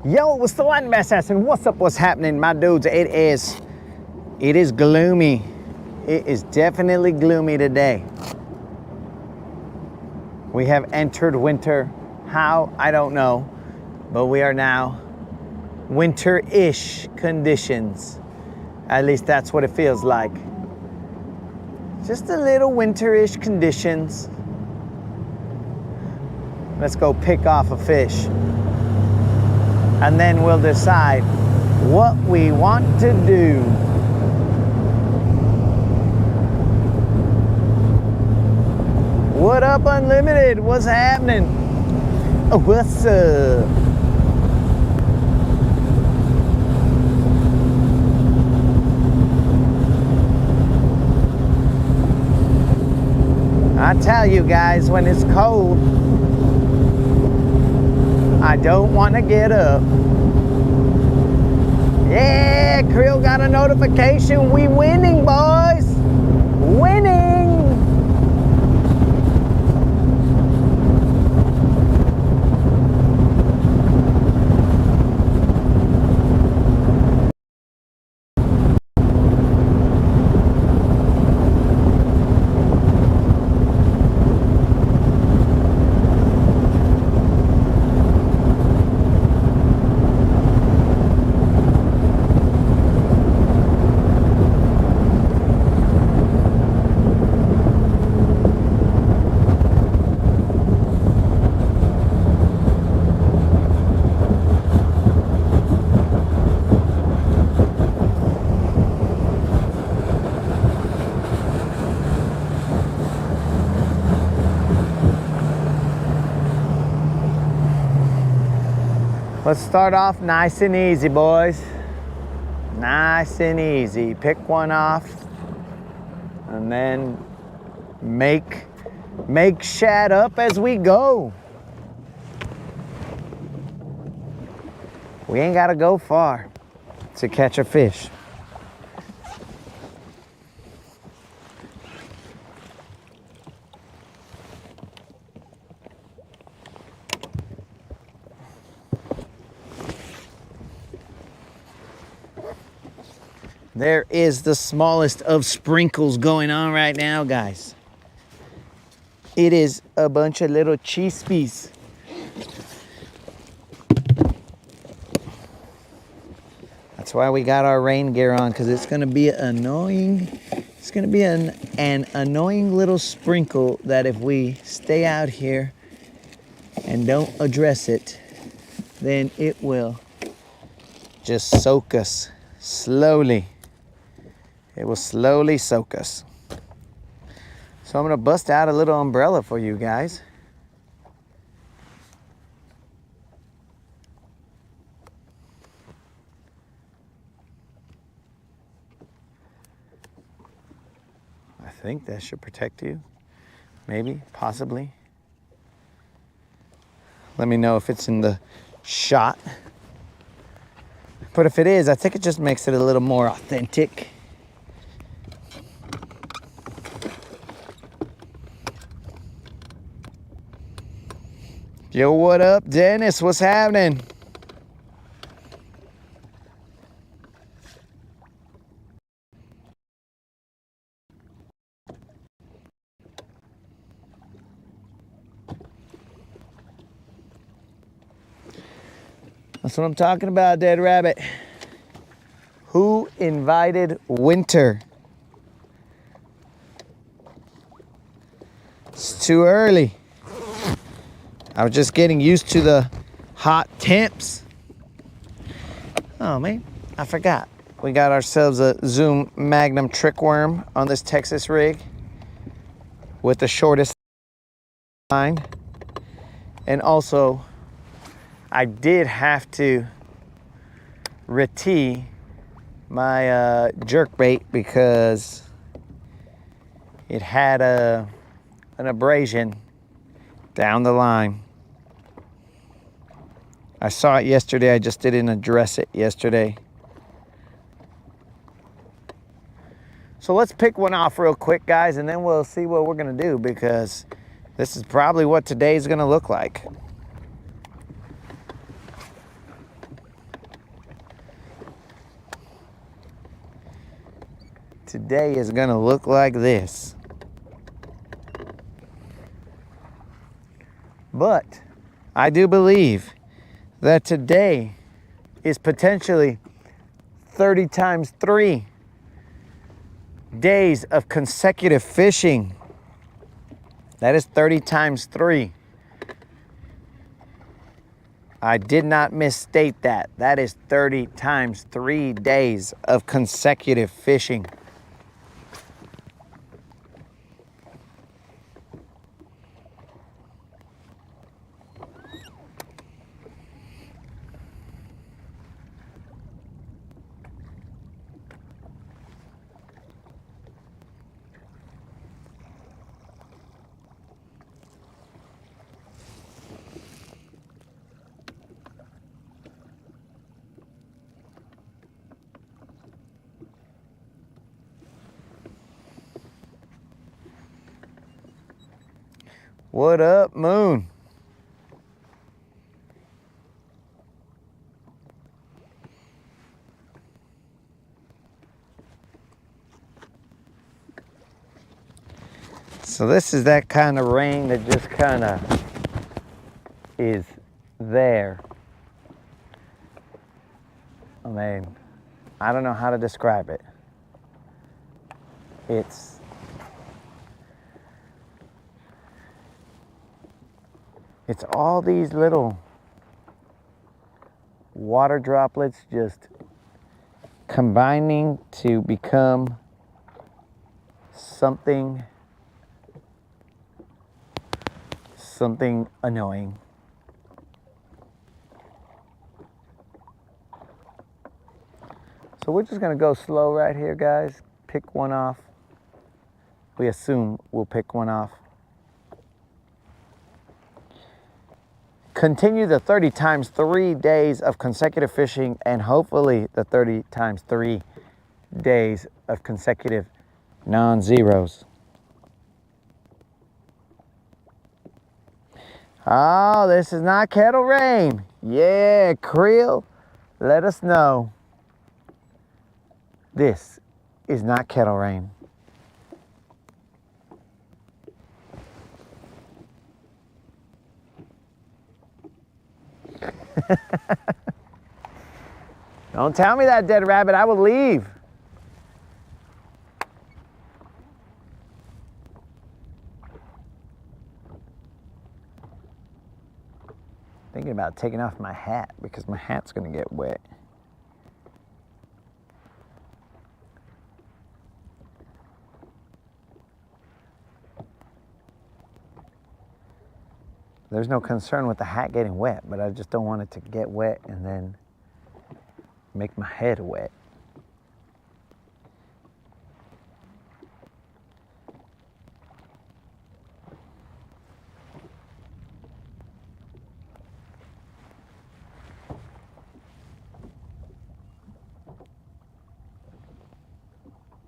Yo, what's the line, assassin? What's up? What's happening, my dudes? It is gloomy. It is definitely gloomy today. We have entered winter. How? I don't know. But we are now winter-ish conditions. At least that's what it feels like. Just a little winter-ish conditions. Let's go pick off a fish. And then we'll decide what we want to do. What up, Unlimited? What's happening? What's up? I tell you guys, when it's cold, I don't want to get up. Yeah, Krill got a notification. We winning, boys. Winning. Let's start off nice and easy, boys. Nice and easy. Pick one off and then make shad up as we go. We ain't gotta go far to catch a fish. There is the smallest of sprinkles going on right now, guys. It is a bunch of little chispies. That's why we got our rain gear on, because it's going to be annoying. It's going to be an annoying little sprinkle that if we stay out here and don't address it, then it will just soak us slowly. It will slowly soak us. So I'm gonna bust out a little umbrella for you guys. I think that should protect you. Maybe, possibly. Let me know if it's in the shot. But if it is, I think it just makes it a little more authentic. Yo, what up, Dennis? What's happening? That's what I'm talking about, Dead Rabbit. Who invited winter? It's too early. I was just getting used to the hot temps. Oh man, I forgot. We got ourselves a Zoom Magnum trick worm on this Texas rig with the shortest line. And also, I did have to re-tee my jerkbait because it had an abrasion down the line. I saw it yesterday, I just didn't address it yesterday. So let's pick one off real quick, guys, and then we'll see what we're gonna do, because this is probably what today's gonna look like. day is going to look like this. But I do believe that today is potentially 30 times 3 days of consecutive fishing. That is 30 times 3. I did not misstate that. That is 30 times 3 days of consecutive fishing. What up, Moon? So this is that kind of rain that just kind of is there. I mean, I don't know how to describe it. It's all these little water droplets just combining to become something annoying. So we're just gonna go slow right here, guys. Pick one off. We assume we'll pick one off. Continue the 30 times 3 days of consecutive fishing, and hopefully the 30 times 3 days of consecutive non-zeros. Oh, this is not kettle rain. Yeah, Creel, let us know. This is not kettle rain. Don't tell me that, dead rabbit. I will leave. Thinking about taking off my hat because my hat's gonna get wet. There's no concern with the hat getting wet, but I just don't want it to get wet and then make my head wet.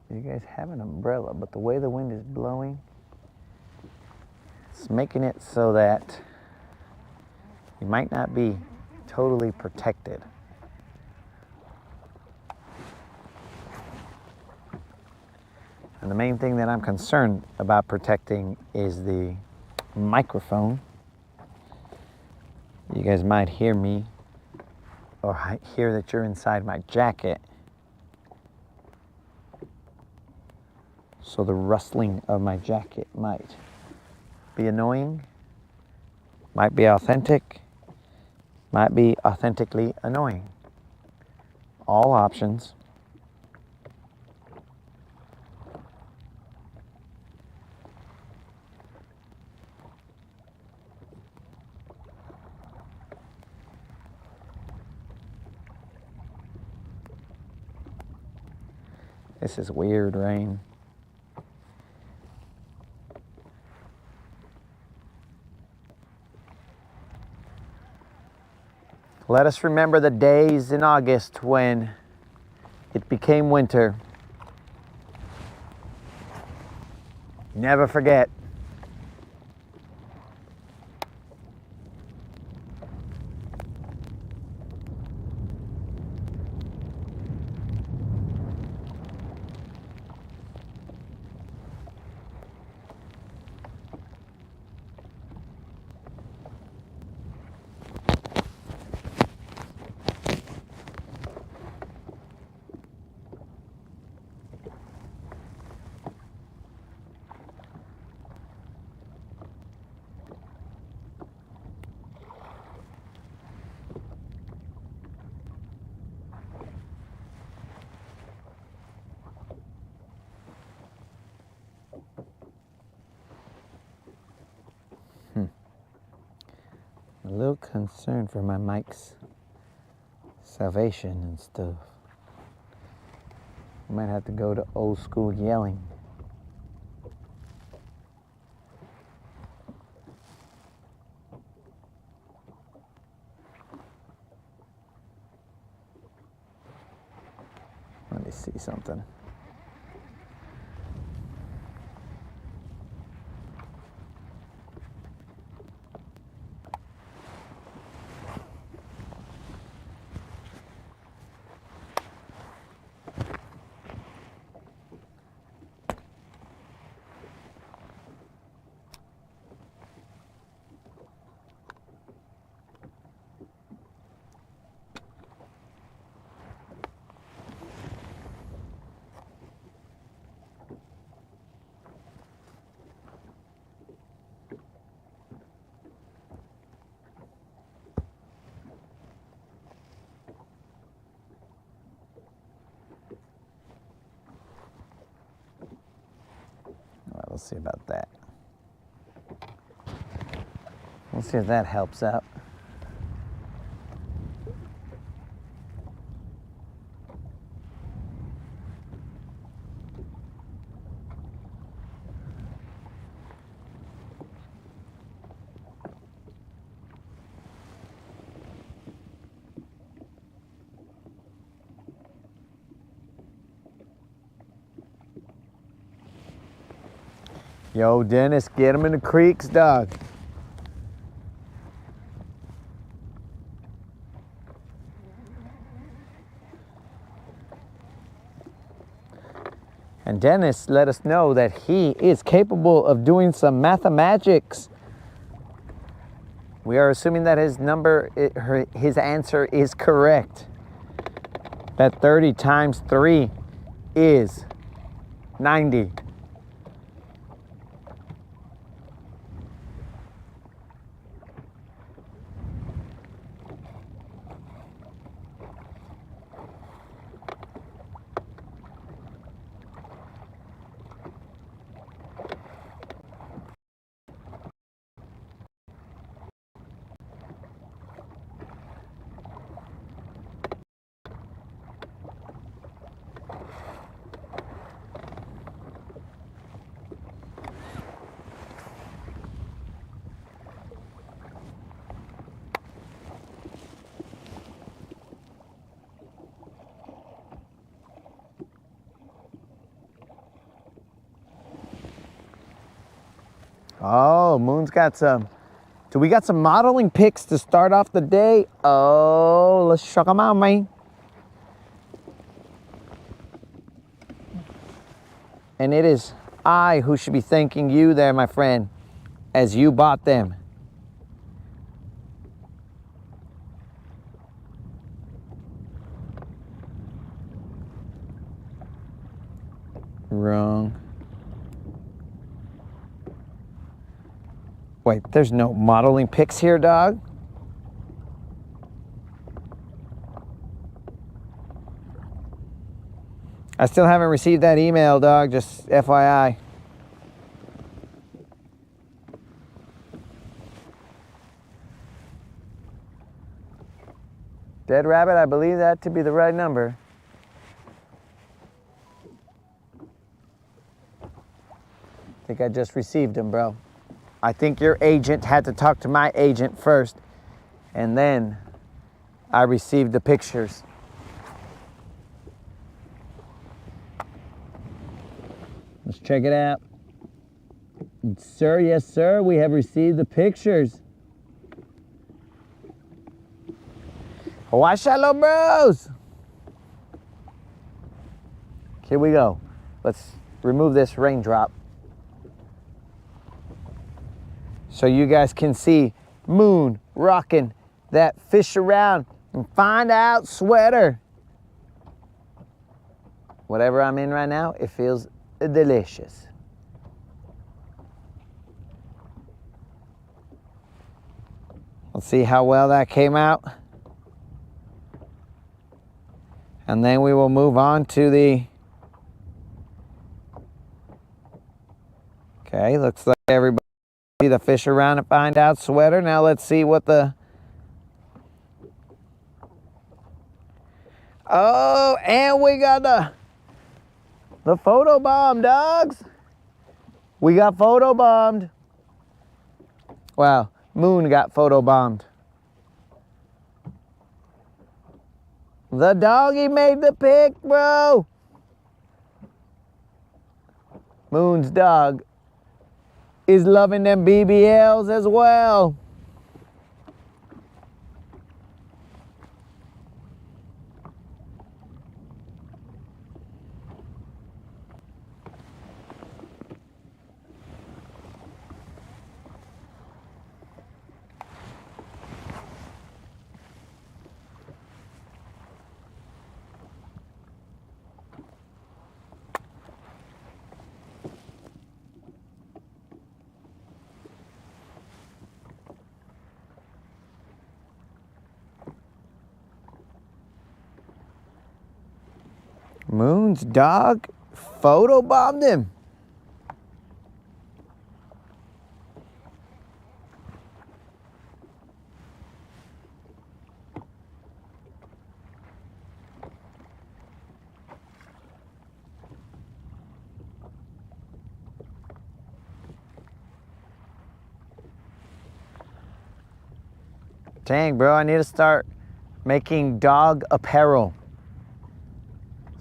You guys have an umbrella, but the way the wind is blowing, it's making it so that you might not be totally protected. And the main thing that I'm concerned about protecting is the microphone. You guys might hear me or hear that you're inside my jacket. So the rustling of my jacket might be annoying, might be authentic, might be authentically annoying. All options. This is weird rain. Let us remember the days in August when it became winter. Never forget. a little concerned for my mic's salvation and stuff. I might have to go to old school yelling. Let me see something. All right, let's see about that. Let's see if that helps out. Yo, Dennis, get him in the creeks, dog. And Dennis let us know that he is capable of doing some mathematics. We are assuming that his answer is correct. That 30 times 3 is 90. Oh, Moon's got some. Do we got some modeling pics to start off the day? Oh, let's check them out, man. And it is I who should be thanking you there, my friend, as you bought them. Wrong. Wait, there's no modeling pics here, dog? I still haven't received that email, dog, just FYI. Dead Rabbit, I believe that to be the right number. I think I just received them, bro. I think your agent had to talk to my agent first, and then I received the pictures. Let's check it out. Sir, yes, sir, we have received the pictures. Hawaii Shalom, bros! Here we go. Let's remove this raindrop so you guys can see Moon rocking that fish around and find out sweater. Whatever I'm in right now, it feels delicious. Let's see how well that came out. And then we will move on to the... Okay, looks like everybody see the fish around and find out sweater. Now let's see what the Oh, and we got the photo bomb, dogs. We got photo bombed. Wow, Moon got photo bombed. The doggy made the pick, bro. Moon's dog is loving them BBLs as well. Moon's dog photobombed him. Dang, bro, I need to start making dog apparel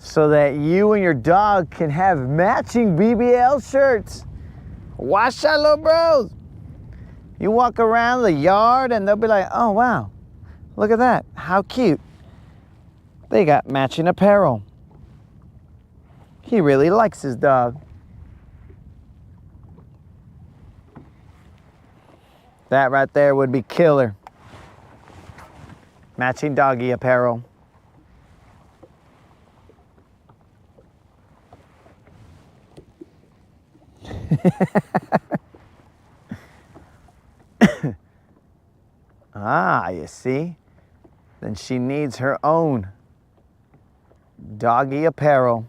so that you and your dog can have matching BBL shirts. Watch out, little bros. You walk around the yard and they'll be like, oh, wow, look at that. How cute. They got matching apparel. He really likes his dog. That right there would be killer. Matching doggy apparel. Ah, you see? Then she needs her own doggy apparel.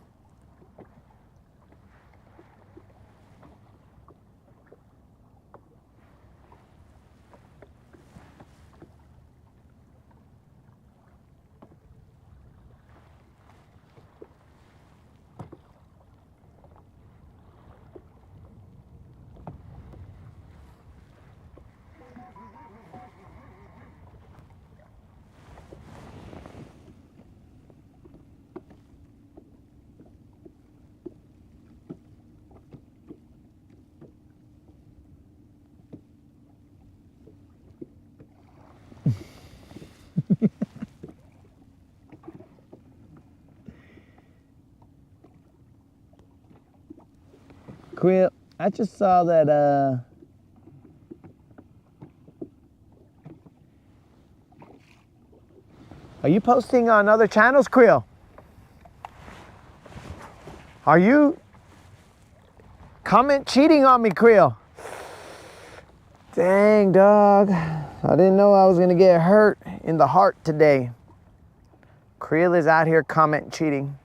Quill, I just saw that, are you posting on other channels, Quill? Are you comment cheating on me, Quill? Dang, dog. I didn't know I was gonna get hurt in the heart today. Creel is out here comment cheating.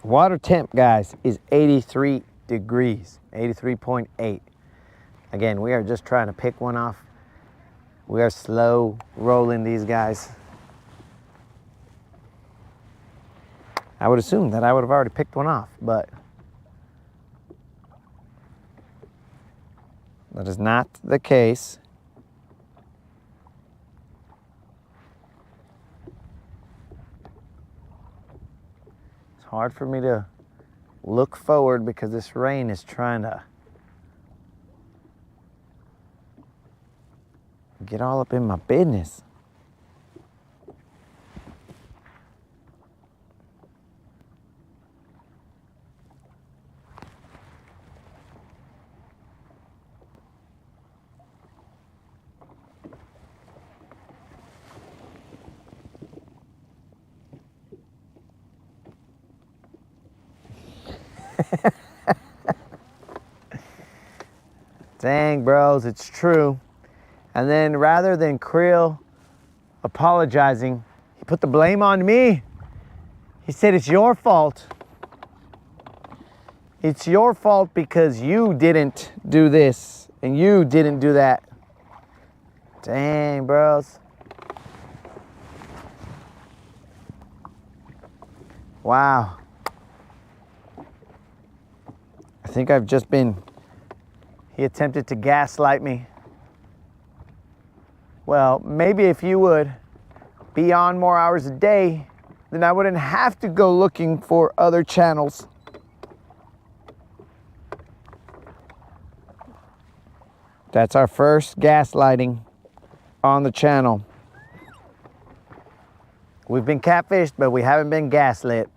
Water temp, guys, is 83 degrees, 83.8. Again, we are just trying to pick one off. We are slow rolling these guys. I would assume that I would have already picked one off, but that is not the case. Hard for me to look forward because this rain is trying to get all up in my business. Dang, bros, it's true. And then rather than Creel apologizing, he put the blame on me. He said, it's your fault. It's your fault because you didn't do this and you didn't do that. Dang, bros. Wow. I think I've just been, he attempted to gaslight me. Well, maybe if you would be on more hours a day, then I wouldn't have to go looking for other channels. That's our first gaslighting on the channel. We've been catfished, but we haven't been gaslit.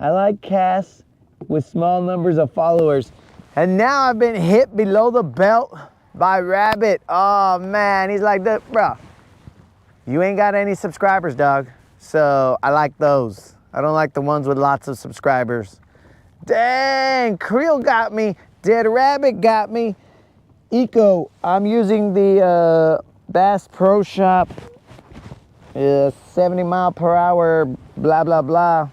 I like casts with small numbers of followers. And now I've been hit below the belt by Rabbit. Oh man, he's like, bro, you ain't got any subscribers, dog. So I like those. I don't like the ones with lots of subscribers. Dang, Creel got me. Dead Rabbit got me. Eco, I'm using the Bass Pro Shop 70 mile per hour, blah, blah, blah.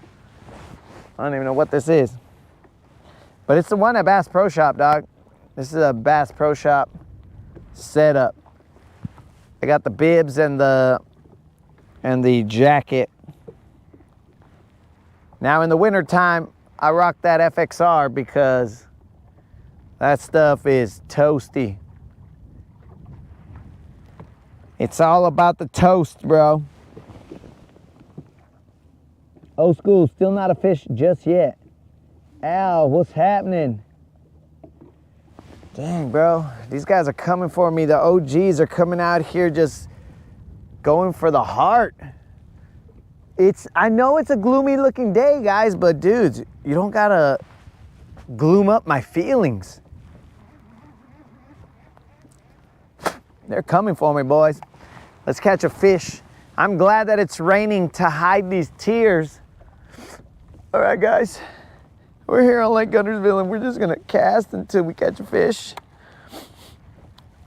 I don't even know what this is. But it's the one at Bass Pro Shop, dog. This is a Bass Pro Shop setup. I got the bibs and the jacket. Now in the winter time, I rock that FXR because that stuff is toasty. It's all about the toast, bro. Old school, still not a fish just yet. Al, what's happening? Dang, bro. These guys are coming for me. The OGs are coming out here just going for the heart. I know it's a gloomy looking day, guys, but dudes, you don't gotta gloom up my feelings. They're coming for me, boys. Let's catch a fish. I'm glad that it's raining to hide these tears. All right, guys, we're here on Lake Guntersville and we're just gonna cast until we catch a fish.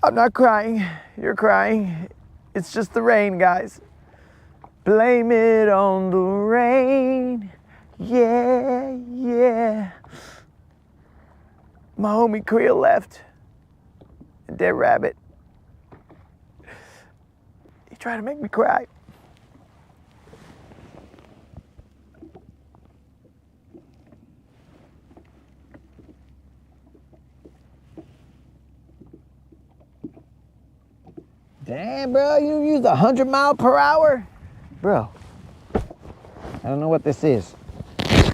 I'm not crying, you're crying. It's just the rain, guys. Blame it on the rain, yeah, yeah. My homie Creel left, and Dead Rabbit. He tried to make me cry. Damn, bro, you used 100 mile per hour? Bro, I don't know what this is.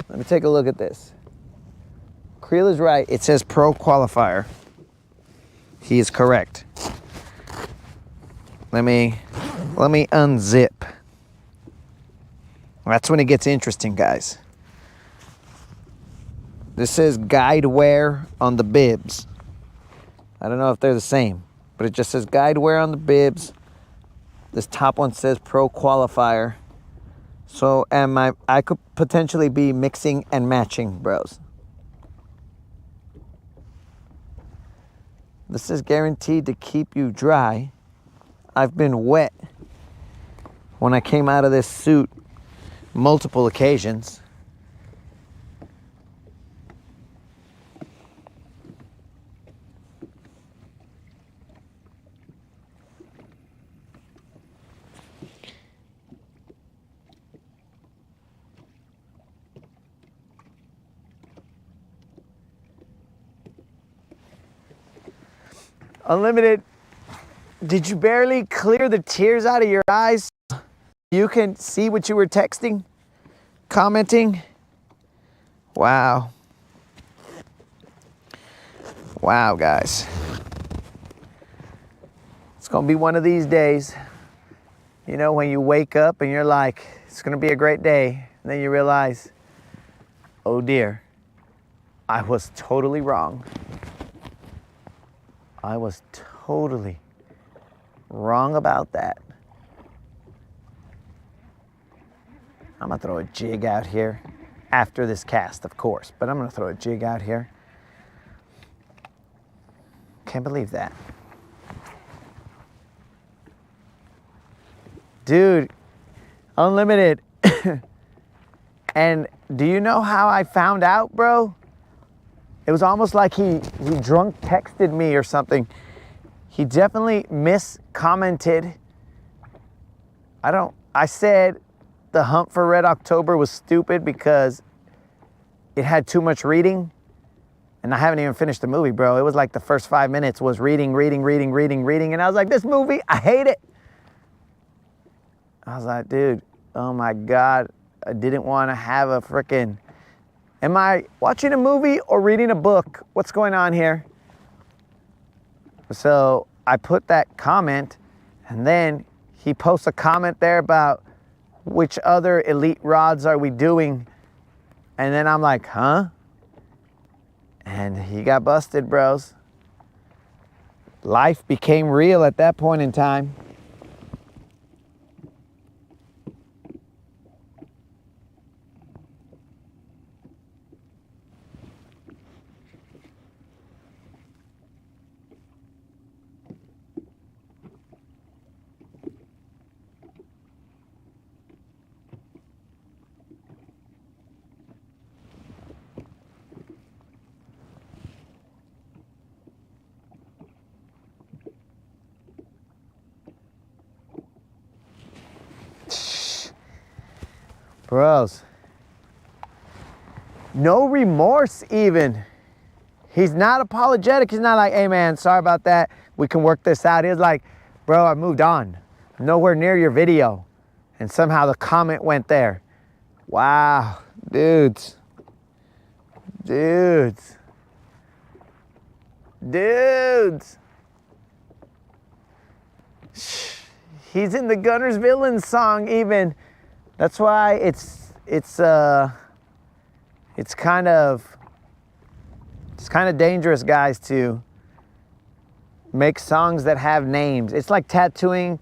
Let me take a look at this. Creel is right. It says pro qualifier. He is correct. Let me unzip. That's when it gets interesting, guys. This says guide wear on the bibs. I don't know if they're the same, but it just says guide wear on the bibs. This top one says pro qualifier. So I could potentially be mixing and matching, bros. This is guaranteed to keep you dry I've been wet when I came out of this suit multiple occasions. Unlimited, did you barely clear the tears out of your eyes? You can see what you were texting, commenting. Wow. Wow, guys. It's gonna be one of these days, you know, when you wake up and you're like, it's gonna be a great day. And then you realize, oh dear, I was totally wrong. I was totally wrong about that. I'm gonna throw a jig out here after this cast, of course, but I'm gonna throw a jig out here. Can't believe that. Dude, Unlimited. And do you know how I found out, bro? It was almost like he drunk texted me or something. He definitely miscommented. I said the Hunt for Red October was stupid because it had too much reading. And I haven't even finished the movie, bro. It was like the first 5 minutes was reading. And I was like, this movie, I hate it. I was like, dude, oh my God. I didn't want to have a frickin', am I watching a movie or reading a book? What's going on here? So I put that comment, and then he posts a comment there about which other elite rods are we doing? And then I'm like, huh? And he got busted, bros. Life became real at that point in time. Bros, no remorse even. He's not apologetic. He's not like, hey man, sorry about that. We can work this out. He's like, bro, I moved on. I'm nowhere near your video. And somehow the comment went there. Wow, dudes. Dudes. Dudes. He's in the Guntersville song even. That's why it's kind of dangerous, guys, to make songs that have names. It's like tattooing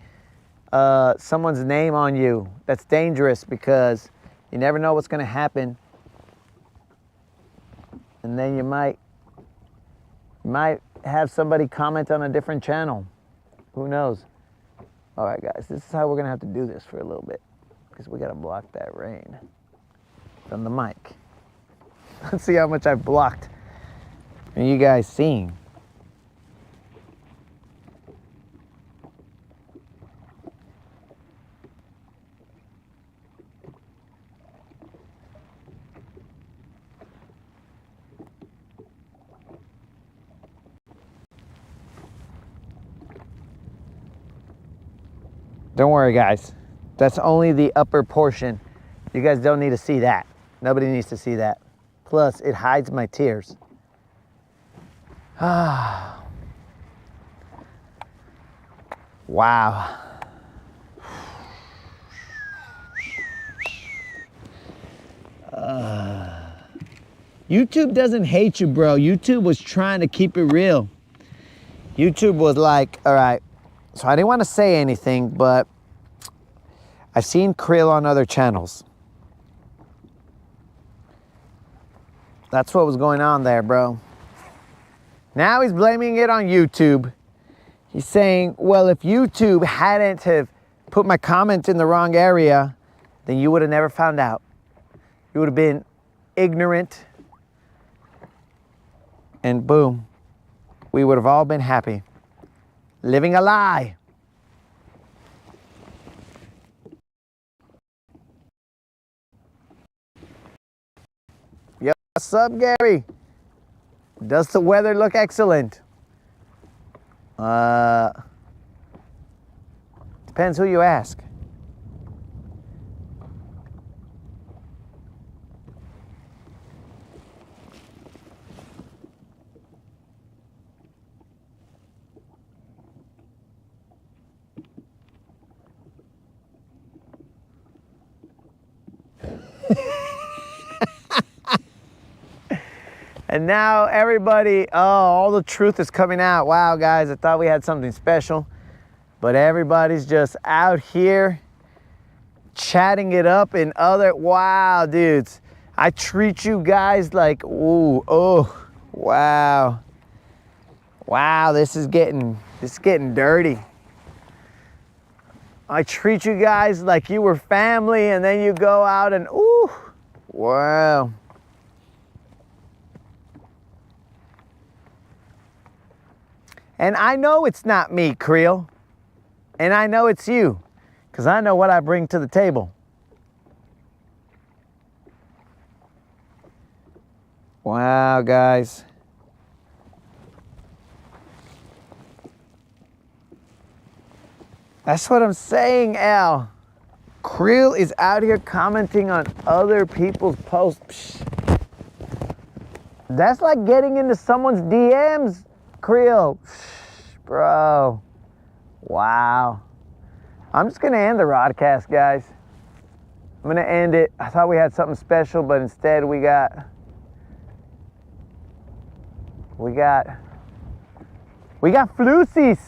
someone's name on you. That's dangerous because you never know what's gonna happen, and then you might have somebody comment on a different channel. Who knows? All right, guys, this is how we're gonna have to do this for a little bit, because we gotta block that rain from the mic. Let's see how much I've blocked. Are you guys seeing? Don't worry, guys. That's only the upper portion. You guys don't need to see that. Nobody needs to see that. Plus, it hides my tears. Ah. Wow. YouTube doesn't hate you, bro. YouTube was trying to keep it real. YouTube was like, all right, so I didn't want to say anything, but I've seen Krill on other channels. That's what was going on there, bro. Now he's blaming it on YouTube. He's saying, well, if YouTube hadn't have put my comment in the wrong area, then you would have never found out. You would have been ignorant. And boom, we would have all been happy. Living a lie. Yo, what's up, Gary? Does the weather look excellent? Depends who you ask. And now everybody, all the truth is coming out. Wow, guys, I thought we had something special. But everybody's just out here chatting it up in other, wow, dudes. I treat you guys like, ooh, oh, wow. Wow, this is getting dirty. I treat you guys like you were family, and then you go out and, ooh, wow. And I know it's not me, Creel. And I know it's you, because I know what I bring to the table. Wow, guys. That's what I'm saying, Al. Creel is out here commenting on other people's posts. Psh. That's like getting into someone's DMs, Creel. Bro. Wow. I'm just going to end the Rodcast, guys. I'm going to end it. I thought we had something special, but instead we got floozies.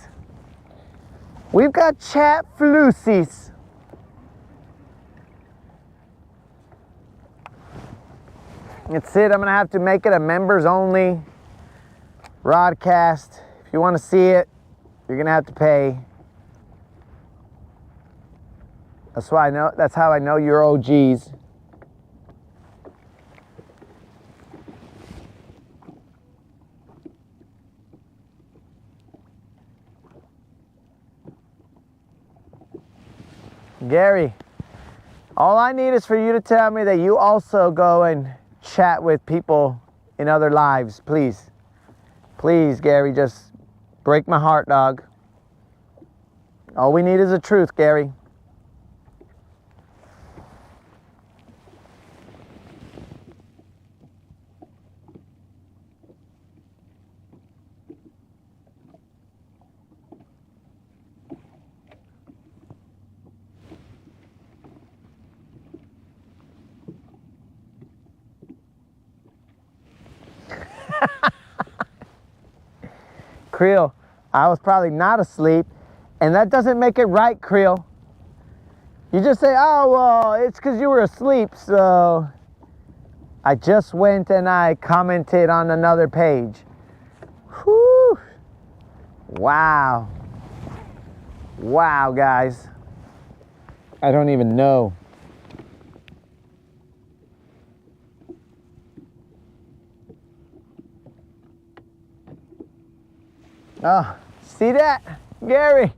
We've got chat floozies. That's it. I'm going to have to make it a members only Rodcast. If you want to see it, you're going to have to pay. That's how I know you're OGs. Gary, all I need is for you to tell me that you also go and chat with people in other lives, please. Please, Gary, just break my heart, dog. All we need is the truth, Gary. Creel, I was probably not asleep, and that doesn't make it right, Creel. You just say, oh, well, it's because you were asleep, so I just went and I commented on another page. Whew. Wow. Wow, guys. I don't even know. Oh, see that? Gary.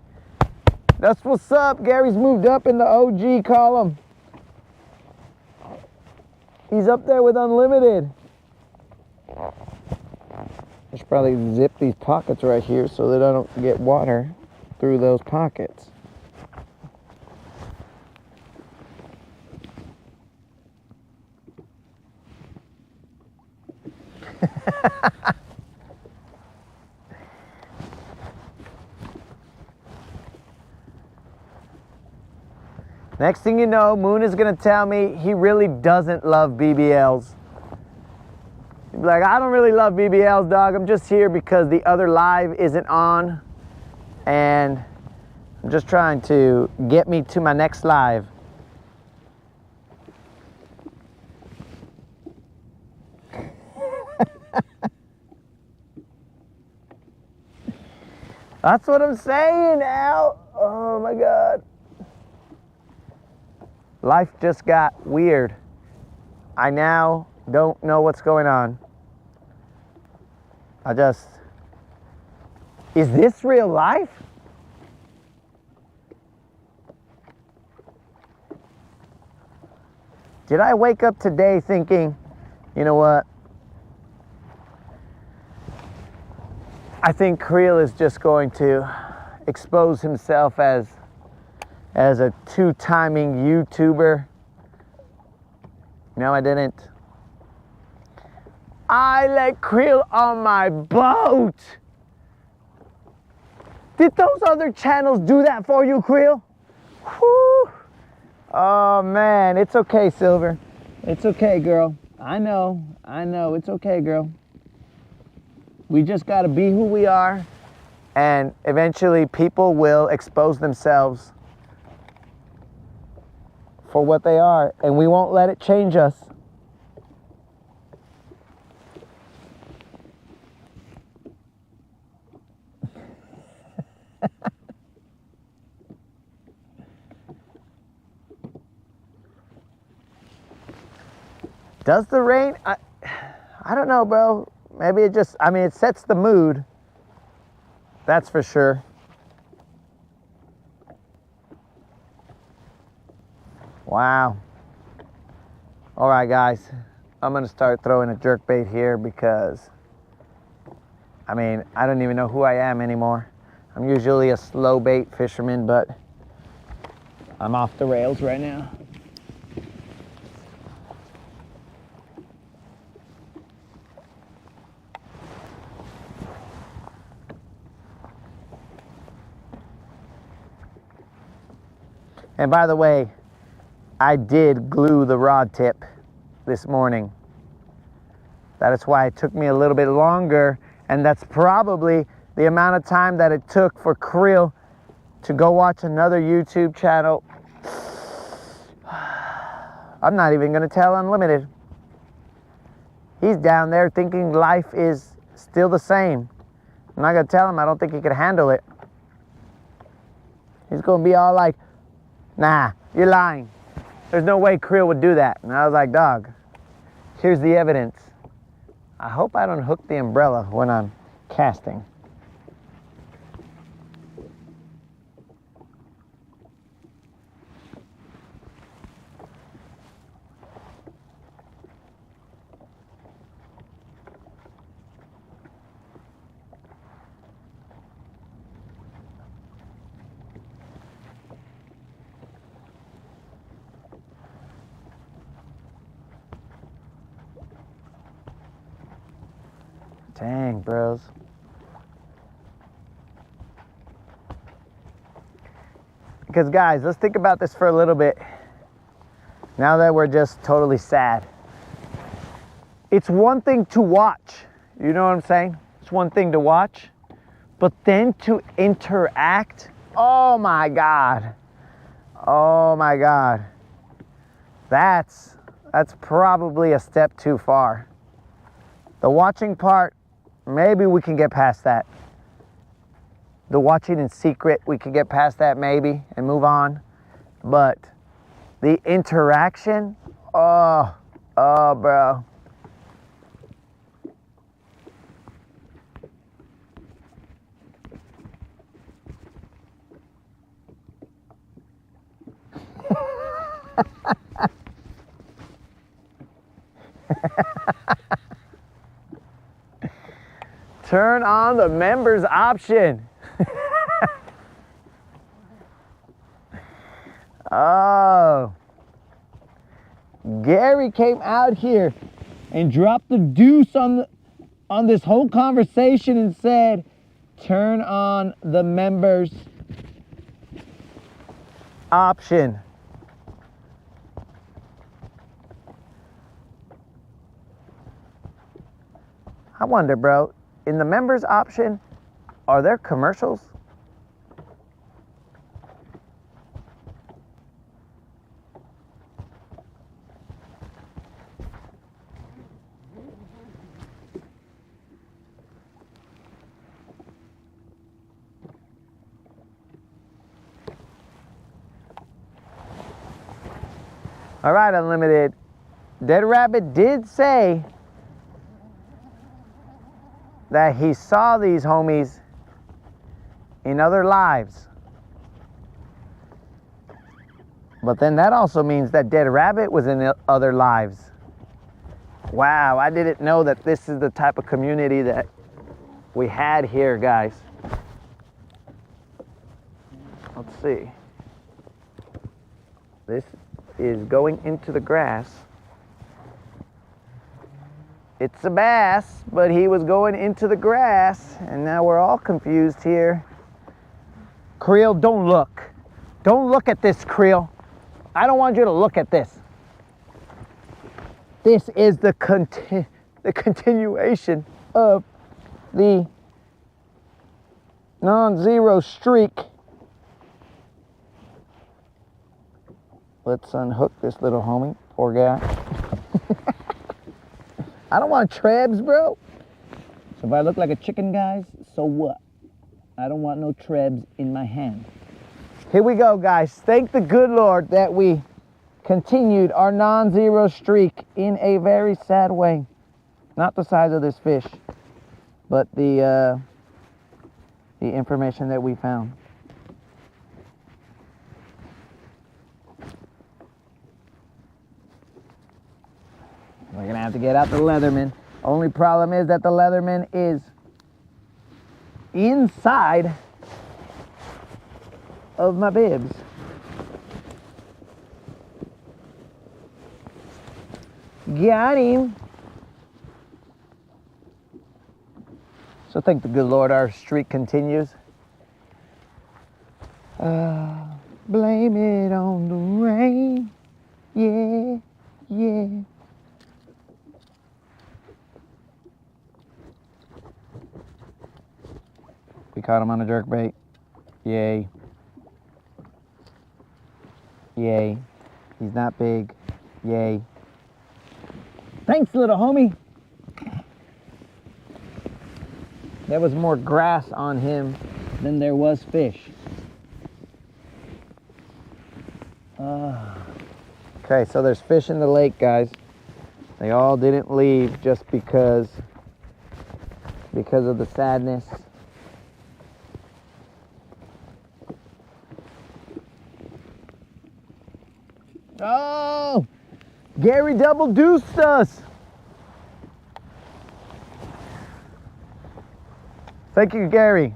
That's what's up. Gary's moved up in the OG column. He's up there with unlimited. I should probably zip these pockets right here so that I don't get water through those pockets. Next thing you know, Moon is going to tell me he really doesn't love BBLs. He'd be like, I don't really love BBLs, dog. I'm just here because the other live isn't on. And I'm just trying to get me to my next live. That's what I'm saying, Al. Oh my God. Life just got weird. I now don't know what's going on. Is this real life? Did I wake up today thinking, you know what? I think Creel is just going to expose himself as a two-timing YouTuber. No, I didn't. I let Creel on my boat. Did those other channels do that for you, Creel? Whew. Oh man, it's okay, Silver. It's okay, girl. I know, it's okay, girl. We just gotta be who we are, and eventually people will expose themselves for what they are, and we won't let it change us. Does the rain? I don't know, bro. Maybe it just, I mean, it sets the mood. That's for sure. Wow. All right, guys. I'm gonna start throwing a jerkbait here because, I mean, I don't even know who I am anymore. I'm usually a slow bait fisherman, but I'm off the rails right now. And by the way, I did glue the rod tip this morning. That is why it took me a little bit longer, and that's probably the amount of time that it took for Creel to go watch another YouTube channel. I'm not even gonna tell Unlimited. He's down there thinking life is still the same. I'm not gonna tell him I don't think he could handle it. He's gonna be all like, nah, you're lying. There's no way Creel would do that. And I was like, dog, here's the evidence. I hope I don't hook the umbrella when I'm casting. Dang, bros. Because guys, let's think about this for a little bit. Now that we're just totally sad. It's one thing to watch, you know what I'm saying? It's one thing to watch, but then to interact, oh my God. Oh my God. That's probably a step too far. The watching part, maybe we can get past that. The watching in secret, we can get past that maybe and move on. But the interaction, oh bro. Turn on the members option. Oh, Gary came out here and dropped the deuce on this whole conversation and said, turn on the members option. I wonder, bro, in the members option, are there commercials? All right, Unlimited. Dead Rabbit did say that he saw these homies in other lives. But then that also means that Dead Rabbit was in other lives. Wow, I didn't know that this is the type of community that we had here, guys. Let's see. This is going into the grass. It's a bass, but he was going into the grass, and now we're all confused here. Creel, don't look. Don't look at this, Creel. I don't want you to look at this. This is the continuation of the non-zero streak. Let's unhook this little homie. Poor guy. I don't want trebs, bro. So if I look like a chicken, guys, so what? I don't want no trebs in my hand. Here we go, guys. Thank the good Lord that we continued our non-zero streak in a very sad way. Not the size of this fish, but the information that we found. We're gonna have to get out the Leatherman. Only problem is that the Leatherman is inside of my bibs. Got him. So thank the good Lord our streak continues. Blame it on the rain. Yeah, yeah. We caught him on a jerkbait. Yay. Yay. He's not big. Yay. Thanks, little homie. There was more grass on him than there was fish. Okay, so there's fish in the lake, guys. They all didn't leave just because of the sadness. Oh, Gary double deuced us. Thank you, Gary.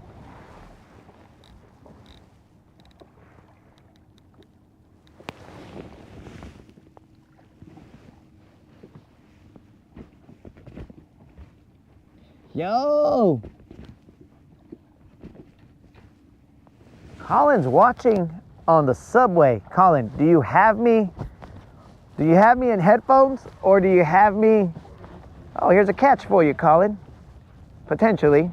Yo! Colin's watching on the subway. Colin, do you have me? Do you have me in headphones, or do you have me? Oh, here's a catch for you, Colin. Potentially.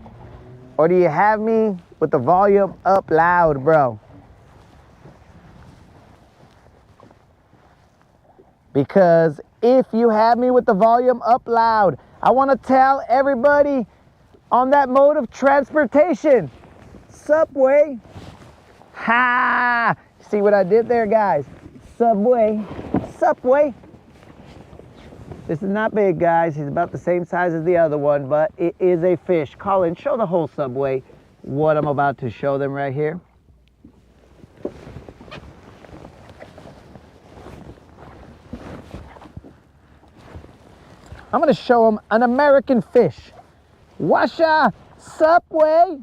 Or do you have me with the volume up loud, bro? Because if you have me with the volume up loud, I want to tell everybody on that mode of transportation, subway. Ha! See what I did there, guys? Subway, subway. This is not big, guys. He's about the same size as the other one, but it is a fish. Colin, show the whole subway what I'm about to show them right here. I'm gonna show them an American fish. Washa subway.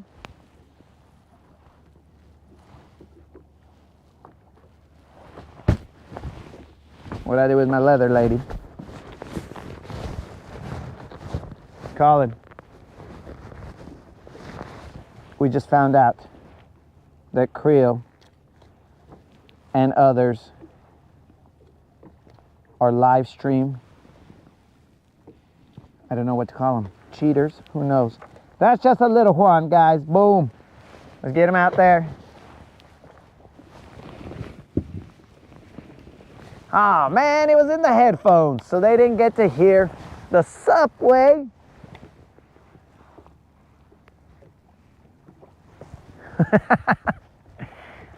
What I do with my leather lady. Colin, we just found out that Creel and others are live stream. I don't know what to call them. Cheaters, who knows? That's just a little one, guys. Boom. Let's get him out there. Oh man, it was in the headphones, so they didn't get to hear the subway.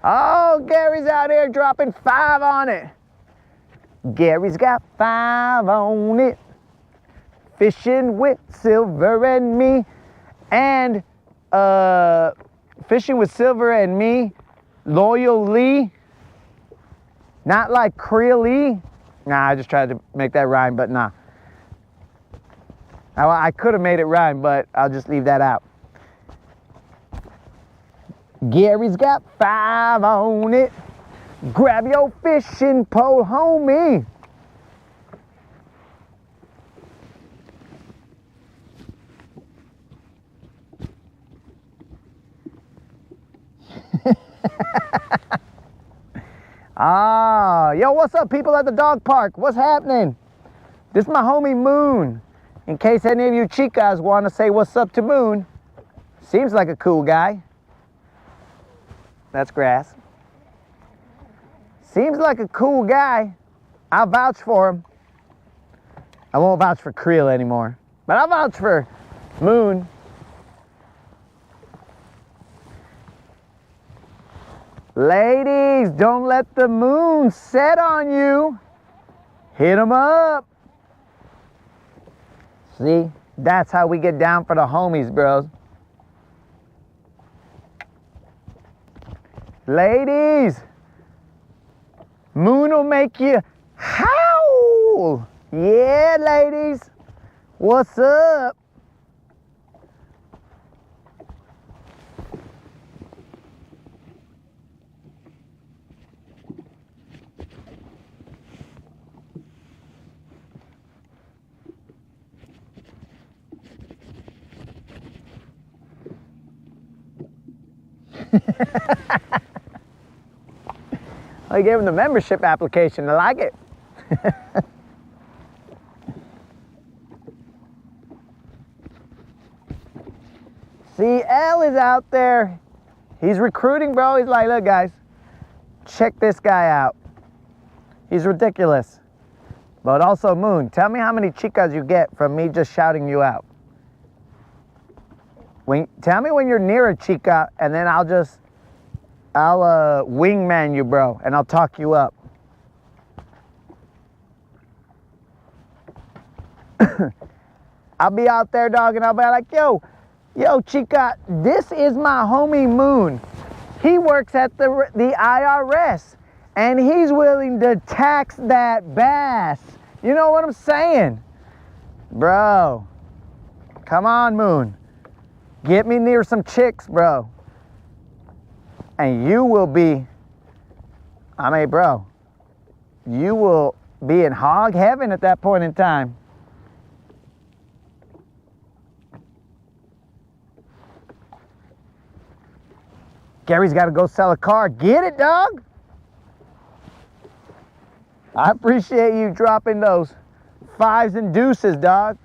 Oh, Gary's out here dropping 5 on it. Gary's got 5 on it. Fishing with Silver and me. And fishing with Silver and me. Loyally. Not like creely. Nah, I just tried to make that rhyme, but nah. I could have made it rhyme, but I'll just leave that out. Gary's got 5 on it. Grab your fishing pole, homie. Yo, what's up, people at the dog park? What's happening? This is my homie Moon. In case any of you chicas want to say what's up to Moon. Seems like a cool guy. That's grass. Seems like a cool guy. I'll vouch for him. I won't vouch for Creel anymore, but I'll vouch for Moon. Ladies, don't let the moon set on you. Hit 'em up. See, that's how we get down for the homies, bros. Ladies, moon will make you howl. Yeah, ladies, what's up? I gave him the membership application. I like it. CL is out there. He's recruiting, bro. He's like, look, guys, check this guy out. He's ridiculous. But also, Moon, tell me how many chicas you get from me just shouting you out. Tell me when you're near a chica, and then I'll wingman you, bro, and I'll talk you up. I'll be out there, dog, and I'll be like, yo, chica, this is my homie Moon. He works at the IRS, and he's willing to tax that bass. You know what I'm saying? Bro, come on, Moon. Get me near some chicks, bro. And you will be, bro, you will be in hog heaven at that point in time. Gary's got to go sell a car. Get it, dog? I appreciate you dropping those 5s and deuces, dog.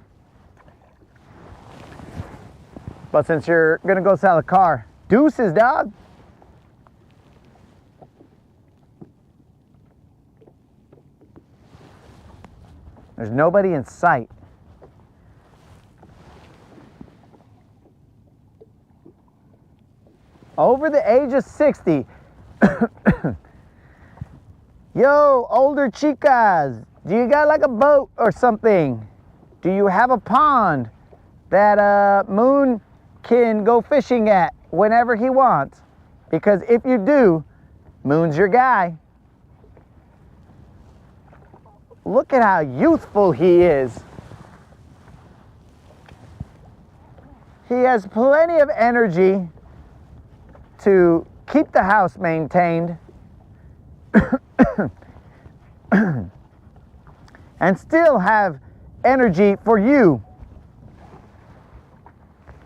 But since you're going to go sell a car, deuces, dog. There's nobody in sight. Over the age of 60. Yo, older chicas, do you got like a boat or something? Do you have a pond that Moon can go fishing at whenever he wants? Because if you do, Moon's your guy. Look at how youthful he is. He has plenty of energy to keep the house maintained and still have energy for you.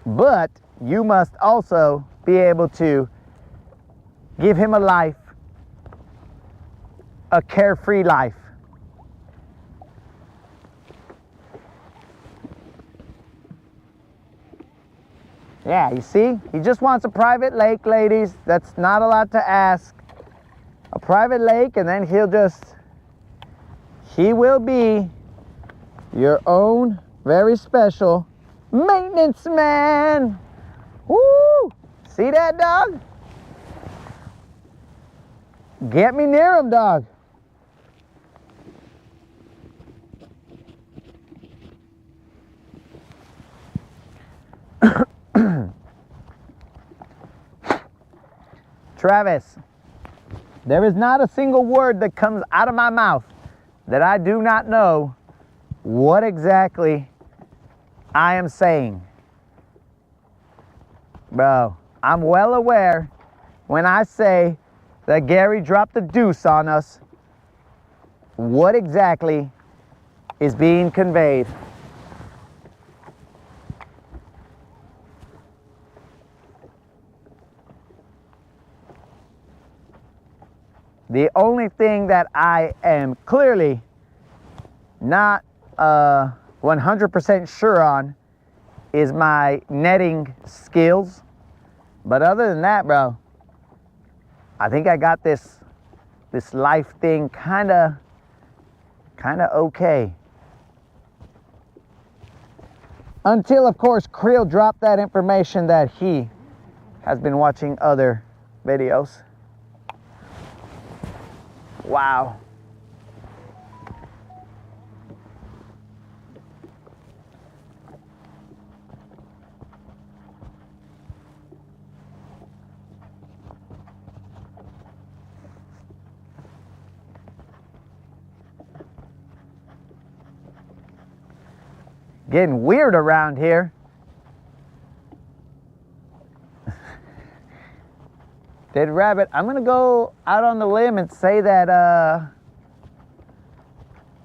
But you must also be able to give him a life, a carefree life. Yeah, you see? He just wants a private lake, ladies. That's not a lot to ask. A private lake, and then he will be your own very special maintenance man. Woo! See that, dog? Get me near him, dog. Travis, there is not a single word that comes out of my mouth that I do not know what exactly I am saying. Bro, I'm well aware when I say that Gary dropped the deuce on us, what exactly is being conveyed. The only thing that I am clearly not 100% sure on is my netting skills. But other than that, bro, I think I got this life thing kind of okay. Until, of course, Creel dropped that information that he has been watching other videos. Wow. Getting weird around here. Dead rabbit, I'm gonna go out on the limb and say that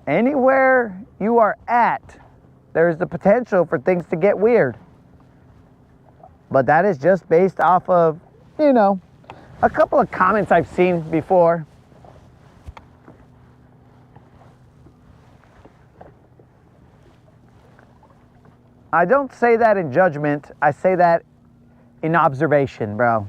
anywhere you are at, there's the potential for things to get weird. But that is just based off of, you know, a couple of comments I've seen before. I don't say that in judgment, I say that in observation, bro.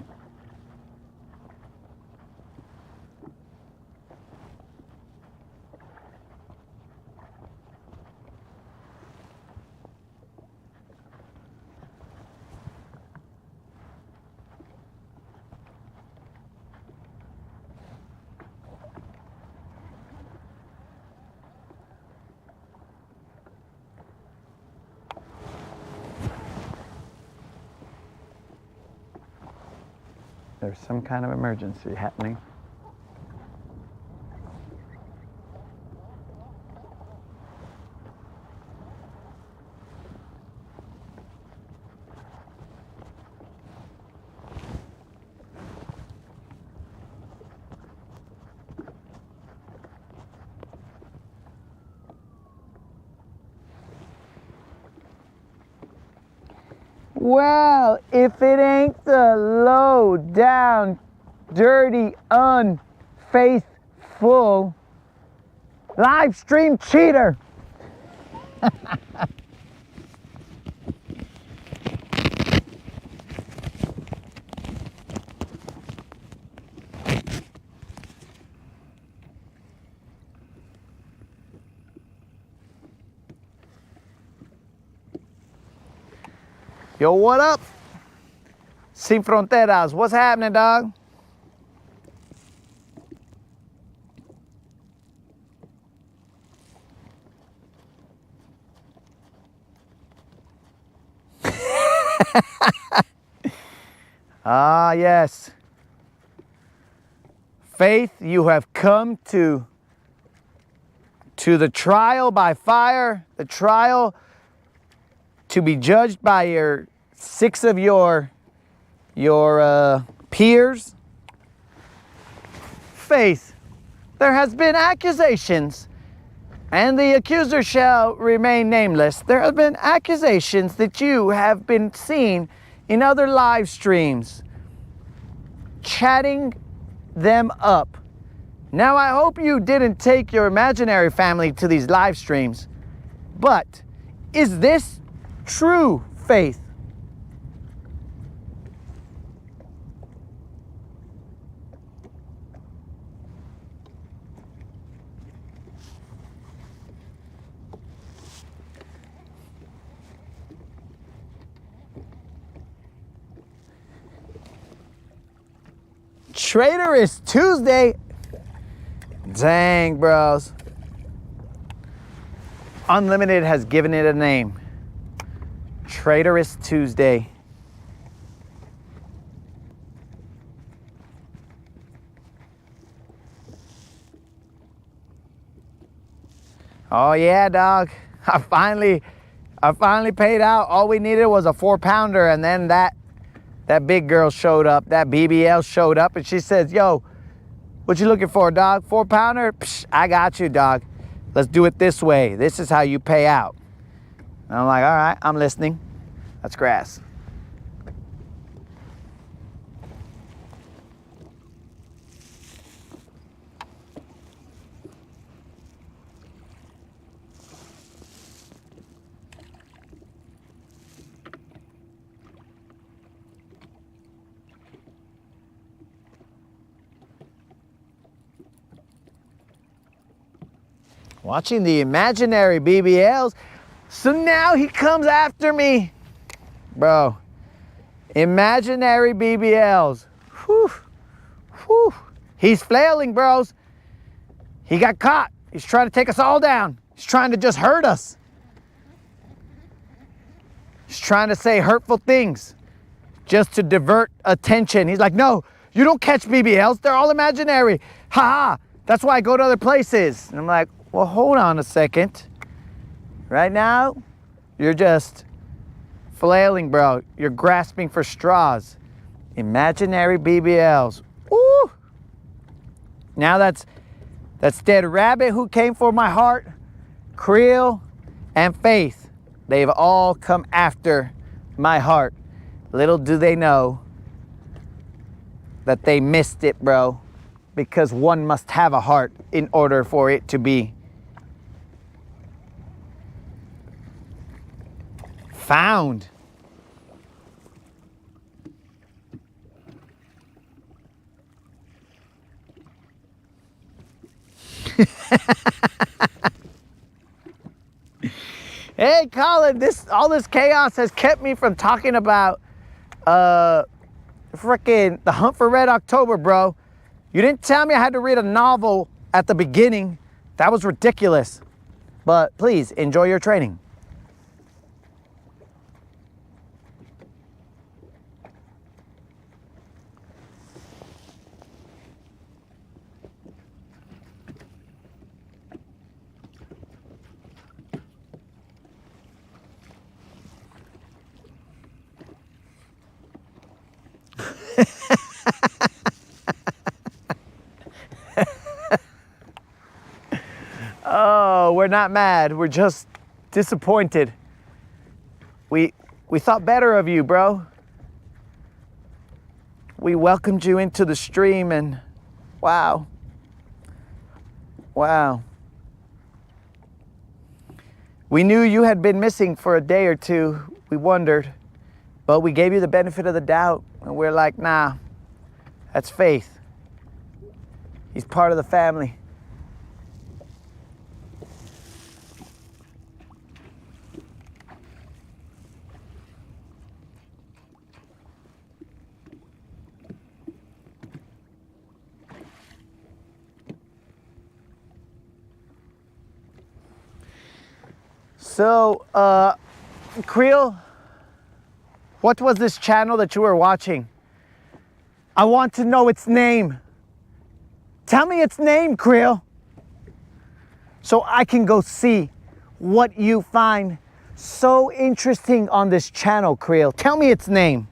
There's some kind of emergency happening. Well, if it ain't the low down, dirty, unfaithful live stream cheater. Yo, what up? Sin Fronteras, what's happening, dog? Ah, yes. Faith, you have come to the trial by fire, the trial to be judged by your 6 of your peers. Faith, there has been accusations, and the accuser shall remain nameless. There have been accusations that you have been seen in other live streams, chatting them up. Now, I hope you didn't take your imaginary family to these live streams, but is this true, Faith? Traitorous Tuesday. Dang, bros. Unlimited has given it a name. Traitorous Tuesday. Oh yeah, dog. I finally paid out. All we needed was a 4-pounder, and then that big girl showed up. That BBL showed up, and she says, "Yo, what you looking for, dog? 4-pounder? Psh, I got you, dog. Let's do it this way. This is how you pay out." And I'm like, all right, I'm listening. That's grass. Watching the imaginary BBLs. So now he comes after me. Bro, imaginary BBLs. Whew. Whew. He's flailing, bros. He got caught. He's trying to take us all down. He's trying to just hurt us. He's trying to say hurtful things just to divert attention. He's like, no, you don't catch BBLs. They're all imaginary. Ha ha. That's why I go to other places. And I'm like, well, hold on a second. Right now, you're just flailing, bro. You're grasping for straws. Imaginary BBLs. Ooh. Now that's Dead Rabbit who came for my heart, Creel, and Faith. They've all come after my heart. Little do they know that they missed it, bro. Because one must have a heart in order for it to be found. Hey, Colin, all this chaos has kept me from talking about frickin' The Hunt for Red October, bro. You didn't tell me I had to read a novel at the beginning. That was ridiculous. But please enjoy your training. Oh, we're not mad. We're just disappointed. We thought better of you, bro. We welcomed you into the stream and wow. Wow. We knew you had been missing for a day or two. We wondered, but we gave you the benefit of the doubt. And we're like, nah, that's Faith. He's part of the family. So, Creel, what was this channel that you were watching? I want to know its name. Tell me its name, Creel, so I can go see what you find so interesting on this channel, Creel. Tell me its name.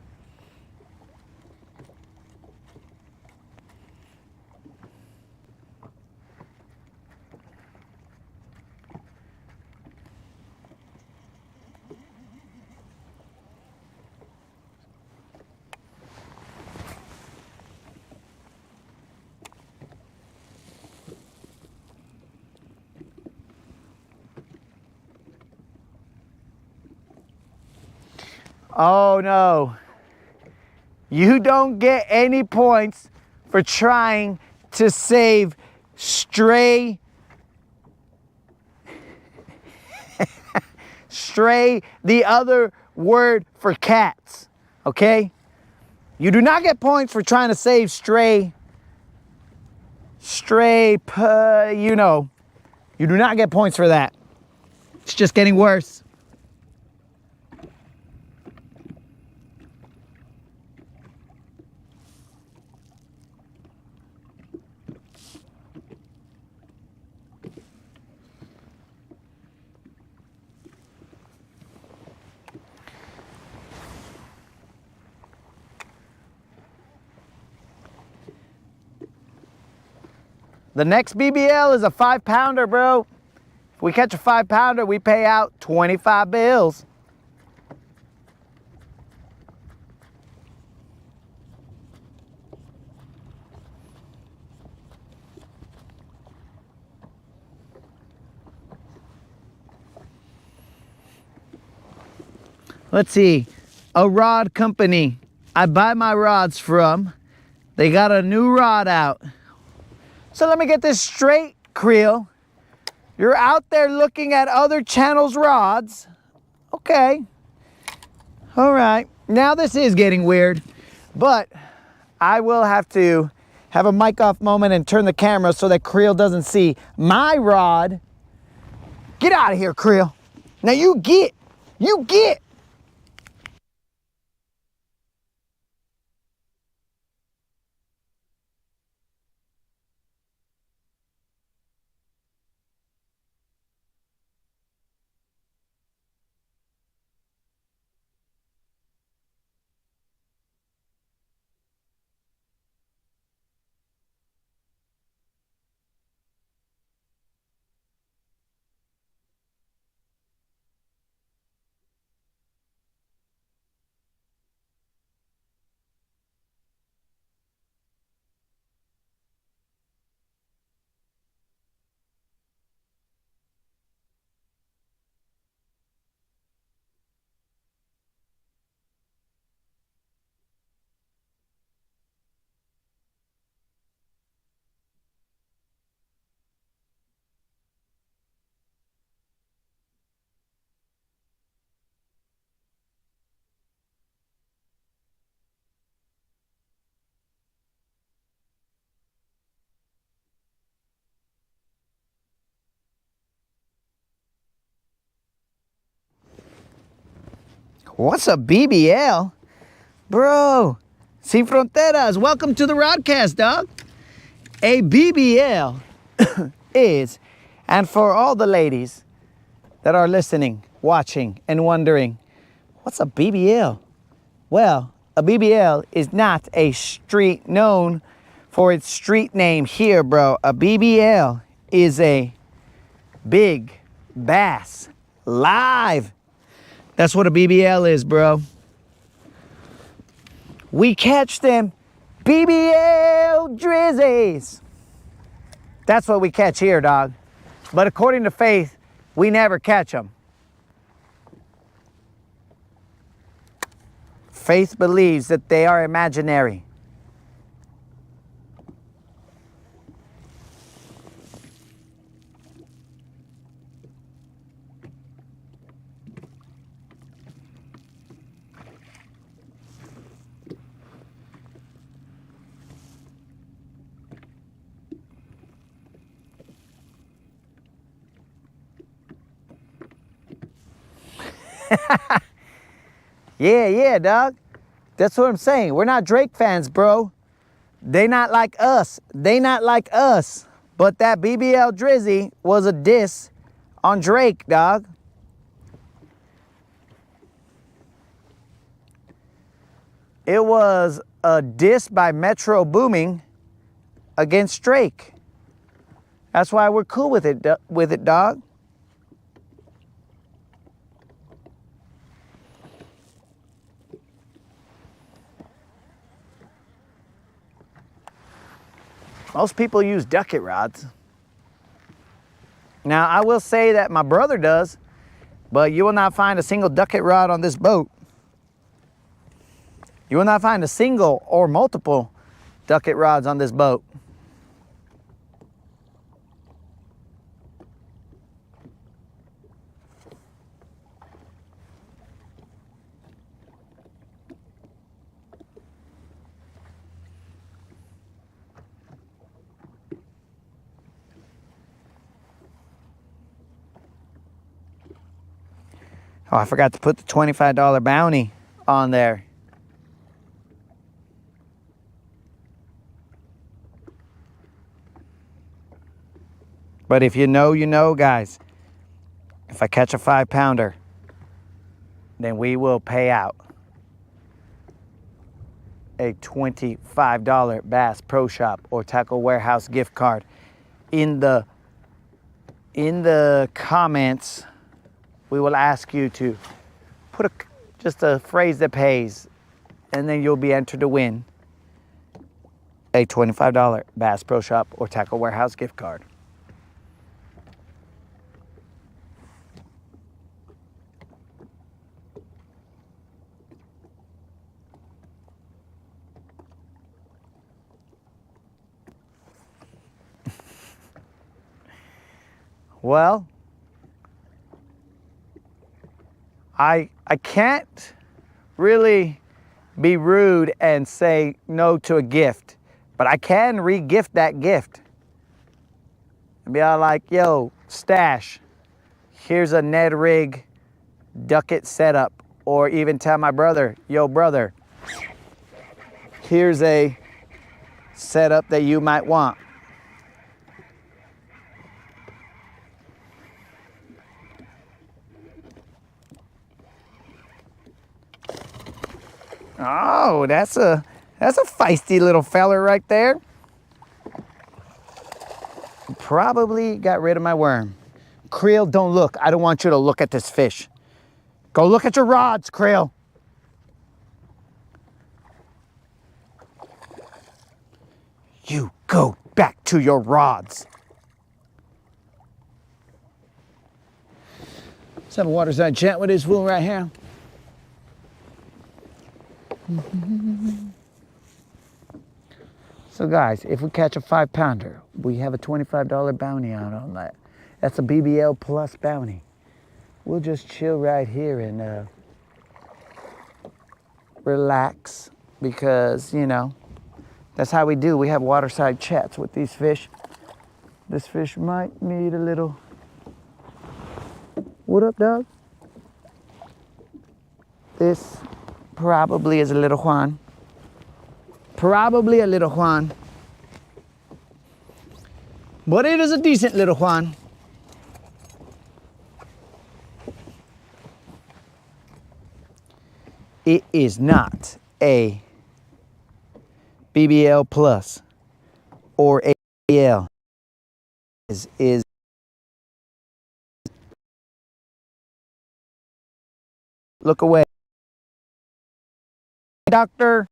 Oh no, you don't get any points for trying to save Stray, Stray, the other word for cats, okay? You do not get points for trying to save Stray, you know, you do not get points for that. It's just getting worse. The next BBL is a 5-pounder, bro. If we catch a 5-pounder, we pay out 25 bills. Let's see, a rod company I buy my rods from. They got a new rod out. So let me get this straight, Creel. You're out there looking at other channels' rods. Okay. All right. Now this is getting weird, but I will have to have a mic off moment and turn the camera so that Creel doesn't see my rod. Get out of here, Creel. Now you get. What's a BBL? Bro, Sin Fronteras, welcome to the Rodcast, dog. A BBL is, and for all the ladies that are listening, watching, and wondering, what's a BBL? Well, a BBL is not a street known for its street name here, bro. A BBL is a big bass live. That's what a BBL is, bro. We catch them BBL drizzies. That's what we catch here, dog. But according to Faith, we never catch them. Faith believes that they are imaginary. Yeah, dog. That's what I'm saying. We're not Drake fans, bro. They not like us. But that BBL Drizzy was a diss on Drake, dog. It was a diss by Metro Booming against Drake. That's why we're cool with it, dog. Most people use ducket rods. Now, I will say that my brother does, but you will not find a single ducket rod on this boat. You will not find a single or multiple ducket rods on this boat. Oh, I forgot to put the $25 bounty on there. But if you know, you know, guys. If I catch a 5-pounder, then we will pay out a $25 Bass Pro Shop or Tackle Warehouse gift card in the comments, we will ask you to put just a phrase that pays, and then you'll be entered to win a $25 Bass Pro Shop or Tackle Warehouse gift card. Well, I can't really be rude and say no to a gift, but I can re-gift that gift and be all like, yo, Stash, here's a Ned Rig Ducket setup. Or even tell my brother, yo brother, here's a setup that you might want. Oh, that's a feisty little feller right there. Probably got rid of my worm. Creel, don't look. I don't want you to look at this fish. Go look at your rods, Creel. You go back to your rods. Let's have a waterside chat with this fool right here. So guys, if we catch a 5-pounder, we have a $25 bounty out on that. That's a BBL plus bounty. We'll just chill right here and relax because, you know, that's how we do. We have waterside chats with these fish. This fish might need a little... What up, dog? This probably is a little Juan. Probably a little Juan. But it is a decent little Juan. It is not a BBL plus or ABL. Is look away. Doctor,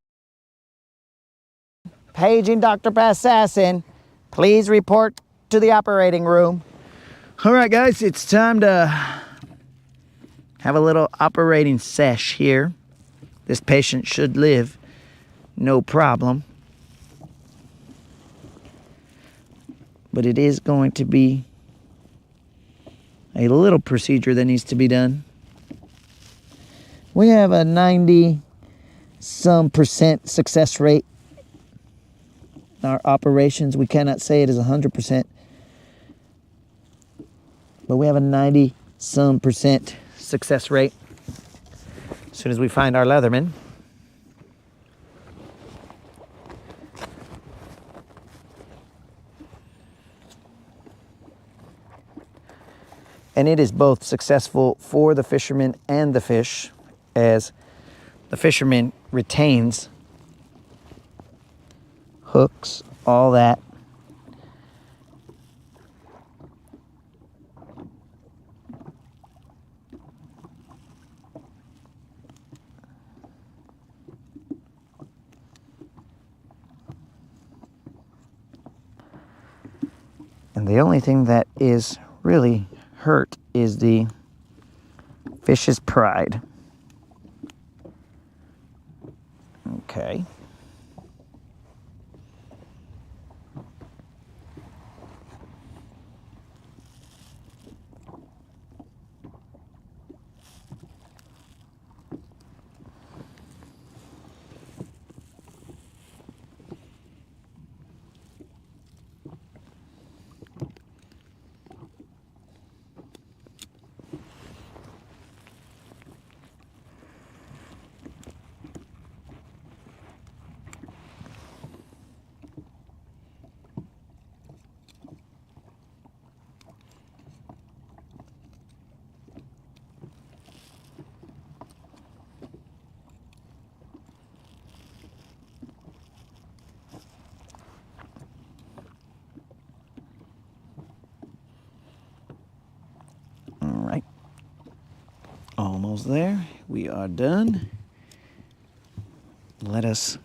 paging Dr. Bassassin, please report to the operating room. All right, guys, it's time to have a little operating sesh here. This patient should live, no problem. But it is going to be a little procedure that needs to be done. We have a 90-some% success rate in our operations. We cannot say it is 100%, but we have a 90-some% success rate. As soon as we find our Leatherman, and it is both successful for the fisherman and the fish, as the fisherman retains hooks, all that. And the only thing that is really hurt is the fish's pride. Okay. Almost there. We are done. Let us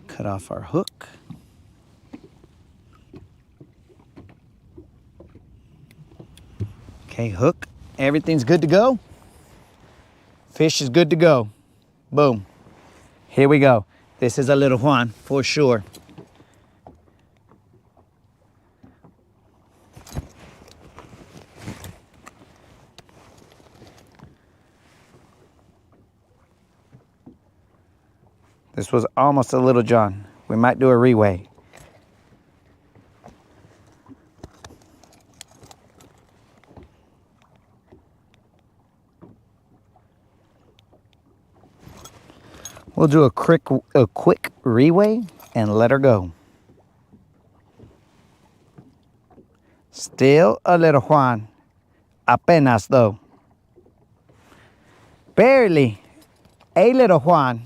cut off our hook. Okay, hook. Everything's good to go. Fish is good to go. Boom. Here we go. This is a little Juan for sure. This was almost a little John. We might do a reweigh. We'll do a quick reweigh and let her go. Still a little Juan. Apenas though. Barely a little Juan.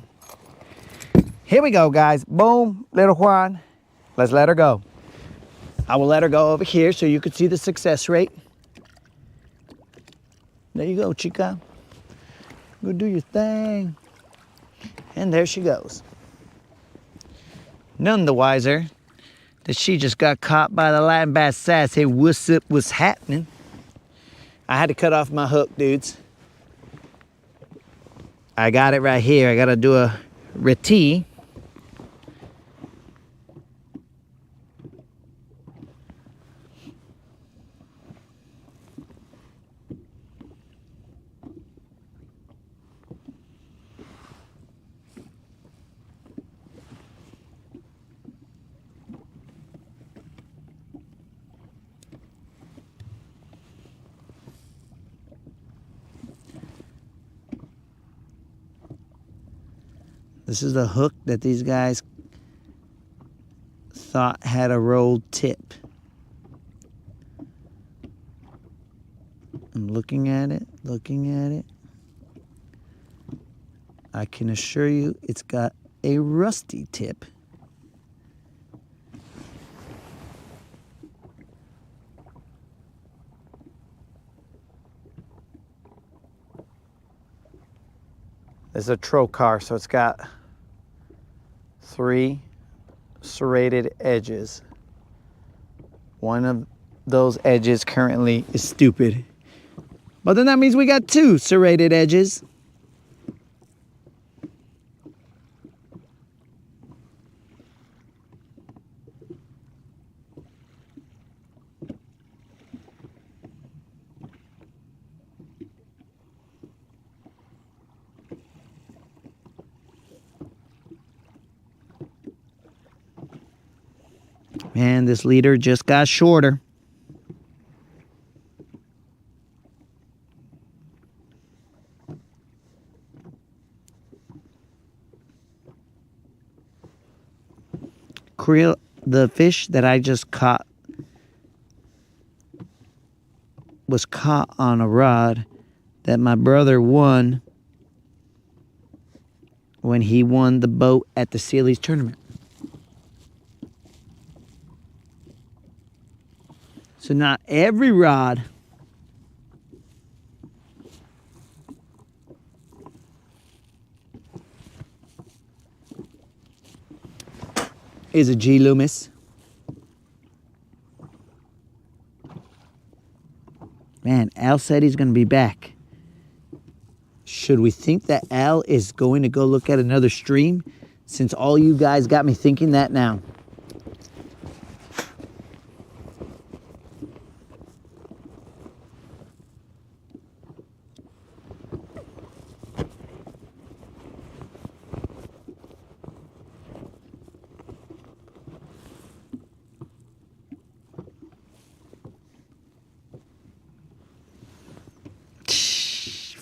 Here we go, guys. Boom, little Juan. Let's let her go. I will let her go over here so you can see the success rate. There you go, chica. Go do your thing. And there she goes. None the wiser that she just got caught by the Latin bass sass. Hey, what's up, what's happening? I had to cut off my hook, dudes. I got it right here. I got to do a retee. This is the hook that these guys thought had a rolled tip. I'm looking at it, I can assure you it's got a rusty tip. This is a trocar, so it's got 3 serrated edges. One of those edges currently is stupid. But then that means we got 2 serrated edges. Man, this leader just got shorter. Creel, the fish that I just caught was caught on a rod that my brother won when he won the boat at the Sealy's tournament. So not every rod is a G Loomis. Man, Al said he's going to be back. Should we think that Al is going to go look at another stream? Since all you guys got me thinking that now.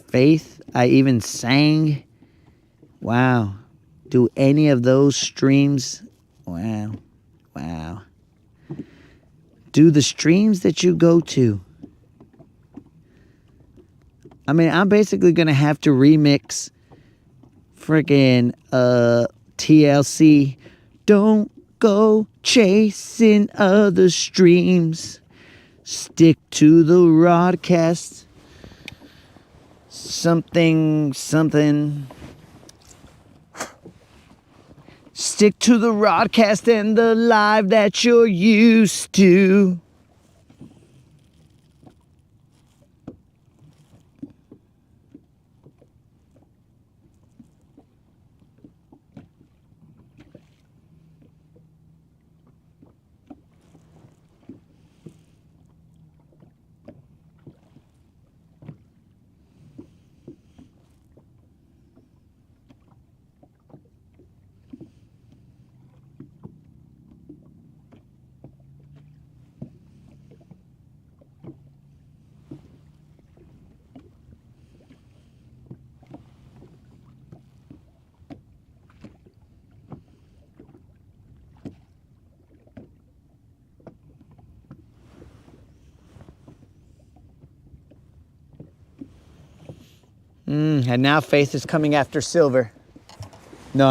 Faith, I even sang. Wow. Do any of those streams, wow. Do the streams that you go to. I mean, I'm basically going to have to remix freaking TLC. Don't go chasing other streams. Stick to the Rodcast. something, something. Stick to the Rodcast and the live that you're used to. And now Faith is coming after Silver. No.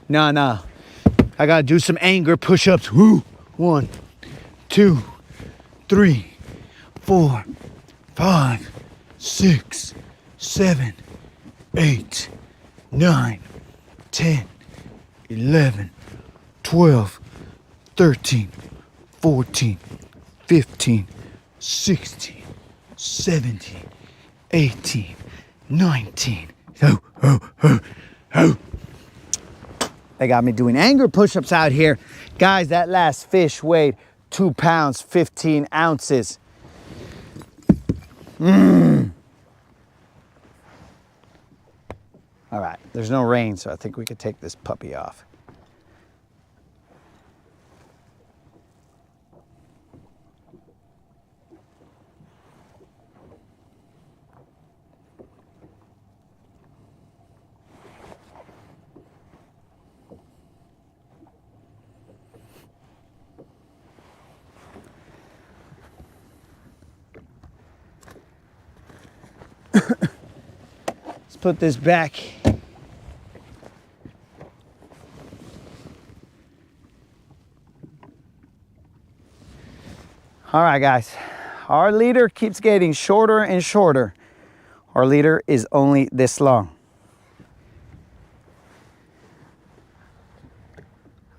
I gotta do some anger push-ups. Woo! 1, 2, 3, 4, 5, 6, 7, 8, 9, 10, 11, 12, 13, 14, 15, 16, 17, 18, 19. They got me doing anger push-ups out here. Guys, that last fish weighed 2 pounds, 15 ounces. All right, there's no rain, so I think we could take this puppy off. Let's put this back. All right, guys. Our leader keeps getting shorter and shorter. Our leader is only this long.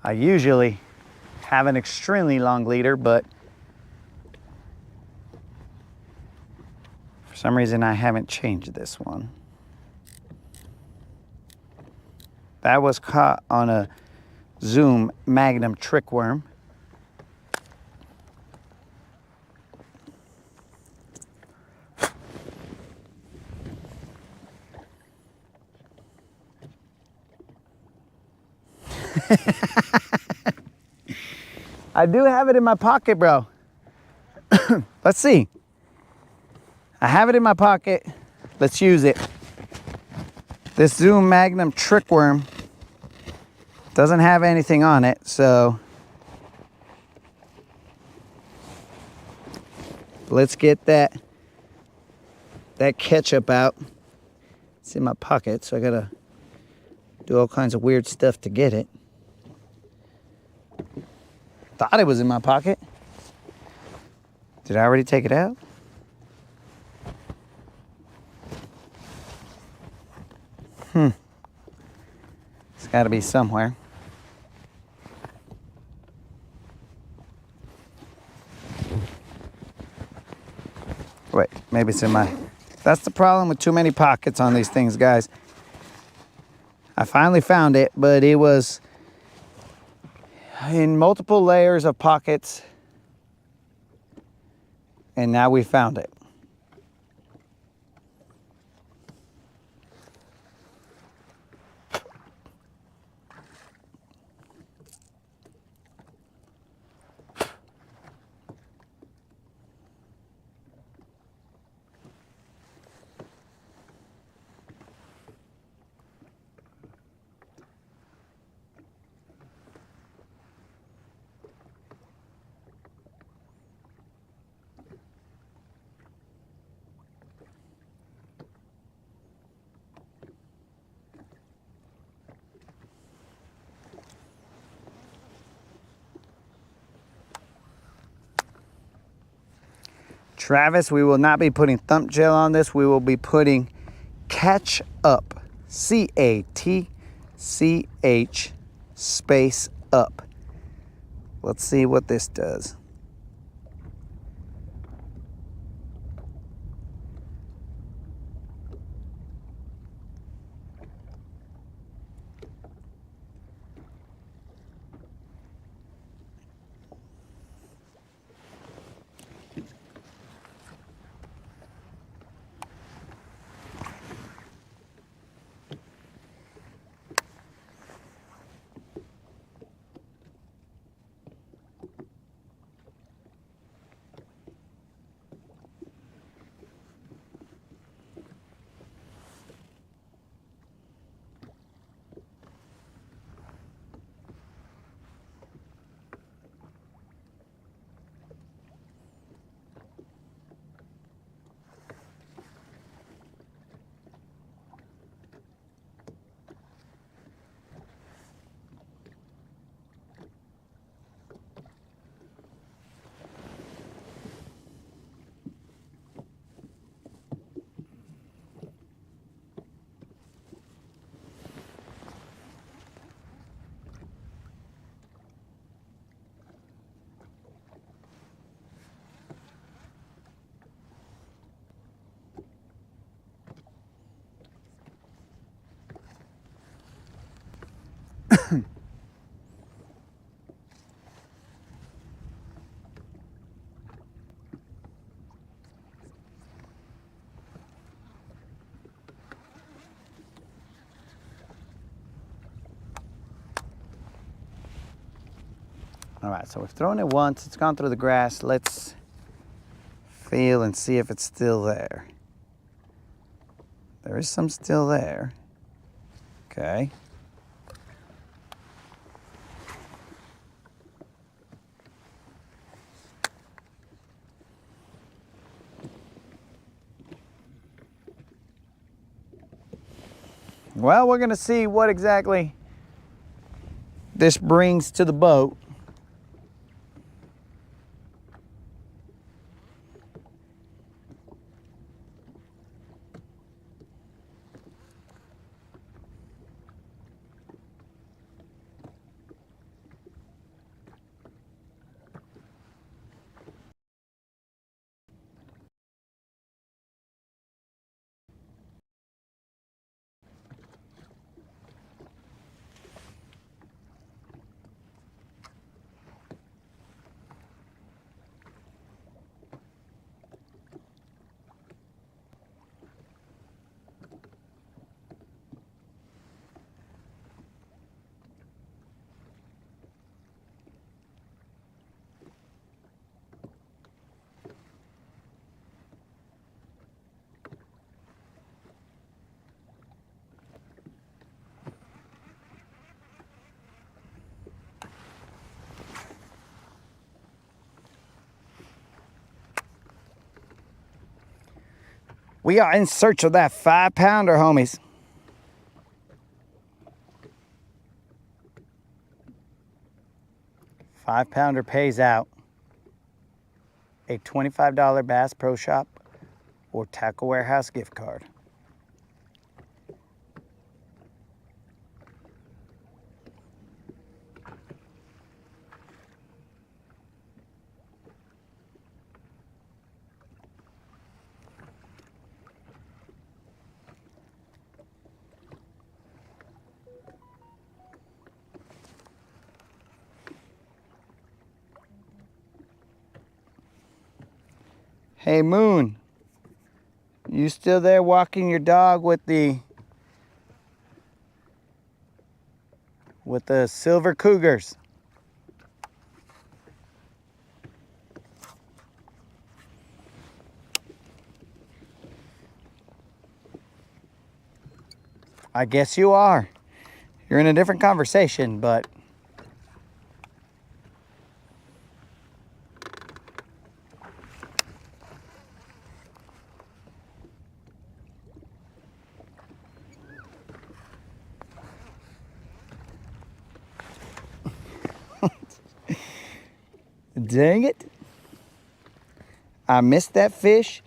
I usually have an extremely long leader, but for some reason I haven't changed this one. That was caught on a Zoom Magnum trick worm. I do have it in my pocket, bro. Let's see. I have it in my pocket. Let's use it. This Zoom Magnum trick worm doesn't have anything on it, so let's get that ketchup out. It's in my pocket, so I gotta do all kinds of weird stuff to get it. Thought it was in my pocket. Did I already take it out? It's got to be somewhere. Wait, maybe it's in my... That's the problem with too many pockets on these things, guys. I finally found it, but it was in multiple layers of pockets. And now we found it. Travis, we will not be putting thump gel on this. We will be putting catch up. C-A-T-C-H space up. Let's see what this does. All right, so we've thrown it once. It's gone through the grass. Let's feel and see if it's still there. There is some still there. Okay. Well, we're gonna see what exactly this brings to the boat. We are in search of that 5-pounder, homies. $5-pounder pays out a $25 Bass Pro Shop or Tackle Warehouse gift card. Hey Moon, you still there walking your dog with the silver cougars? I guess you are. You're in a different conversation, but dang it. I missed that fish,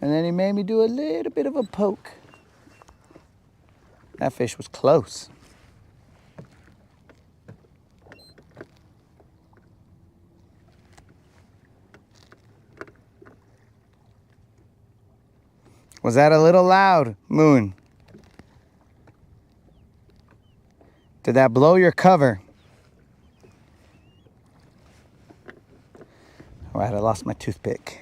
and then he made me do a little bit of a poke. That fish was close. Was that a little loud, Moon? Did that blow your cover? All right, I lost my toothpick.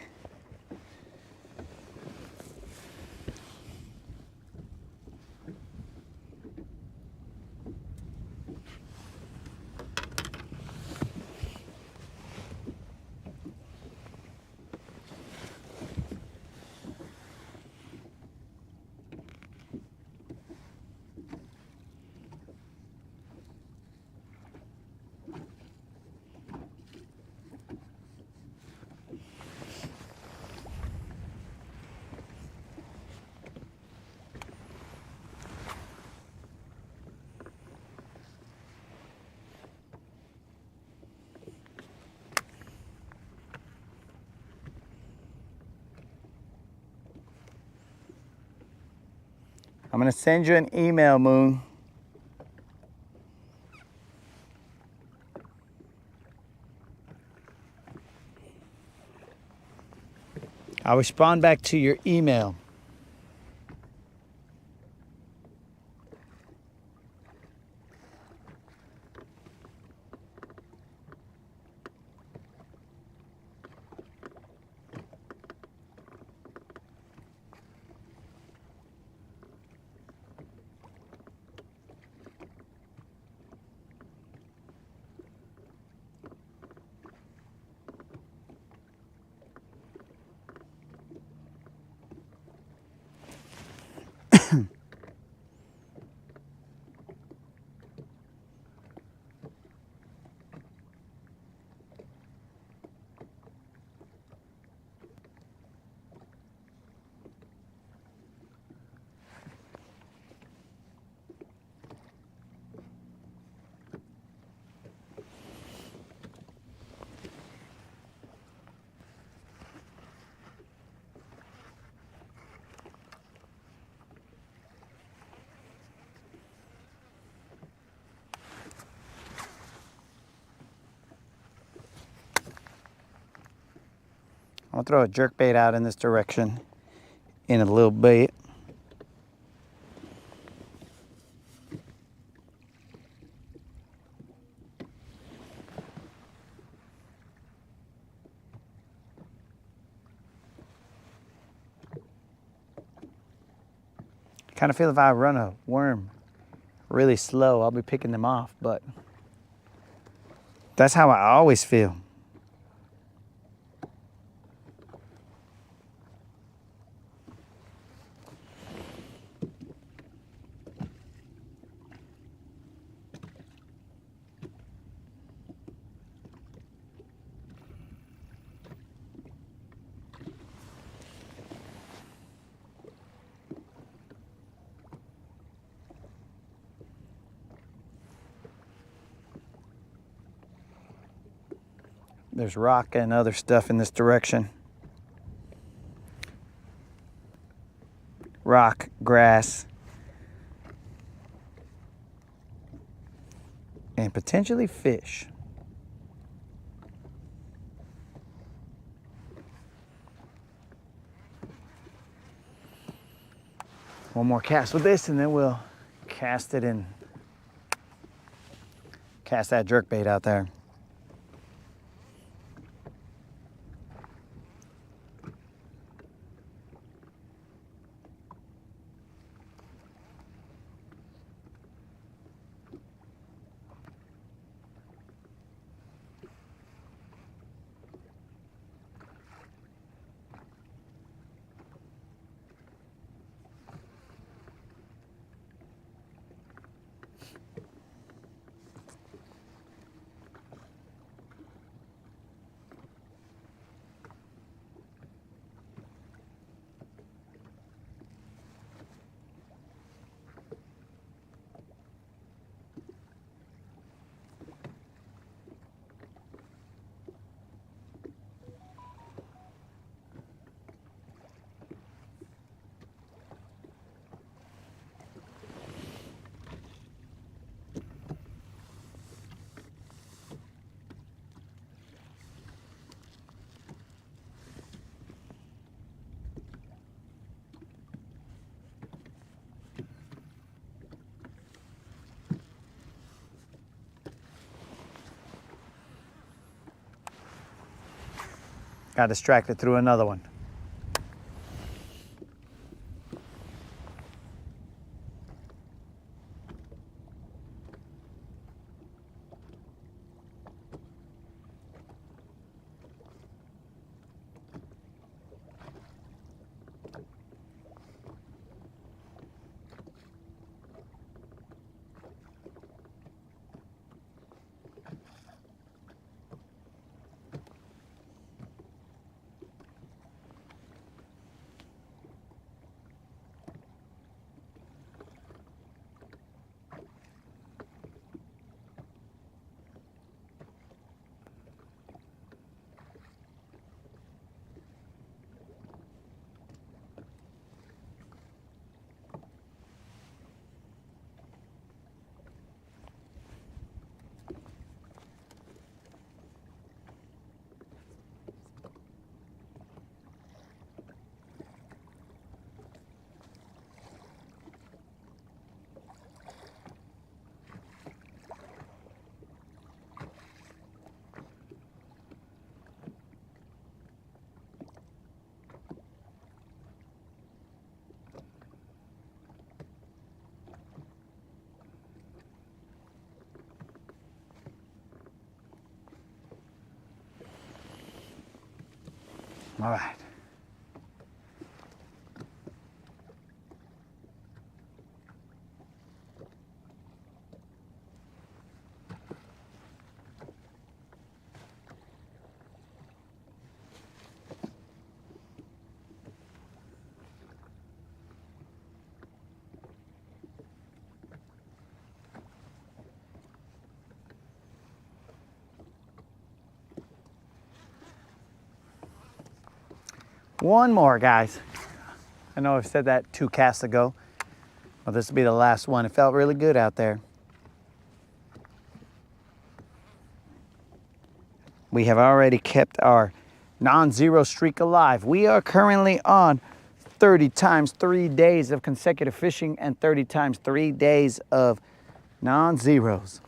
I'm gonna send you an email, Moon. I'll respond back to your email. I'll throw a jerkbait out in this direction in a little bit. I kind of feel if I run a worm really slow, I'll be picking them off, but that's how I always feel. There's rock and other stuff in this direction. Rock, grass, and potentially fish. One more cast with this and then we'll cast it in. Cast that jerkbait out there. Got distracted through another one. All right. One more, guys. I know I've said that 2 casts ago, but this will be the last one. It felt really good out there. We have already kept our non-zero streak alive. We are currently on 30 times 3 days of consecutive fishing and 30 times 3 days of non-zeros.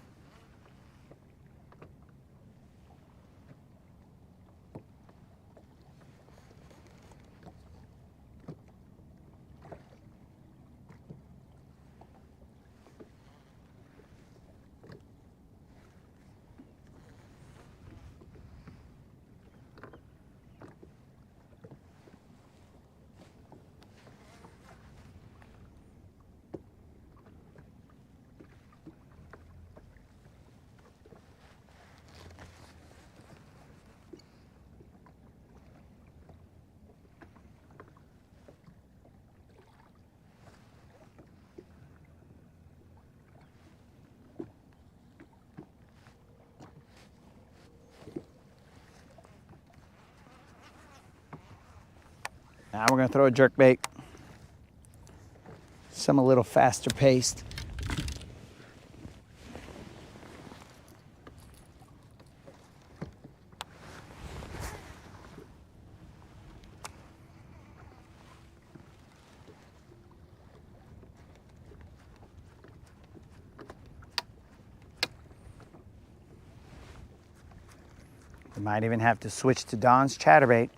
Now we're gonna throw a jerkbait. Some a little faster paced. We might even have to switch to Don's chatterbait.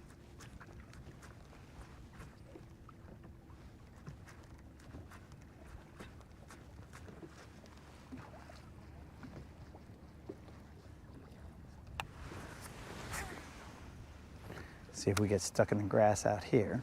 See if we get stuck in the grass out here.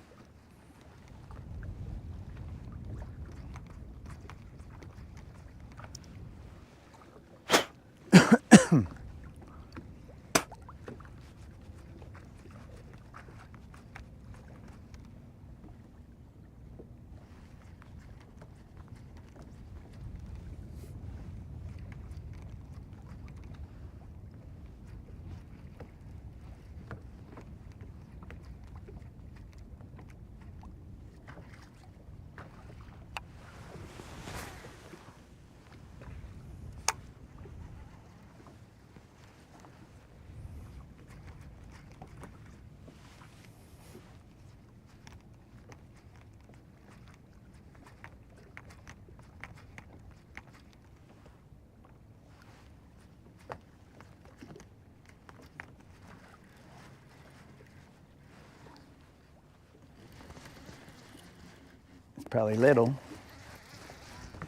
probably little.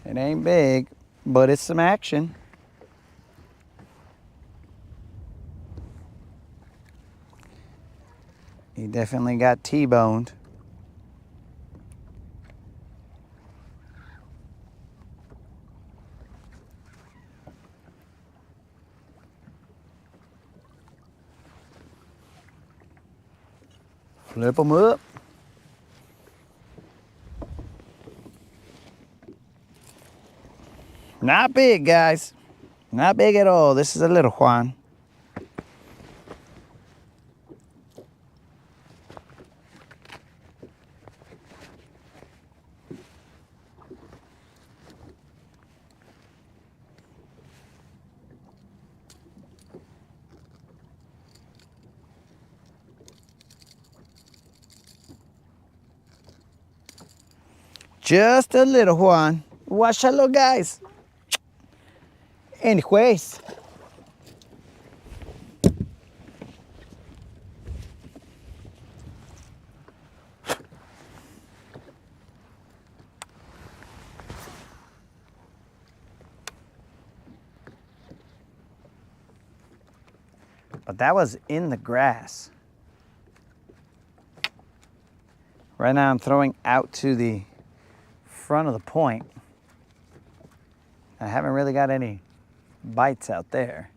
It ain't big, but it's some action. He definitely got T-boned. Flip them up. Not big, guys. Not big at all. This is a little Juan. Just a little Juan. Watchalo, guys. Anyways. But that was in the grass. Right now I'm throwing out to the front of the point. I haven't really got any bites out there,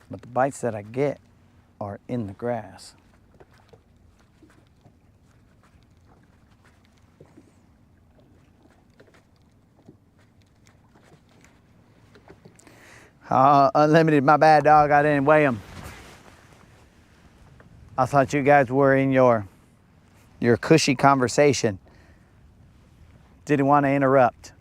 but the bites that I get are in the grass. Unlimited, my bad, dog. I didn't weigh them. I thought you guys were in your cushy conversation. Didn't want to interrupt.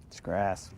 It's grass.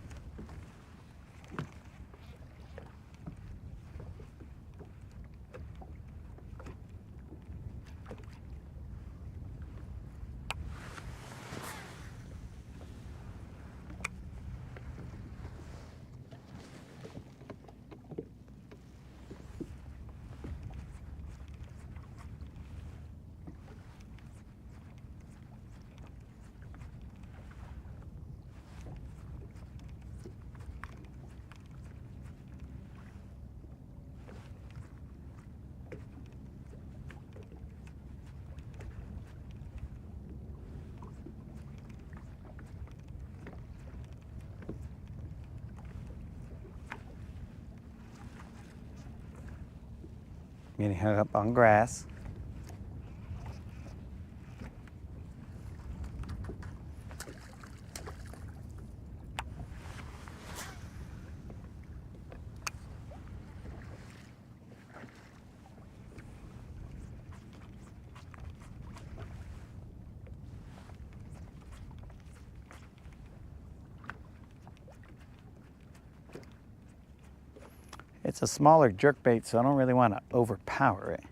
Getting hung up on grass. It's a smaller jerkbait, so I don't really want to overpower it.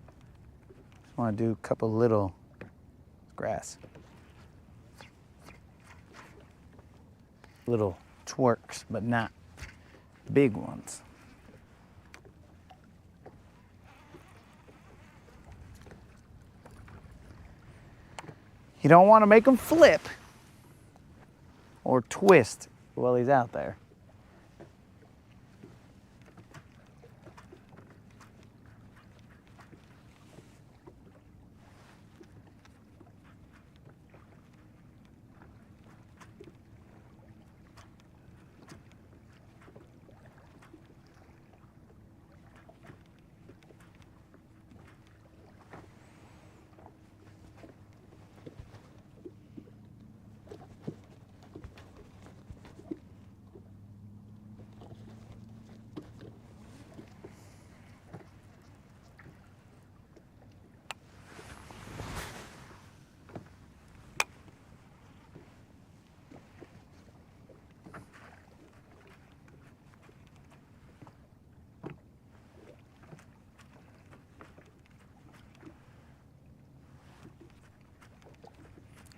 Just want to do a couple little grass. Little twerks, but not big ones. You don't want to make him flip or twist while he's out there.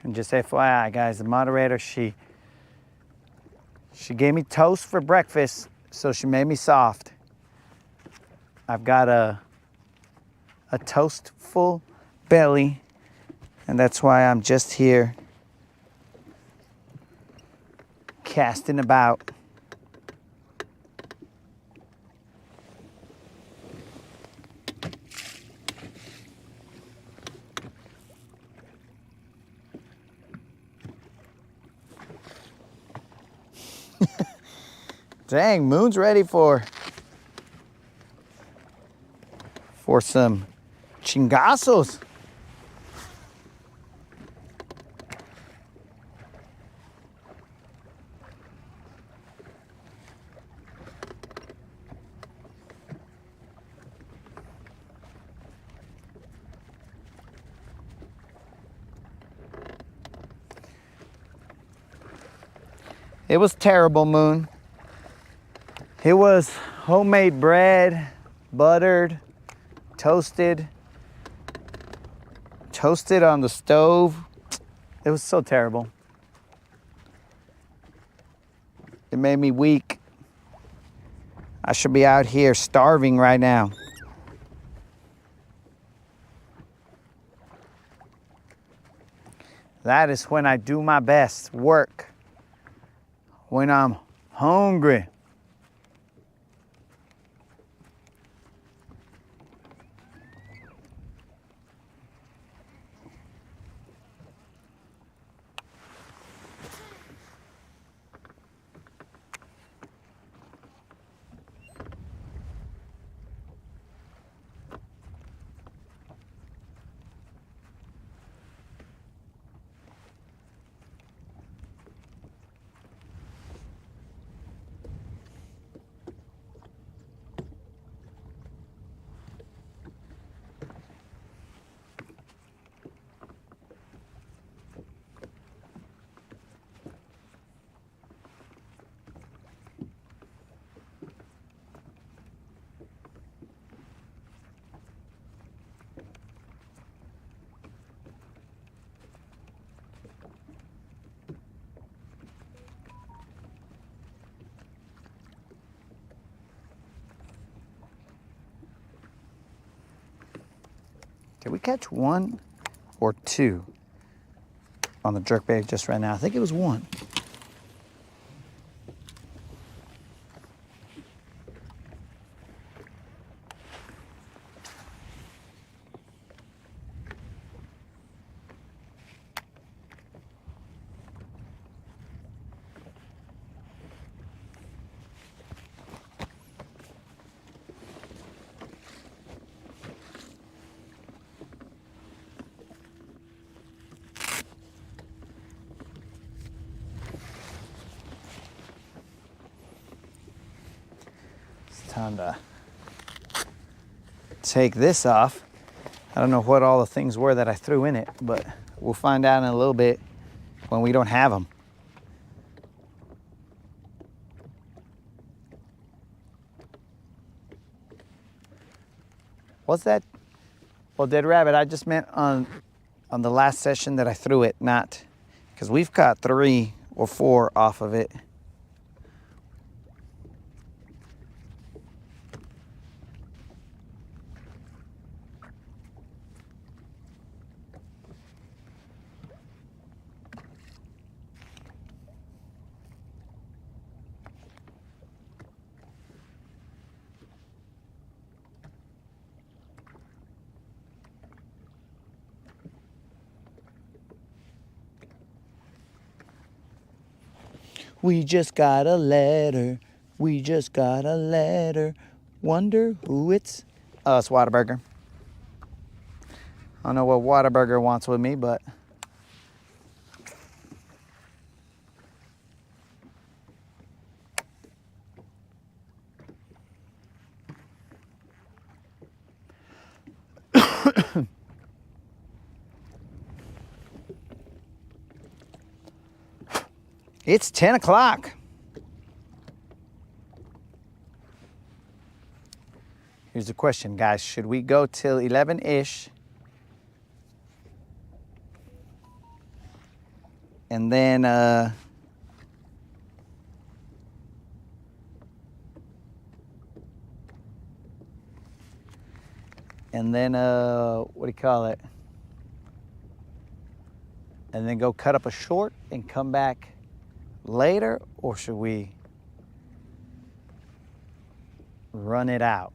And just FYI, guys, the moderator, she gave me toast for breakfast, so she made me soft. I've got a toastful belly, and that's why I'm just here casting about. Dang, Moon's ready for some chingazos. It was terrible, Moon. It was homemade bread, buttered, toasted on the stove. It was so terrible. It made me weak. I should be out here starving right now. That is when I do my best work. When I'm hungry. Did we catch one or two on the jerkbait just right now? I think it was one. Time to take this off. I don't know what all the things were that I threw in it, but we'll find out in a little bit when we don't have them. What's that? Well, Dead Rabbit, I just meant on the last session that I threw it, not because we've caught 3 or 4 off of it. We just got a letter. We just got a letter. Wonder who it's. Oh, it's Whataburger. I don't know what Whataburger wants with me, but. It's 10 o'clock. Here's the question, guys. Should we go till 11-ish? And then what do you call it? And then go cut up a short and come back later, or should we run it out?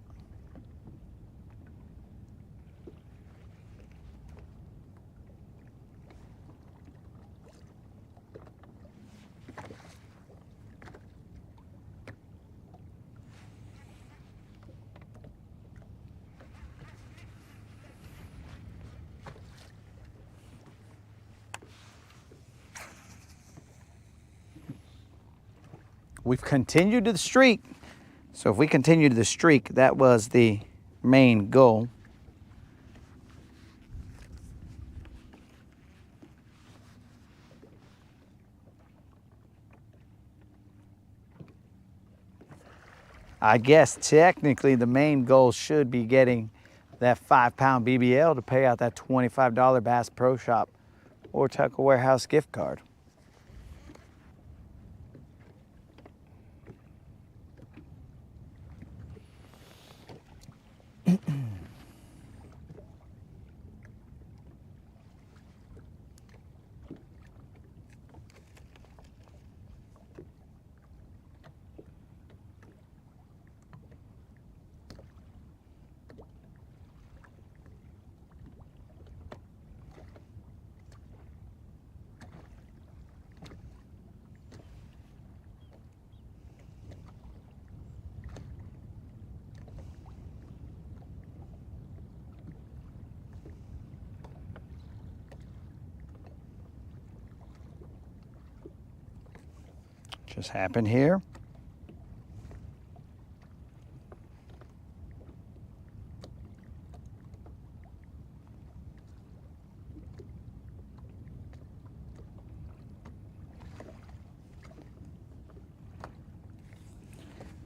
We've continued to the streak. So if we continue to the streak, that was the main goal. I guess technically the main goal should be getting that 5-pound BBL to pay out that $25 Bass Pro Shop or Tackle Warehouse gift card. Just happened here.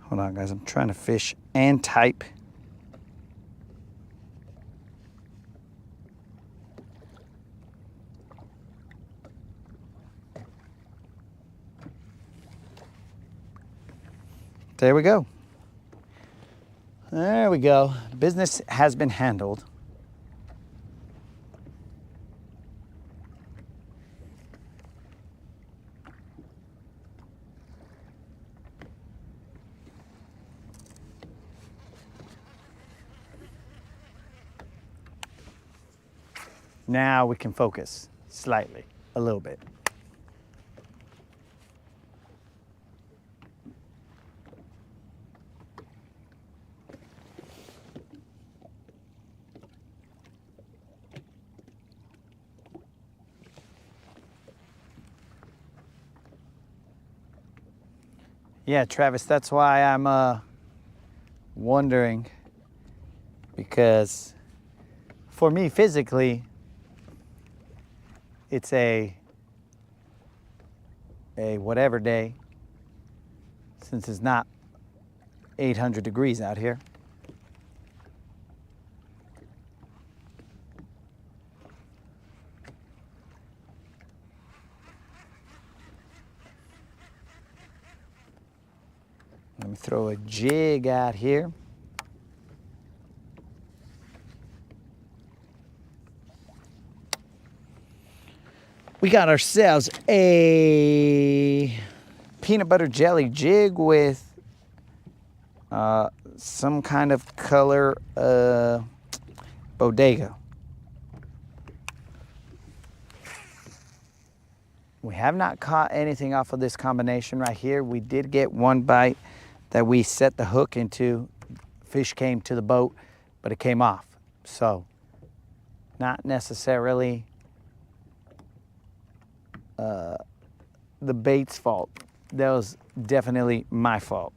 Hold on, guys. I'm trying to fish and type. There we go. There we go. Business has been handled. Now we can focus slightly, a little bit. Yeah, Travis, that's why I'm wondering, because for me physically, it's a whatever day, since it's not 800 degrees out here. Let me throw a jig out here. We got ourselves a peanut butter jelly jig with some kind of color bodega. We have not caught anything off of this combination right here. We did get one bite that we set the hook into. Fish came to the boat, but it came off. So not necessarily the bait's fault. That was definitely my fault.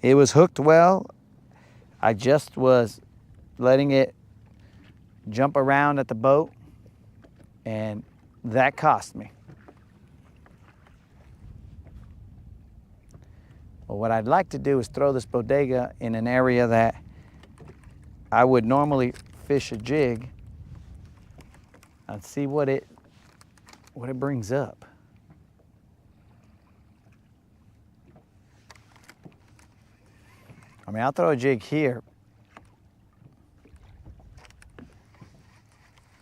It was hooked well. I just was letting it jump around at the boat, and that cost me. Well, what I'd like to do is throw this bodega in an area that I would normally fish a jig, and see what it brings up. I mean, I'll throw a jig here,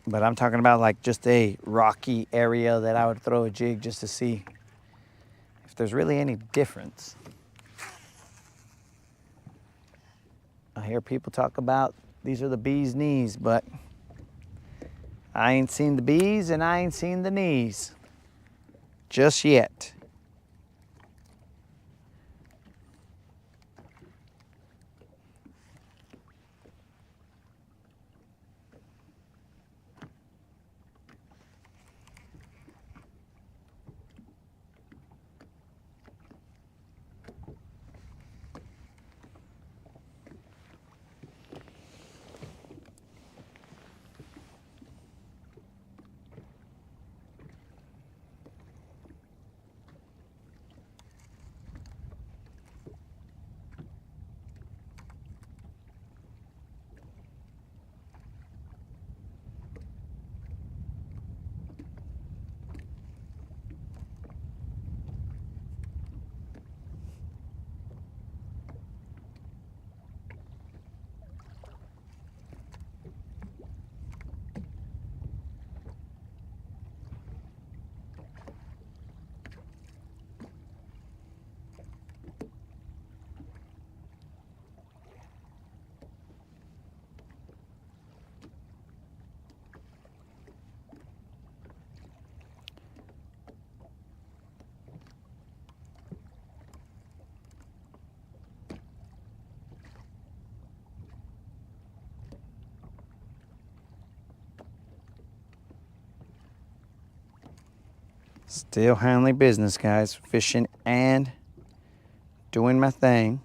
but I'm talking about like just a rocky area that I would throw a jig just to see if there's really any difference. I hear people talk about these are the bee's knees, but I ain't seen the bees and I ain't seen the knees just yet. Still handling business, guys. Fishing and doing my thing.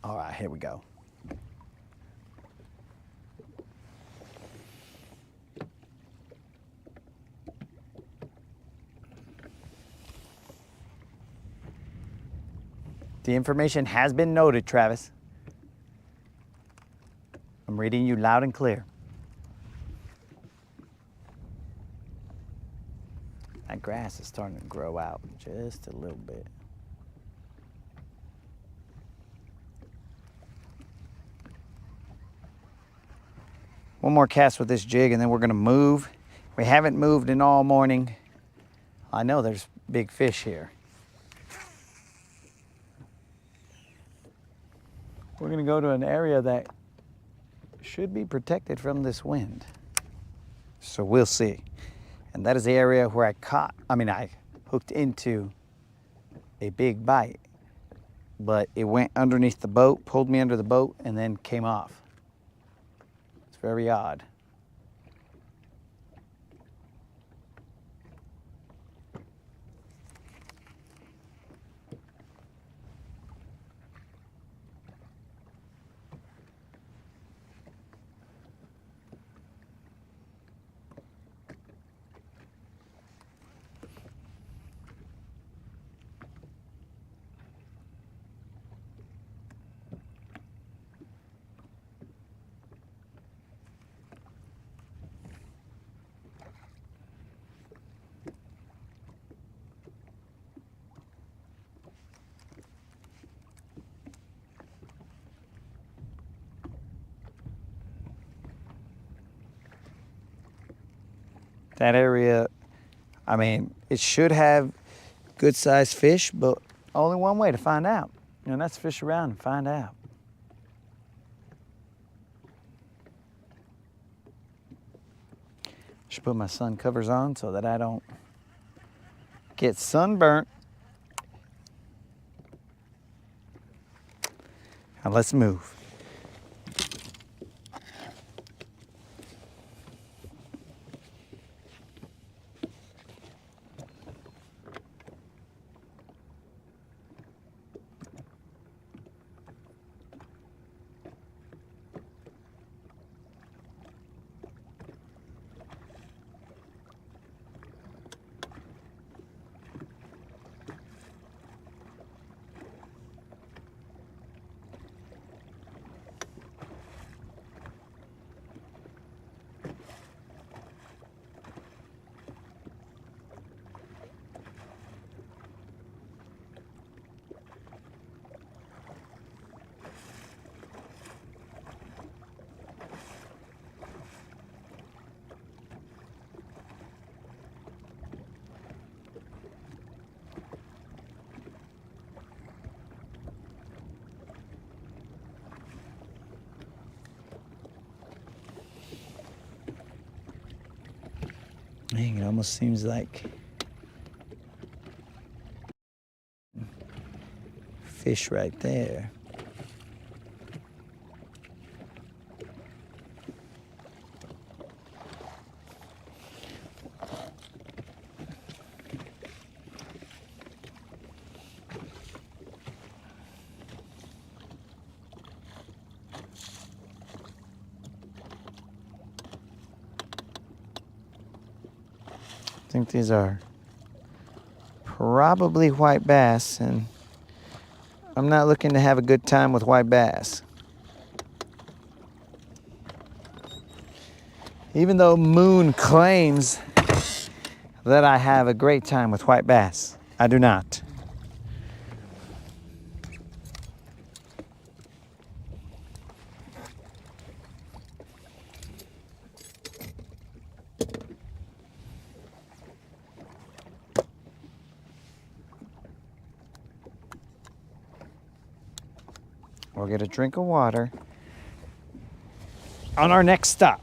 All right, here we go. The information has been noted, Travis. I'm reading you loud and clear. That grass is starting to grow out just a little bit. One more cast with this jig and then we're gonna move. We haven't moved in all morning. I know there's big fish here. We're gonna go to an area that should be protected from this wind. So we'll see. And that is the area where I hooked into a big bite, but it went underneath the boat, pulled me under the boat, and then came off. It's very odd. That area, I mean, it should have good sized fish, but only one way to find out. And that's fish around and find out. Should put my sun covers on so that I don't get sunburnt. Now let's move. Dang, it almost seems like fish right there. I think these are probably white bass, and I'm not looking to have a good time with white bass. Even though Moon claims that I have a great time with white bass, I do not. We'll get a drink of water on our next stop.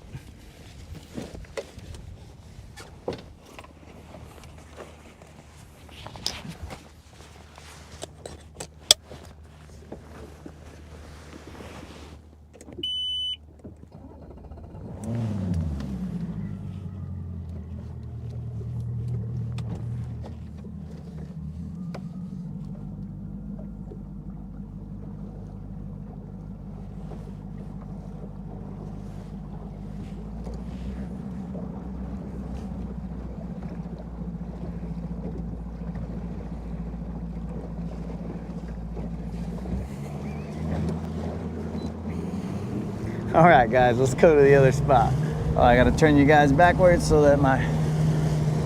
All right, guys, let's go to the other spot. Oh, I gotta turn you guys backwards so that my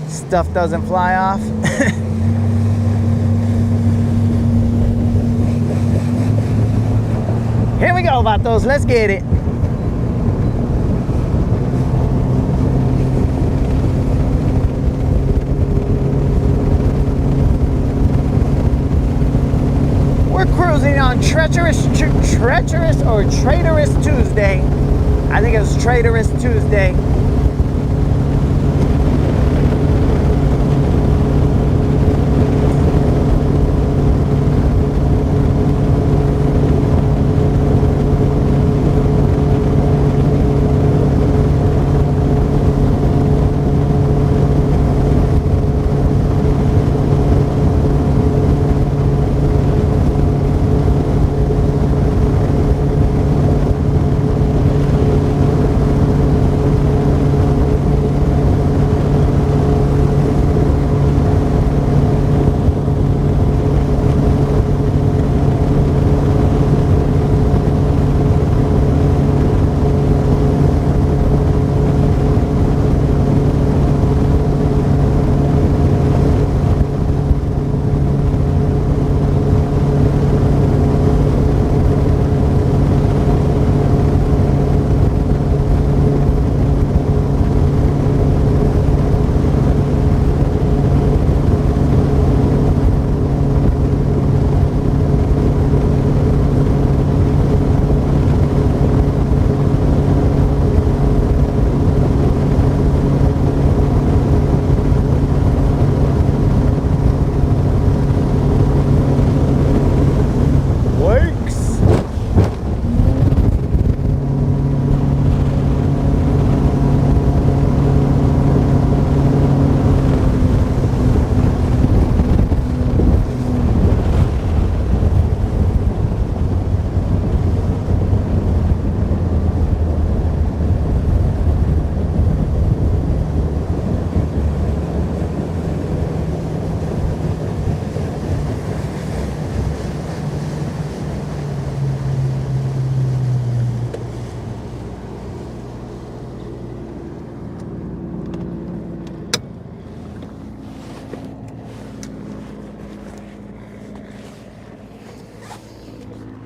stuff doesn't fly off. Here we go, vatos, let's get it. We're cruising on treacherous or traitorous Tuesday. I think it was traitorous Tuesday.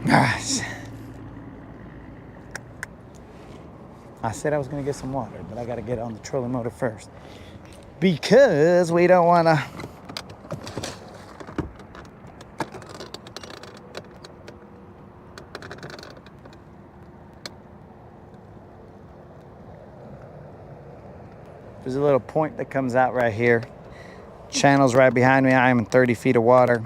Gosh. I said I was gonna get some water, but I gotta get on the trolling motor first. Because we don't wanna there's a little point that comes out right here. Channel's right behind me. I am in 30 feet of water.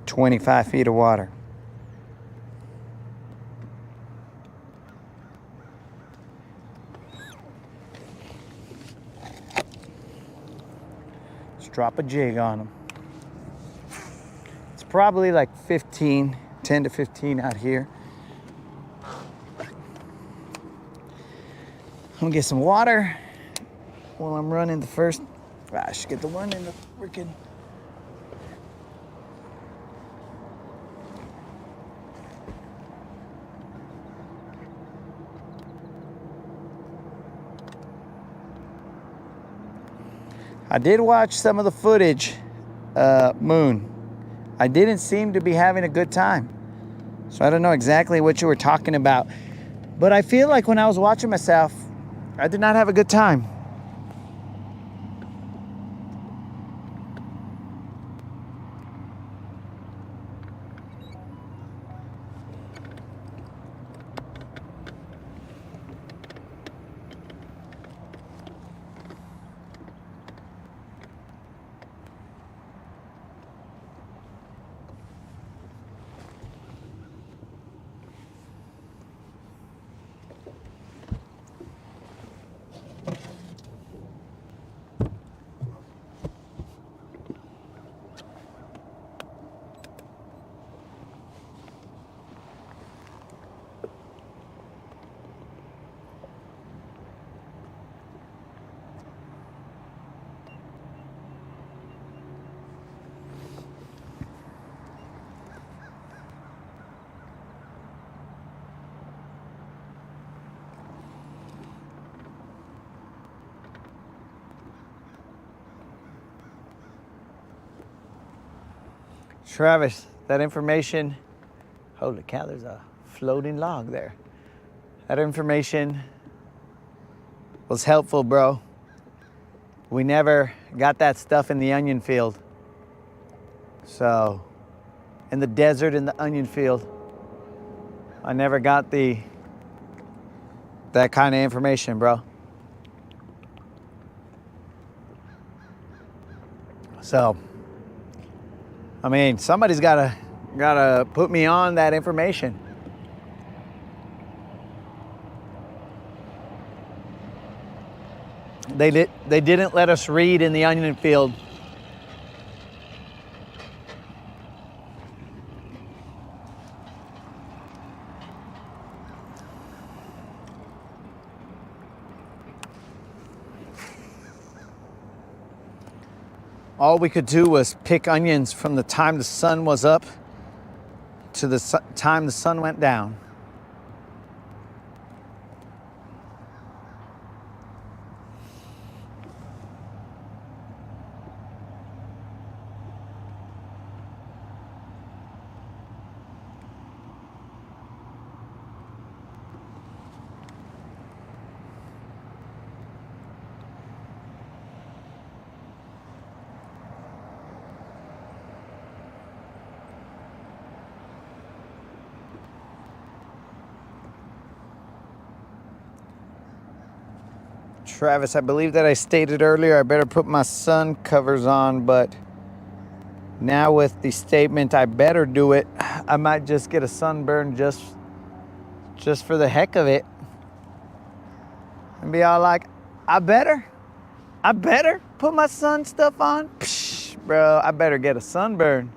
"25 feet of water." Let's drop a jig on them. It's probably like 10 to 15 out here. I'm gonna get some water while I'm running the first. I should get the one in the freaking. I did watch some of the footage, Moon. I didn't seem to be having a good time. So I don't know exactly what you were talking about. But I feel like when I was watching myself, I did not have a good time. Travis, that information, holy cow, there's a floating log there. That information was helpful, bro. We never got that stuff in the onion field. So, in the desert, in the onion field, I never got that kind of information, bro. So, I mean, somebody's gotta put me on that information. They didn't let us read in the onion field. All we could do was pick onions from the time the sun was up to the time the sun went down. Travis, I believe that I stated earlier I better put my sun covers on, but now with the statement I better do it, I might just get a sunburn just for the heck of it. And be all like, I better put my sun stuff on. Psh, bro, I better get a sunburn.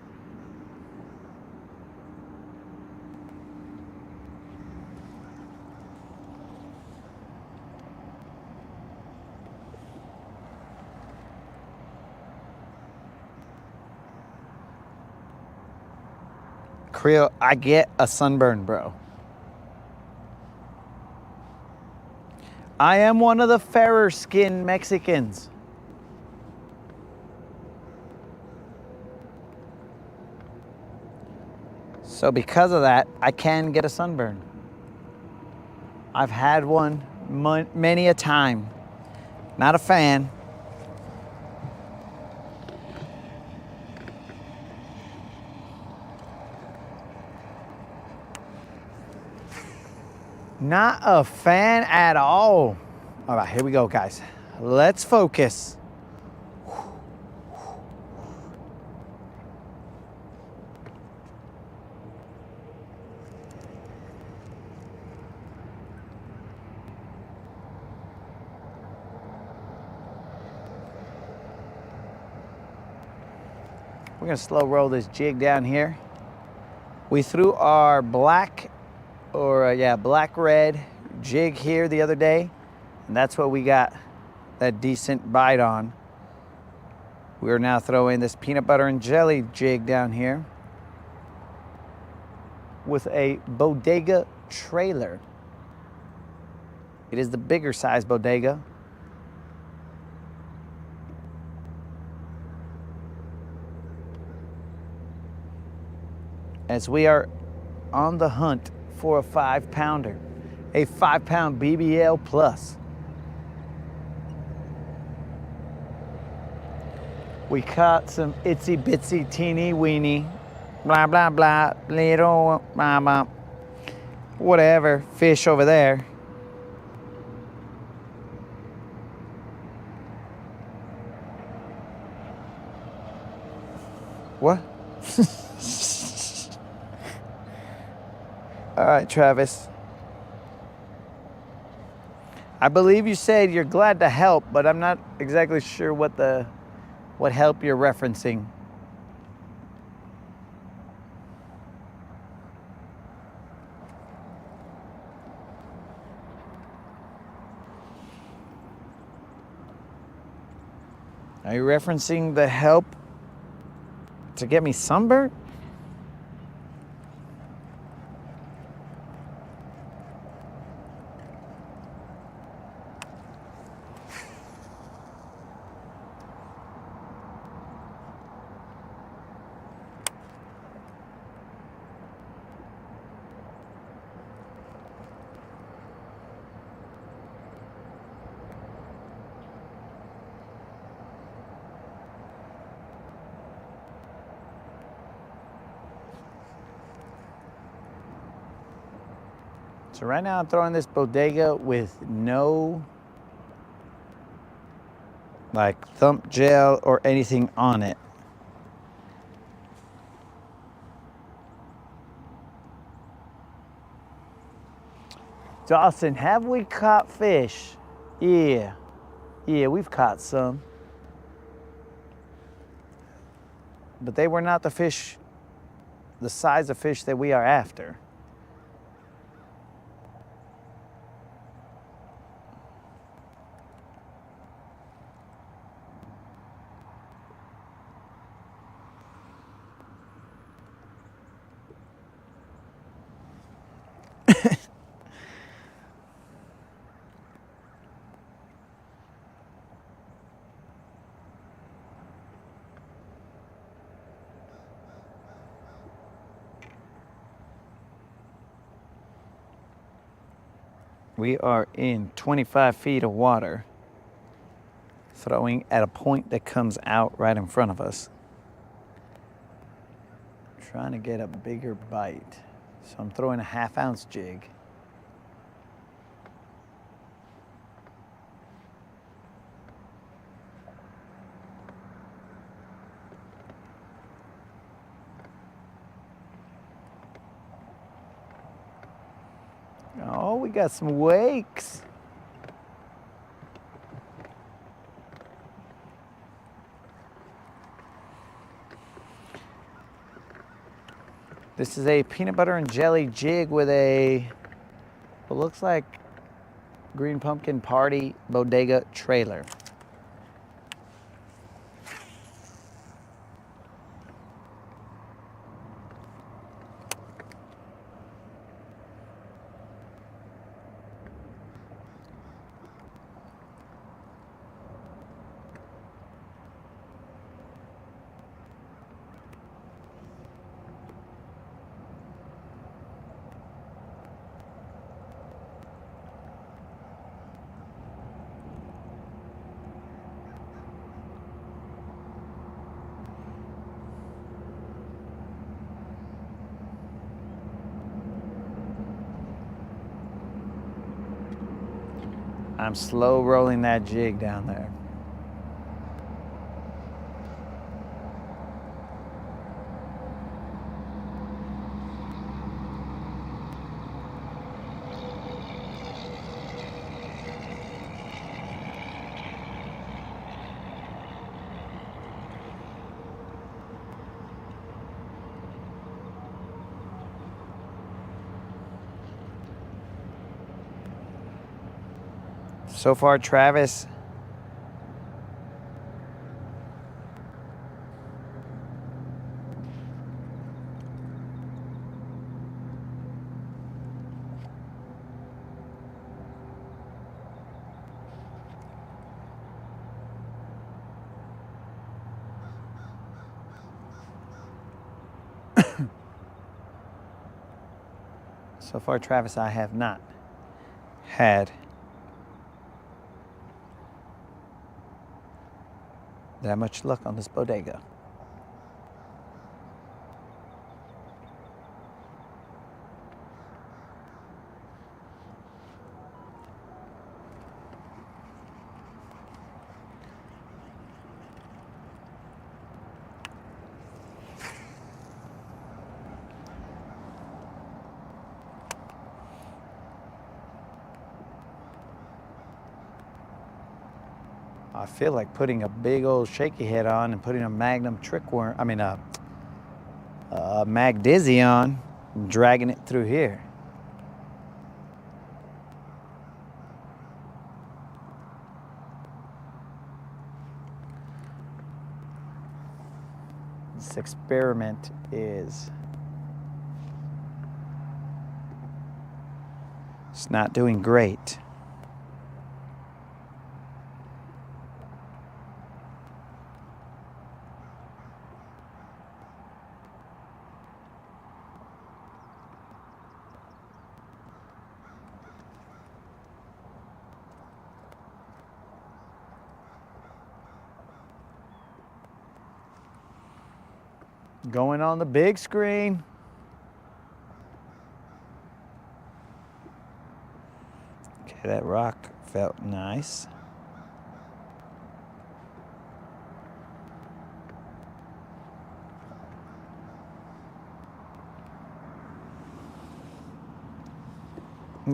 krill, I get a sunburn, bro. I am one of the fairer skinned Mexicans. So because of that, I can get a sunburn. I've had one many a time. Not a fan. Not a fan at all. All right, here we go, guys. Let's focus. We're gonna slow roll this jig down here. We threw our black red jig here the other day, and that's what we got that decent bite on. We're now throwing this peanut butter and jelly jig down here with a bodega trailer. It is the bigger size bodega. As we are on the hunt for a 5-pounder, a 5-pound BBL plus. We caught some itsy bitsy teeny weeny, blah blah blah, little mama, whatever fish over there. What? All right, Travis. I believe you said you're glad to help, but I'm not exactly sure what help you're referencing. Are you referencing the help to get me sunburned? So right now I'm throwing this bodega with no like thump gel or anything on it. Dawson, have we caught fish? Yeah, we've caught some. But they were not the size of fish that we are after. We are in 25 feet of water, throwing at a point that comes out right in front of us. Trying to get a bigger bite. So I'm throwing a 1/2 ounce jig. Oh, we got some wakes. This is a peanut butter and jelly jig with what looks like Green Pumpkin Party bodega trailer. I'm slow rolling that jig down there. So far, Travis, I have not had that much luck on this bodega. I feel like putting a big old shaky head on and putting a Magnum trickworm, a Mag Dizzy on, and dragging it through here. This experiment is, it's not doing great. Going on the big screen. Okay, that rock felt nice.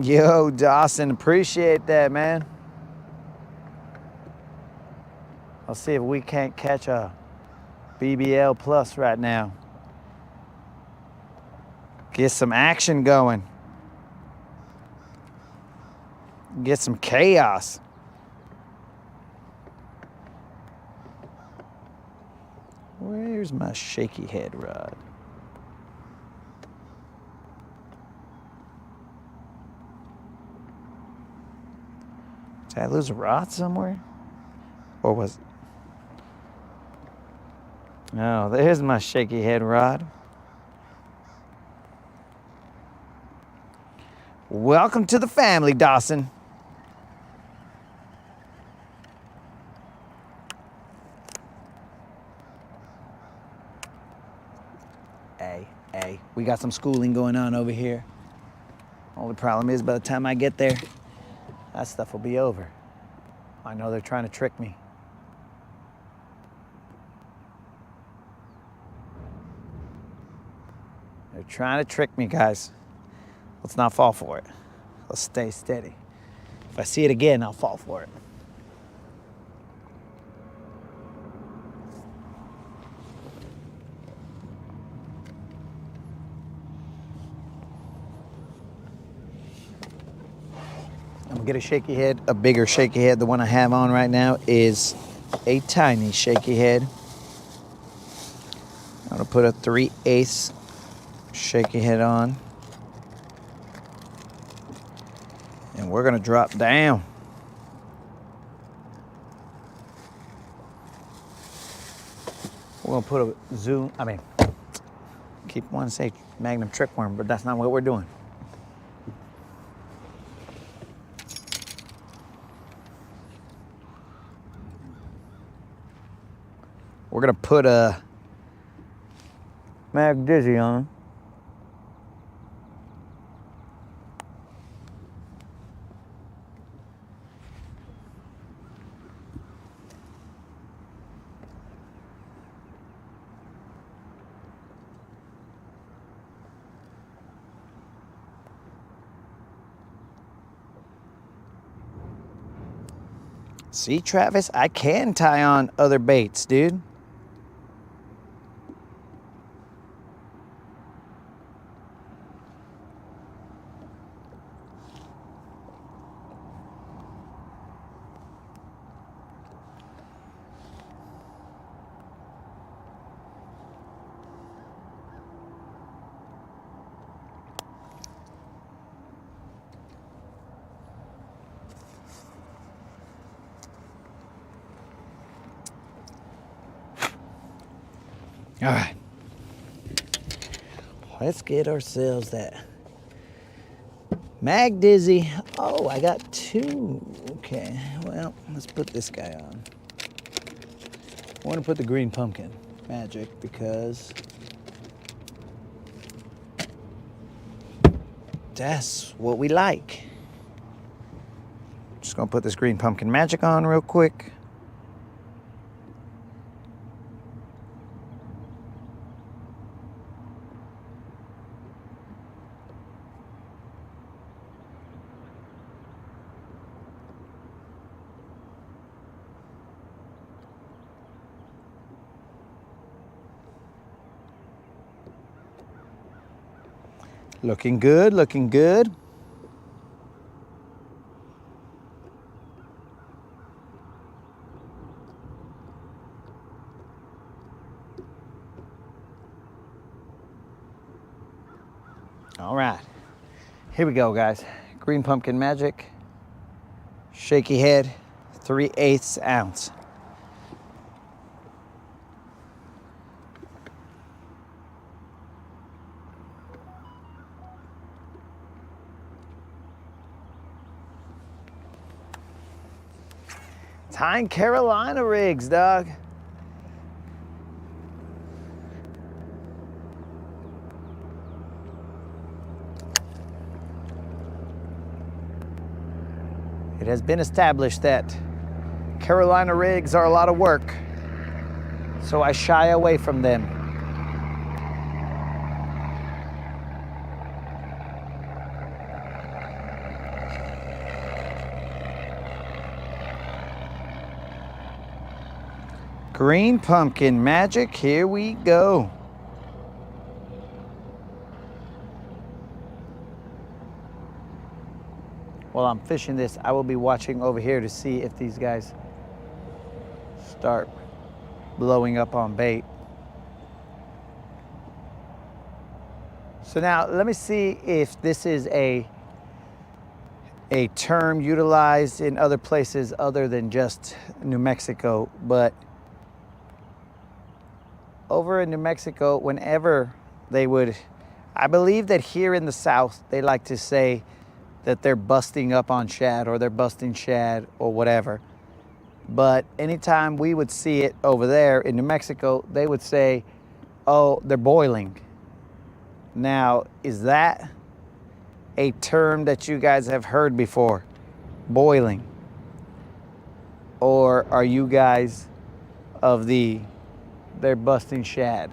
Yo, Dawson, appreciate that, man. I'll see if we can't catch a BBL plus right now. Get some action going. Get some chaos. Where's my shaky head rod? Did I lose a rod somewhere? Or was... No, there's my shaky head rod. Welcome to the family, Dawson. Hey, we got some schooling going on over here. Only problem is by the time I get there, that stuff will be over. I know they're trying to trick me. They're trying to trick me, guys. Let's not fall for it. Let's stay steady. If I see it again, I'll fall for it. I'm gonna get a shaky head, a bigger shaky head. The one I have on right now is a tiny shaky head. I'm gonna put a 3/8 shaky head on. And we're gonna drop down. We're gonna put a zoom, keep wanting to say Magnum trickworm, but that's not what we're doing. We're gonna put a Mag Dizzy on. See, Travis, I can tie on other baits, dude. All right. Let's get ourselves that Mag Dizzy. Oh, I got two. Okay, well, let's put this guy on. I want to put the green pumpkin magic because that's what we like. Just gonna put this green pumpkin magic on real quick. Looking good, looking good. All right, here we go, guys. Green pumpkin magic, shaky head, 3/8 ounce. Tying Carolina rigs, dog. It has been established that Carolina rigs are a lot of work, so I shy away from them. Green pumpkin magic, here we go. While I'm fishing this, I will be watching over here to see if these guys start blowing up on bait. So now let me see if this is a term utilized in other places other than just New Mexico, but over in New Mexico, whenever they would, I believe that here in the South, they like to say that they're busting up on shad or they're busting shad or whatever. But anytime we would see it over there in New Mexico, they would say, oh, they're boiling. Now, is that a term that you guys have heard before? Boiling? Or are you guys of the they're busting shad?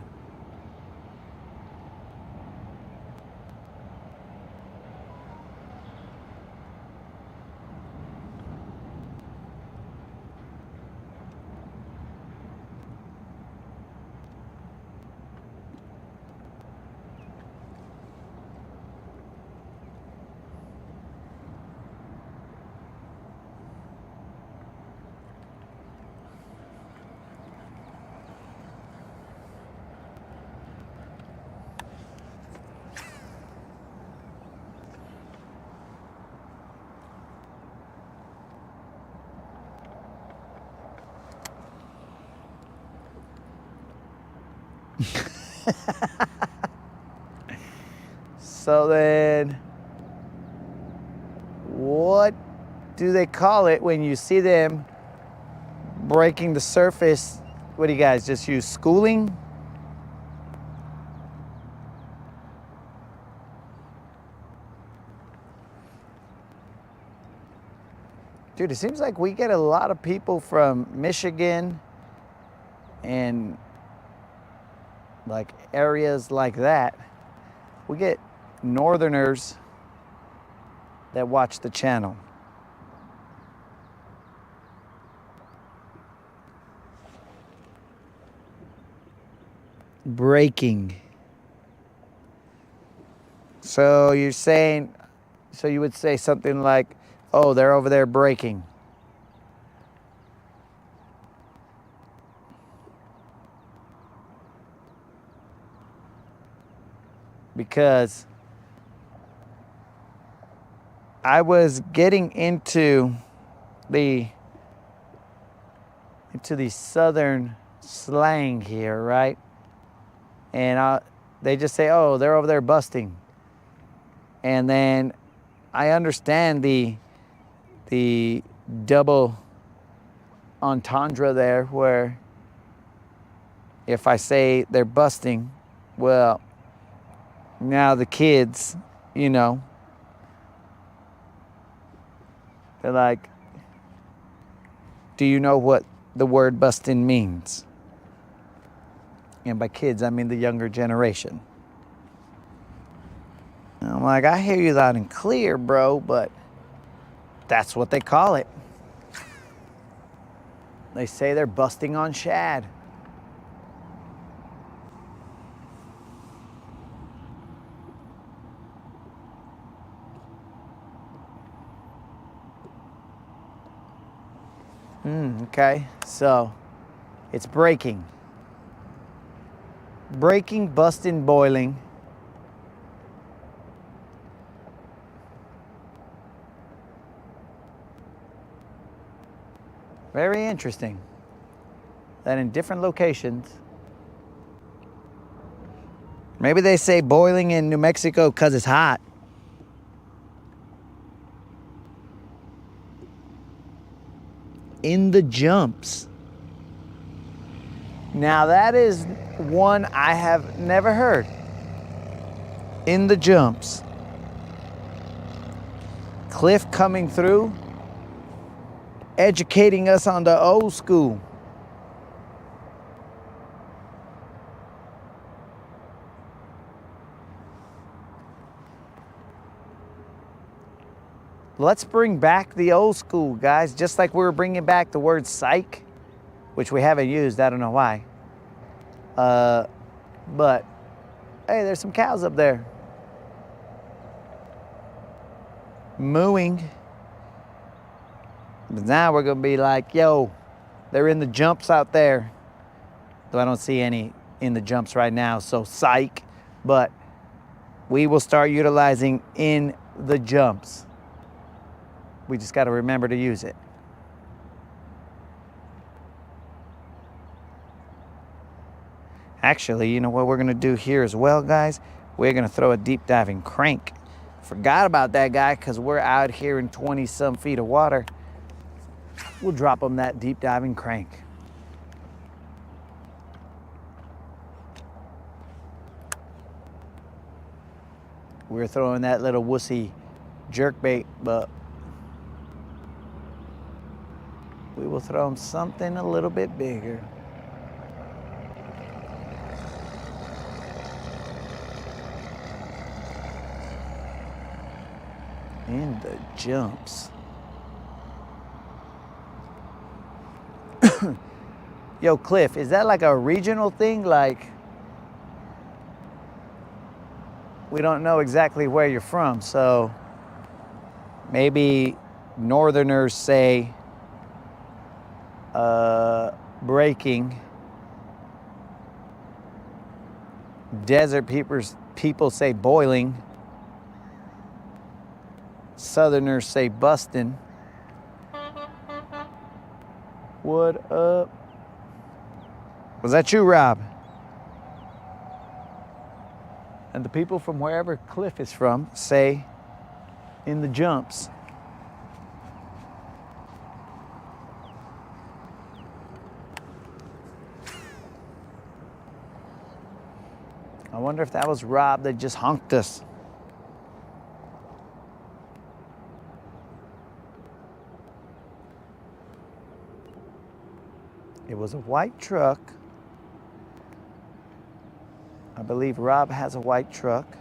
So then, what do they call it when you see them breaking the surface? What do you guys just use? Schooling? Dude, it seems like we get a lot of people from Michigan and like areas like that. We get northerners that watch the channel. breaking. So you're saying, so you would say something like, oh, they're over there breaking. Because I was getting into the southern slang here, right? And they just say, oh, they're over there busting. And then I understand the double entendre there, where if I say they're busting, well, now the kids, you know, they're like, do you know what the word busting means? And by kids, I mean the younger generation. And I'm like, I hear you loud and clear, bro, but that's what they call it. They say they're busting on shad. Okay, so it's breaking. Breaking, busting, boiling. Very interesting that in different locations, maybe they say boiling in New Mexico because it's hot. In the jumps. Now that is one I have never heard. In the jumps. Cliff coming through, educating us on the old school. Let's bring back the old school, guys, just like we were bringing back the word psych, which we haven't used, I don't know why. But, hey, there's some cows up there. Mooing. But now we're gonna be like, yo, they're in the jumps out there. Though I don't see any in the jumps right now, so psych. But we will start utilizing in the jumps. We just got to remember to use it. Actually, you know what we're going to do here as well, guys? We're going to throw a deep diving crank. Forgot about that guy because we're out here in 20-some feet of water. We'll drop them that deep diving crank. We're throwing that little wussy jerkbait, but we will throw them something a little bit bigger. In the jumps. Yo, Cliff, is that like a regional thing? Like, we don't know exactly where you're from, so maybe northerners say breaking. Desert people say boiling. Southerners say bustin'. What up? Was that you, Rob? And the people from wherever Cliff is from say in the jumps. I wonder if that was Rob that just honked us. It was a white truck. I believe Rob has a white truck.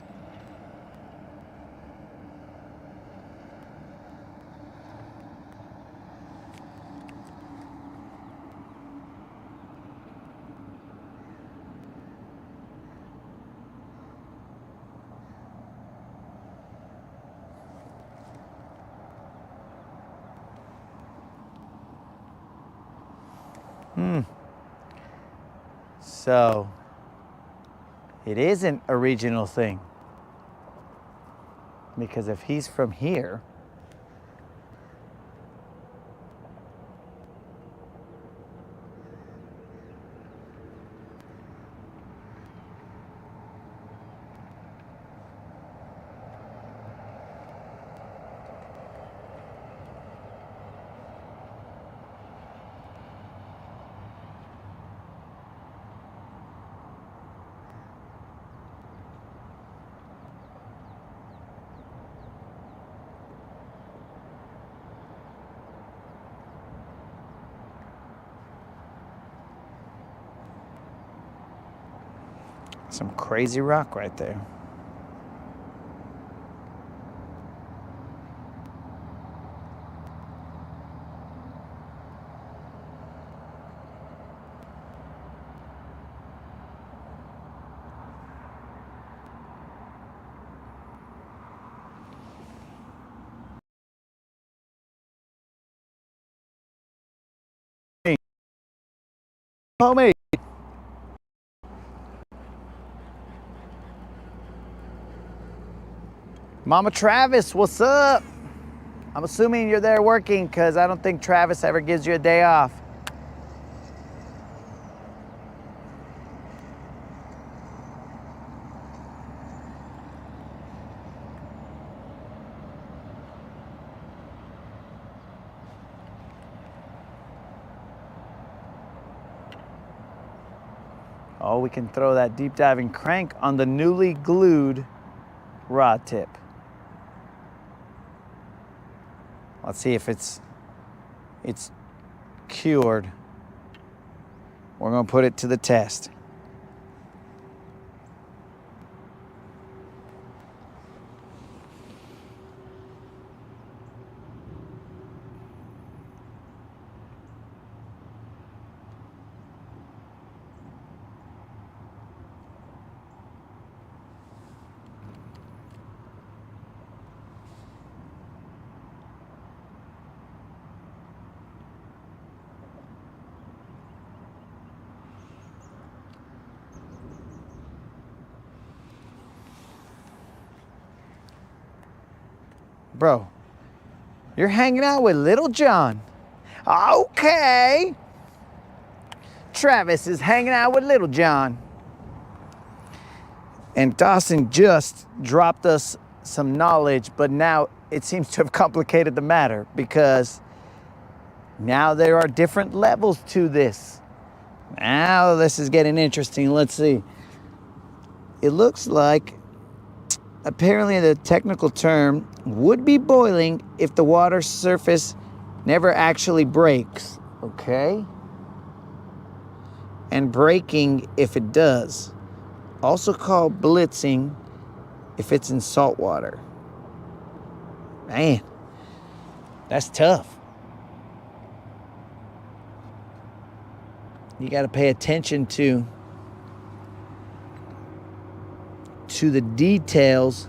So it isn't a regional thing. Because if he's from here, some crazy rock right there. Homie. Mama Travis, what's up? I'm assuming you're there working because I don't think Travis ever gives you a day off. Oh, we can throw that deep diving crank on the newly glued rod tip. Let's see if it's cured. We're gonna put it to the test. Bro, you're hanging out with Little John. Okay. Travis is hanging out with Little John. And Dawson just dropped us some knowledge, but now it seems to have complicated the matter because now there are different levels to this. Now this is getting interesting. Let's see. It looks like apparently the technical term would be boiling if the water surface never actually breaks, okay? And breaking if it does. Also called blitzing if it's in salt water. Man, that's tough. You got to pay attention to the details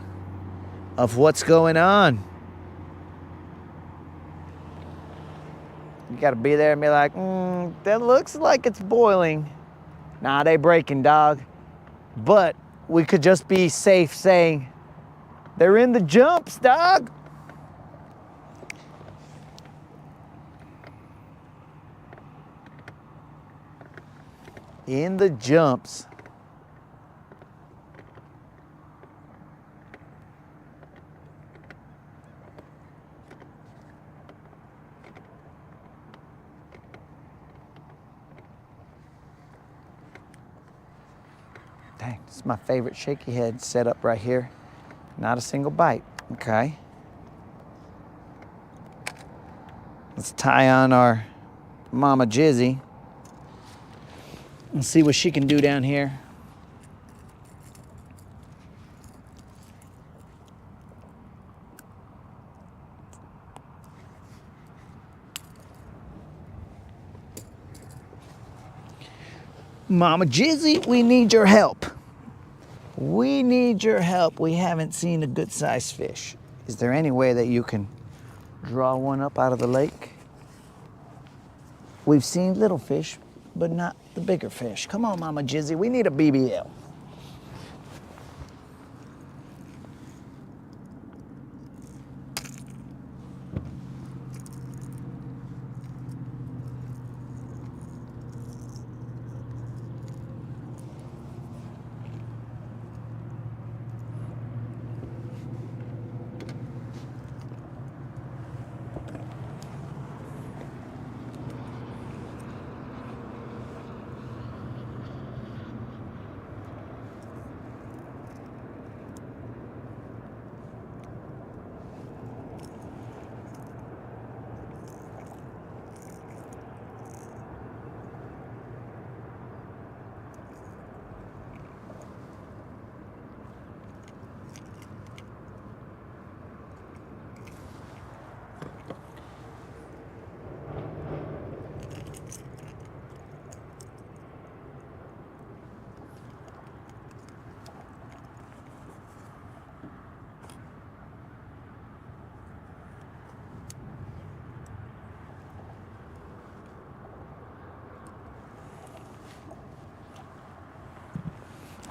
of what's going on. You got to be there and be like, that looks like it's boiling. Nah, they breaking, dog. But we could just be safe saying, they're in the jumps, dog. In the jumps. Dang, this is my favorite shaky head setup right here. Not a single bite, okay? Let's tie on our Mama Jizzy and see what she can do down here. Mama Jizzy, we need your help. We need your help. We haven't seen a good sized fish. Is there any way that you can draw one up out of the lake? We've seen little fish, but not the bigger fish. Come on, Mama Jizzy, we need a BBL.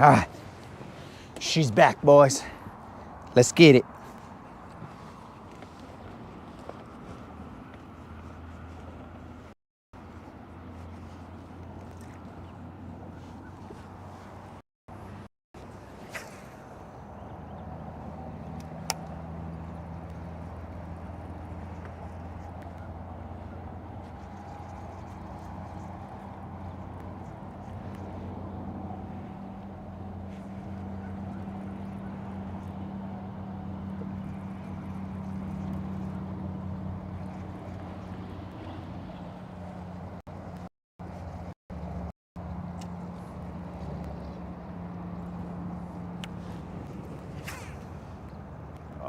All right, she's back, boys. Let's get it.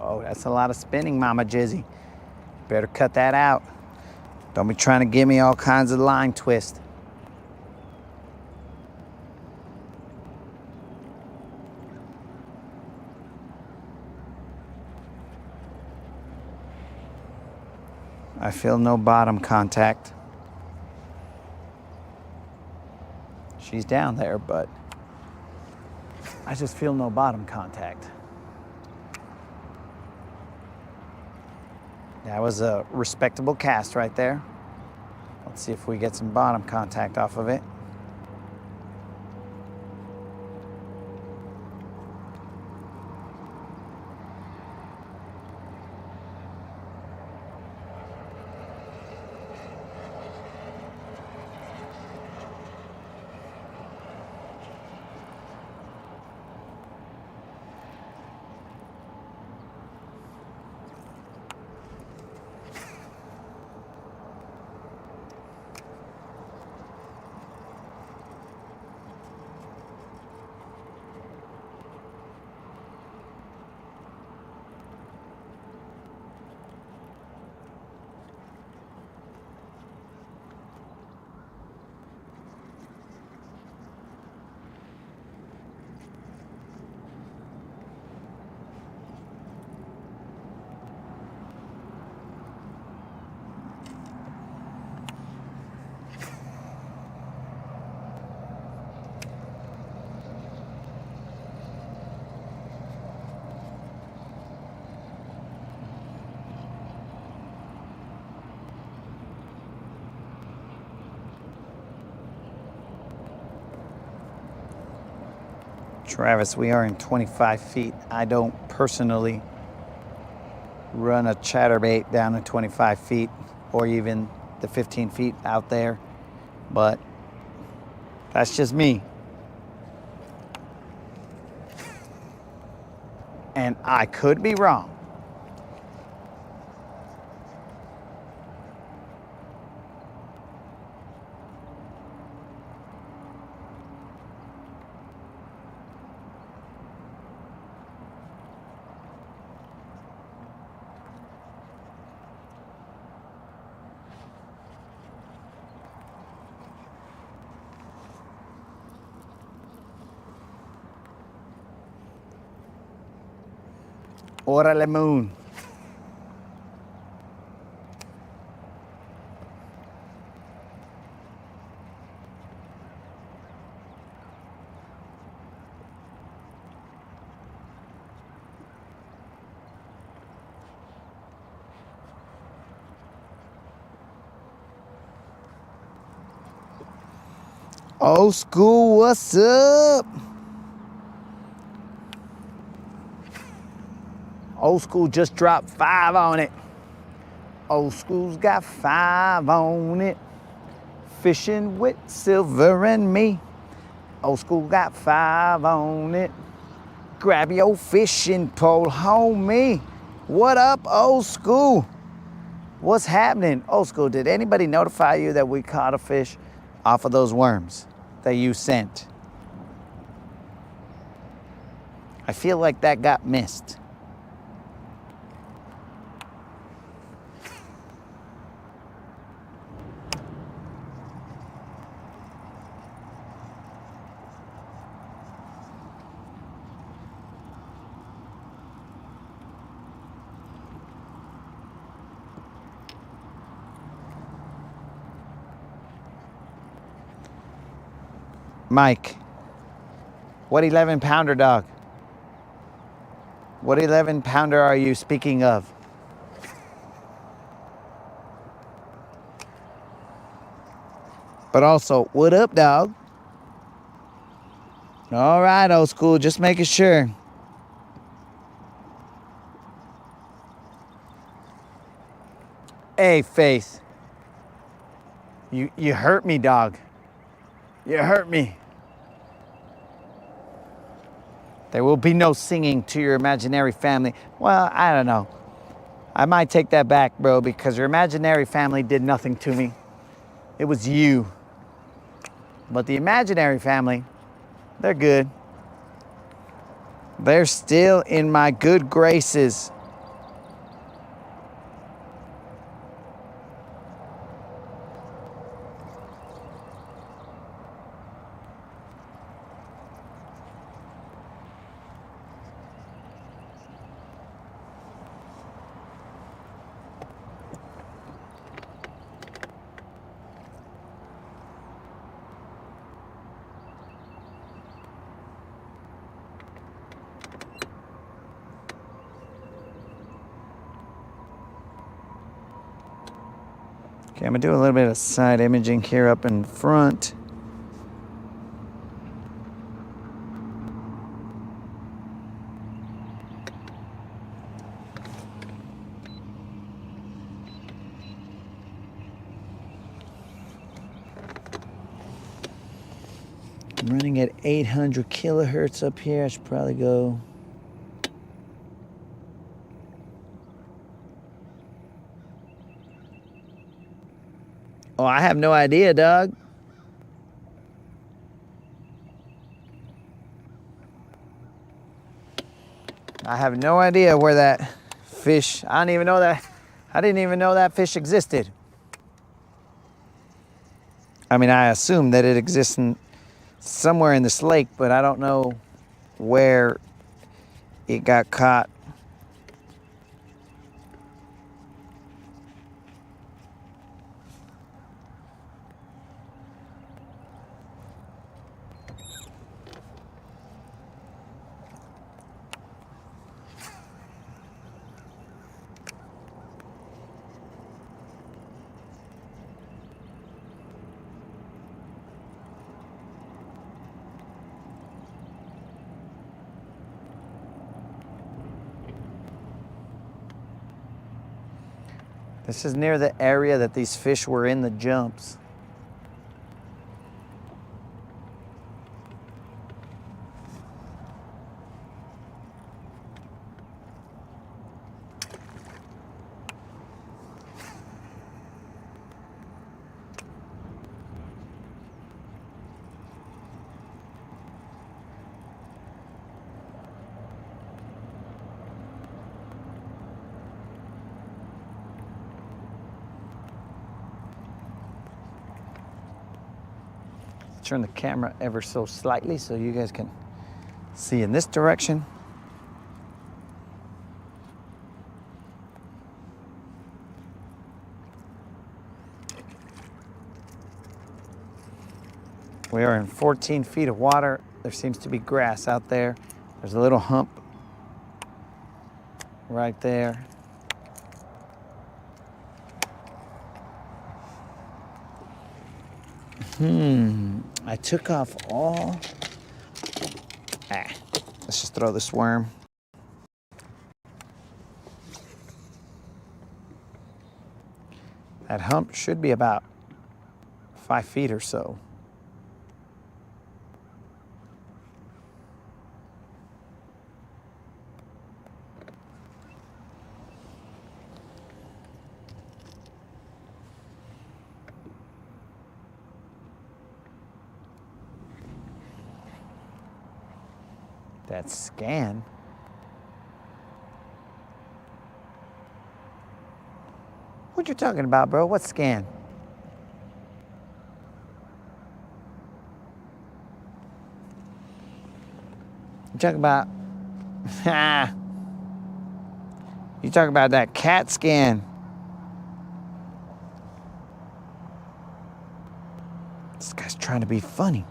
Oh, that's a lot of spinning, Mama Jizzy. Better cut that out. Don't be trying to give me all kinds of line twist. I feel no bottom contact. She's down there, but I just feel no bottom contact. That was a respectable cast right there. Let's see if we get some bottom contact off of it. Travis, we are in 25 feet. I don't personally run a chatterbait down to 25 feet or even the 15 feet out there, but that's just me. And I could be wrong. Órale, moon. Old school, what's up? Old school just dropped 5 on it. Old school's got 5 on it. Fishing with Silver and me. Old school got 5 on it. Grab your fishing pole, homie. What up, old school? What's happening? Old school, did anybody notify you that we caught a fish off of those worms that you sent? I feel like that got missed. Mike, what 11-pounder, dog? What 11-pounder are you speaking of? But also, what up, dog? All right, old school, just making sure. Hey, Faith. You hurt me, dog. You hurt me. There will be no singing to your imaginary family. Well, I don't know. I might take that back, bro, because your imaginary family did nothing to me. It was you. But the imaginary family, they're good. They're still in my good graces. Okay, I'm gonna do a little bit of side imaging here up in front. I'm running at 800 kilohertz up here. I should probably go. Oh, I have no idea, dog. I have no idea where that fish, I didn't even know that fish existed. I mean, I assume that it exists somewhere in this lake, but I don't know where it got caught. This is near the area that these fish were in the jumps. Turn the camera ever so slightly so you guys can see in this direction. We are in 14 feet of water. There seems to be grass out there. There's a little hump right there. I took off all. Let's just throw this worm. That hump should be about 5 feet or so. That scan. What you talking about, bro? What scan? You talking about? You talking about that CAT scan? This guy's trying to be funny.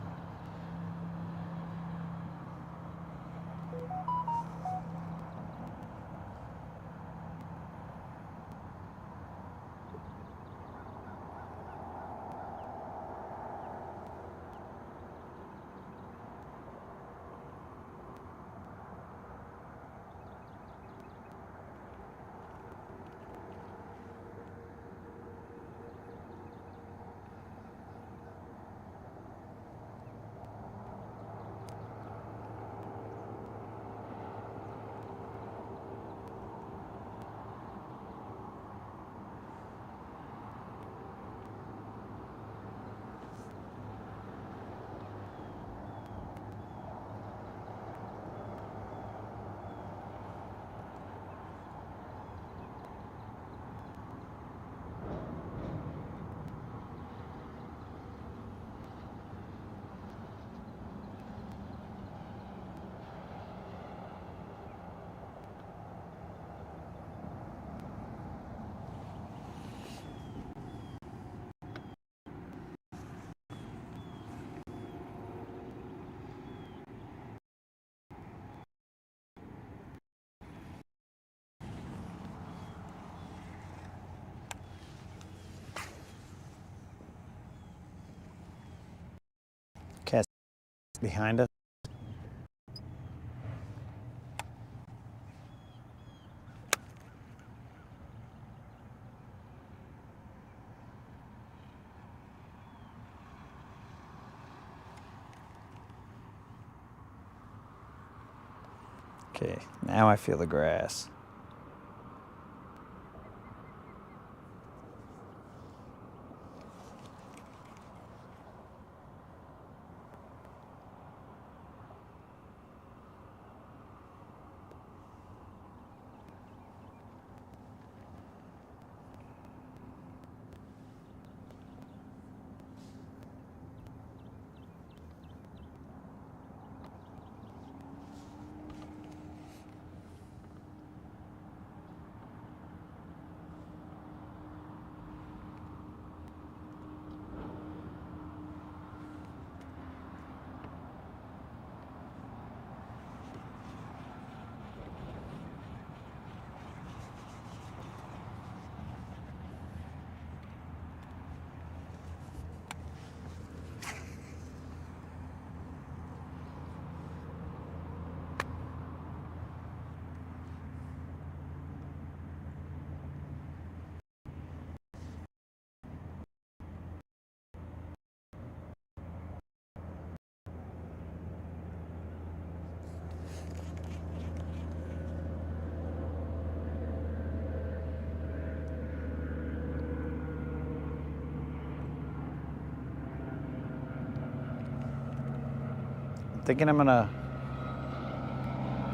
Cat's behind us. Okay, now I feel the grass. Thinking I'm gonna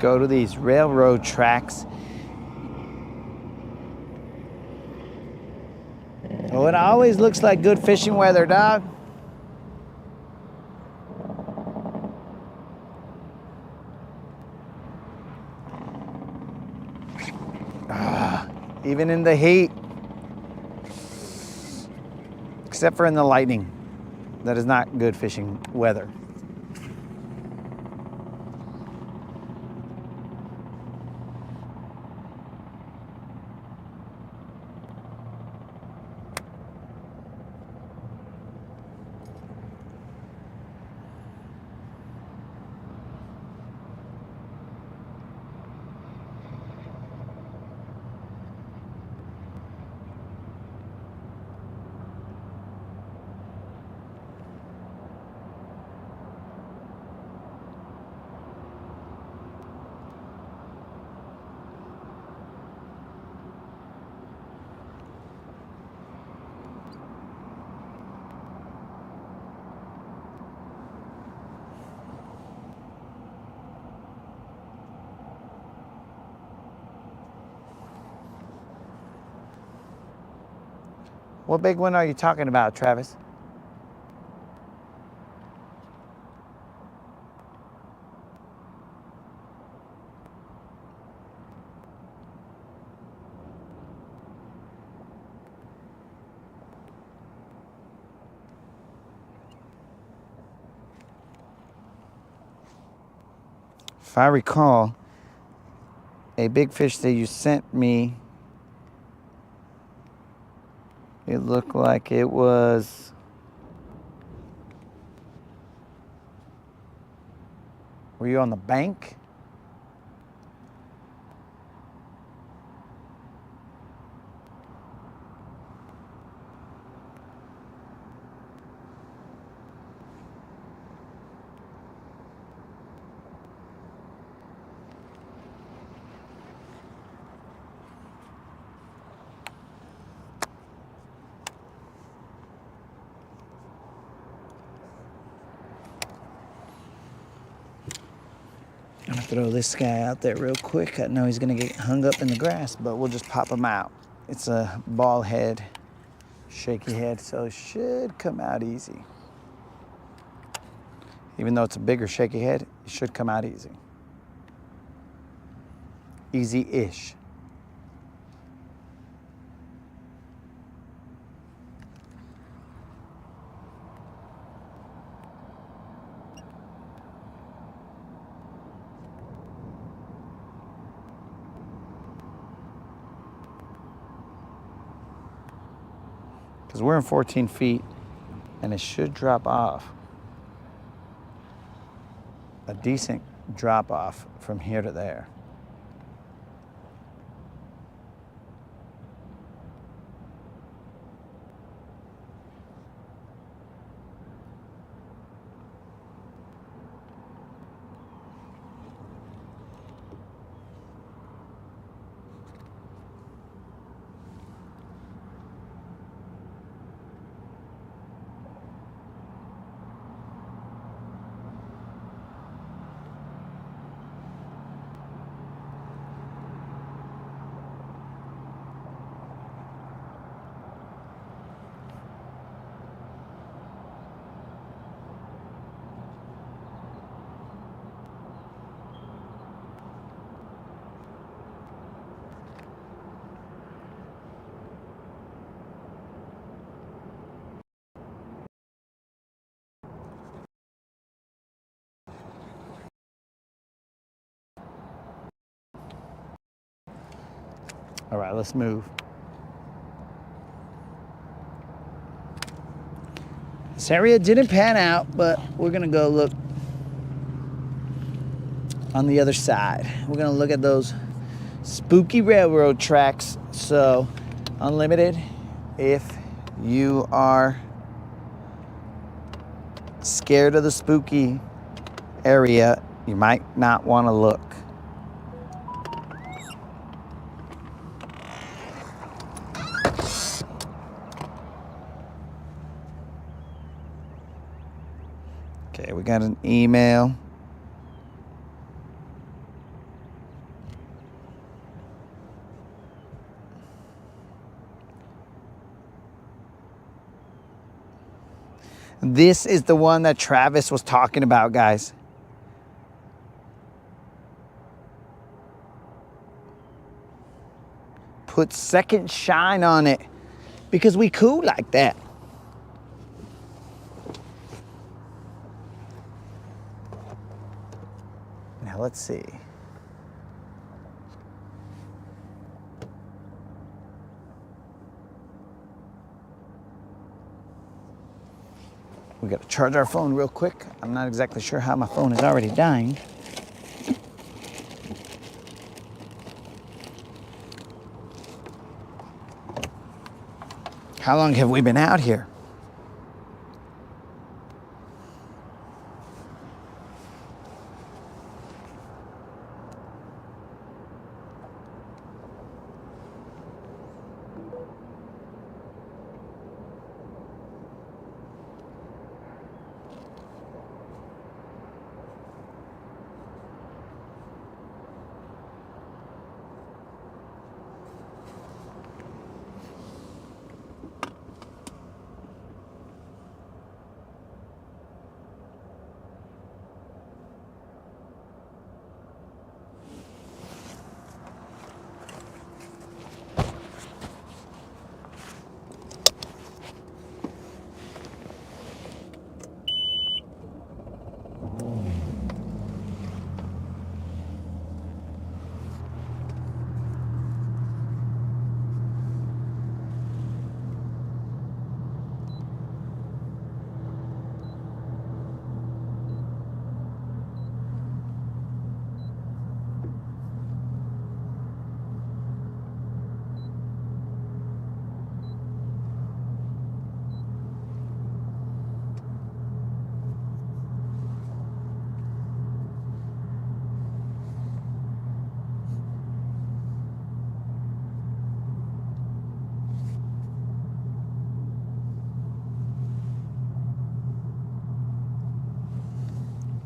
go to these railroad tracks. Oh, it always looks like good fishing weather, dog. Even in the heat. Except for in the lightning. That is not good fishing weather. What big one are you talking about, Travis? If I recall, a big fish that you sent me, it looked like it was, were you on the bank? I'm gonna throw this guy out there real quick. I know he's gonna get hung up in the grass, but we'll just pop him out. It's a ball head, shaky head, so it should come out easy. Even though it's a bigger shaky head, it should come out easy. Easy-ish. Because we're in 14 feet and it should drop off. A decent drop off from here to there. All right, let's move. This area didn't pan out, but we're gonna go look on the other side. We're gonna look at those spooky railroad tracks. So, Unlimited, if you are scared of the spooky area, you might not wanna look. Okay, we got an email. This is the one that Travis was talking about, guys. Put second shine on it because we cool like that. Now let's see. We got to charge our phone real quick. I'm not exactly sure how my phone is already dying. How long have we been out here?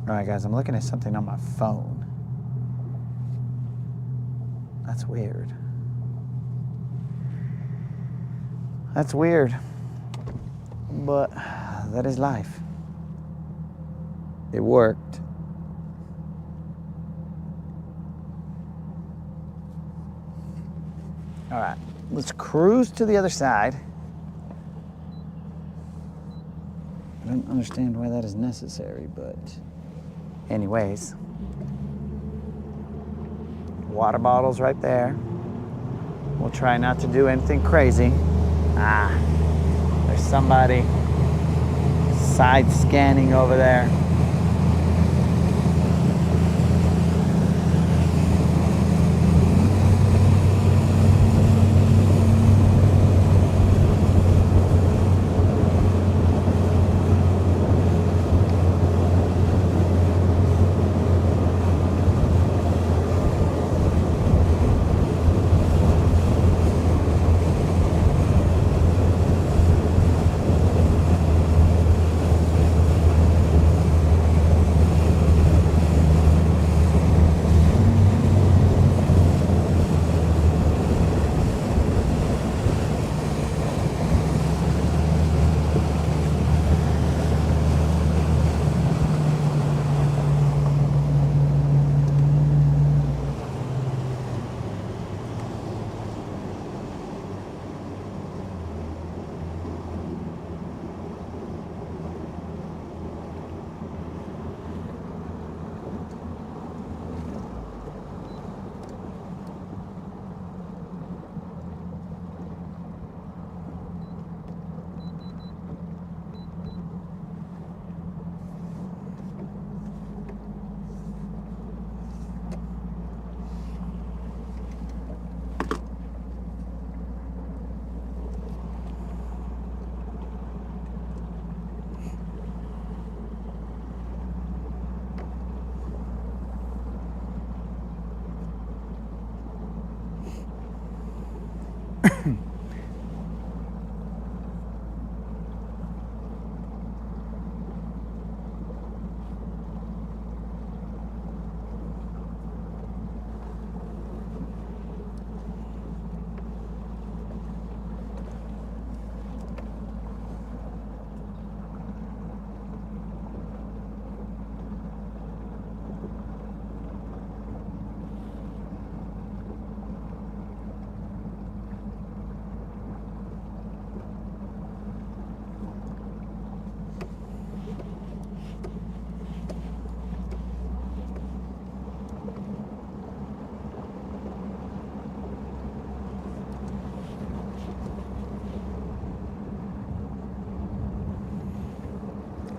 All right, guys, I'm looking at something on my phone. That's weird. That's weird. But that is life. It worked. All right, let's cruise to the other side. I don't understand why that is necessary, but anyways. Water bottles right there. We'll try not to do anything crazy. Ah, there's somebody side scanning over there.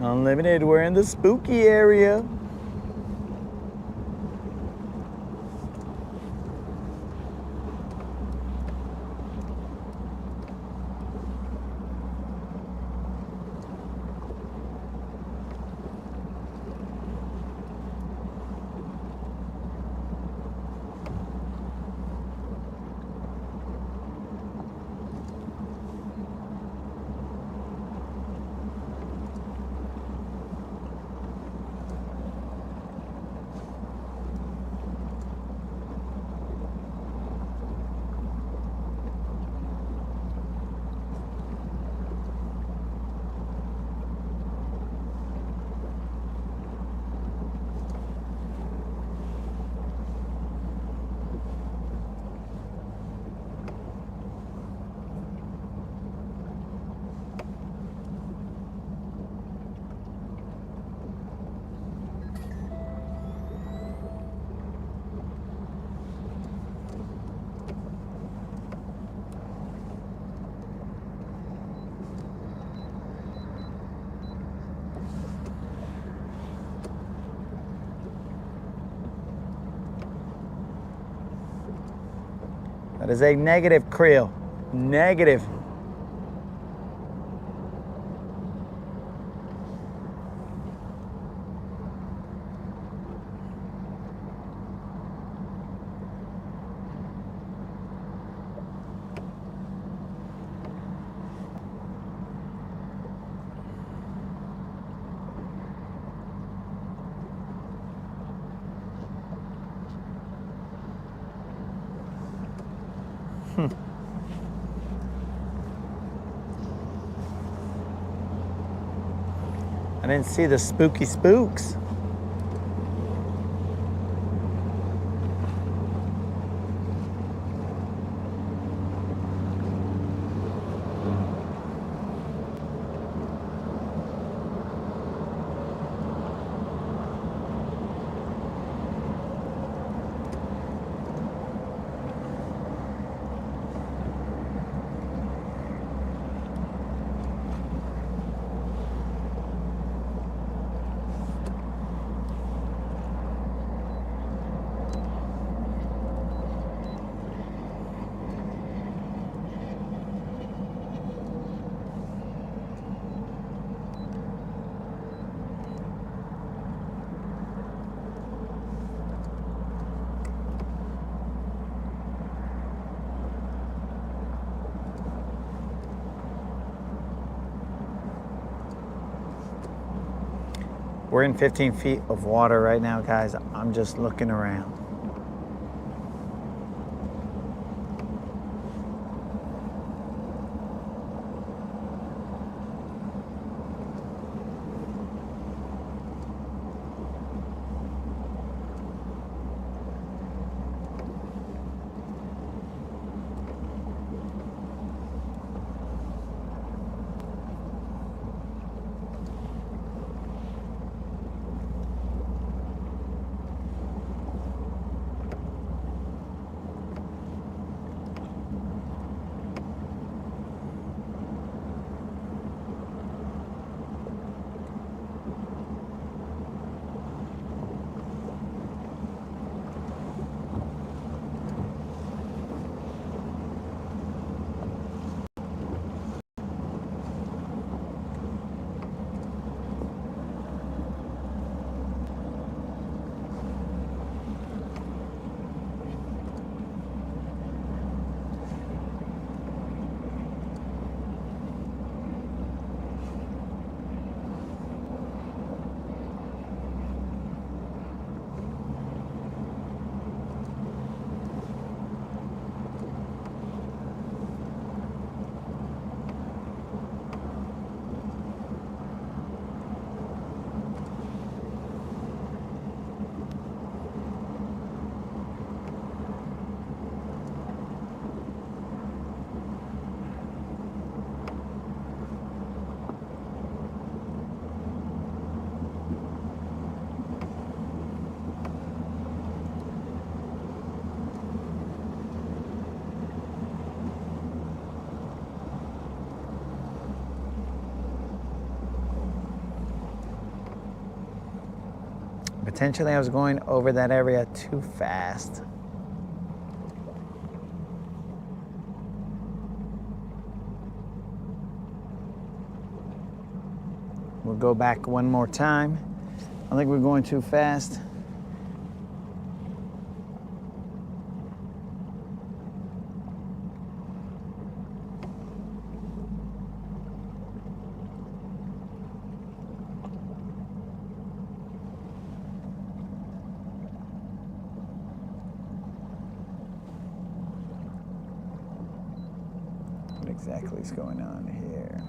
Unlimited, we're in the spooky area. That is a negative, Creel. Negative. I didn't see the spooky spooks. We're in 15 feet of water right now, guys. I'm just looking around. Potentially I was going over that area too fast. We'll go back one more time. I think we're going too fast. What exactly is going on here?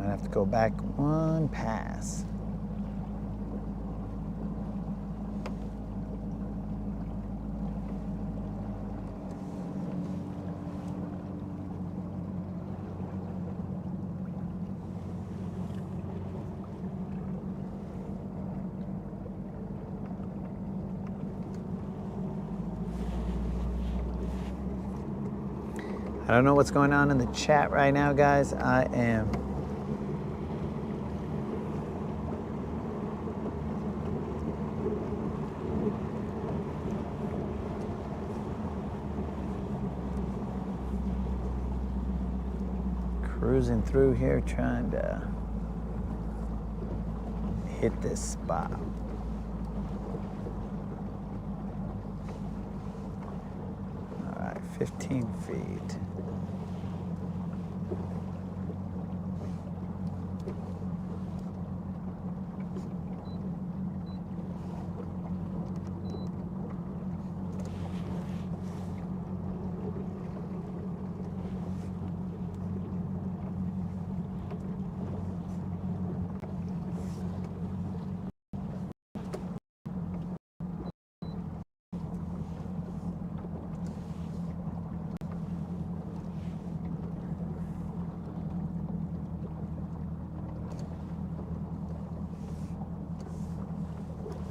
I have to go back one pass. I don't know what's going on in the chat right now, guys. I am cruising through here trying to hit this spot. All right, 15 feet.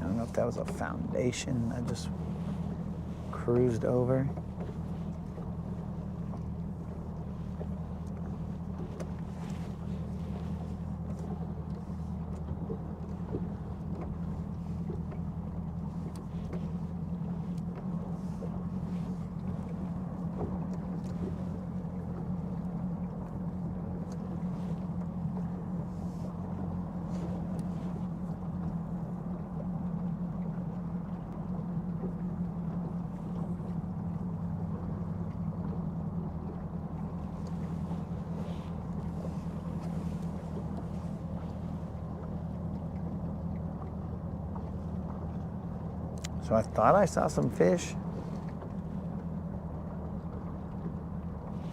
I don't know if that was a foundation I just cruised over. So I thought I saw some fish,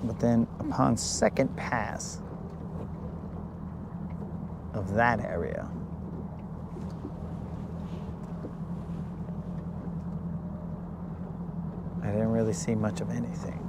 but then upon second pass of that area, I didn't really see much of anything.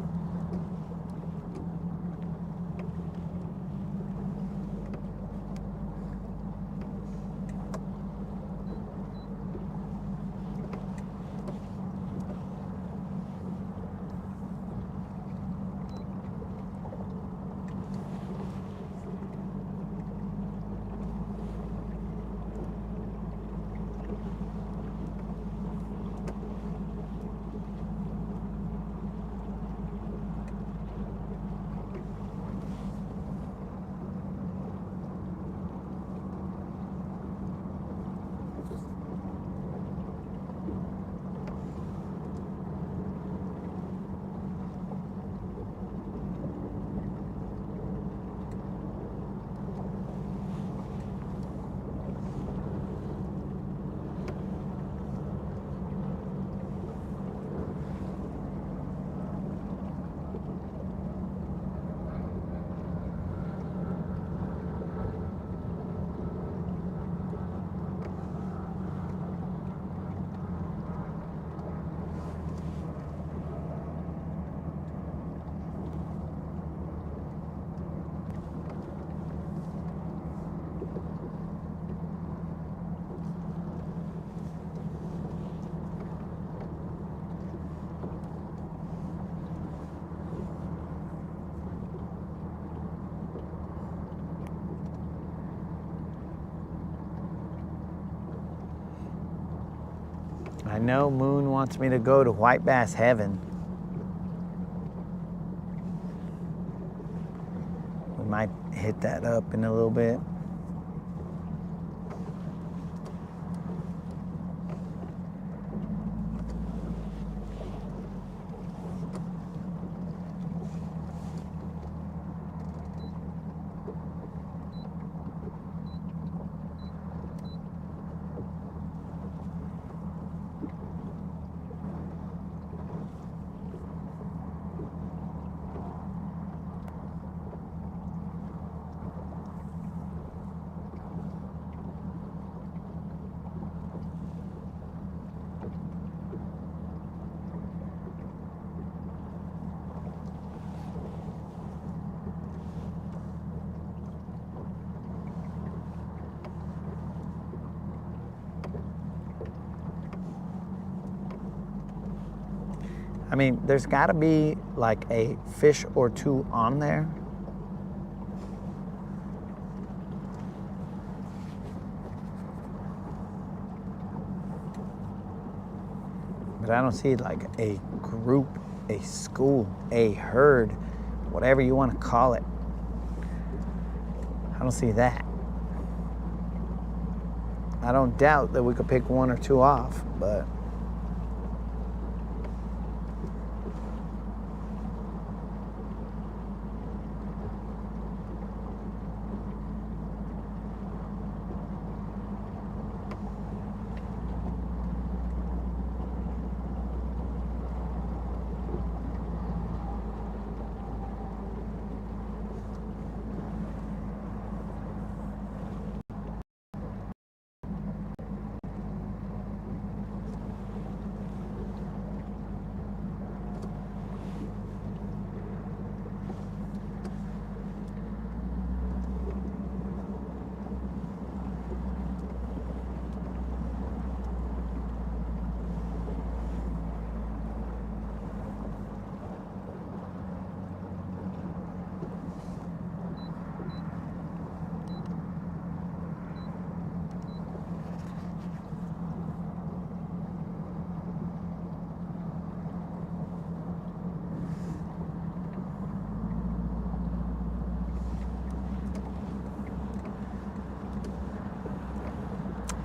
I know Moon wants me to go to white bass heaven. We might hit that up in a little bit. I mean, there's got to be like a fish or two on there. But I don't see like a group, a school, a herd, whatever you want to call it. I don't see that. I don't doubt that we could pick one or two off, but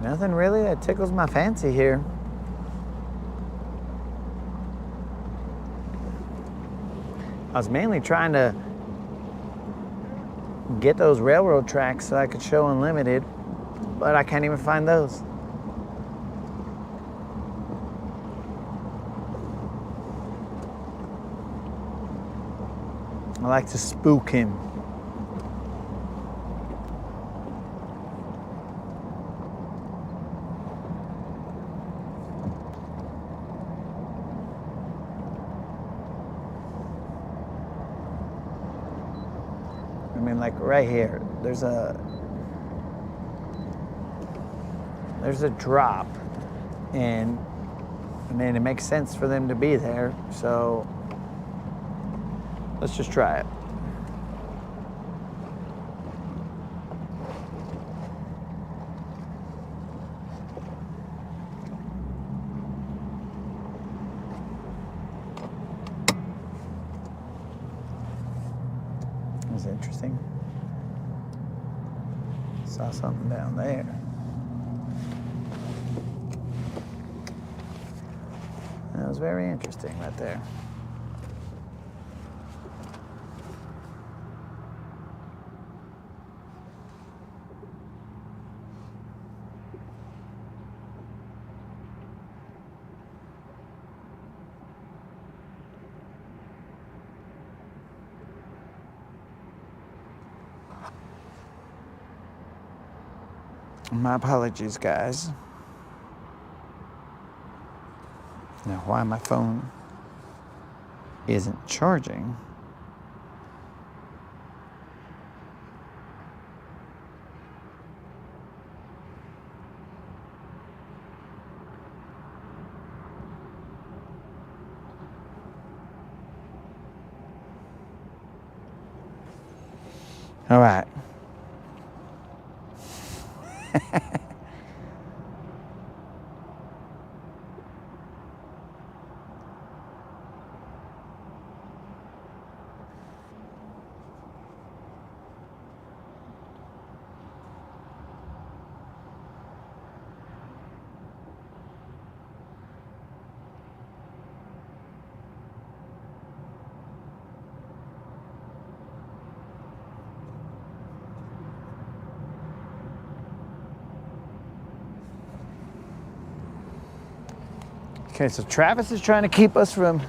nothing really that tickles my fancy here. I was mainly trying to get those railroad tracks so I could show Unlimited, but I can't even find those. I like to spook him. I mean, like right here, there's a drop, and I mean, it makes sense for them to be there, so let's just try it. That's interesting. Saw something down there. That was very interesting right there. My apologies, guys. Now, why my phone isn't charging? All right. Okay, so Travis is trying to keep us from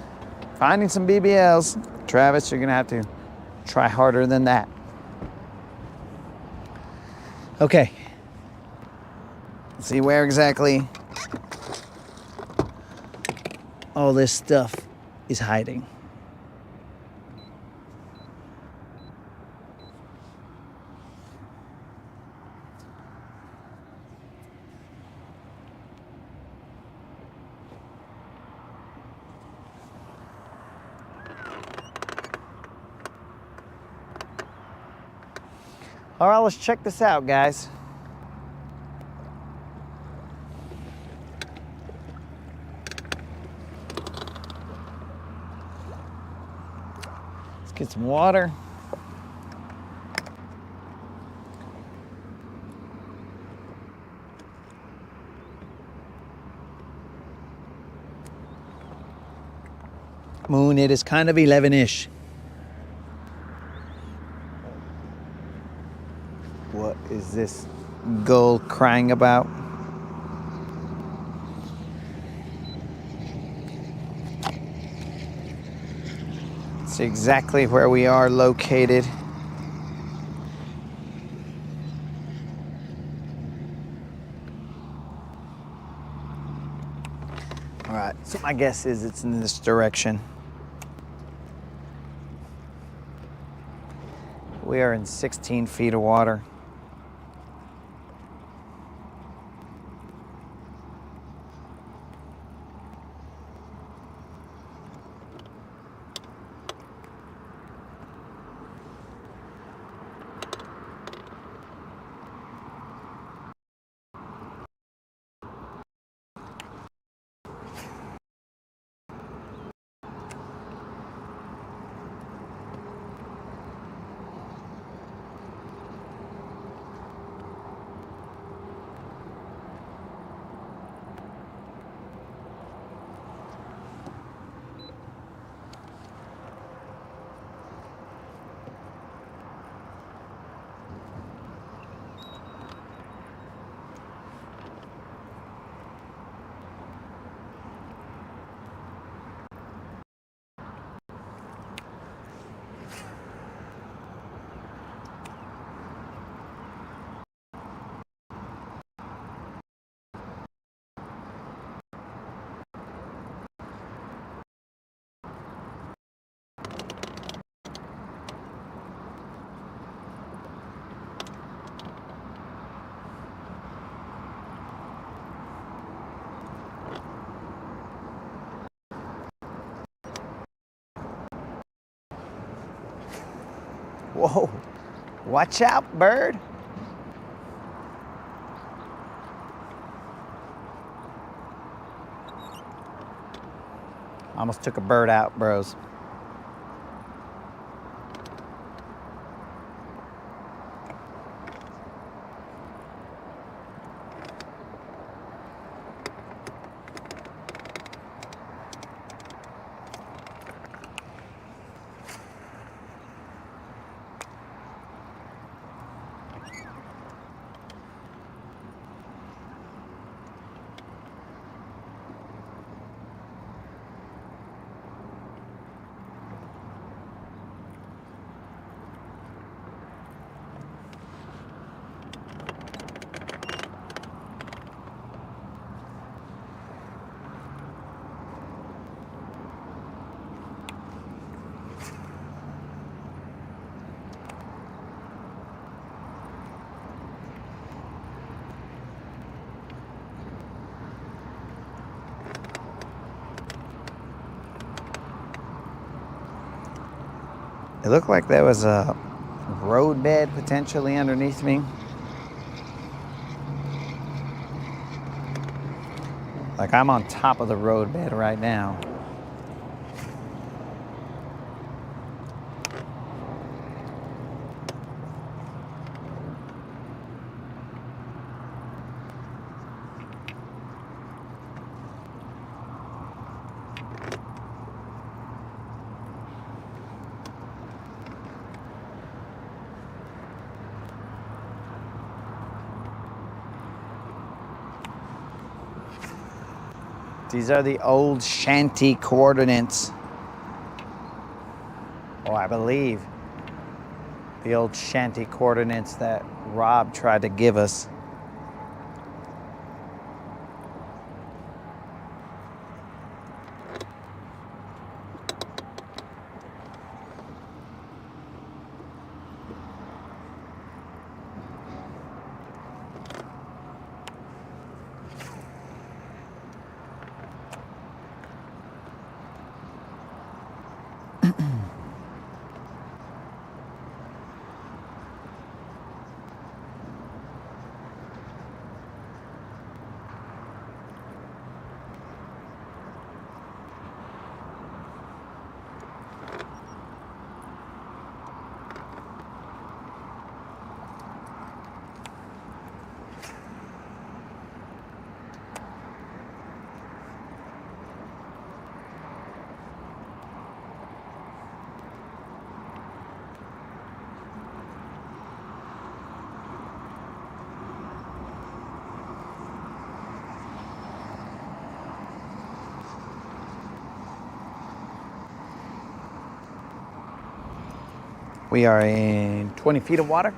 finding some BBLs. Travis, you're gonna have to try harder than that. Okay. Let's see where exactly all this stuff is hiding. All right, let's check this out, guys. Let's get some water. Moon, it is kind of 11-ish. What is this gull crying about? It's exactly where we are located. All right, so my guess is it's in this direction. We are in 16 feet of water. Whoa, watch out, bird. Almost took a bird out, bros. It looked like there was a roadbed potentially underneath me. Like I'm on top of the roadbed right now. These are the old shanty coordinates. Oh, I believe the old shanty coordinates that Rob tried to give us. We are in 20 feet of water.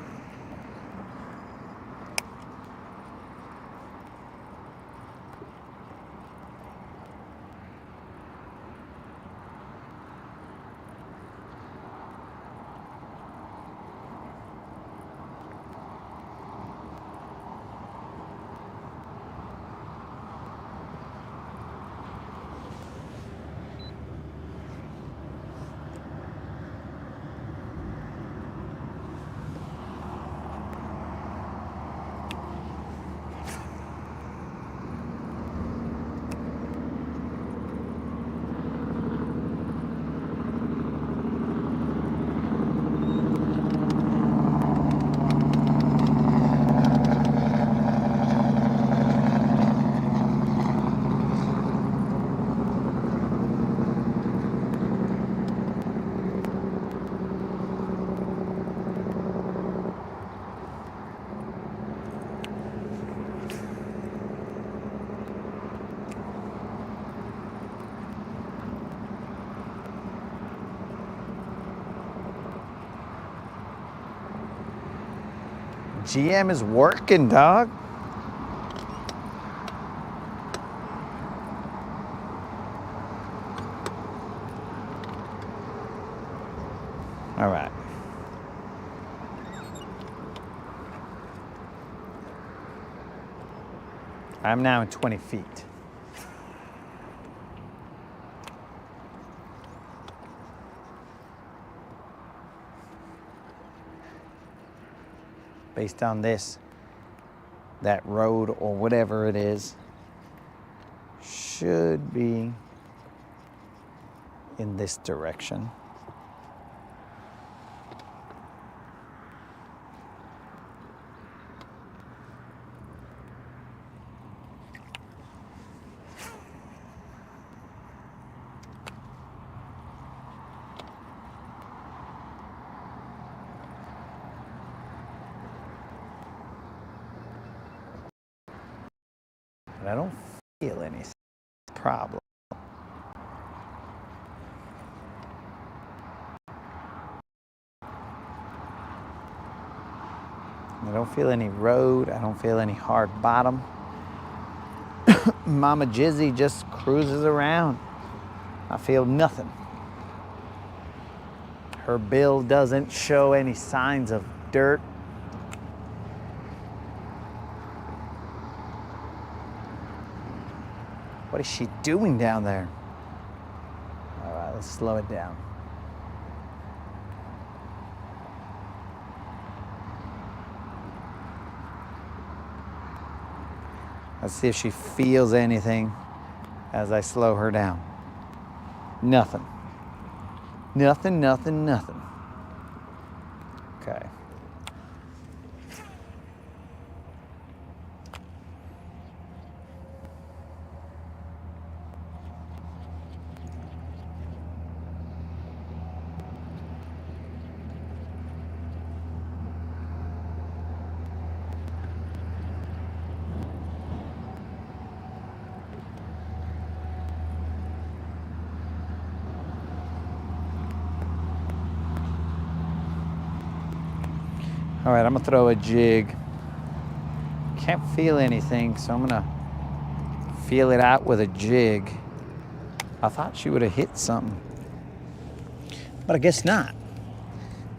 GM is working, dog. All right. I'm now in 20 feet. Based on this, that road or whatever it is should be in this direction. But I don't feel any problem. I don't feel any road. I don't feel any hard bottom. Mama Jizzy just cruises around. I feel nothing. Her bill doesn't show any signs of dirt. What is she doing down there? All right, let's slow it down. Let's see if she feels anything as I slow her down. Nothing. Nothing, nothing, nothing. Okay. All right, I'm gonna throw a jig. Can't feel anything, so I'm gonna feel it out with a jig. I thought she would have hit something, but I guess not.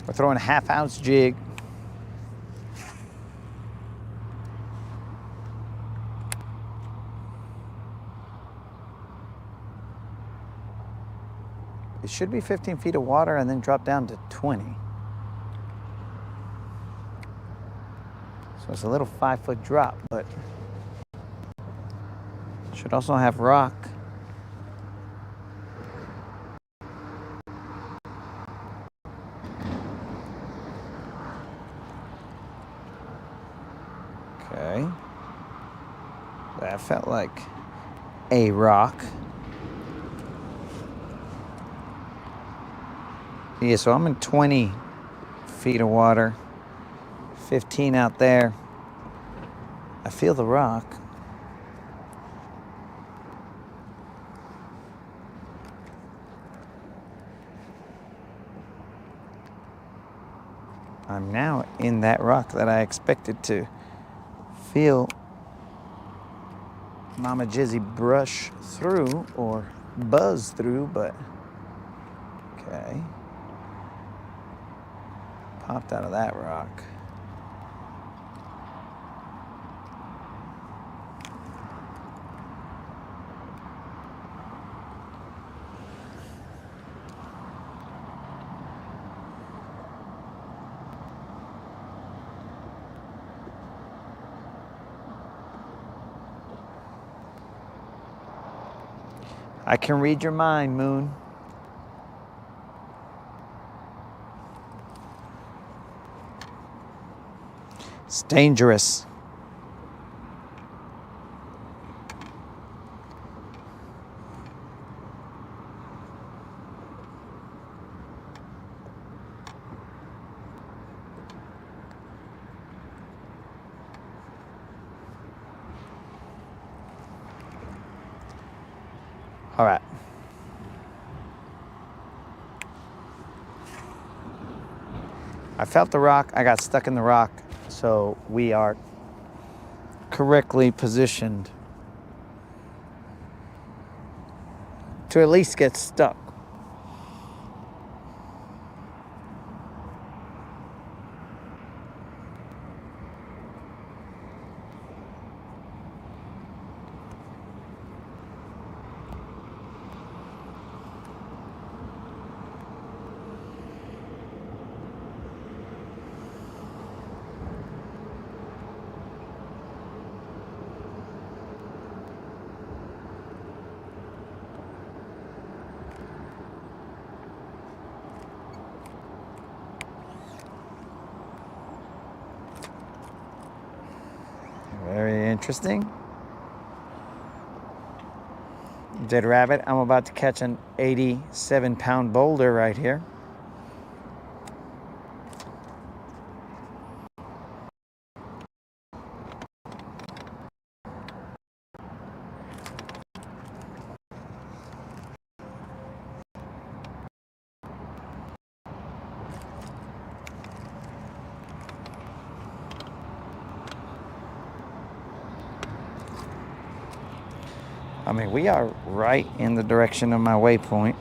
We're throwing a 1/2 ounce jig. It should be 15 feet of water and then drop down to 20. So it's a little 5-foot drop, but should also have rock. Okay. That felt like a rock. Yeah, so I'm in 20 feet of water, 15 out there. I feel the rock. I'm now in that rock that I expected to feel Mama Jizzy brush through or buzz through, but okay. Popped out of that rock. I can read your mind, Moon. It's dangerous. All right. I felt the rock. I got stuck in the rock. So we are correctly positioned to at least get stuck. Very interesting. Dead rabbit. I'm about to catch an 87-pound boulder right here. I mean, we are right in the direction of my waypoint.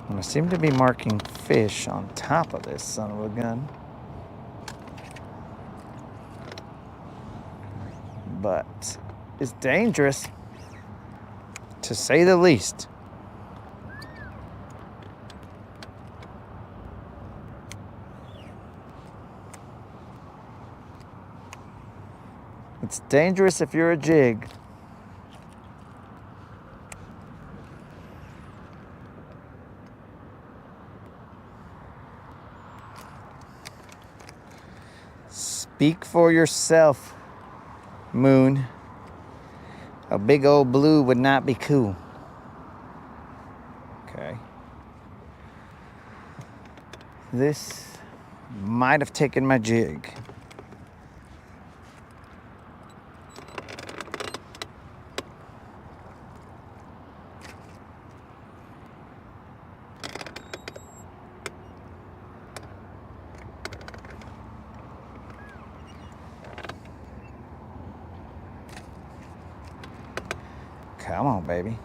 And I seem to be marking fish on top of this son of a gun. But it's dangerous, to say the least. It's dangerous if you're a jig. Speak for yourself, Moon. A big old blue would not be cool. Okay. This might have taken my jig. Come on, baby.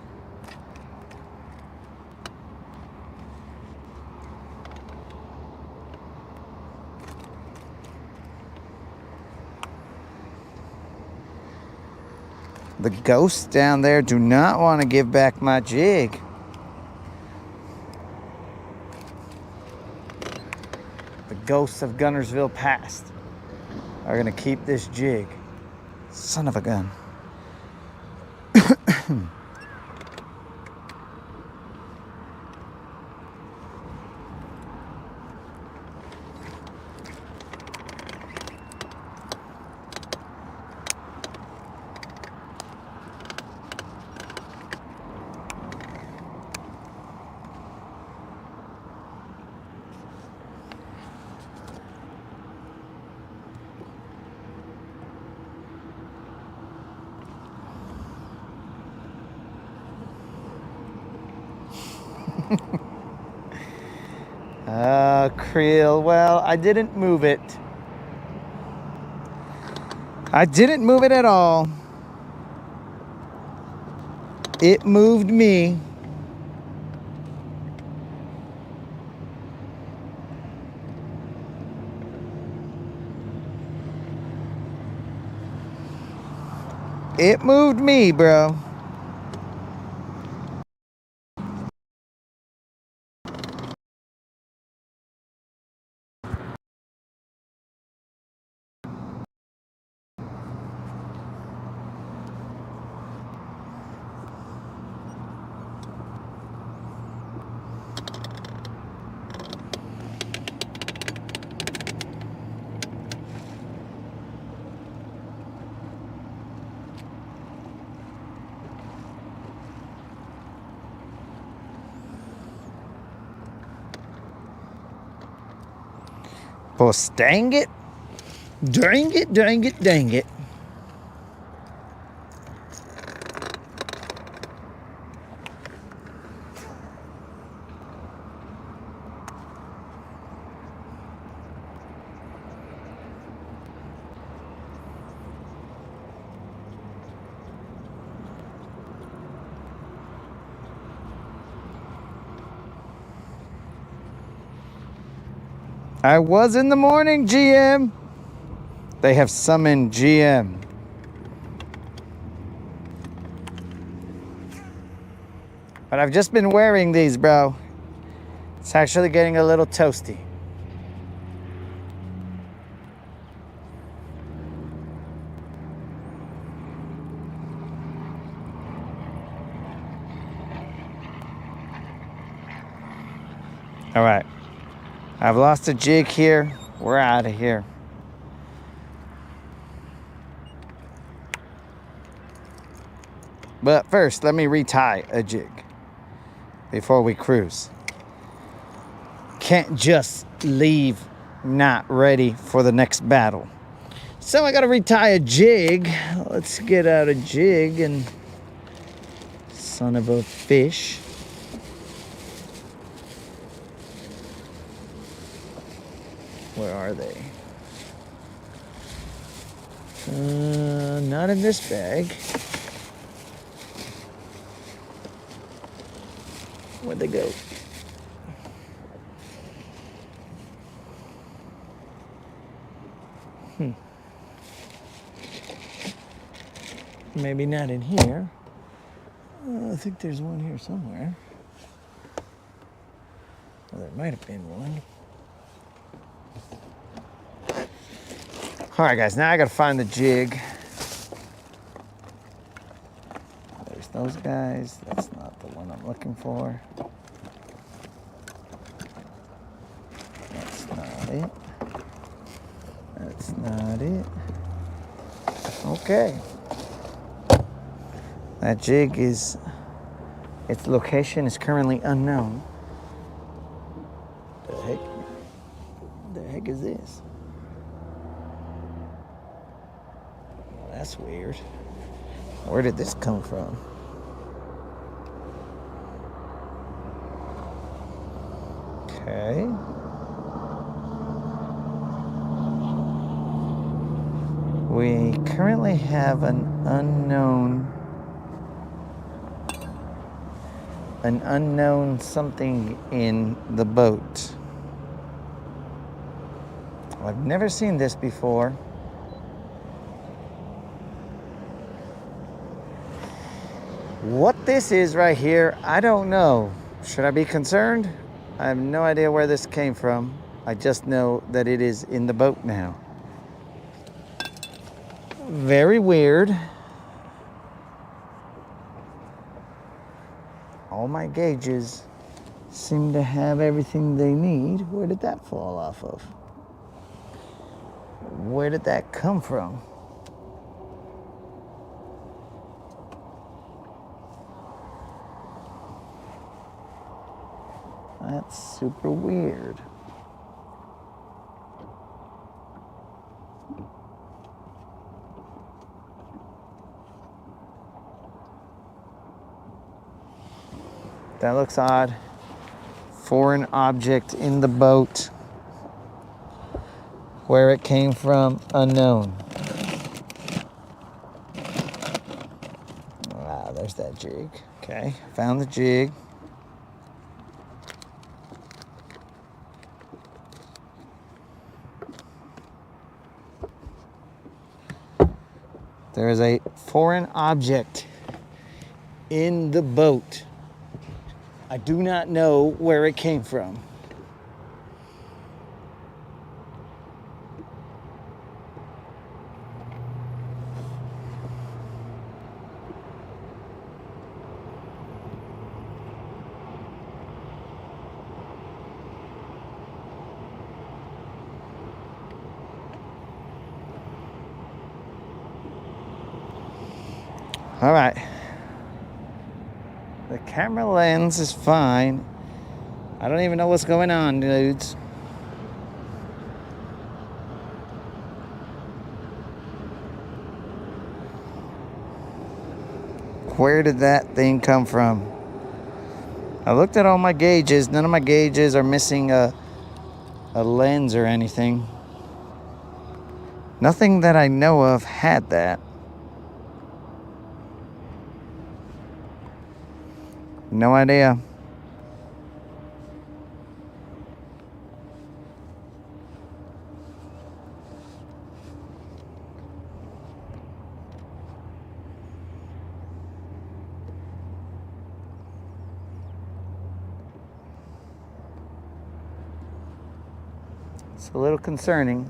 The ghosts down there do not want to give back my jig. The ghosts of Guntersville past are going to keep this jig. Son of a gun. Creel. Well, I didn't move it. I didn't move it at all. It moved me. It moved me, bro. Pues dang it. Dang it, dang it, dang it. I was in the morning, GM. They have summoned GM. But I've just been wearing these, bro. It's actually getting a little toasty. All right. I've lost a jig here. We're out of here. But first, let me retie a jig before we cruise. Can't just leave not ready for the next battle. So I gotta retie a jig. Let's get out a jig and son of a fish. Where are they? Not in this bag. Where'd they go? Maybe not in here. I think there's one here somewhere. Well, there might have been one. All right, guys, now I gotta find the jig. There's those guys. That's not the one I'm looking for. That's not it. That's not it. Okay. That jig is, its location is currently unknown. The heck is this? That's weird. Where did this come from? Okay. We currently have an unknown something in the boat. I've never seen this before. What this is right here, I don't know. Should I be concerned? I have no idea where this came from. I just know that it is in the boat now. Very weird. All my gauges seem to have everything they need. Where did that fall off of? Where did that come from? That's super weird. That looks odd. Foreign object in the boat. Where it came from, unknown. Wow, there's that jig. Okay, found the jig. There is a foreign object in the boat. I do not know where it came from. All right. The camera lens is fine. I don't even know what's going on, dudes. Where did that thing come from? I looked at all my gauges. None of my gauges are missing a lens or anything. Nothing that I know of had that. No idea. It's a little concerning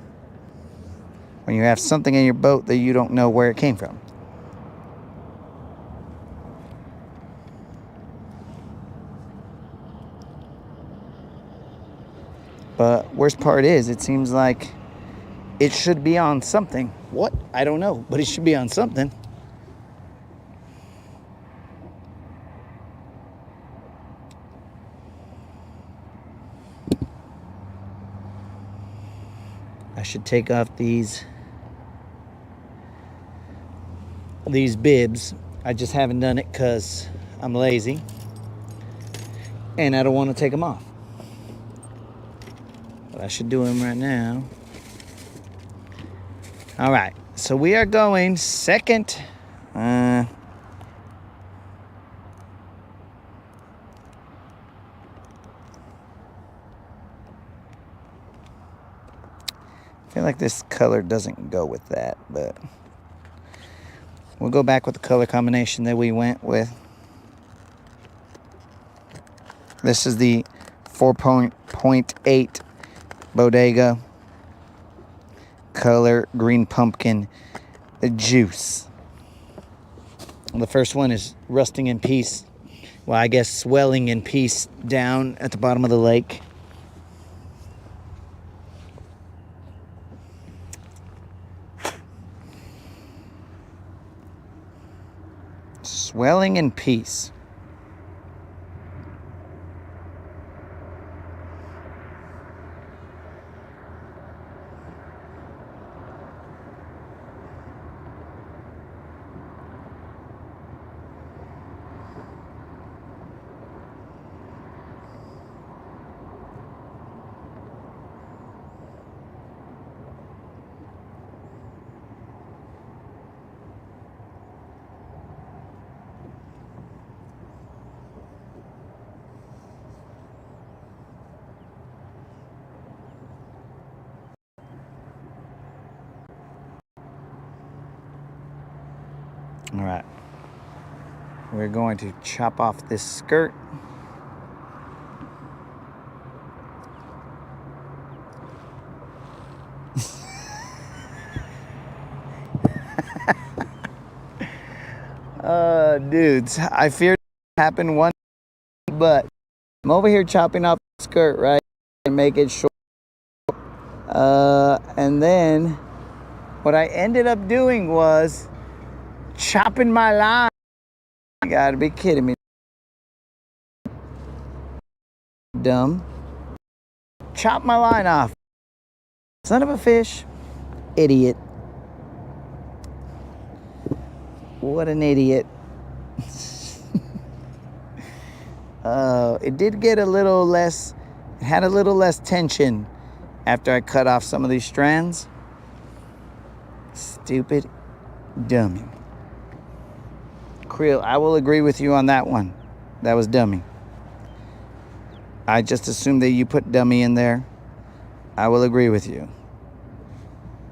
when you have something in your boat that you don't know where it came from. But worst part is, it seems like it should be on something. What? I don't know, but it should be on something. I should take off these bibs. I just haven't done it because I'm lazy and I don't want to take them off. But I should do them right now. All right, so we are going second. I feel like this color doesn't go with that, but we'll go back with the color combination that we went with. This is the 4.8 Bodega color green pumpkin juice. The first one is rusting in peace. Well, I guess swelling in peace down at the bottom of the lake. Swelling in peace. All right, we're going to chop off this skirt. Dudes, I fear it happened one, but I'm over here chopping off the skirt, right, and make it short. And then what I ended up doing was chopping my line. You gotta be kidding me. Dumb. Chop my line off. Son of a fish. Idiot. What an idiot. It did get a little less, it had a little less tension after I cut off some of these strands. Stupid dummy. Creel, I will agree with you on that one. That was dummy. I just assumed that you put dummy in there. I will agree with you.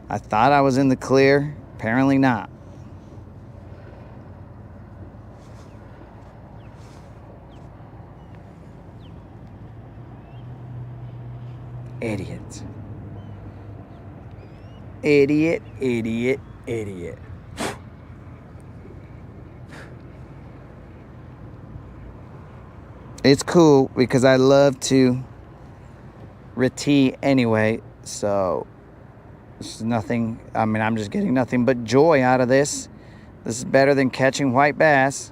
I thought I was in the clear. Apparently not. Idiot. Idiot, idiot, idiot. It's cool because I love to retee anyway, so this is nothing. I mean, I'm just getting nothing but joy out of this. This is better than catching white bass,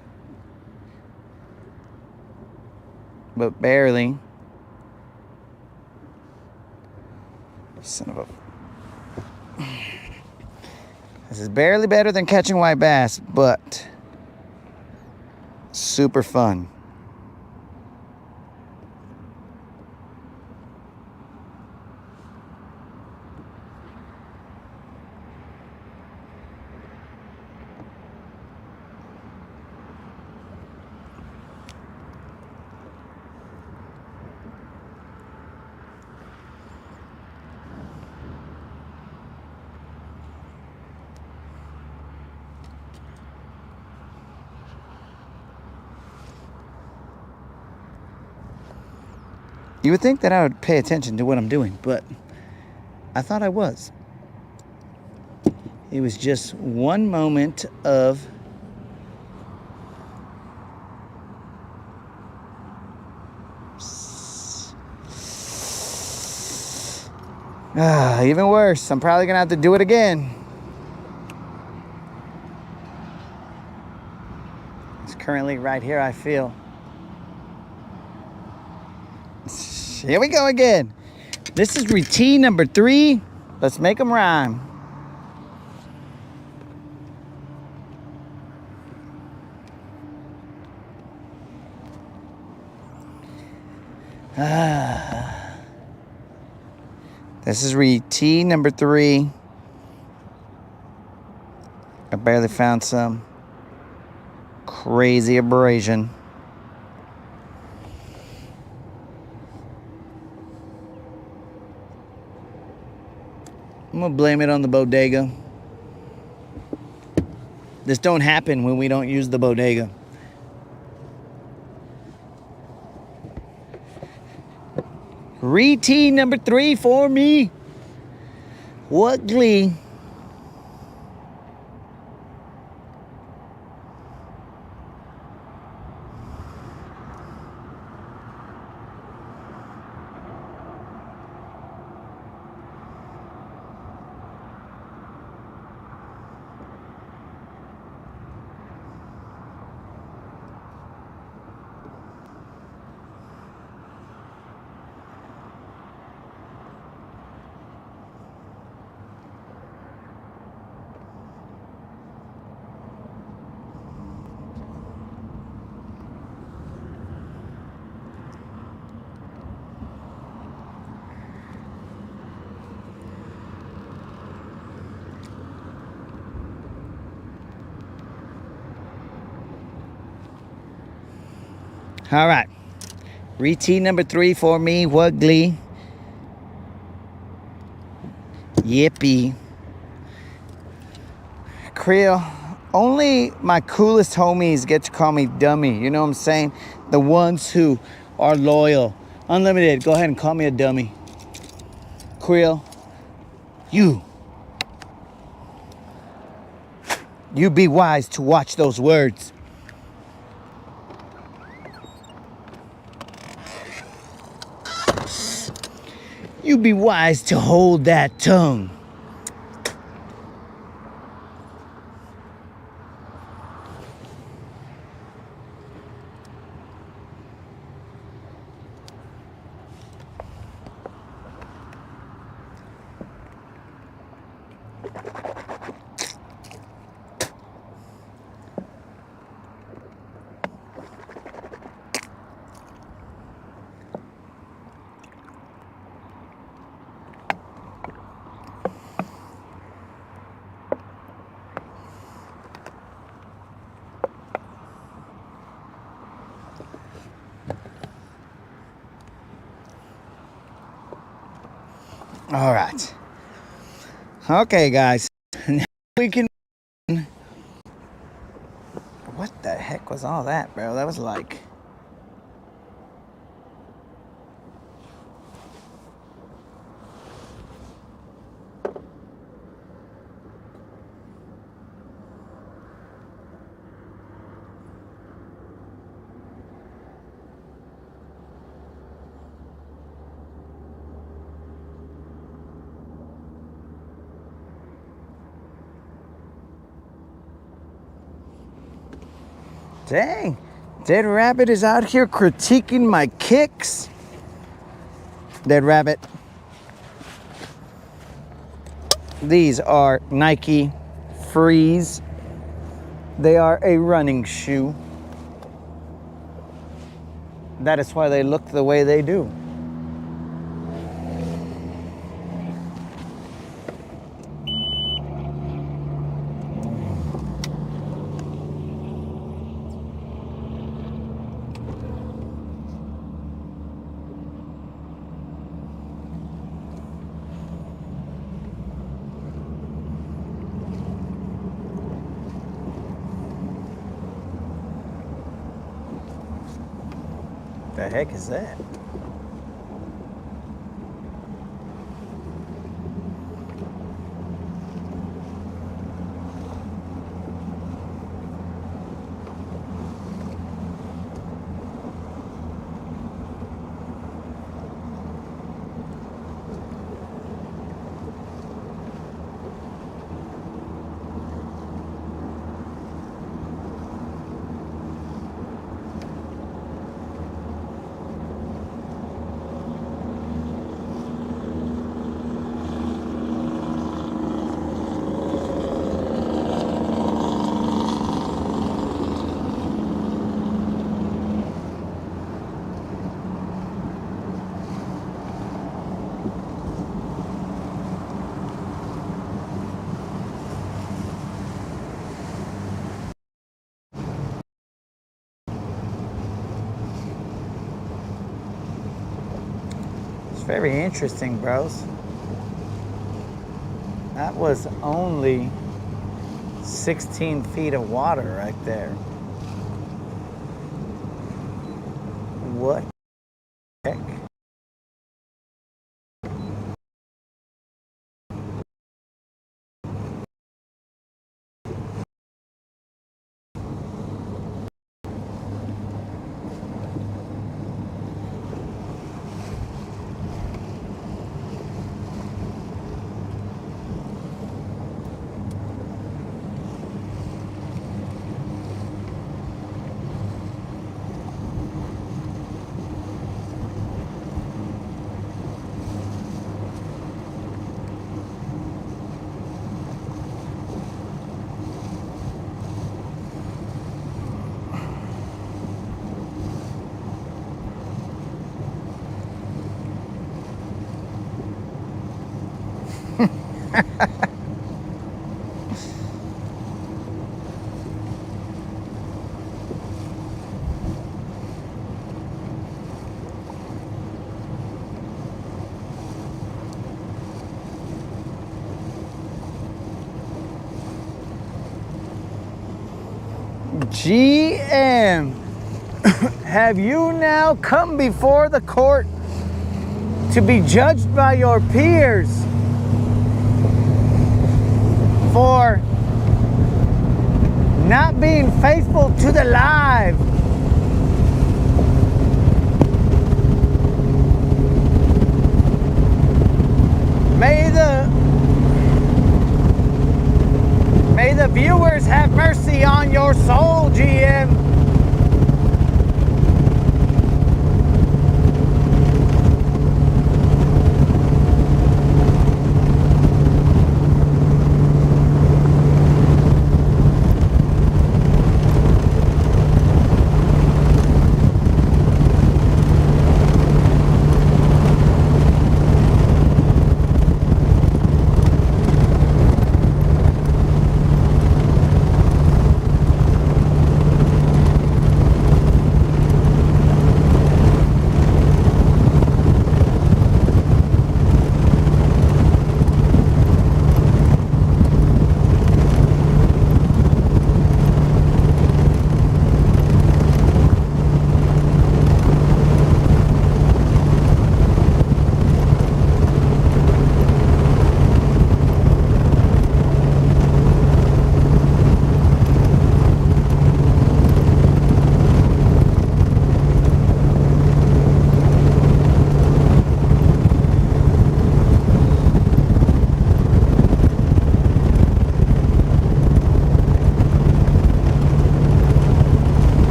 but barely. Son of a... This is barely better than catching white bass, but super fun. You would think that I would pay attention to what I'm doing, but I thought I was. It was just one moment of even worse. I'm probably gonna have to do it again. It's currently right here, I feel. Here we go again. This is routine number 3. Let's make them rhyme. This is routine number 3. I barely found some crazy abrasion. I'm gonna blame it on the bodega. This don't happen when we don't use the bodega. Routine number 3 for me. What glee? All right. Routine number 3 for me. What glee? Yippee. Creel, only my coolest homies get to call me dummy. You know what I'm saying? The ones who are loyal. Unlimited, go ahead and call me a dummy. Creel, you be wise to watch those words. You be wise to hold that tongue. All right. Okay, guys. Now we can. What the heck was all that, bro? That was like. Dang. Dead Rabbit is out here critiquing my kicks. Dead Rabbit. These are Nike Freeze. They are a running shoe. That is why they look the way they do. The heck is that? It's very interesting, bros. That was only 16 feet of water right there. What the heck? GM, have you now come before the court to be judged by your peers for not being faithful to the live? May the viewers have mercy on your soul, GM.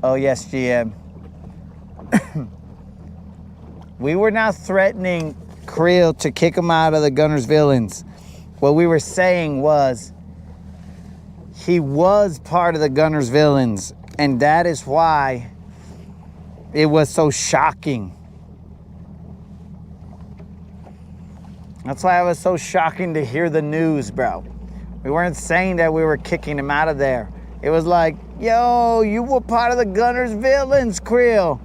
Oh yes, GM. We were not threatening Creel to kick him out of the Guntersville. What we were saying was he was part of the Guntersville, and that is why it was so shocking. That's why it was so shocking to hear the news, bro. We weren't saying that we were kicking him out of there. It was like, yo, you were part of the Guntersville, Creel.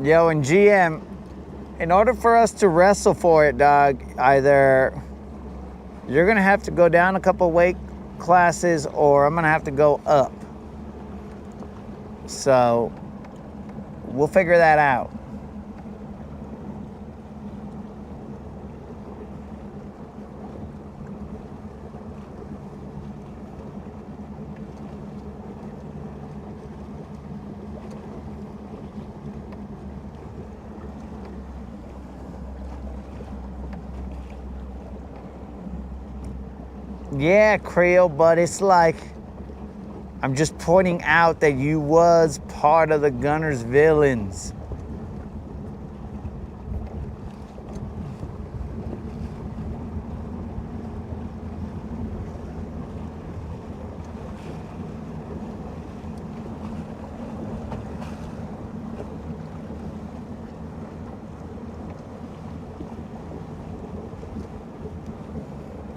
Yo, and GM, in order for us to wrestle for it, dog, either you're gonna have to go down a couple weight classes or I'm gonna have to go up. So we'll figure that out. Yeah, Creel, but it's like, I'm just pointing out that you was part of the Guntersville.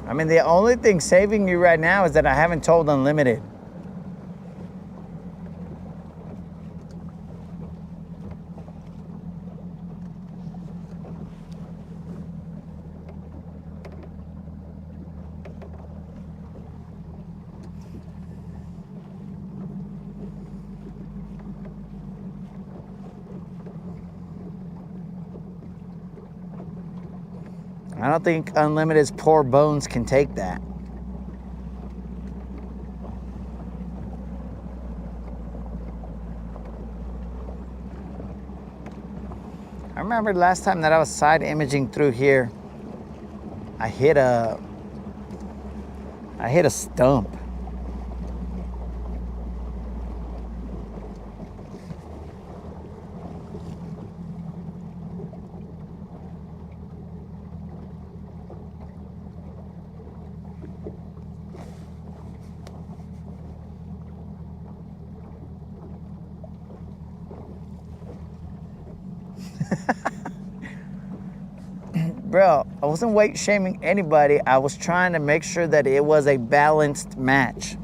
I mean, the only thing saving you right now is that I haven't told Unlimited. I don't think Unlimited's poor bones can take that. I remember last time that I was side imaging through here, I hit a stump. Bro, I wasn't weight shaming anybody. I was trying to make sure that it was a balanced match.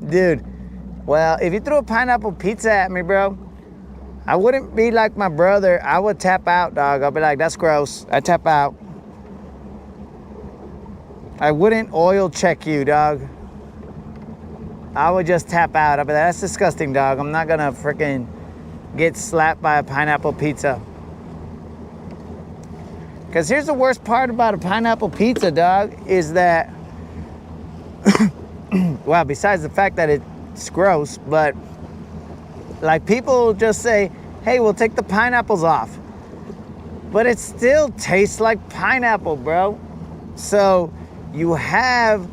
Dude, well, if you threw a pineapple pizza at me, bro, I wouldn't be like my brother. I would tap out, dog. I'll be like, that's gross. I tap out. I wouldn't oil check you, dog. I would just tap out. I'd be like, that's disgusting, dog. I'm not gonna freaking get slapped by a pineapple pizza. Because here's the worst part about a pineapple pizza, dog, is that, well, besides the fact that it's gross, but like people just say, hey, we'll take the pineapples off. But it still tastes like pineapple, bro. So you have,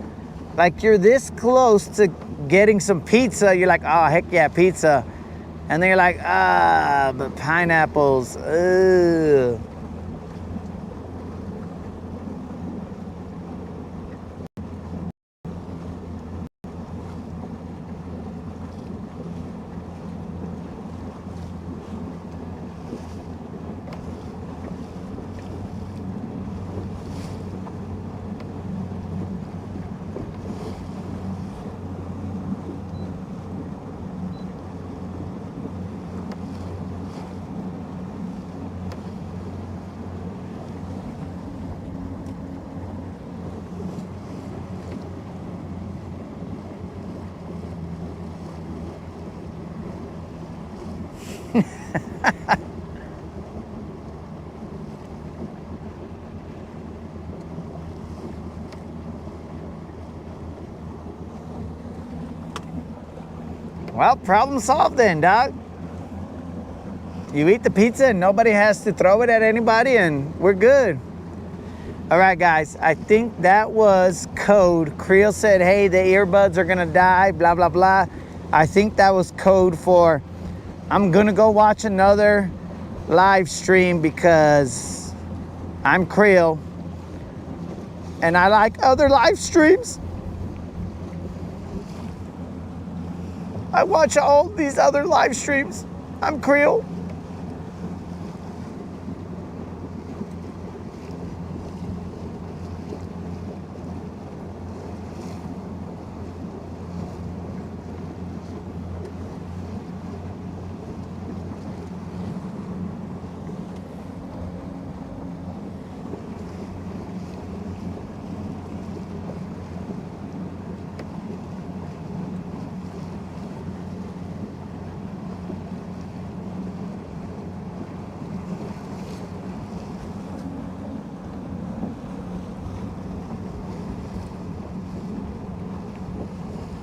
like, you're this close to getting some pizza. You're like, oh, heck yeah, pizza. And then you're like, but pineapples, ugh. Well, problem solved then, dog. You eat the pizza and nobody has to throw it at anybody and we're good. All right, guys, I think that was code. Creel said, hey, the earbuds are gonna die, blah, blah, blah. I think that was code for, I'm gonna go watch another live stream because I'm Creel and I like other live streams. I watch all these other live streams. I'm Creel.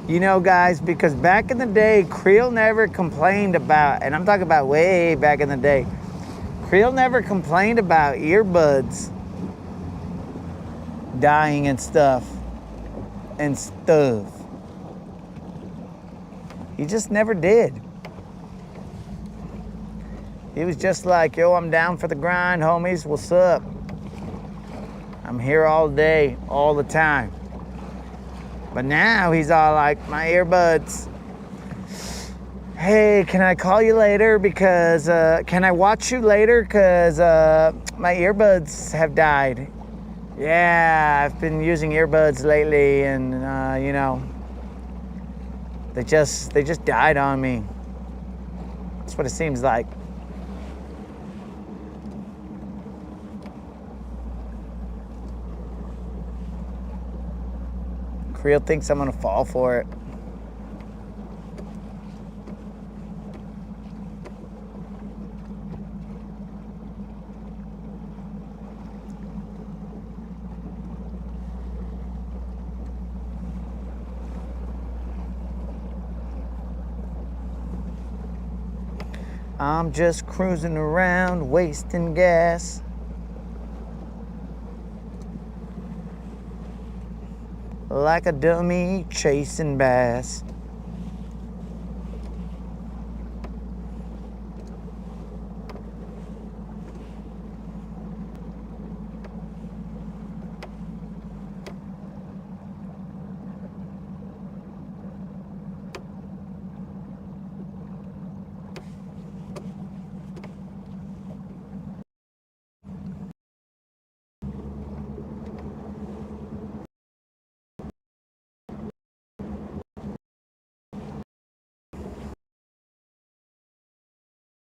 You know, guys, because back in the day, Creel never complained about, and I'm talking about way back in the day, Creel never complained about earbuds dying and stuff. He just never did. He was just like, yo, I'm down for the grind, homies. What's up? I'm here all day, all the time. But now he's all like, my earbuds. Hey, can I call you later because, can I watch you later because my earbuds have died. Yeah, I've been using earbuds lately and, you know, they just died on me. That's what it seems like. Creel thinks I'm gonna fall for it. I'm just cruising around, wasting gas. Like a dummy chasing bass.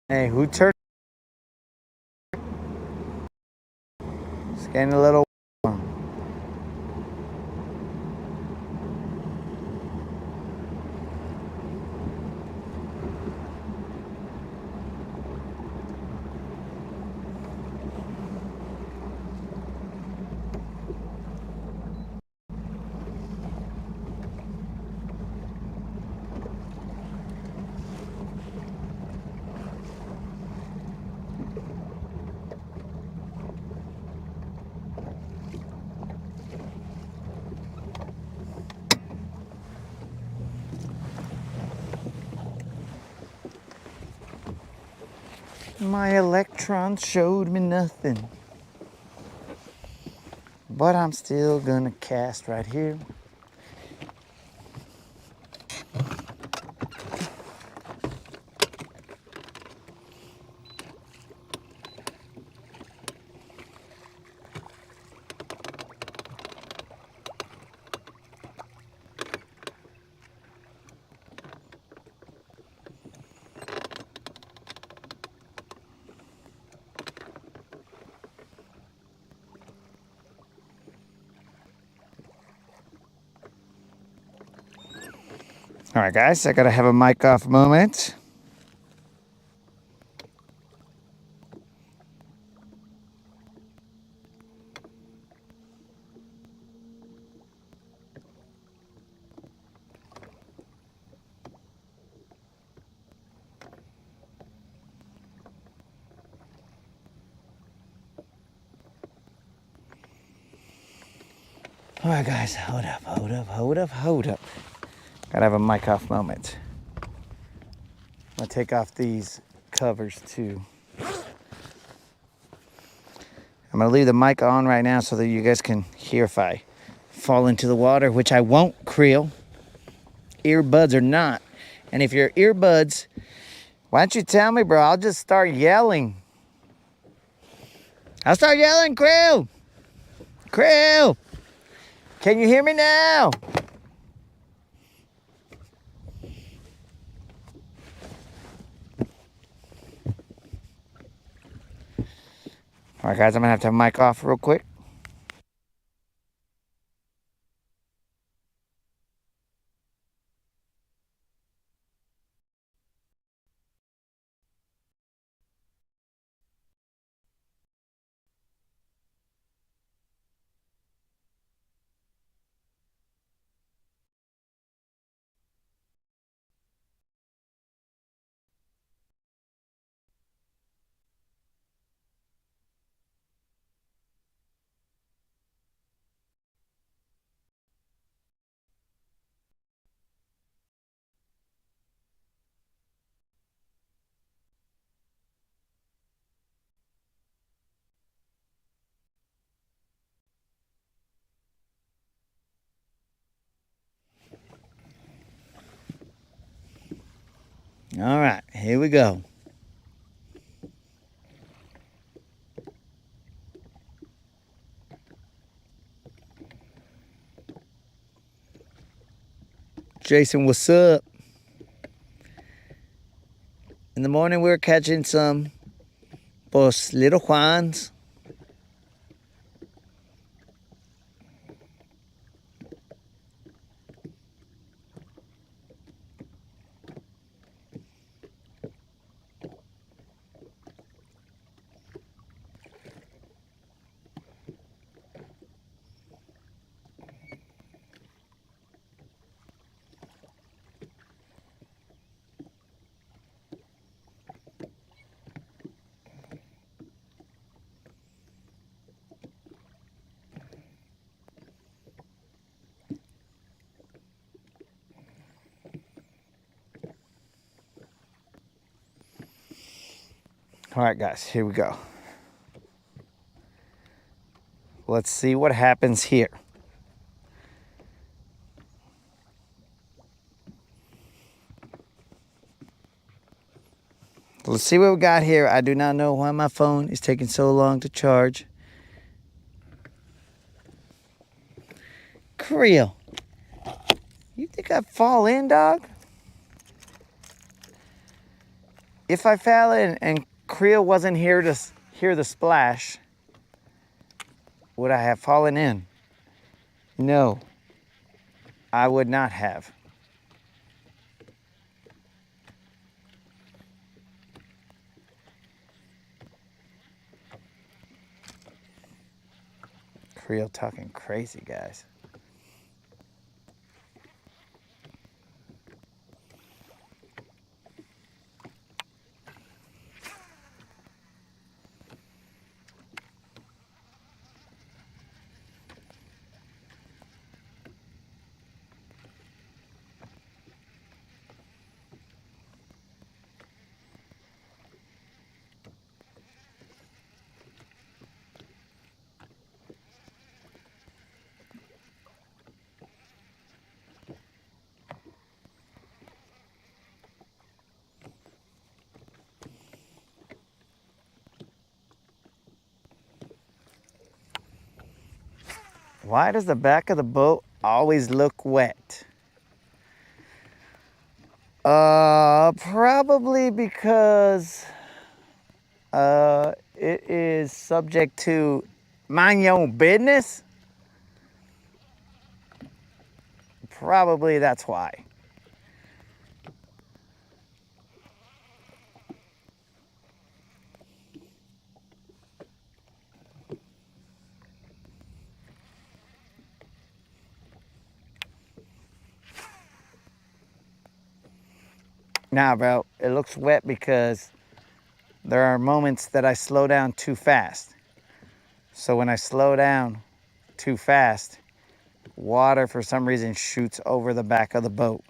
Hey, who turned? It's getting a little warm. My electrons showed me nothing. But I'm still gonna cast right here. All right, guys, I gotta have a mic off moment. All right, guys, hold up. Gotta have a mic off moment. I'm gonna take off these covers too. I'm gonna leave the mic on right now so that you guys can hear if I fall into the water, which I won't, Creel. Earbuds or not. And if your earbuds, why don't you tell me, bro? I'll just start yelling. I'll start yelling, Creel! Creel! Can you hear me now? All right, guys, I'm gonna have to have mic off real quick. All right, here we go. Jason, what's up? In the morning, we were catching some, pues, little Juans. All right, guys, here we go. Let's see what happens here. Let's see what we got here. I do not know why my phone is taking so long to charge. Creel, you think I'd fall in, dog? If I fell in and Creel wasn't here to hear the splash, would I have fallen in? No, I would not have. Creel talking crazy, guys. Why does the back of the boat always look wet? Probably because it is subject to mind your own business. Probably that's why. Nah, bro, it looks wet because there are moments that I slow down too fast. So when I slow down too fast, water for some reason shoots over the back of the boat.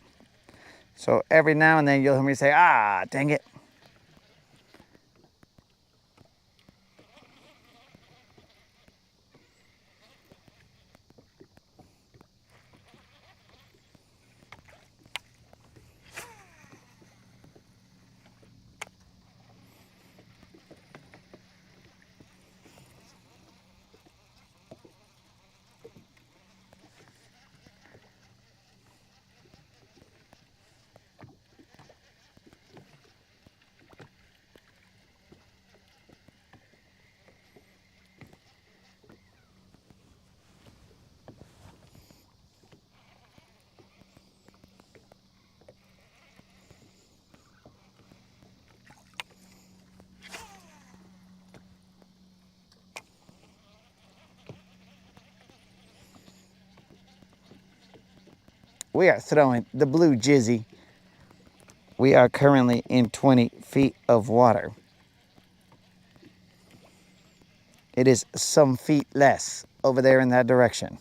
So every now and then you'll hear me say, ah, dang it. We are throwing the blue jizzy. We are currently in 20 feet of water. It is some feet less over there in that direction.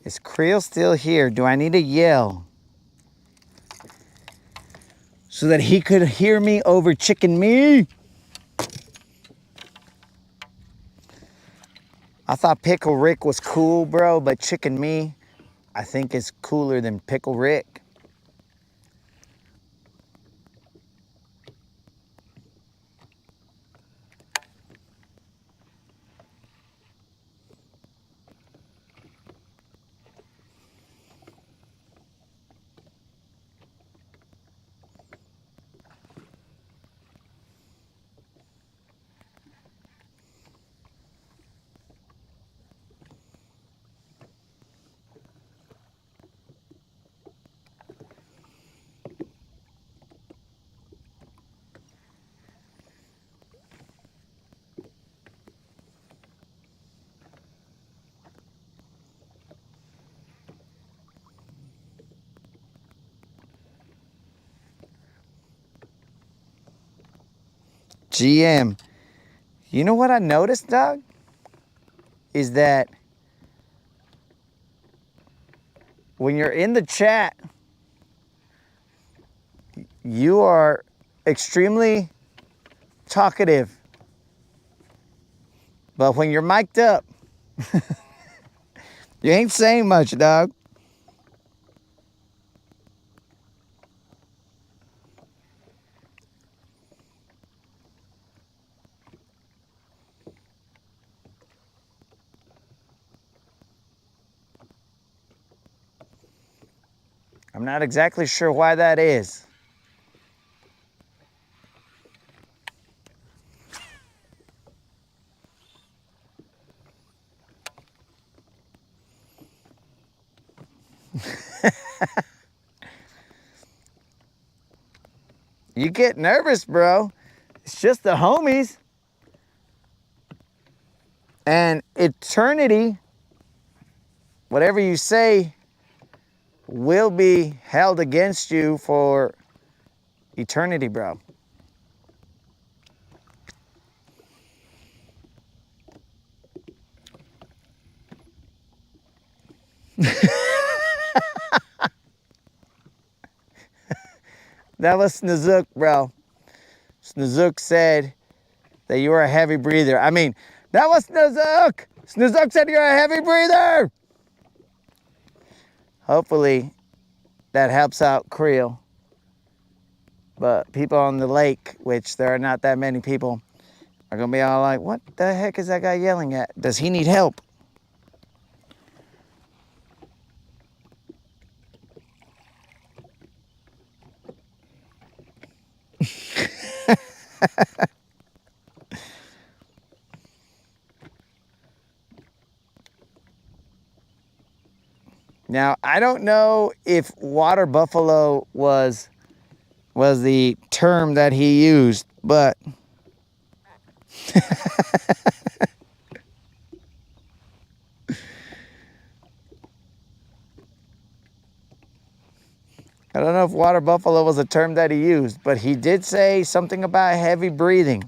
Is Creel still here? Do I need to yell so that he could hear me over Chicken Me? I thought Pickle Rick was cool, bro, but Chicken Me, I think is cooler than Pickle Rick. GM, you know what I noticed, Doug? Is that when you're in the chat, you are extremely talkative. But when you're mic'd up, you ain't saying much, dog. I'm not exactly sure why that is. You get nervous, bro. It's just the homies. And eternity, whatever you say, will be held against you for eternity, bro. That was Snozook, bro. Snozook said that you were a heavy breather. I mean, that was Snozook. Snozook said you're a heavy breather. Hopefully that helps out Creel. But people on the lake, which there are not that many people, are gonna be all like, what the heck is that guy yelling at? Does he need help? Now, I don't know if water buffalo was the term that he used, but I don't know if water buffalo was a term that he used, but he did say something about heavy breathing.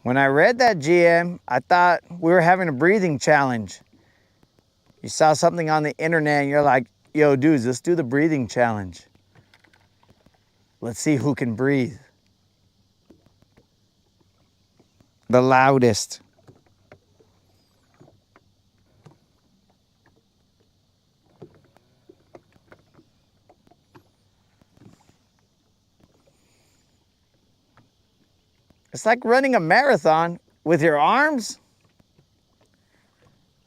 When I read that, GM, I thought we were having a breathing challenge. You saw something on the internet and you're like, yo, dudes, let's do the breathing challenge. Let's see who can breathe the loudest. It's like running a marathon with your arms.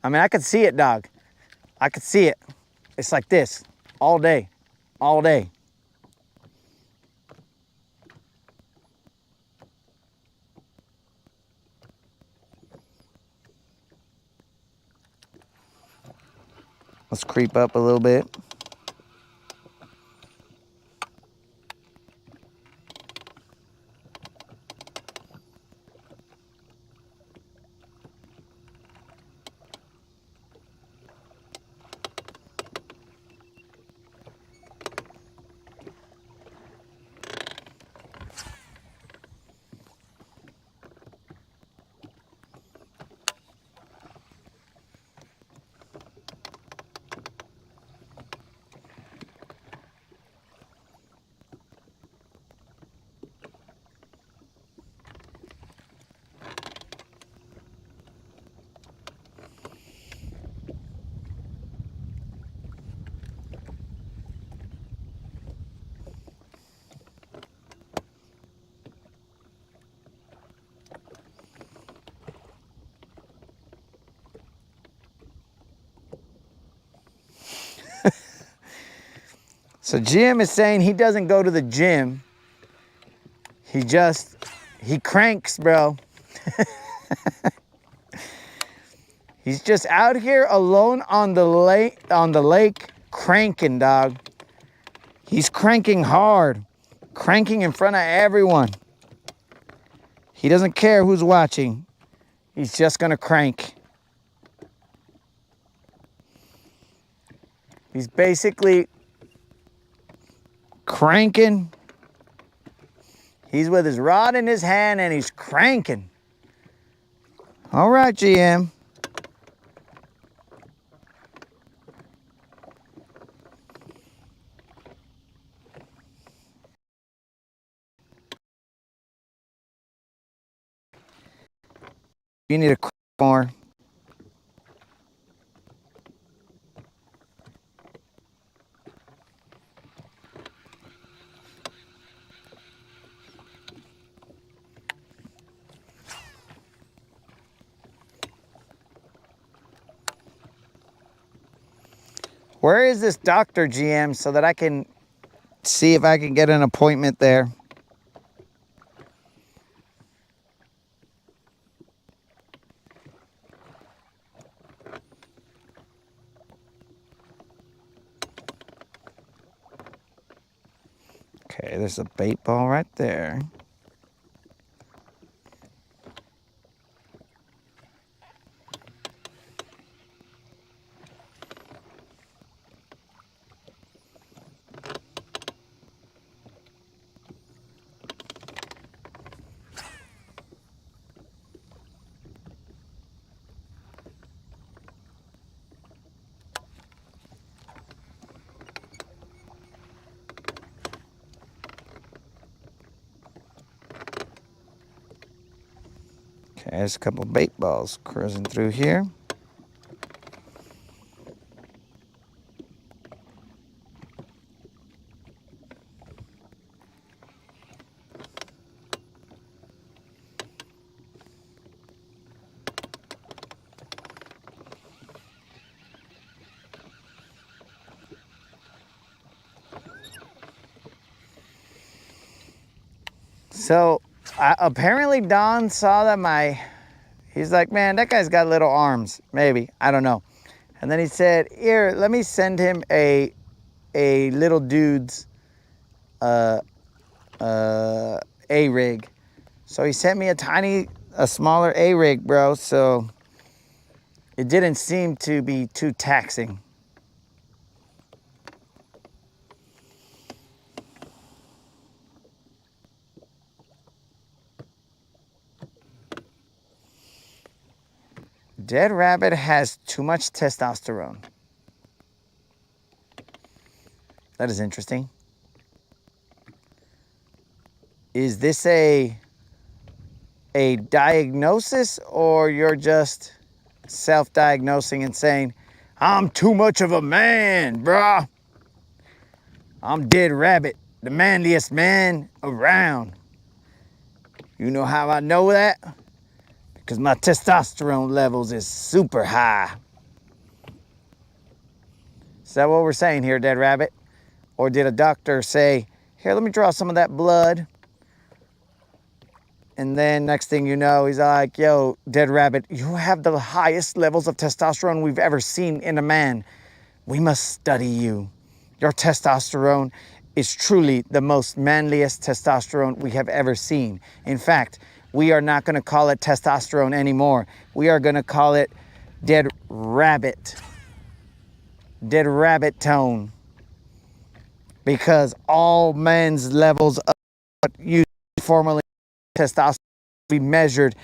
I mean, I could see it, dog. I could see it. It's like this all day, all day. Let's creep up a little bit. So Jim is saying he doesn't go to the gym. He cranks, bro. He's just out here alone on the lake cranking, dog. He's cranking hard, cranking in front of everyone. He doesn't care who's watching. He's just gonna crank. He's basically cranking. He's with his rod in his hand and he's cranking. All right, GM. You need to crank more. Where is this doctor, GM, so that I can see if I can get an appointment there? Okay, there's a bait ball right there. Okay, there's a couple bait balls cruising through here. So apparently Don saw that he's like, man, that guy's got little arms. Maybe, I don't know. And then he said, here, let me send him a little dude's A-rig. So he sent me a smaller A-rig, bro. So it didn't seem to be too taxing. Dead rabbit has too much testosterone. That is interesting. Is this a diagnosis, or you're just self-diagnosing and saying, I'm too much of a man, bruh. I'm Dead Rabbit, the manliest man around. You know how I know that? Because my testosterone levels is super high. Is that what we're saying here, Dead Rabbit? Or did a doctor say, here, let me draw some of that blood? And then next thing you know, he's like, yo, Dead Rabbit, you have the highest levels of testosterone we've ever seen in a man. We must study you. Your testosterone is truly the most manliest testosterone we have ever seen. In fact, we are not going to call it testosterone anymore. We are going to call it Dead Rabbit. Dead Rabbit tone. Because all men's levels of what you formerly testosterone be measured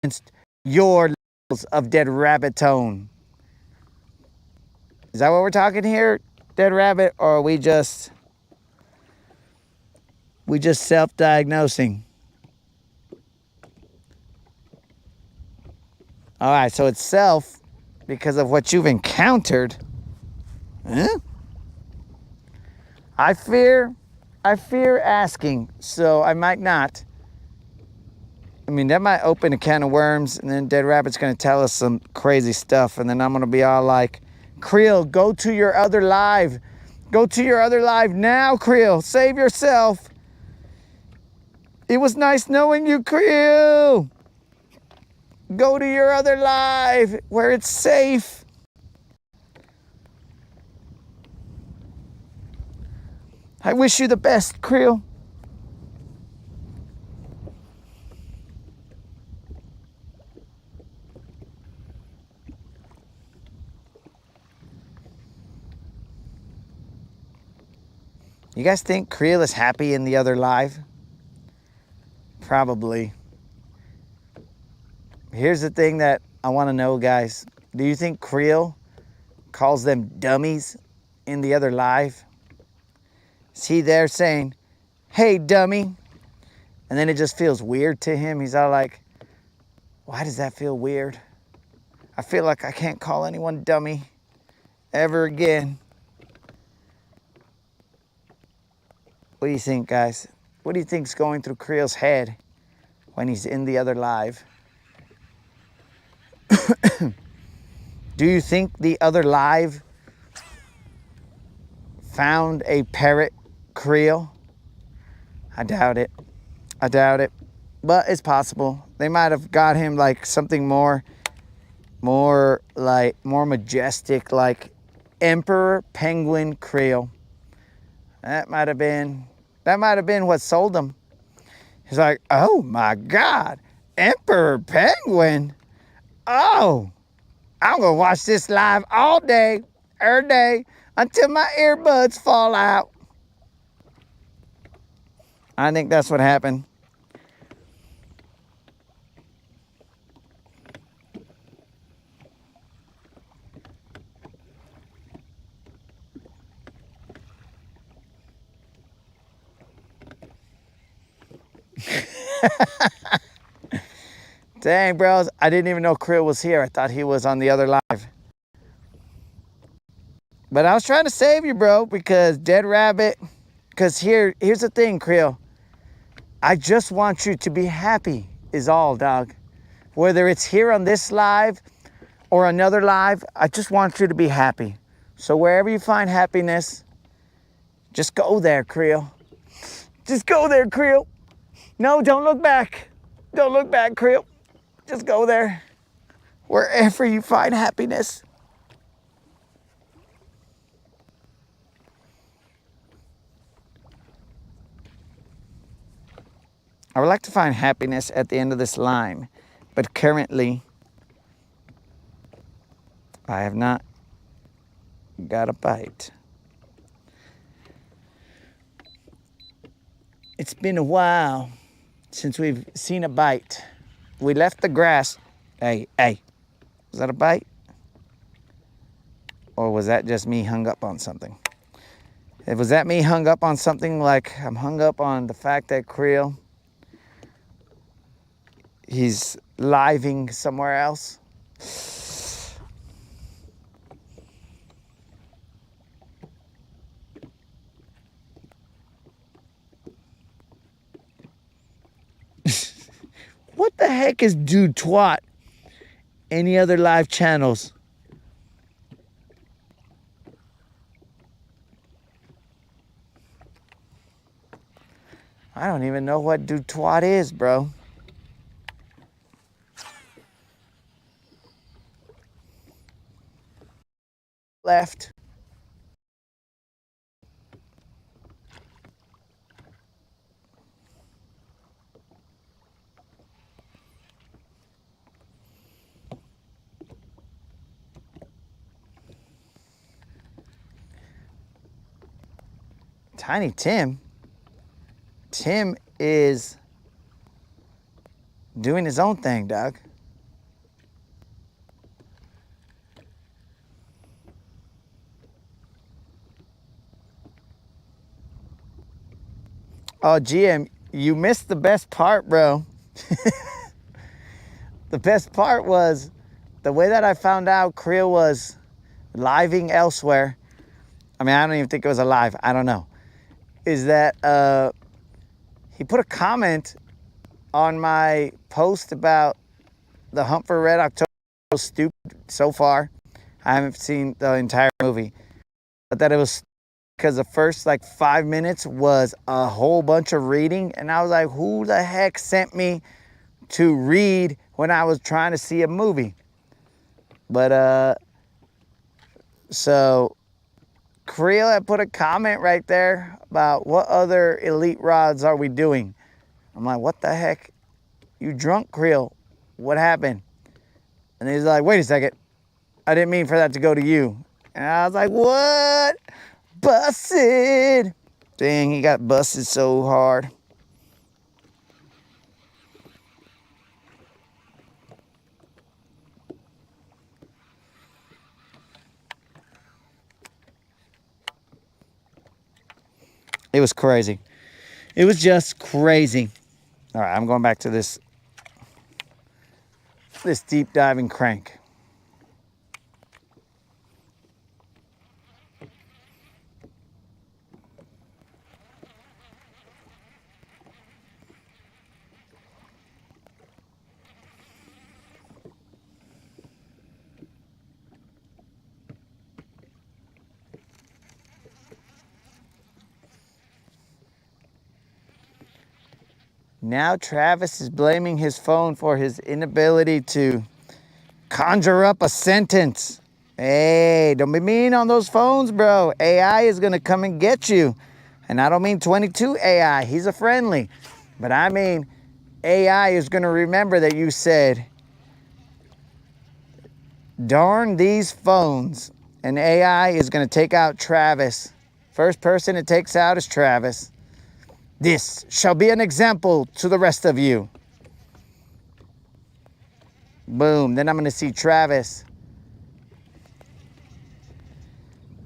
against your levels of Dead Rabbit tone. Is that what we're talking here, Dead Rabbit, or are we just self-diagnosing? All right, so it's self because of what you've encountered. Huh? I fear asking, so I might not. I mean, that might open a can of worms, and then Dead Rabbit's going to tell us some crazy stuff, and then I'm going to be all like, Creel, go to your other live. Go to your other live now, Creel. Save yourself. It was nice knowing you, Creel. Go to your other live where it's safe. I wish you the best, Creel. You guys think Creel is happy in the other live? Probably. Here's the thing that I want to know, guys. Do you think Creel calls them dummies in the other live? Is he there saying, hey, dummy? And then it just feels weird to him. He's all like, why does that feel weird? I feel like I can't call anyone dummy ever again. What do you think, guys? What do you think's going through Creel's head when he's in the other live? Do you think the other live found a parrot creel. I doubt it. I doubt it. But it's possible. They might have got him like something more majestic, like emperor penguin creel. That might have been what sold him. He's like, oh my God, emperor penguin. Oh, I'm gonna watch this live all day, every day, until my earbuds fall out. I think that's what happened. Dang, bros, I didn't even know Krill was here. I thought he was on the other live. But I was trying to save you, bro, because Dead Rabbit, because here's the thing, Krill. I just want you to be happy is all, dog. Whether it's here on this live or another live, I just want you to be happy. So wherever you find happiness, just go there, Krill. Just go there, Krill. No, don't look back. Don't look back, Krill. Just go there. Wherever you find happiness. I would like to find happiness at the end of this line, but currently I have not got a bite. It's been a while since we've seen a bite. We left the grass. Hey, was that a bite? Or was that just me hung up on something? Was that me hung up on something, like I'm hung up on the fact that Krill, he's living somewhere else? What the heck is Dude Twat? Any other live channels? I don't even know what Dude Twat is, bro. Left. Tiny Tim. Tim is doing his own thing, dog. Oh, GM, you missed the best part, bro. The best part was the way that I found out Krill was living elsewhere. I mean, I don't even think it was alive. I don't know. Is that he put a comment on my post about the Hunt for Red October. Stupid so far. I haven't seen the entire movie, but that it was because the first like 5 minutes was a whole bunch of reading, and I was like, who the heck sent me to read when I was trying to see a movie? But so Krill had put a comment right there about what other elite rods are we doing. I'm like, what the heck? You drunk, Krill? What happened? And he's like, wait a second. I didn't mean for that to go to you. And I was like, what? Busted. Dang, he got busted so hard. It was crazy. It was just crazy. All right, I'm going back to this deep diving crank. Now Travis is blaming his phone for his inability to conjure up a sentence. Hey, don't be mean on those phones, bro. AI is gonna come and get you. And I don't mean 22 AI, he's a friendly. But I mean, AI is gonna remember that you said, darn these phones. And AI is gonna take out Travis. First person it takes out is Travis. This shall be an example to the rest of you. Boom, then I'm gonna see Travis.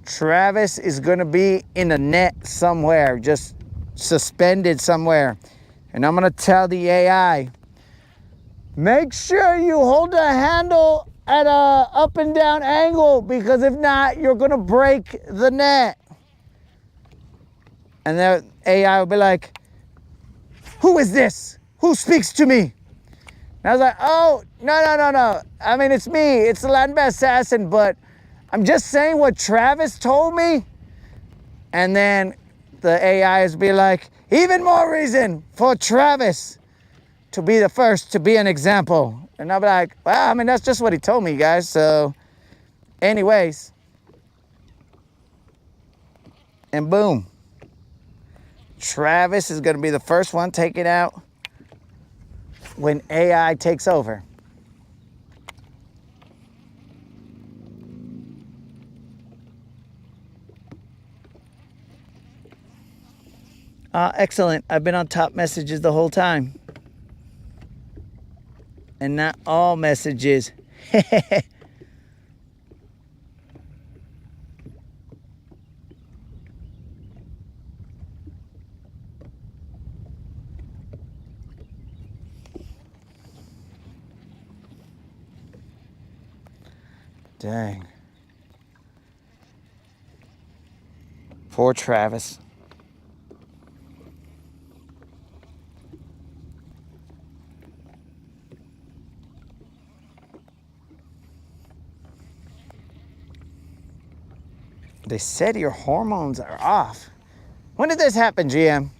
Travis is gonna be in a net somewhere, just suspended somewhere. And I'm gonna tell the AI, make sure you hold the handle at a up and down angle, because if not, you're gonna break the net. And the AI will be like, who is this? Who speaks to me? And I was like, oh, no. I mean, it's me. It's the Latin Bass Assassin, but I'm just saying what Travis told me. And then the AIs be like, even more reason for Travis to be the first to be an example. And I'll be like, well, I mean, that's just what he told me, guys. So anyways, and boom. Travis is going to be the first one taken out when AI takes over. Excellent. I've been on top messages the whole time. And not all messages. Dang. Poor Travis. They said your hormones are off. When did this happen, GM?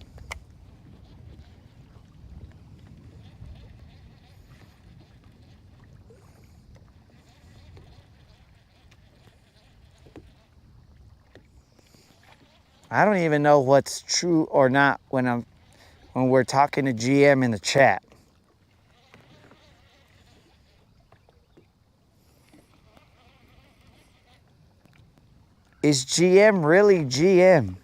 I don't even know what's true or not when we're talking to GM in the chat. Is GM really GM?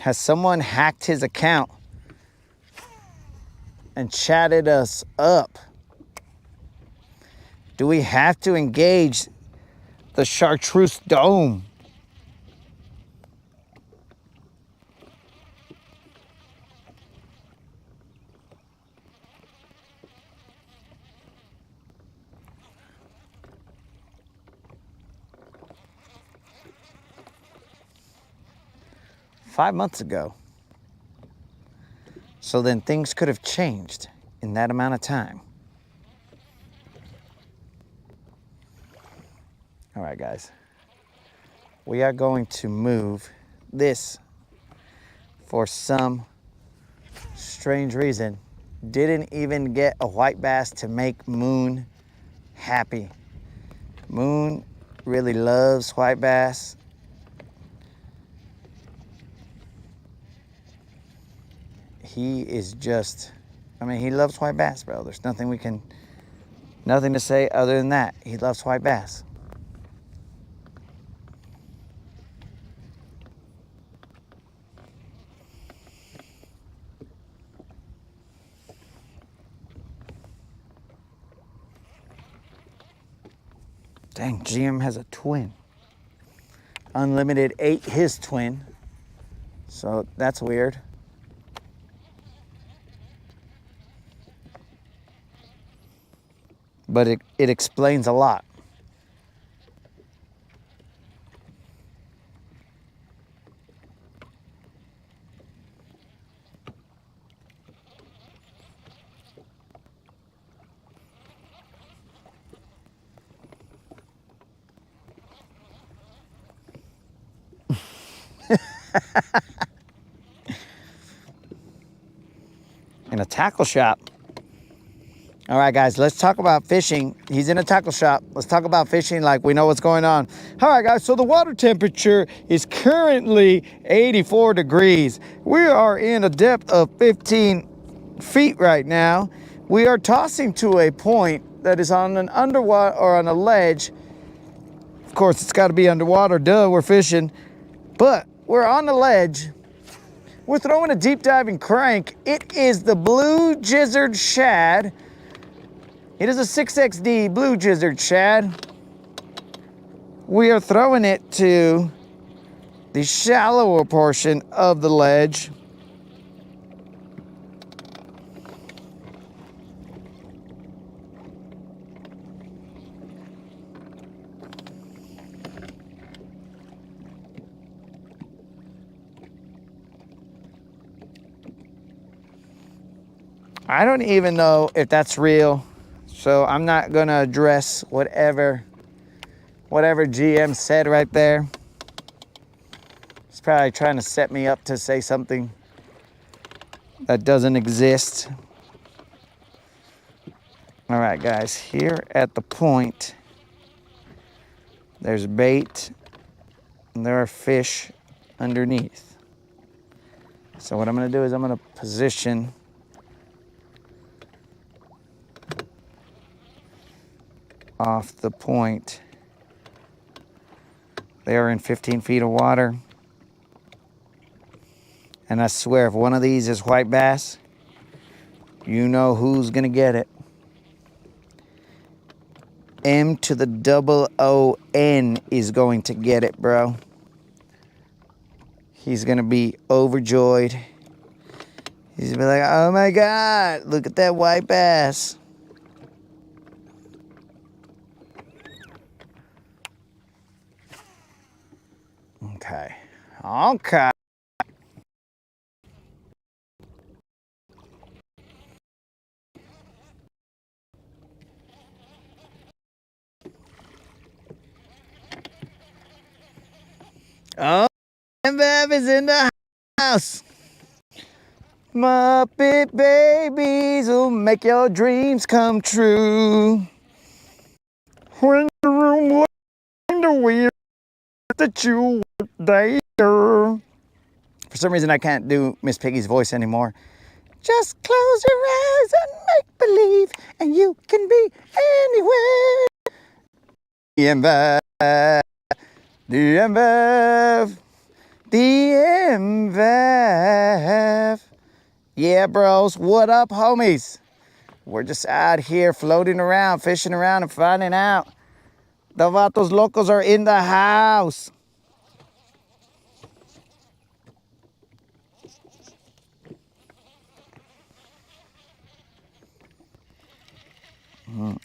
Has someone hacked his account and chatted us up? Do we have to engage the Chartreuse Dome? $5 months ago. So then things could have changed in that amount of time. All right, guys. We are going to move this for some strange reason. Didn't even get a white bass to make Moon happy. Moon really loves white bass. He is just, I mean, he loves white bass, bro. There's nothing to say other than that. He loves white bass. Dang, GM has a twin. Unlimited ate his twin. So that's weird. But it explains a lot. tackle shop. All right, guys, let's talk about fishing. He's in a tackle shop. Let's talk about fishing like we know what's going on. All right, guys, so the water temperature is currently 84 degrees. We are in a depth of 15 feet right now. We are tossing to a point that is on an underwater or on a ledge. Of course, it's got to be underwater. Duh, we're fishing. But we're on the ledge. We're throwing a deep diving crank. It is the blue gizzard shad. It is a 6XD blue gizzard shad. We are throwing it to the shallower portion of the ledge. I don't even know if that's real, so I'm not gonna address whatever GM said right there. He's probably trying to set me up to say something that doesn't exist. All right, guys, here at the point, there's bait and there are fish underneath. So what I'm gonna do is I'm gonna position off the point. They are in 15 feet of water. And I swear, if one of these is white bass, you know who's gonna get it. M to the OON is going to get it, bro. He's gonna be overjoyed. He's gonna be like, oh my God, look at that white bass. Okay. Okay. Oh, Bev is in the house. Muppet babies will make your dreams come true. When the room was in the wheel that you were there. For some reason, I can't do Miss Piggy's voice anymore. Just close your eyes and make believe, and you can be anywhere. DMVAV, DMVAV, DMVAV. Yeah, bros, what up, homies? We're just out here floating around, fishing around, and finding out the Vatos Locos are in the house.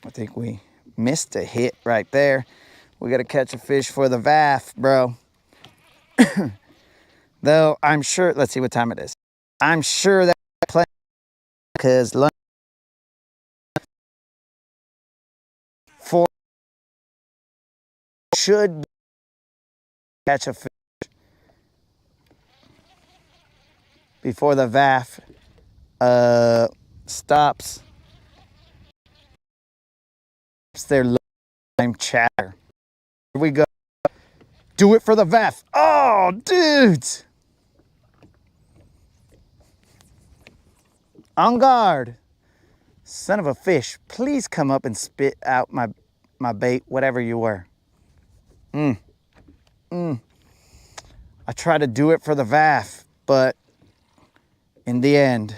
I think we missed a hit right there. We got to catch a fish for the VAF, bro. Though I'm sure, let's see what time it is. I'm sure that plenty because for should catch a fish before the VAF stops their time chatter. Here we go. Do it for the VAF. Oh, dudes. On guard. Son of a fish, please come up and spit out my bait, whatever you were. I tried to do it for the VAF, but in the end,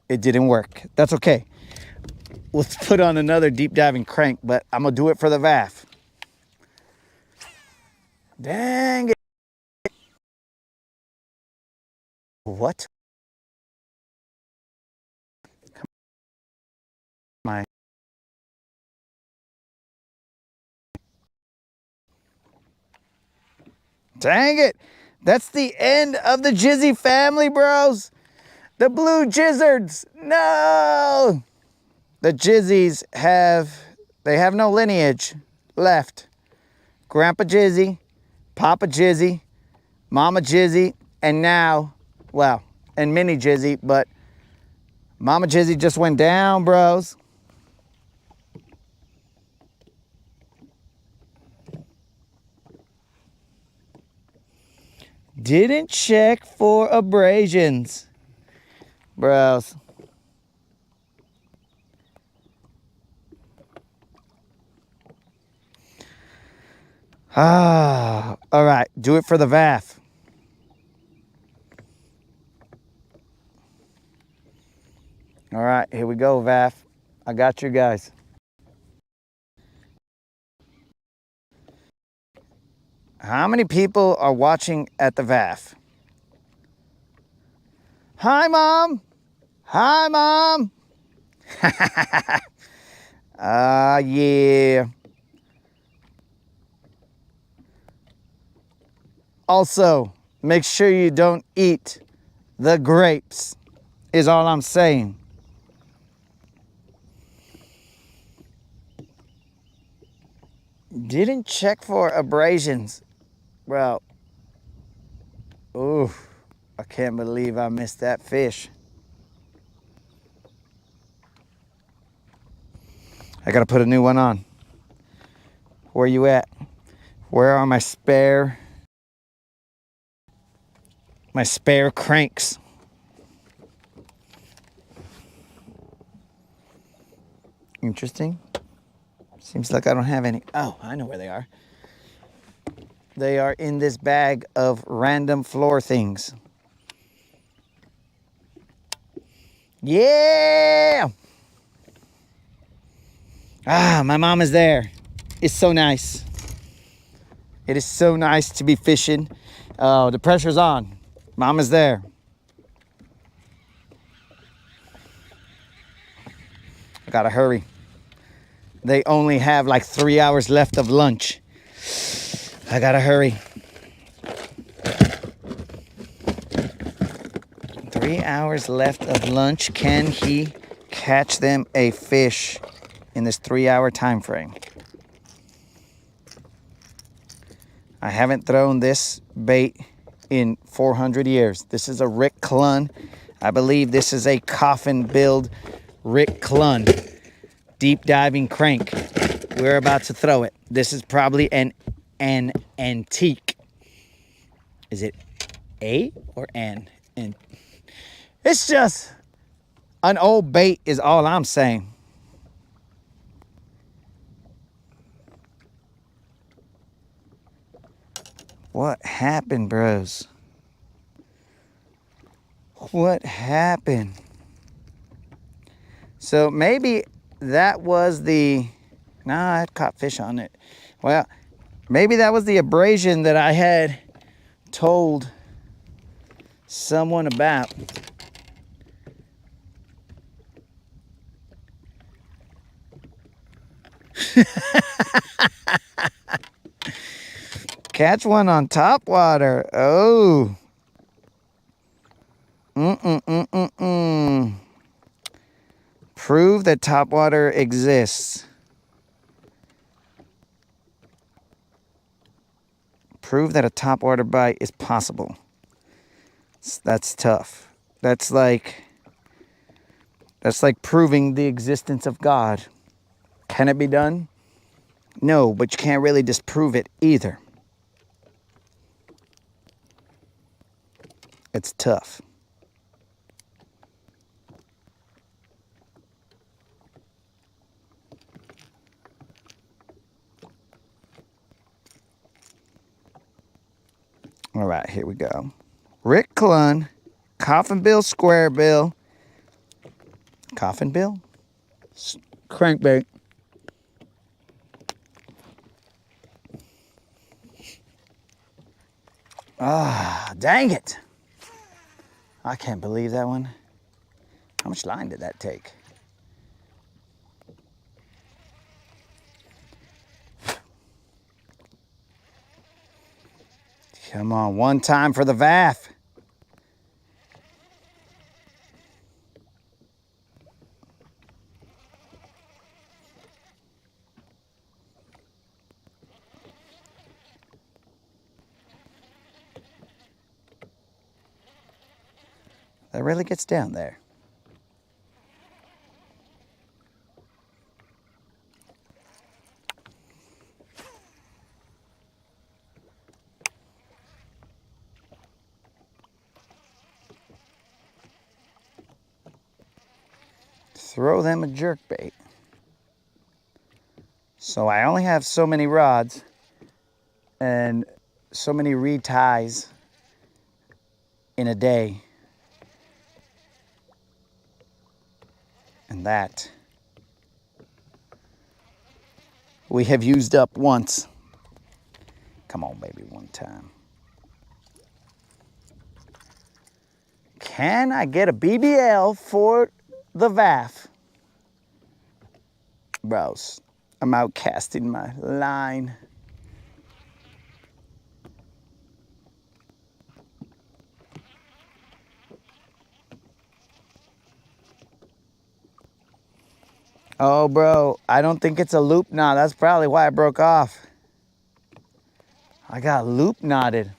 it didn't work. That's okay. We'll put on another deep diving crank, but I'm gonna do it for the VAF. Dang it. What? My. Dang it. That's the end of the Jizzy family, bros. The blue gizzards. No. The Jizzies have no lineage left. Grandpa Jizzy, Papa Jizzy, Mama Jizzy, and now, well, and mini Jizzy, but Mama Jizzy just went down, bros. Didn't check for abrasions, bros. Ah, all right, do it for the VAF. All right, here we go, VAF. I got you guys. How many people are watching at the VAF? Hi, Mom. Hi, Mom. Yeah. Also, make sure you don't eat the grapes, is all I'm saying. Didn't check for abrasions. Bro. Ooh, I can't believe I missed that fish. I gotta put a new one on. Where you at? Where are my spare cranks? Interesting. Seems like I don't have any. Oh, I know where they are. They are in this bag of random floor things. Yeah! Ah, my mom is there. It's so nice. It is so nice to be fishing. Oh, the pressure's on. Mom is there. I gotta hurry. They only have like 3 hours left of lunch. I gotta hurry. 3 hours left of lunch. Can he catch them a fish in this 3-hour time frame? I haven't thrown this bait in 400 years. This is a Rick Clun. I believe this is a coffin build Rick Clun deep diving crank. We're about to throw it. This is probably an antique. Is it a or an? And it's just an old bait is all I'm saying. What happened, bros? What happened? So maybe that was the... Nah, I caught fish on it. Well, maybe that was the abrasion that I had told someone about. Catch one on top water. Oh. Prove that top water exists. Prove that a top water bite is possible. That's tough. That's like proving the existence of God. Can it be done? No, but you can't really disprove it either. It's tough. All right, here we go. Rick Clun, Coffin Bill, Square Bill. Coffin Bill? Crankbait. Ah, dang it. I can't believe that one. How much line did that take? Come on, one time for the VAF. That really gets down there. Throw them a jerkbait. So I only have so many rods and so many reties in a day. And that we have used up once. Come on, baby, one time. Can I get a BBL for the VAF? Bros, I'm out casting my line. Oh, bro, I don't think it's a loop knot. That's probably why it broke off. I got loop knotted.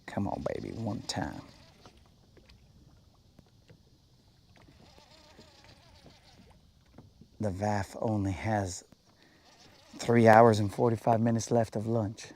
Come on, baby, one time. The VAF only has 3 hours and 45 minutes left of lunch.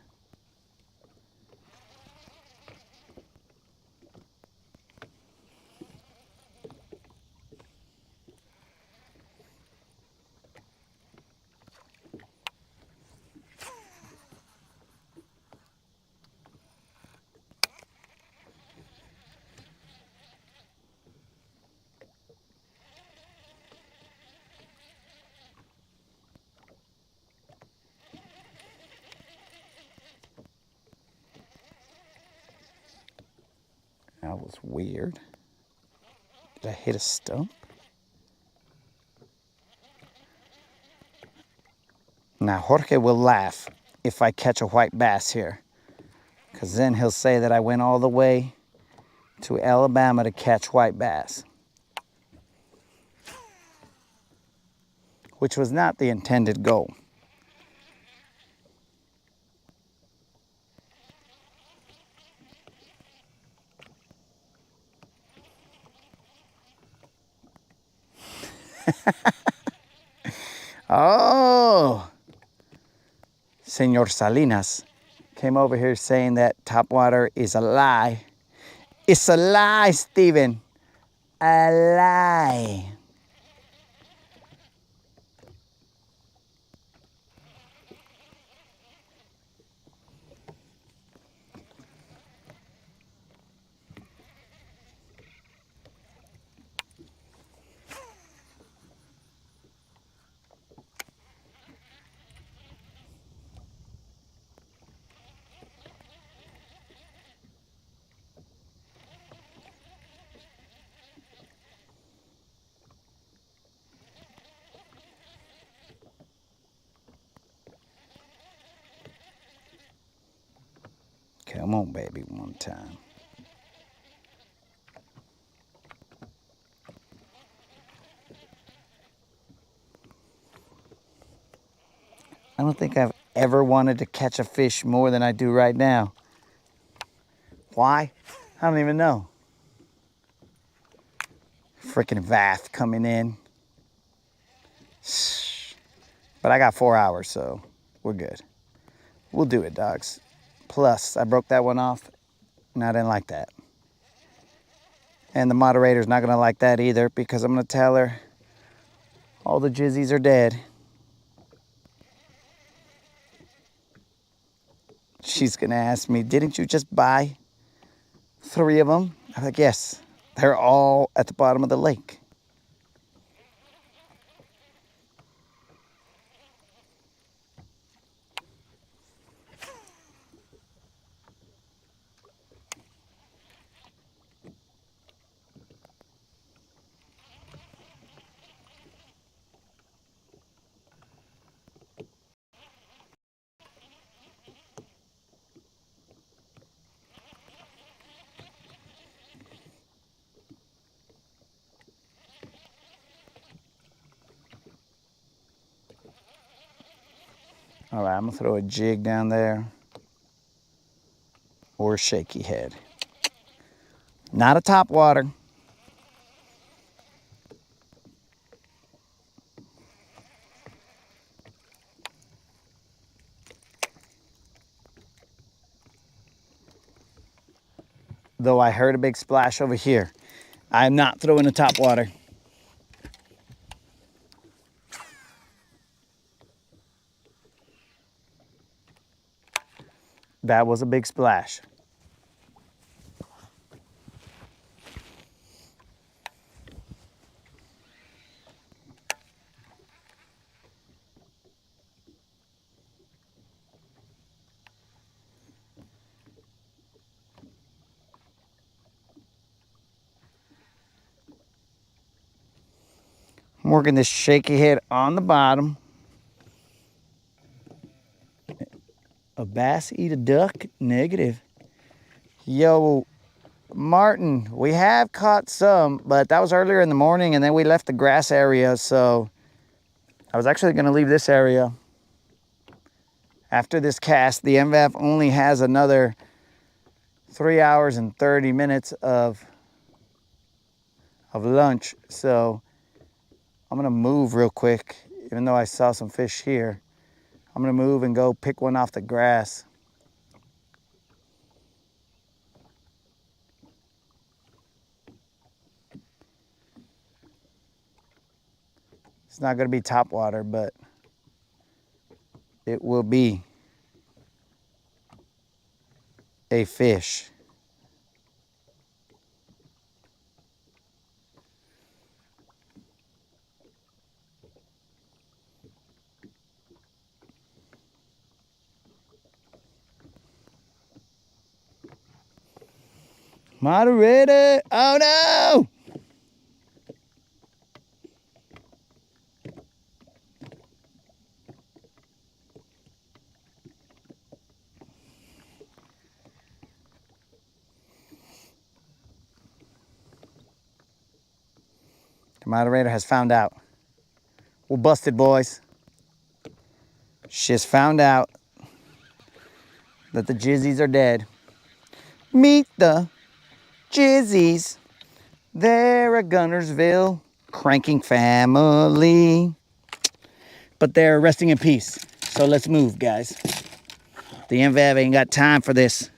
That was weird. Did I hit a stump? Now, Jorge will laugh if I catch a white bass here, because then he'll say that I went all the way to Alabama to catch white bass, which was not the intended goal. Oh, Senor Salinas came over here saying that topwater is a lie. It's a lie, Steven. A lie. Come on, baby, one time. I don't think I've ever wanted to catch a fish more than I do right now. Why? I don't even know. Freaking VAF coming in. But I got 4 hours, so we're good. We'll do it, dogs. Plus, I broke that one off, and I didn't like that. And the moderator's not gonna like that either, because I'm gonna tell her all the jizzies are dead. She's gonna ask me, didn't you just buy 3 of them? I'm like, yes, they're all at the bottom of the lake. All right, I'm gonna throw a jig down there or a shaky head. Not a top water. Though I heard a big splash over here. I'm not throwing a top water. That was a big splash. I'm working this shaky head on the bottom. A bass eat a duck? Negative. Yo, Martin, we have caught some, but that was earlier in the morning and then we left the grass area, so I was actually gonna leave this area. After this cast, the MVAF only has another 3 hours and 30 minutes of lunch, so I'm gonna move real quick, even though I saw some fish here. I'm gonna move and go pick one off the grass. It's not gonna be top water, but it will be a fish. Moderator, oh no! The moderator has found out. We're busted, boys. She's found out that the Jizzies are dead. Meet the Jizzies. They're a Guntersville cranking family. But they're resting in peace. So let's move, guys. The MVAV ain't got time for this.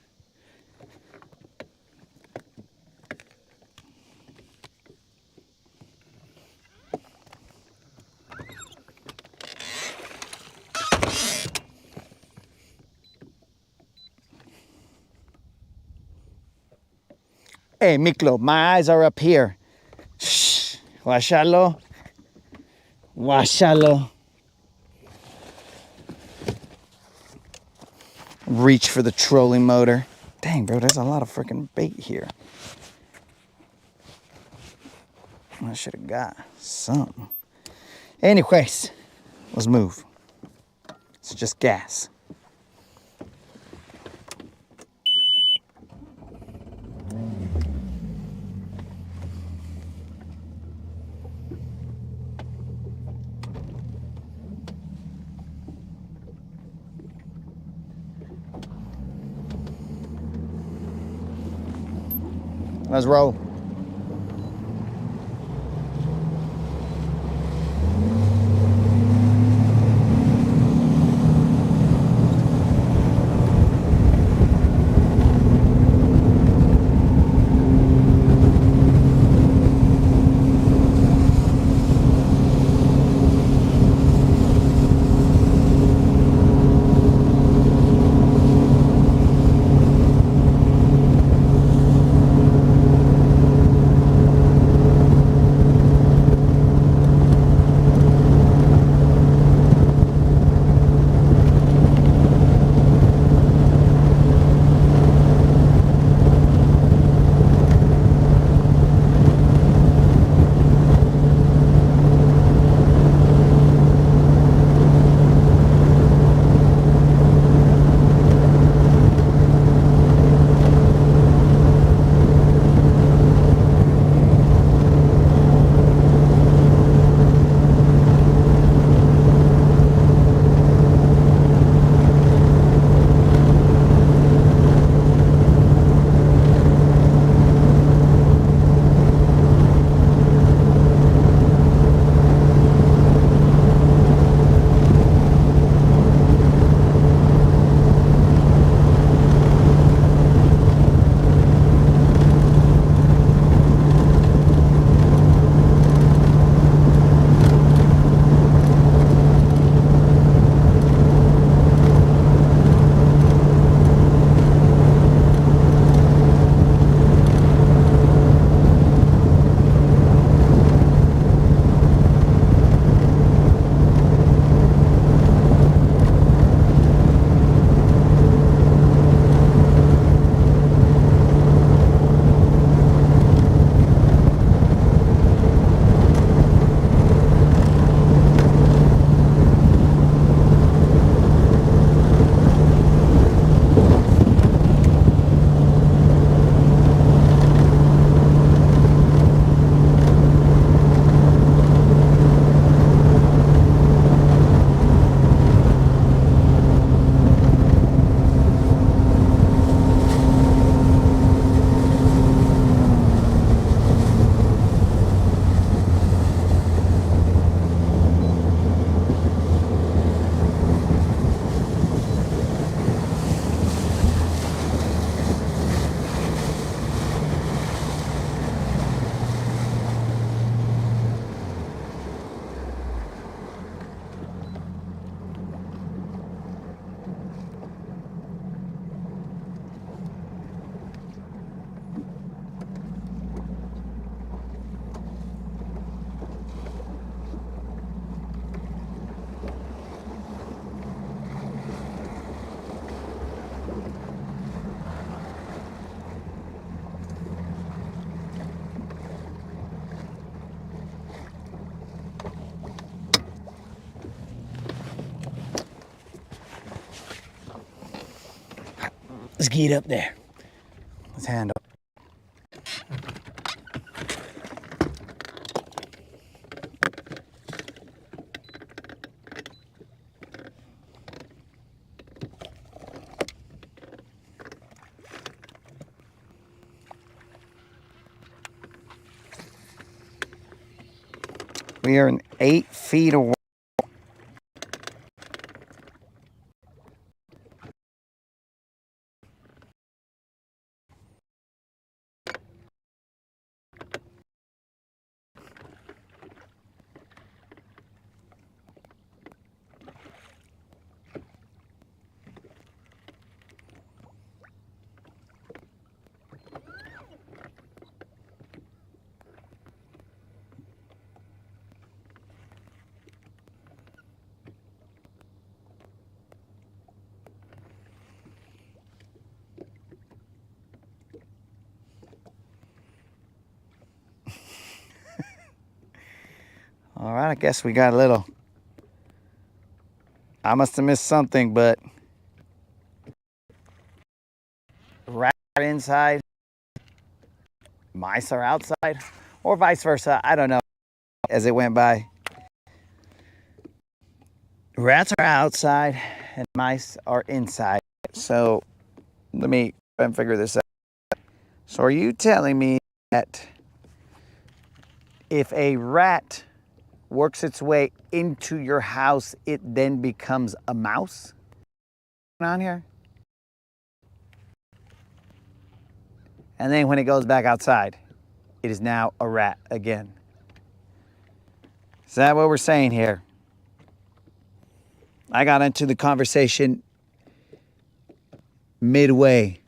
Hey, Miklo, my eyes are up here. Shh. Washalo. Washalo. Reach for the trolling motor. Dang, bro, there's a lot of freaking bait here. I should have got something. Anyways, let's move. It's just gas. Let's roll. Let's get up there. Let's handle. We are 8 feet away. All right, I guess we got a little. I must have missed something, but rat inside, mice are outside, or vice versa. I don't know. As it went by, rats are outside and mice are inside. So let me try and figure this out. So are you telling me that if a rat works its way into your house, it then becomes a mouse? What's going on here? And then when it goes back outside, it is now a rat again. Is that what we're saying here? I got into the conversation midway.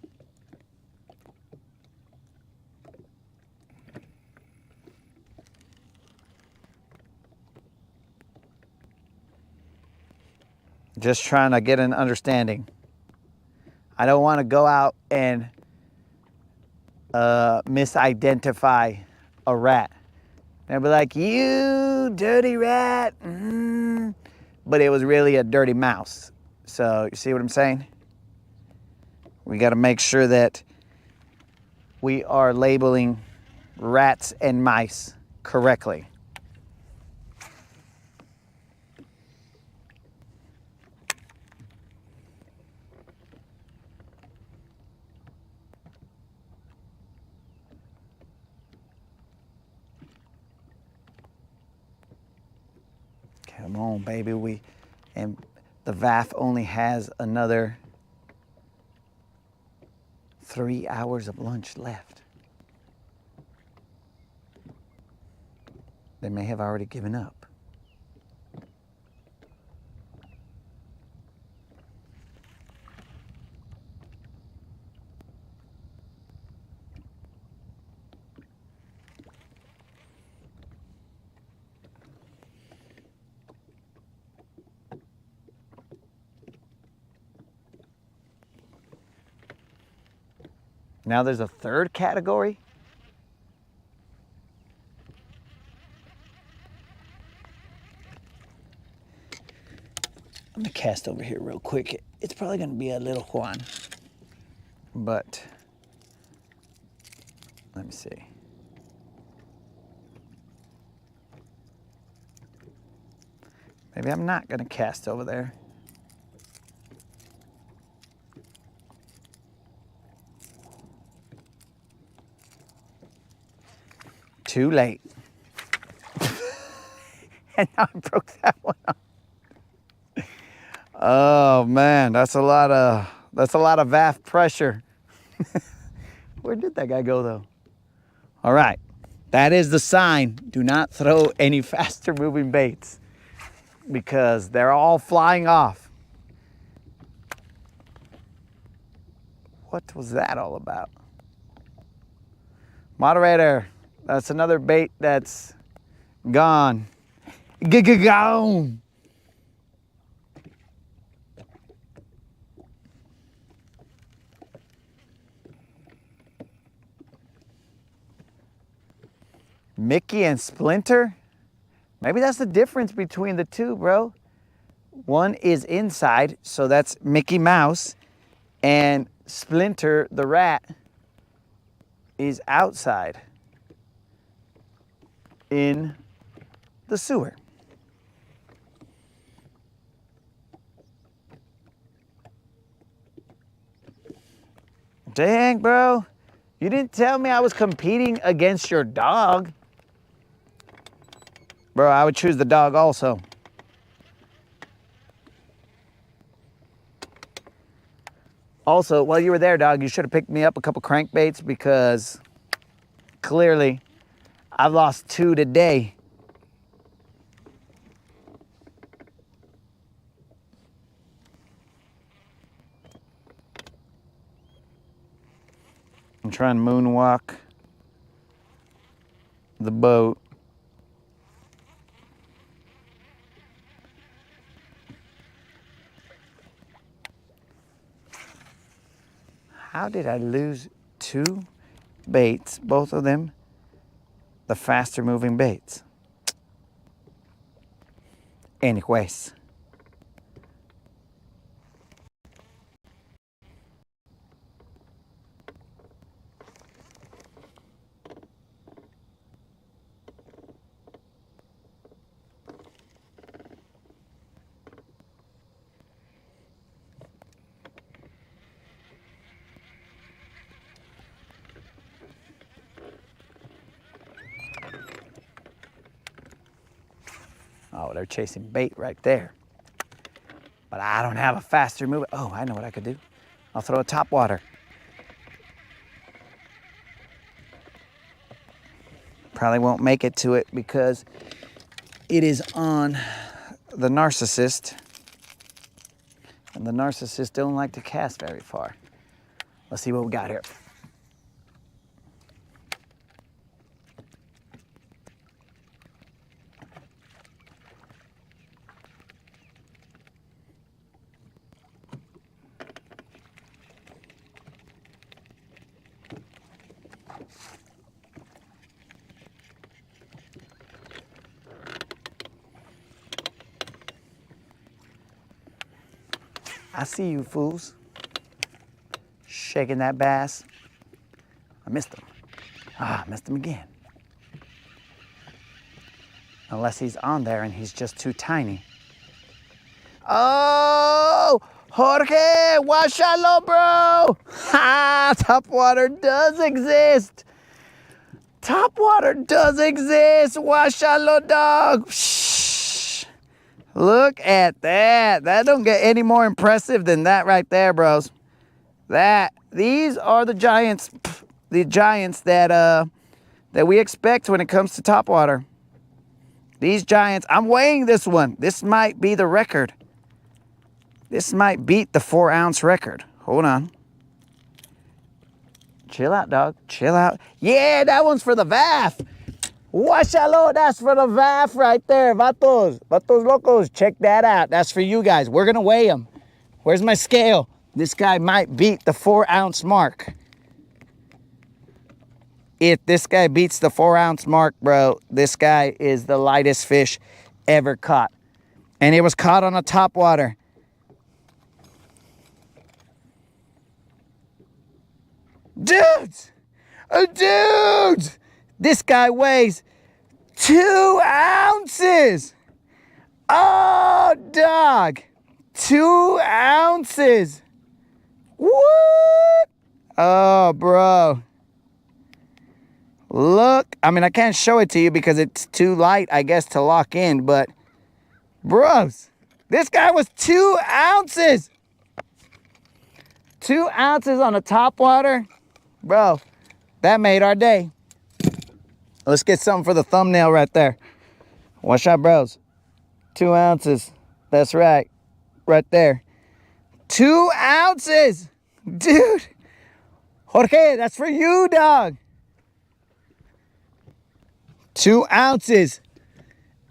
Just trying to get an understanding. I don't want to go out and misidentify a rat. They'll be like, you dirty rat. But it was really a dirty mouse. So you see what I'm saying? We got to make sure that we are labeling rats and mice correctly. Come on, baby. And the VAF only has another 3 hours of lunch left. They may have already given up. Now there's a third category. I'm gonna cast over here real quick. It's probably gonna be a little Juan. But let me see. Maybe I'm not gonna cast over there. Too late. And now I broke that one up. Oh man, that's a lot of VAF pressure. Where did that guy go though? All right, that is the sign. Do not throw any faster moving baits because they're all flying off. What was that all about? Moderator, that's another bait that's gone. Gone. Mickey and Splinter? Maybe that's the difference between the two, bro. One is inside, so that's Mickey Mouse, and Splinter the rat is outside in the sewer. Dang, bro. You didn't tell me I was competing against your dog. Bro, I would choose the dog also. Also, while you were there, dog, you should have picked me up a couple crankbaits because clearly I've lost 2 today. I'm trying to moonwalk the boat. How did I lose 2 baits, both of them the faster moving baits? Anyways. Oh, they're chasing bait right there. But I don't have a faster move. Oh, I know what I could do. I'll throw a topwater. Probably won't make it to it because it is on the narcissist. And the narcissists don't like to cast very far. Let's see what we got here. I see you fools. Shaking that bass. I missed him. Ah, I missed him again. Unless he's on there and he's just too tiny. Oh, Jorge, washalo, bro. Ha, topwater does exist. Topwater does exist. Washalo, dog. Shh. Look at that. That don't get any more impressive than that right there, bros. These are the giants that we expect when it comes to topwater. These giants, I'm weighing this one. This might be the record. This might beat the 4-ounce record. Hold on. Chill out, dog. Chill out. Yeah, that one's for the VAF. Washalo, that's for the VAF right there. Vatos locos, check that out. That's for you guys. We're going to weigh them. Where's my scale? This guy might beat the 4-ounce mark. If this guy beats the 4-ounce mark, bro, this guy is the lightest fish ever caught. And it was caught on a topwater. Dudes! Dudes! This guy weighs 2 ounces! Oh, dog! 2 ounces! What? Oh, bro. Look, I mean, I can't show it to you because it's too light, I guess, to lock in, but bros, this guy was 2 ounces. 2 ounces on a topwater. Bro, that made our day. Let's get something for the thumbnail right there. Watch out, bros. 2 ounces. That's right. Right there. 2 ounces. Dude. Jorge, that's for you, dog. 2 ounces.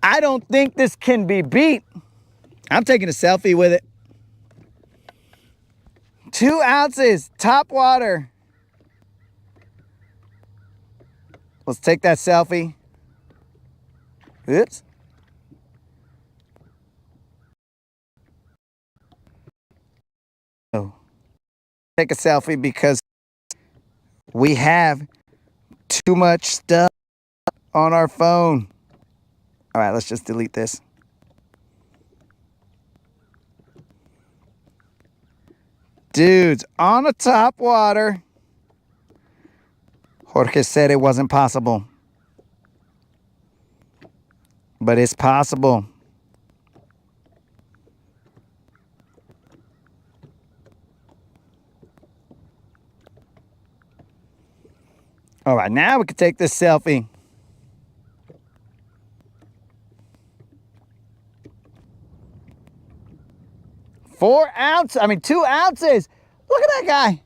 I don't think this can be beat. I'm taking a selfie with it. 2 ounces, top water. Let's take that selfie. Oops. Oh. take a selfie because we have too much stuff on our phone. All right, let's just delete this. Dudes, on the top water. Jorge said it wasn't possible. But it's possible. All right, now we can take this selfie. Four ounces, 2 ounces. Look at that guy.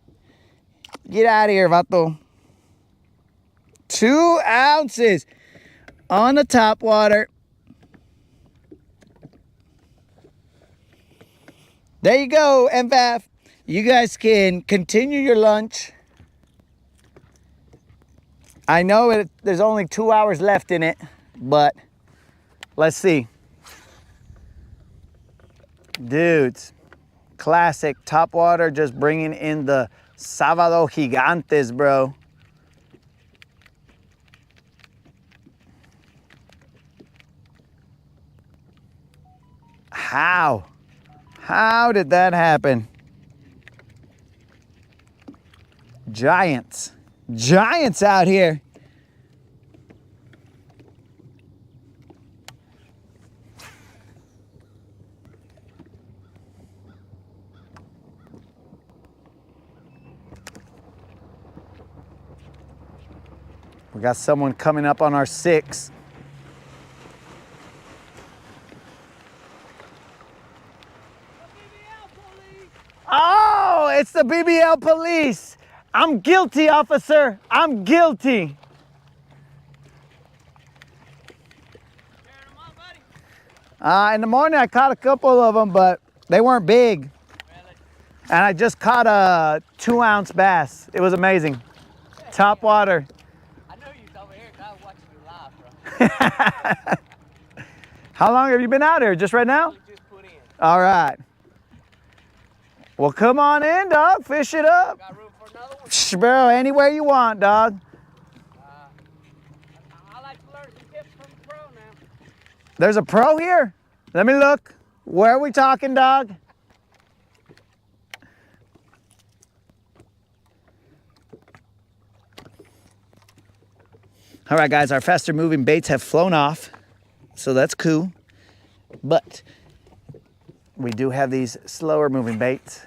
Get out of here, vato. 2 ounces on the top water. There you go, MVAF. You guys can continue your lunch. I know there's only 2 hours left in it, but let's see. Dudes, classic top water, just bringing in the Sábado Gigantes, bro. How? How did that happen? Giants. Giants out here. We got someone coming up on our 6. Oh, it's the BBL police. I'm guilty, officer. I'm guilty. In the morning, I caught a couple of them, but they weren't big. And I just caught a 2 ounce bass. It was amazing. Top water. I know you was over here because I was watching you live, bro. How long have you been out here? Just right now? You just put in. All right. Well, come on in, dog. Fish it up. Got room for another one? Shh, bro, anywhere you want, dog. I like to learn some tips from the pro now. There's a pro here? Let me look. Where are we talking, dog? All right, guys, our faster moving baits have flown off, so that's cool. But we do have these slower moving baits.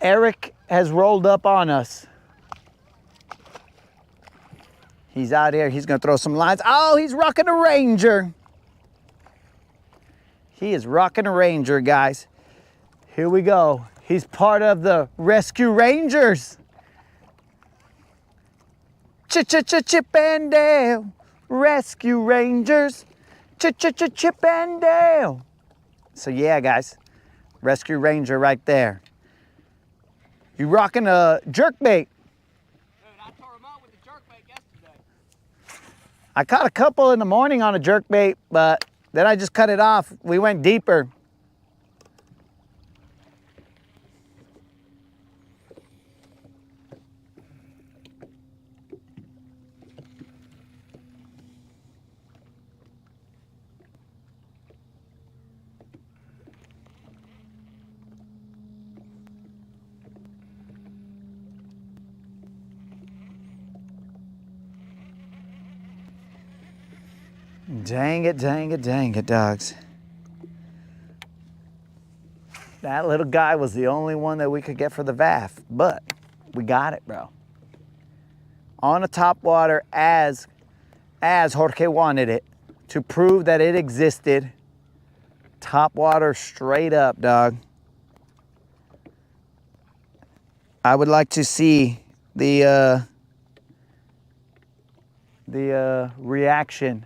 Eric has rolled up on us. He's out here. He's going to throw some lines. Oh, he's rocking a Ranger. He is rocking a Ranger, guys. Here we go. He's part of the Rescue Rangers. Chip and Dale. Rescue Rangers. Chip and Dale. So yeah, guys. Rescue Ranger right there. You rocking a jerkbait. Dude, I tore him out with the jerkbait yesterday. I caught a couple in the morning on a jerkbait, but then I just cut it off. We went deeper. Dang it, dang it, dang it, dogs. That little guy was the only one that we could get for the VAF, but we got it, bro. On the top water as Jorge wanted it, to prove that it existed. Top water straight up, dog. I would like to see the reaction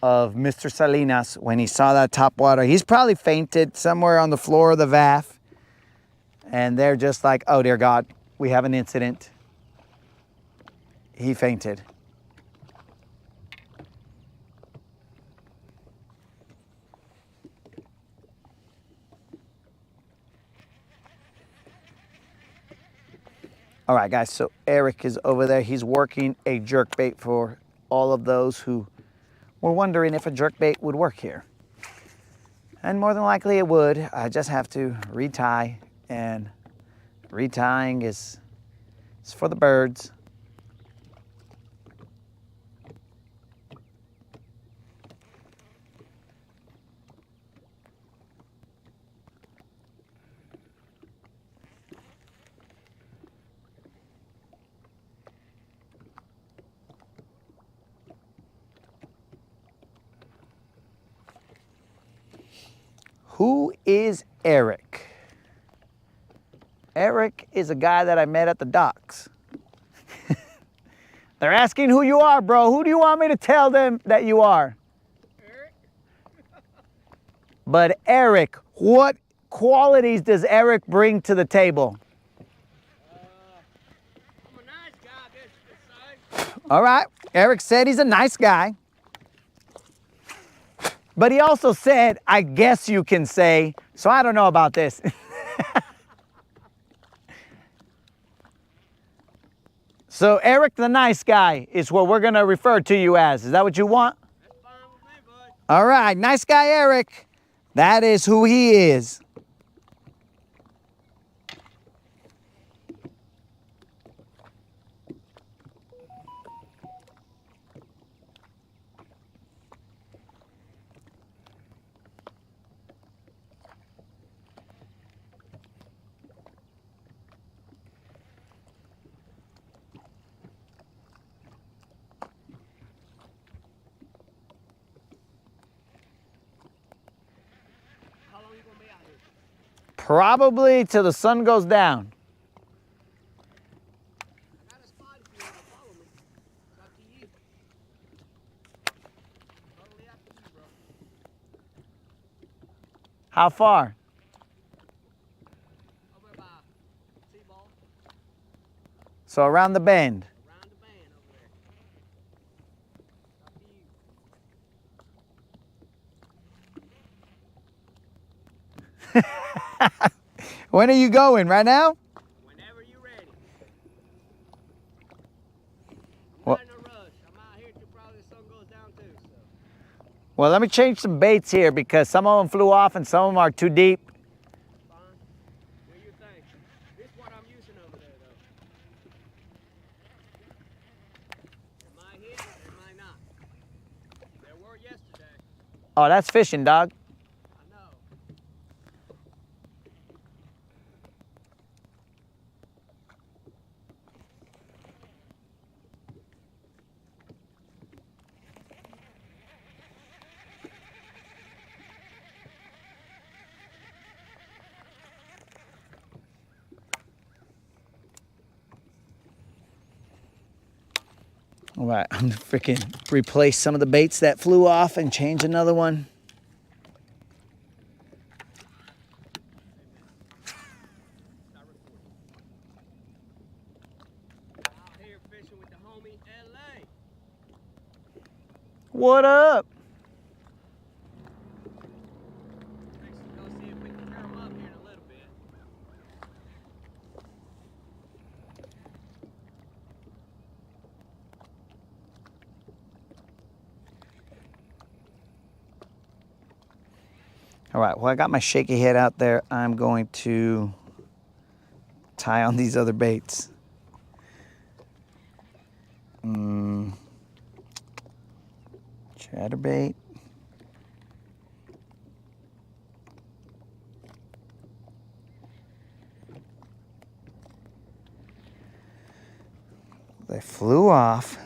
of Mr. Salinas when he saw that top water. He's probably fainted somewhere on the floor of the VAF. And they're just like, oh dear God, we have an incident. He fainted. All right, guys, so Eric is over there. He's working a jerk bait for all of those who were wondering if a jerk bait would work here. And more than likely it would. I just have to retie, and retying is for the birds. Who is Eric? Eric is a guy that I met at the docks. They're asking who you are, bro. Who do you want me to tell them that you are? Eric? But Eric, what qualities does Eric bring to the table? I'm a nice guy, I guess you could say. All right, Eric said he's a nice guy. But he also said, I guess you can say, so I don't know about this. So Eric the nice guy is what we're gonna refer to you as. Is that what you want? That's fine with me, bud. All right, nice guy Eric. That is who he is. How long you gonna be out here? Probably till the sun goes down. I got a spot if you want to follow me. It's up to you. Totally up to you, bro. How far? Over by T-ball, So around the bend. around the band over there. Up to you. When are you going? Right now? Whenever you're ready. I'm What? not in a rush. I'm out here till probably the sun goes down too. So Well, let me change some baits here because some of them flew off and some of them are too deep. fine. Do your thing. This is what I'm using over there, though. It might hit, it might not. There were yesterday. Oh, that's fishing, dog. I know. All right, I'm gonna freaking replace some of the baits that flew off and change another one. Start recording. Out here fishing with the homie LA. What up? Let's go see if we can pair 'em up here in a little bit. All right, well, I got my shaky head out there. I'm going to tie on these other baits. Chatterbait. They flew off.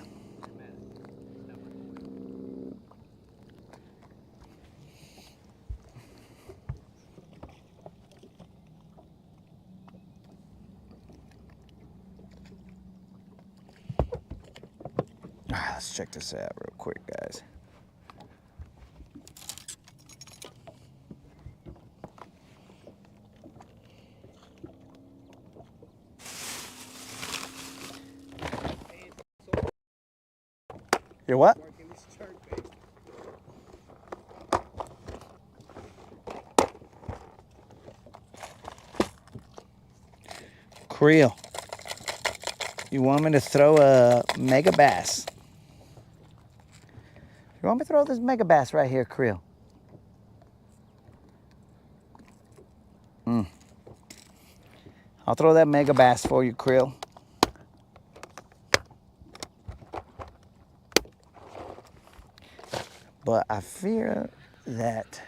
All right, let's check this out real quick, guys. You're what? Working this jerkbait. Creel. You want me to throw a mega bass? You want me to throw this mega bass right here, Creel? I'll throw that mega bass for you, Creel. But I fear that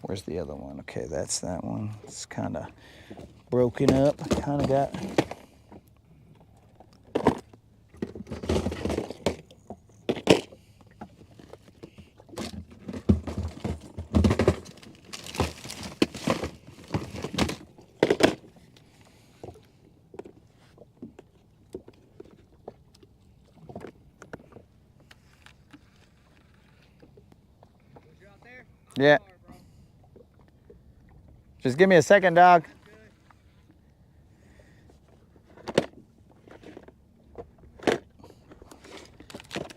where's the other one? Okay, that's that one. It's kind of broken up. Kind of got. You out there? Yeah. Sorry, bro. Just give me a second, dog.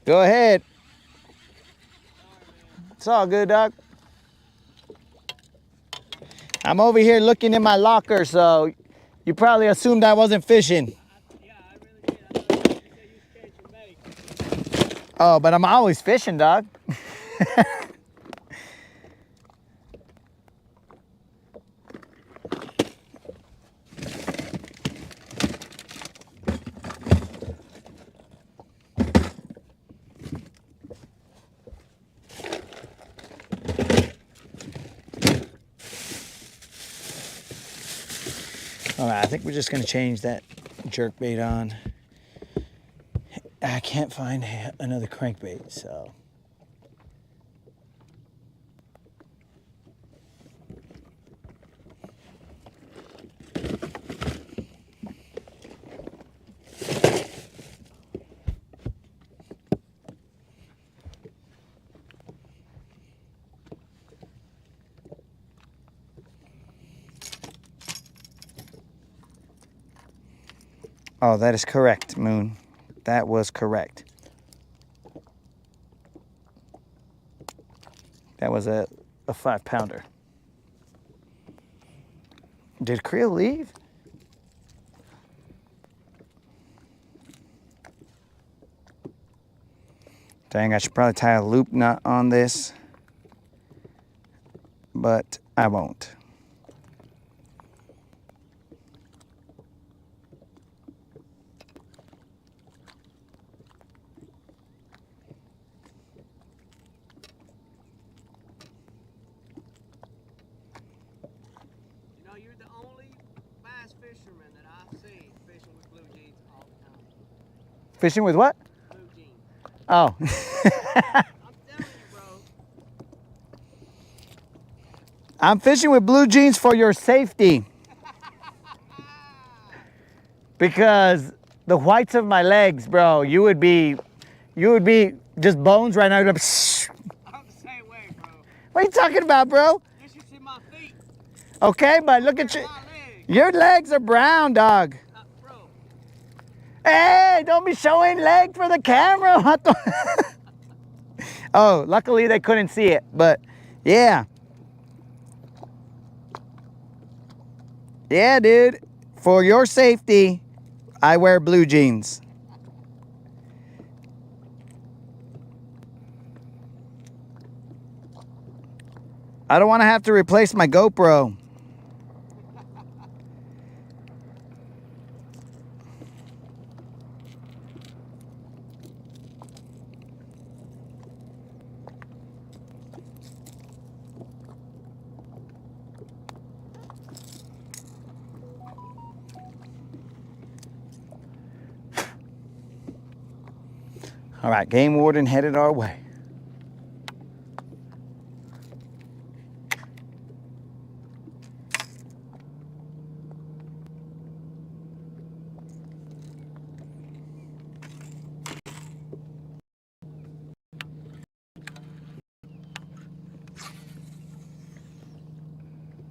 Go ahead. It's all good, dog. I'm over here looking in my locker, so you probably assumed I wasn't fishing. Yeah, I really did. I thought you said you was catching bait. Oh, but I'm always fishing, dog. All right, I think we're just gonna change that jerkbait on. I can't find another crankbait, so. Oh, that is correct, Moon. That was correct. That was a 5-pounder. Did Creel leave? Dang, I should probably tie a loop knot on this, but I won't. You know, you're the only bass fisherman that I've seen fishing with blue jeans all the time. Fishing with what? Blue jeans. Oh. I'm telling you, bro. I'm fishing with blue jeans for your safety. Because the whites of my legs, bro, you would be just bones right now. You'd be like, "Shh." I'm the same way, bro. What are you talking about, bro? You should see my feet. Okay, but look at you. My legs. Your legs are brown, dog. Bro. Hey, don't be showing legs for the camera. What the- Oh, luckily they couldn't see it, but yeah. Yeah, dude. For your safety, I wear blue jeans. I don't want to have to replace my GoPro. All right, game warden headed our way.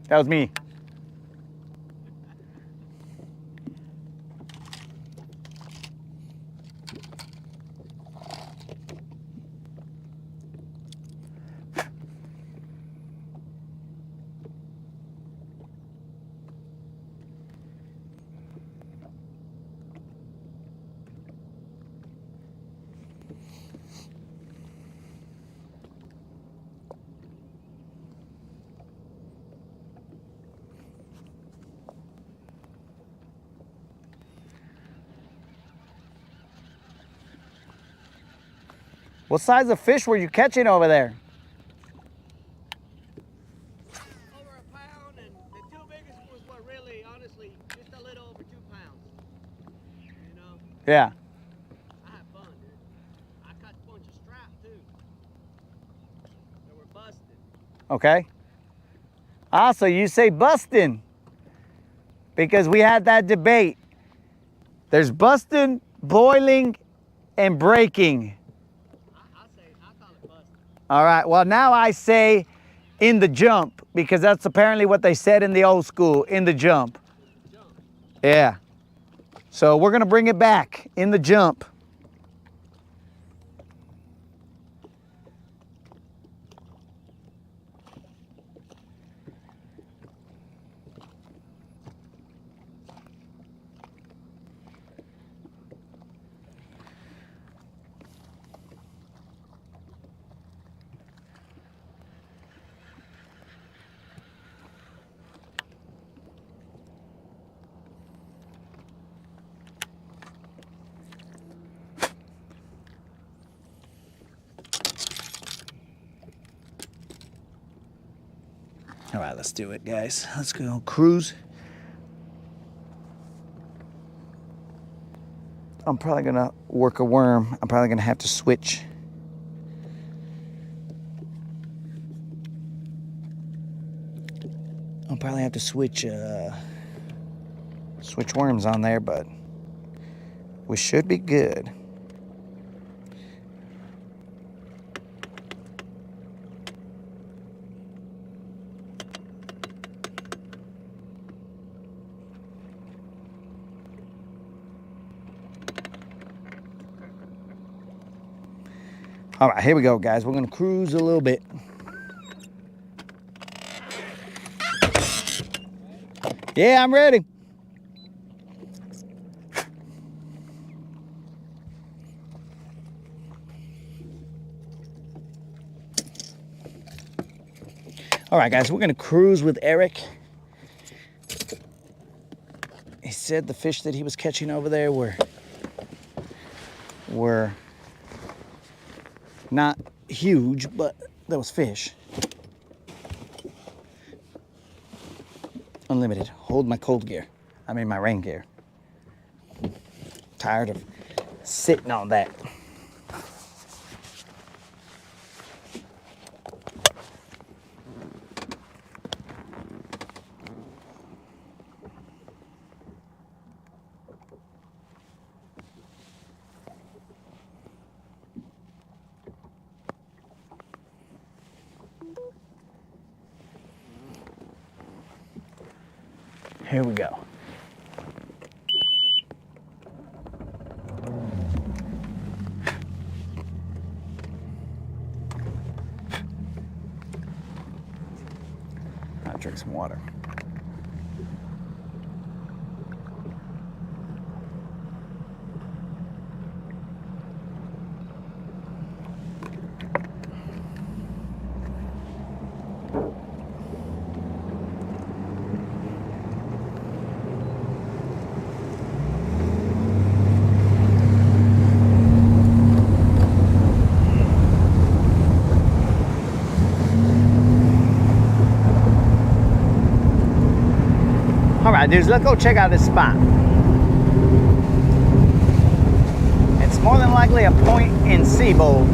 That was me. What size of fish were you catching over there? Over a pound, and the two biggest ones were really, honestly, just a little over 2 pounds. You know, Yeah. I had fun, dude. I caught a bunch of strap too. They were busted. Okay. Ah, so you say busting. Because we had that debate. There's busting, boiling, and breaking. I call it busted. All right, well, now I say in the jump, because that's apparently what they said in the old school, in the jump. Jump. Yeah. So we're gonna bring it back, in the jump. All right, let's do it, guys. Let's go cruise. I'm probably gonna work a worm. I'm probably gonna have to switch. I'll probably have to switch worms on there, but we should be good. All right, here we go, guys. We're gonna cruise a little bit. Yeah, I'm ready. All right, guys, we're gonna cruise with Eric. He said the fish that he was catching over there were not huge, but there was fish. Unlimited. Hold my cold gear. I mean my rain gear. Tired of sitting on that. Here we go. I'll drink some water. All right, dudes, let's go check out this spot. It's more than likely a point in Seabold.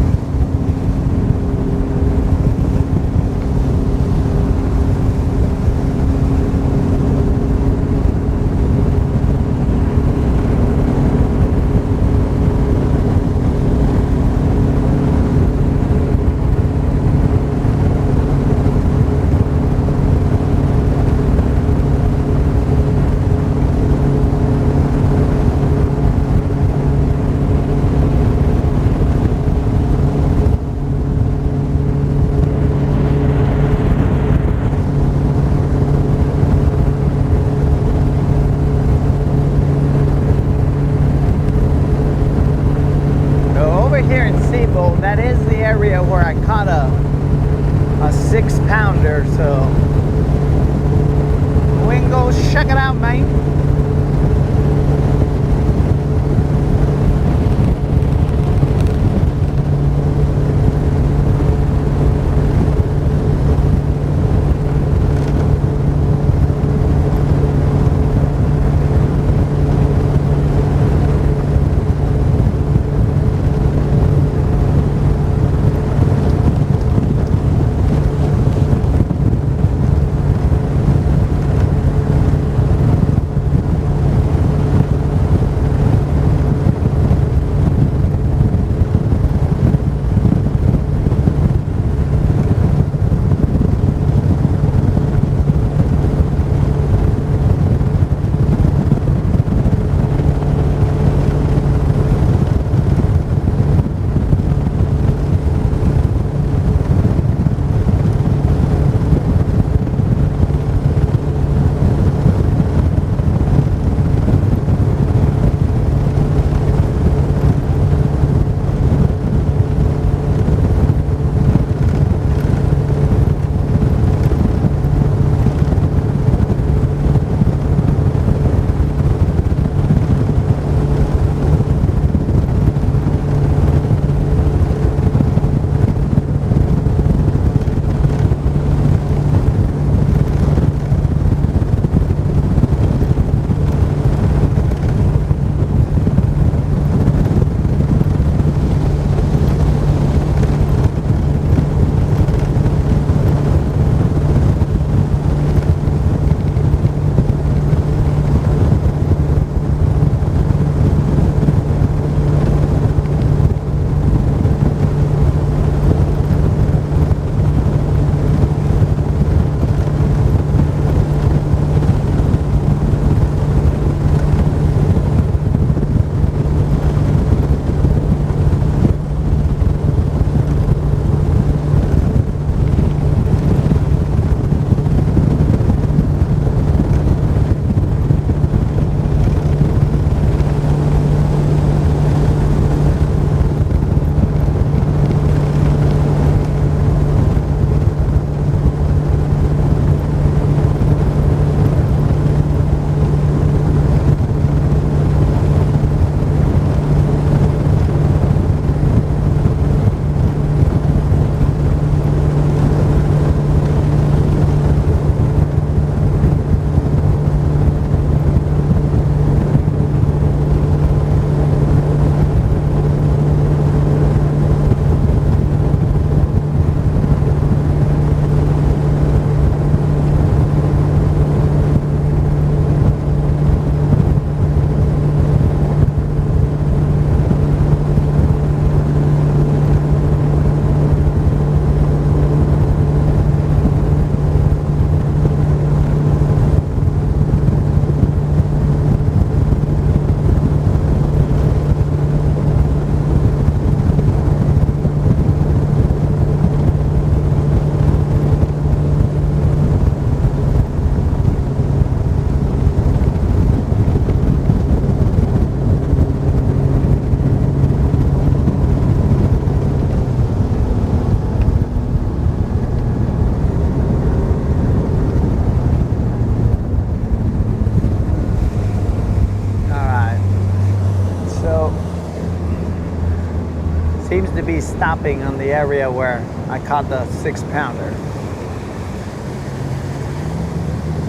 Seems to be stopping on the area where I caught the 6-pounder.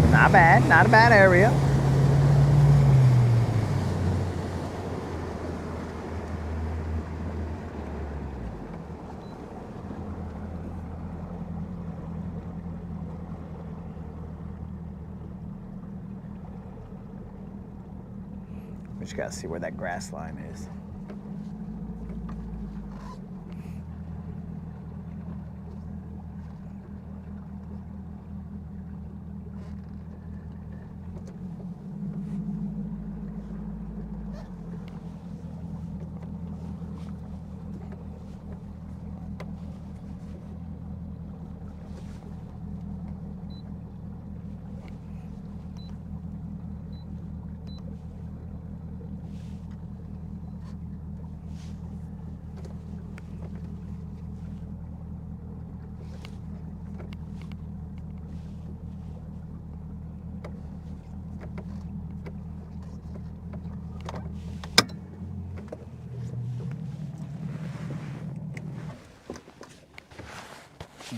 Not bad, not a bad area. We just gotta see where that grass line is.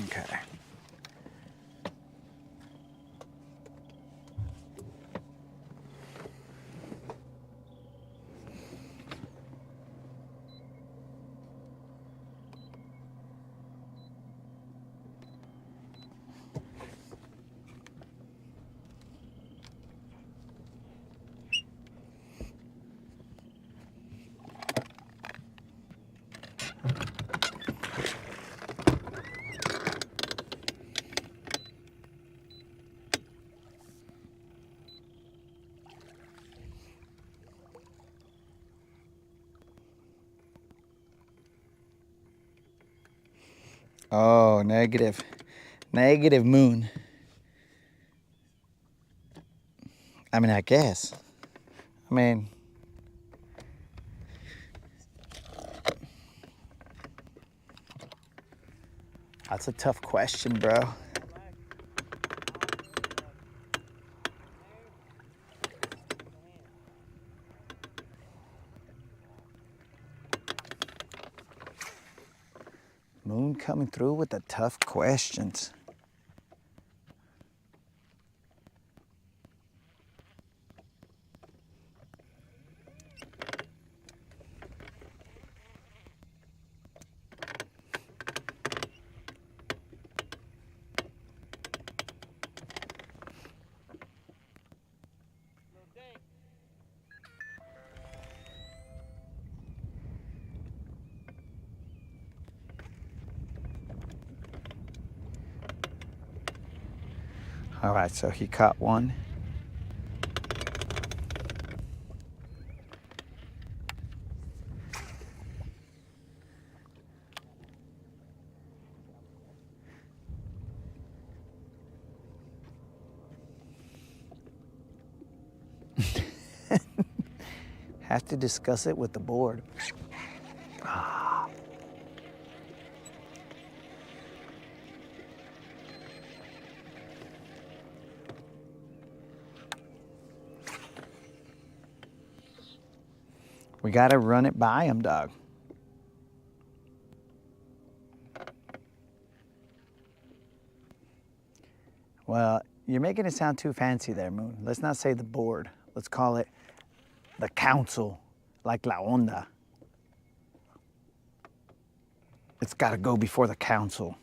Okay. Oh, negative. Negative moon. I mean, I guess. I mean, that's a tough question, bro. Moon coming through with the tough questions. All right, so he caught one. Have to discuss it with the board. We gotta run it by him, dog. Well, you're making it sound too fancy there, Moon. Let's not say the board. Let's call it the council, like La Onda. It's gotta go before the council.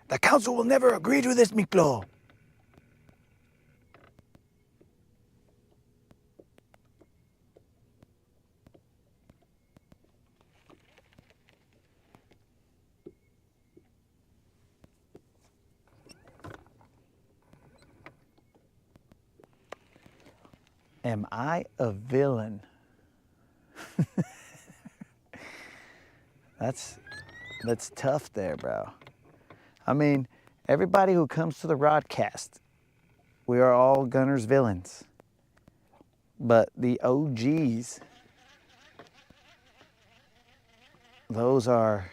The council will never agree to this, Miklo. Am I a villain? That's tough there, bro. I mean, everybody who comes to the Rodcast, we are all Gunner's villains. But the OGs, those are...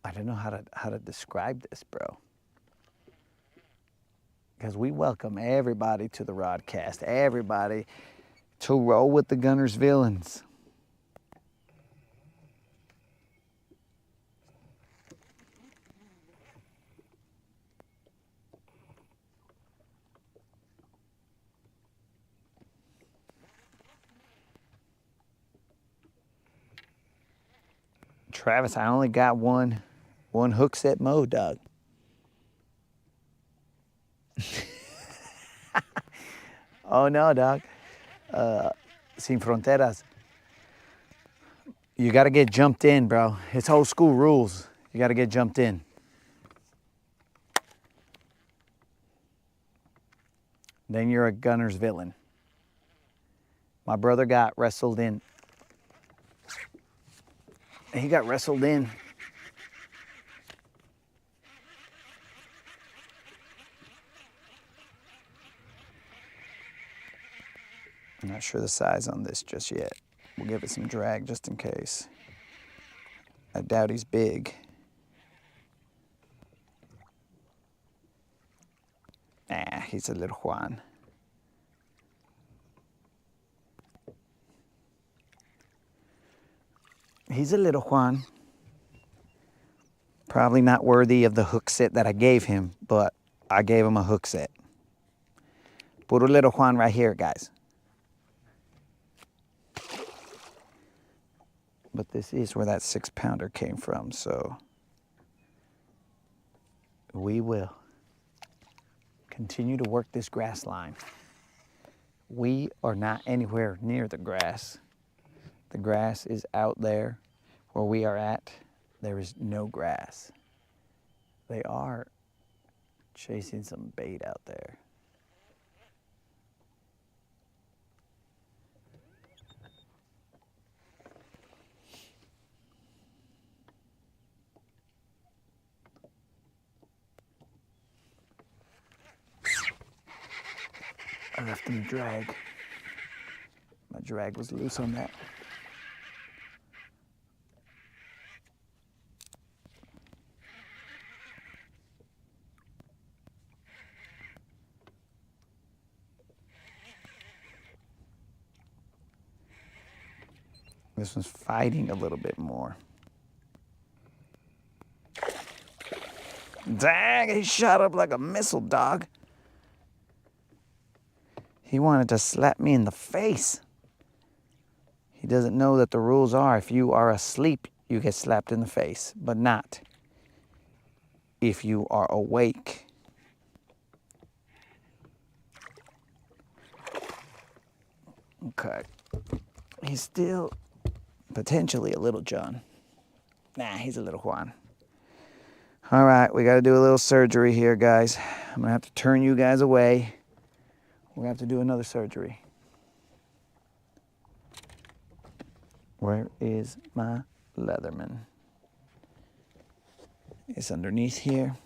I don't know how to describe this, bro. because we welcome everybody to the Rodcast, everybody to roll with the Guntersvilleans. Travis, I only got one hook set mode, dog. Oh no, dog. Sin fronteras. You gotta get jumped in, bro. It's old school rules. You gotta get jumped in. Then you're a Guntersvillean. My brother got wrestled in. He got wrestled in. I'm not sure the size on this just yet. We'll give it some drag just in case. I doubt he's big. Nah, he's a little Juan. He's a little Juan. Probably not worthy of the hook set that I gave him, but I gave him a hook set. Puro little Juan right here, guys. But this is where that 6-pounder came from, so we will continue to work this grass line. We are not anywhere near the grass. The grass is out there where we are at. There is no grass. They are chasing some bait out there. I left him drag. My drag was loose on that. This one's fighting a little bit more. Dang, he shot up like a missile, dog. He wanted to slap me in the face. He doesn't know that the rules are if you are asleep, you get slapped in the face, but not if you are awake. Okay. He's still potentially a little John. Nah, he's a little Juan. All right, we got to do a little surgery here, guys. I'm going to have to turn you guys away. We're going to have to do another surgery. Where is my Leatherman? It's underneath here.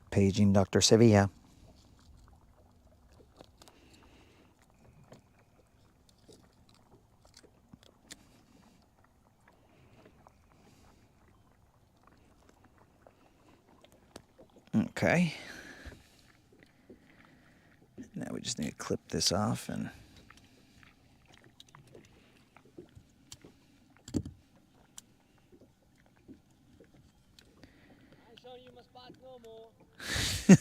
Paging Dr. Sevilla. Okay. Now we just need to clip this off and I ain't showing you my spots no more. Nice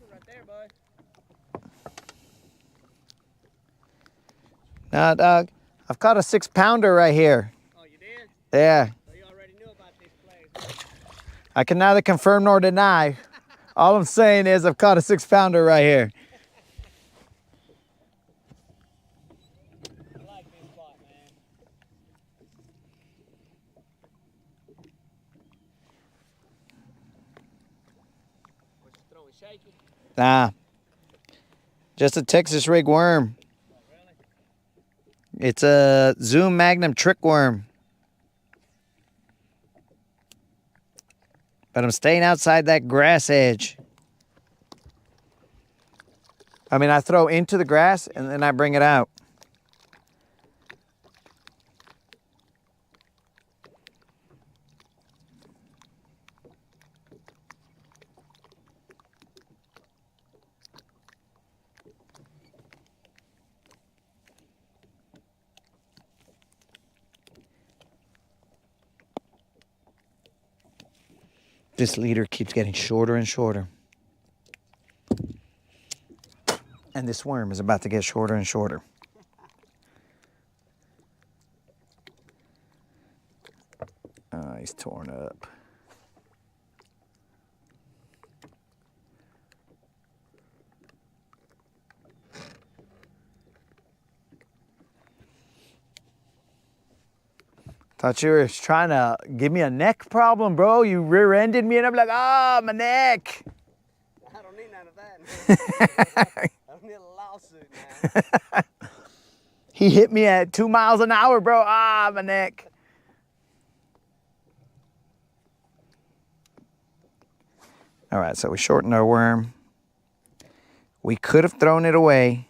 one right there, bud. now, dog, I've caught a 6-pounder right here. Oh, you did? Yeah. So you already knew about this place. I can neither confirm nor deny. All I'm saying is I've caught a 6-pounder right here. I like this spot, man. What's your throwing, shaky? Nah. Just a Texas rig worm. Oh, really? It's a Zoom Magnum trick worm. But I'm staying outside that grass edge. I mean, I throw into the grass and then I bring it out. This leader keeps getting shorter and shorter. And this worm is about to get shorter and shorter. He's torn up. Thought you were trying to give me a neck problem, bro. You rear-ended me and I'm like, ah, my neck. I don't need none of that. I don't need a lawsuit now. He hit me at 2 miles an hour, bro. Ah, my neck. All right, so we shortened our worm. We could have thrown it away,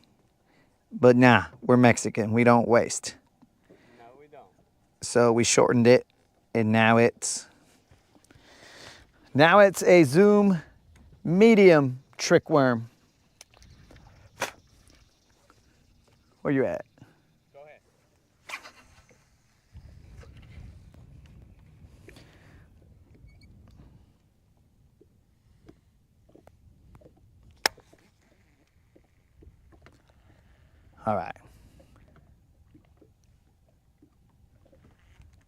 but nah, we're Mexican. We don't waste. No, we don't. So we shortened it, and now it's a Zoom medium trick worm. Where you at? Go ahead. All right.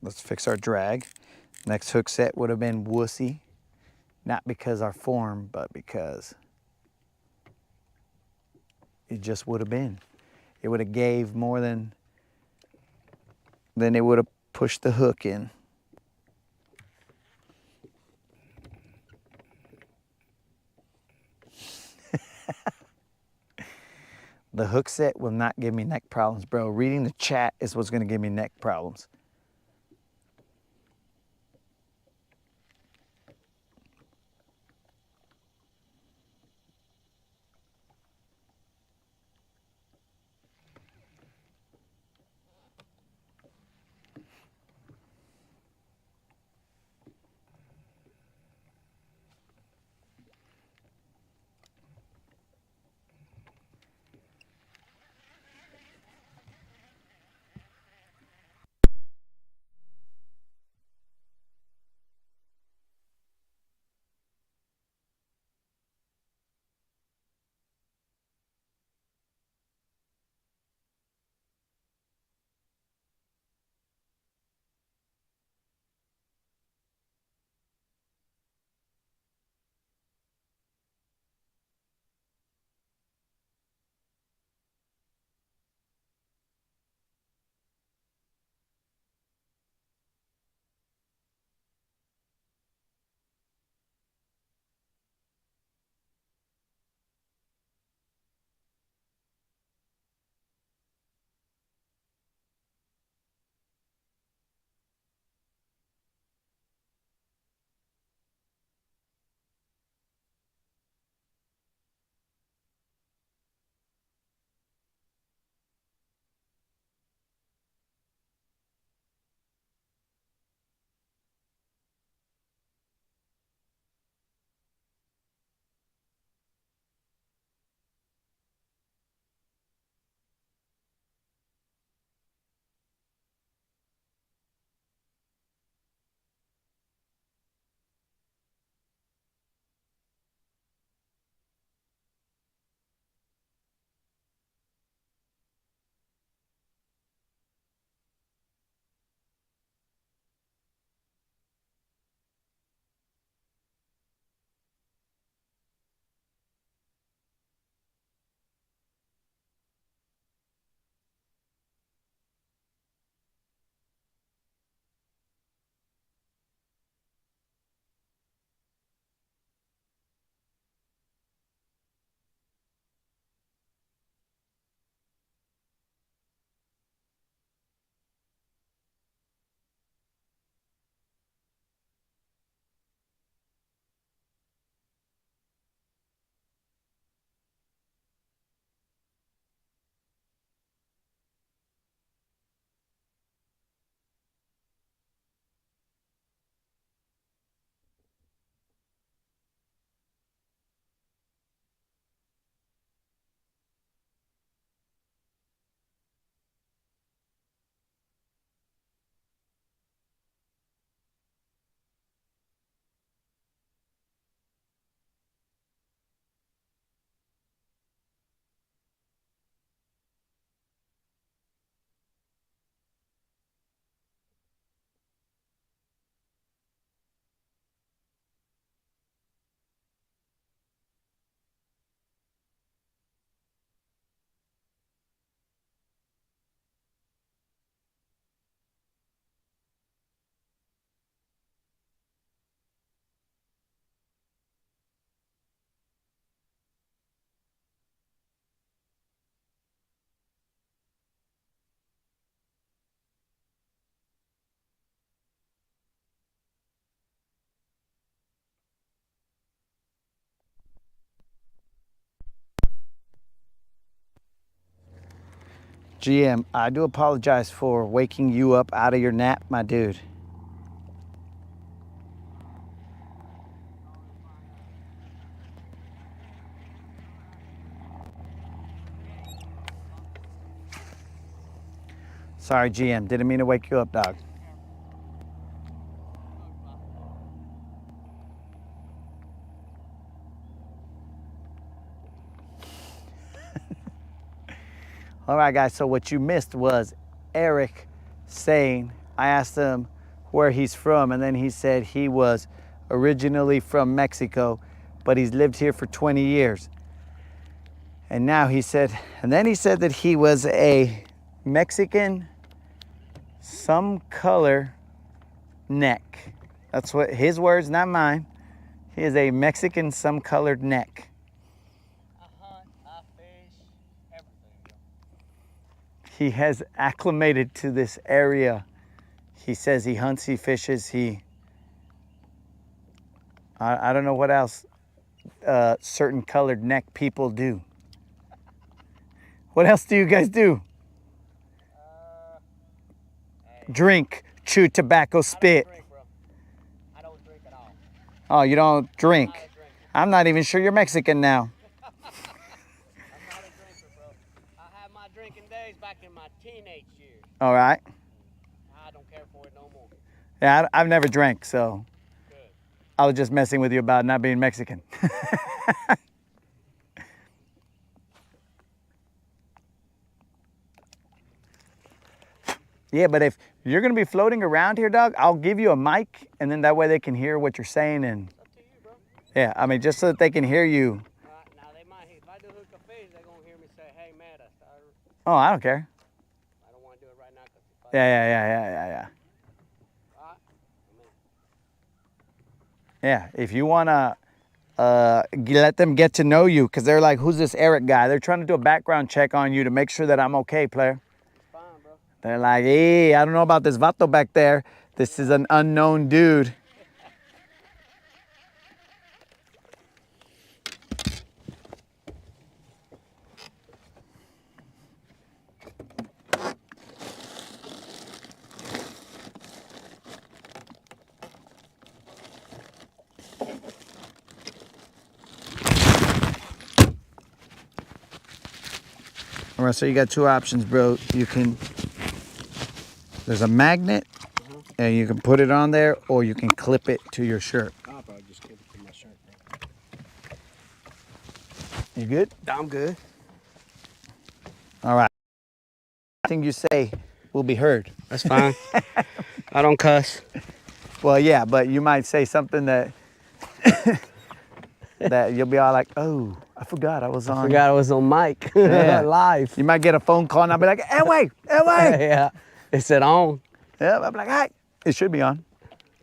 Let's fix our drag. Next hook set would have been wussy. Not because our form, but because it just would have been. It would have gave more than it would have pushed the hook in. The hook set will not give me neck problems, bro. Reading the chat is what's gonna give me neck problems. GM, I do apologize for waking you up out of your nap, my dude. Sorry, GM, didn't mean to wake you up, dog. All right, guys, so what you missed was Eric saying, I asked him where he's from, and then he said he was originally from Mexico, but he's lived here for 20 years. And now he said, and then he said that he was a Mexican, some color neck. That's what his words, not mine. He is a Mexican, some colored neck. I hunt, I fish, everything. He has acclimated to this area. He says he hunts, he fishes, I don't know what else certain colored neck people do. What else do you guys do? Drink, chew tobacco, spit. I don't drink, bro. I don't drink at all. Oh, you don't drink? I'm not a drinker. I'm not even sure you're Mexican now. I'm not a drinker, bro. I had my drinking days back in my teenage years. All right. I don't care for it no more. Yeah, I've never drank, so Good. I was just messing with you about not being Mexican. Yeah, but if you're gonna be floating around here, dog, I'll give you a mic, and then that way they can hear what you're saying. And Up to you, bro. yeah, I mean, just so that they can hear you. Right, now they might, if I do hook a fish, they're gonna hear me say, "Hey, man, I started." Oh, I don't care. I don't want to do it right now because if I Yeah. Right? Yeah, if you wanna let them get to know you, because they're like, who's this Eric guy? They're trying to do a background check on you to make sure that I'm okay, player. It's fine, bro. They're like, hey, I don't know about this vato back there. This is an unknown dude. All right, so you got two options, bro. There's a magnet, and you can put it on there, or you can clip it to your shirt. I'll probably just give it to my shirt, bro. You good? I'm good. All right. Anything you say will be heard. That's fine. I don't cuss. Well, yeah, but you might say something that that you'll be all like, oh, I forgot I was on. Forgot I was on mic. Yeah. Live. You might get a phone call, and I'll be like, hey, wait. Yeah. It said on. Yeah, I'll be like, hi. It should be on.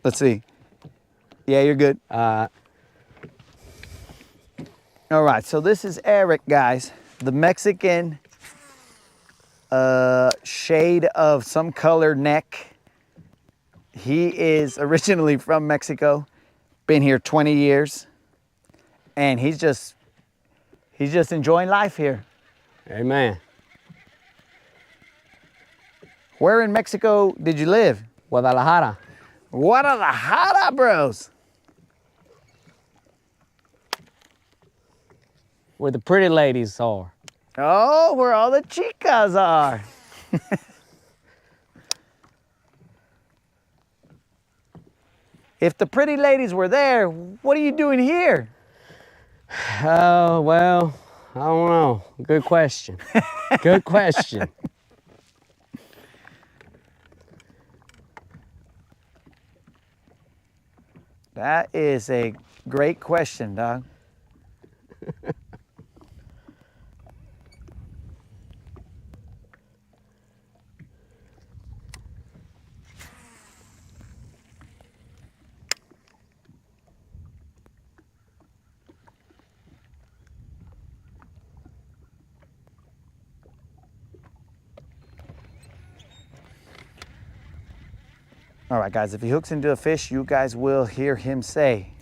Let's see. Yeah, you're good. All right, so this is Eric, guys. The Mexican shade of some color neck. He is originally from Mexico, been here 20 years, and he's just enjoying life here. Amen. Where in Mexico did you live? Guadalajara. Guadalajara, bros. Where the pretty ladies are. Oh, where all the chicas are. If the pretty ladies were there, what are you doing here? Oh, well, I don't know. Good question. Good question. That is a great question, dog. All right, guys, if he hooks into a fish, you guys will hear him say,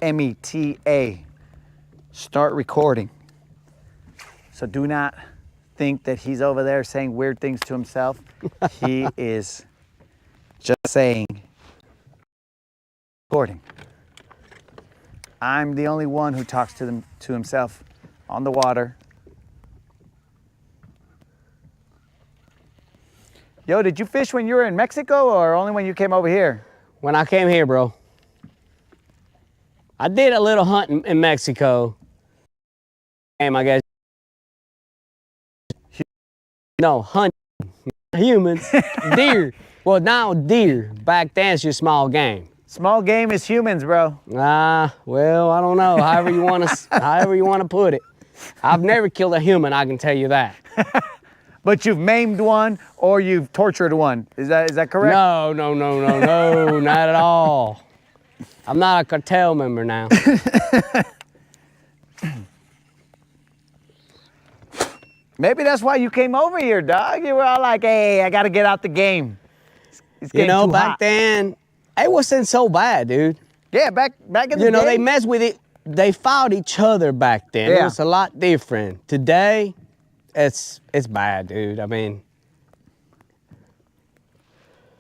META, start recording. So do not think that he's over there saying weird things to himself. He is just saying, recording. I'm the only one who talks to himself on the water. Yo, did you fish when you were in Mexico or only when you came over here? When I came here, bro. I did a little hunting in Mexico. And I guess. No, hunting. Humans. Deer. Well, now deer. Back then, it's just small game. Small game is humans, bro. Well, I don't know. However you want to put it. I've never killed a human, I can tell you that. But you've maimed one or you've tortured one. Is that correct? No, not at all. I'm not a cartel member now. Maybe that's why you came over here, dog. You were all like, hey, I got to get out the game. It's You know, too back hot. then, it wasn't so bad, dude. Yeah, back in the day. You know, they messed with it. They fought each other back then. It Yeah. was a lot different. Today, it's bad, dude. I mean,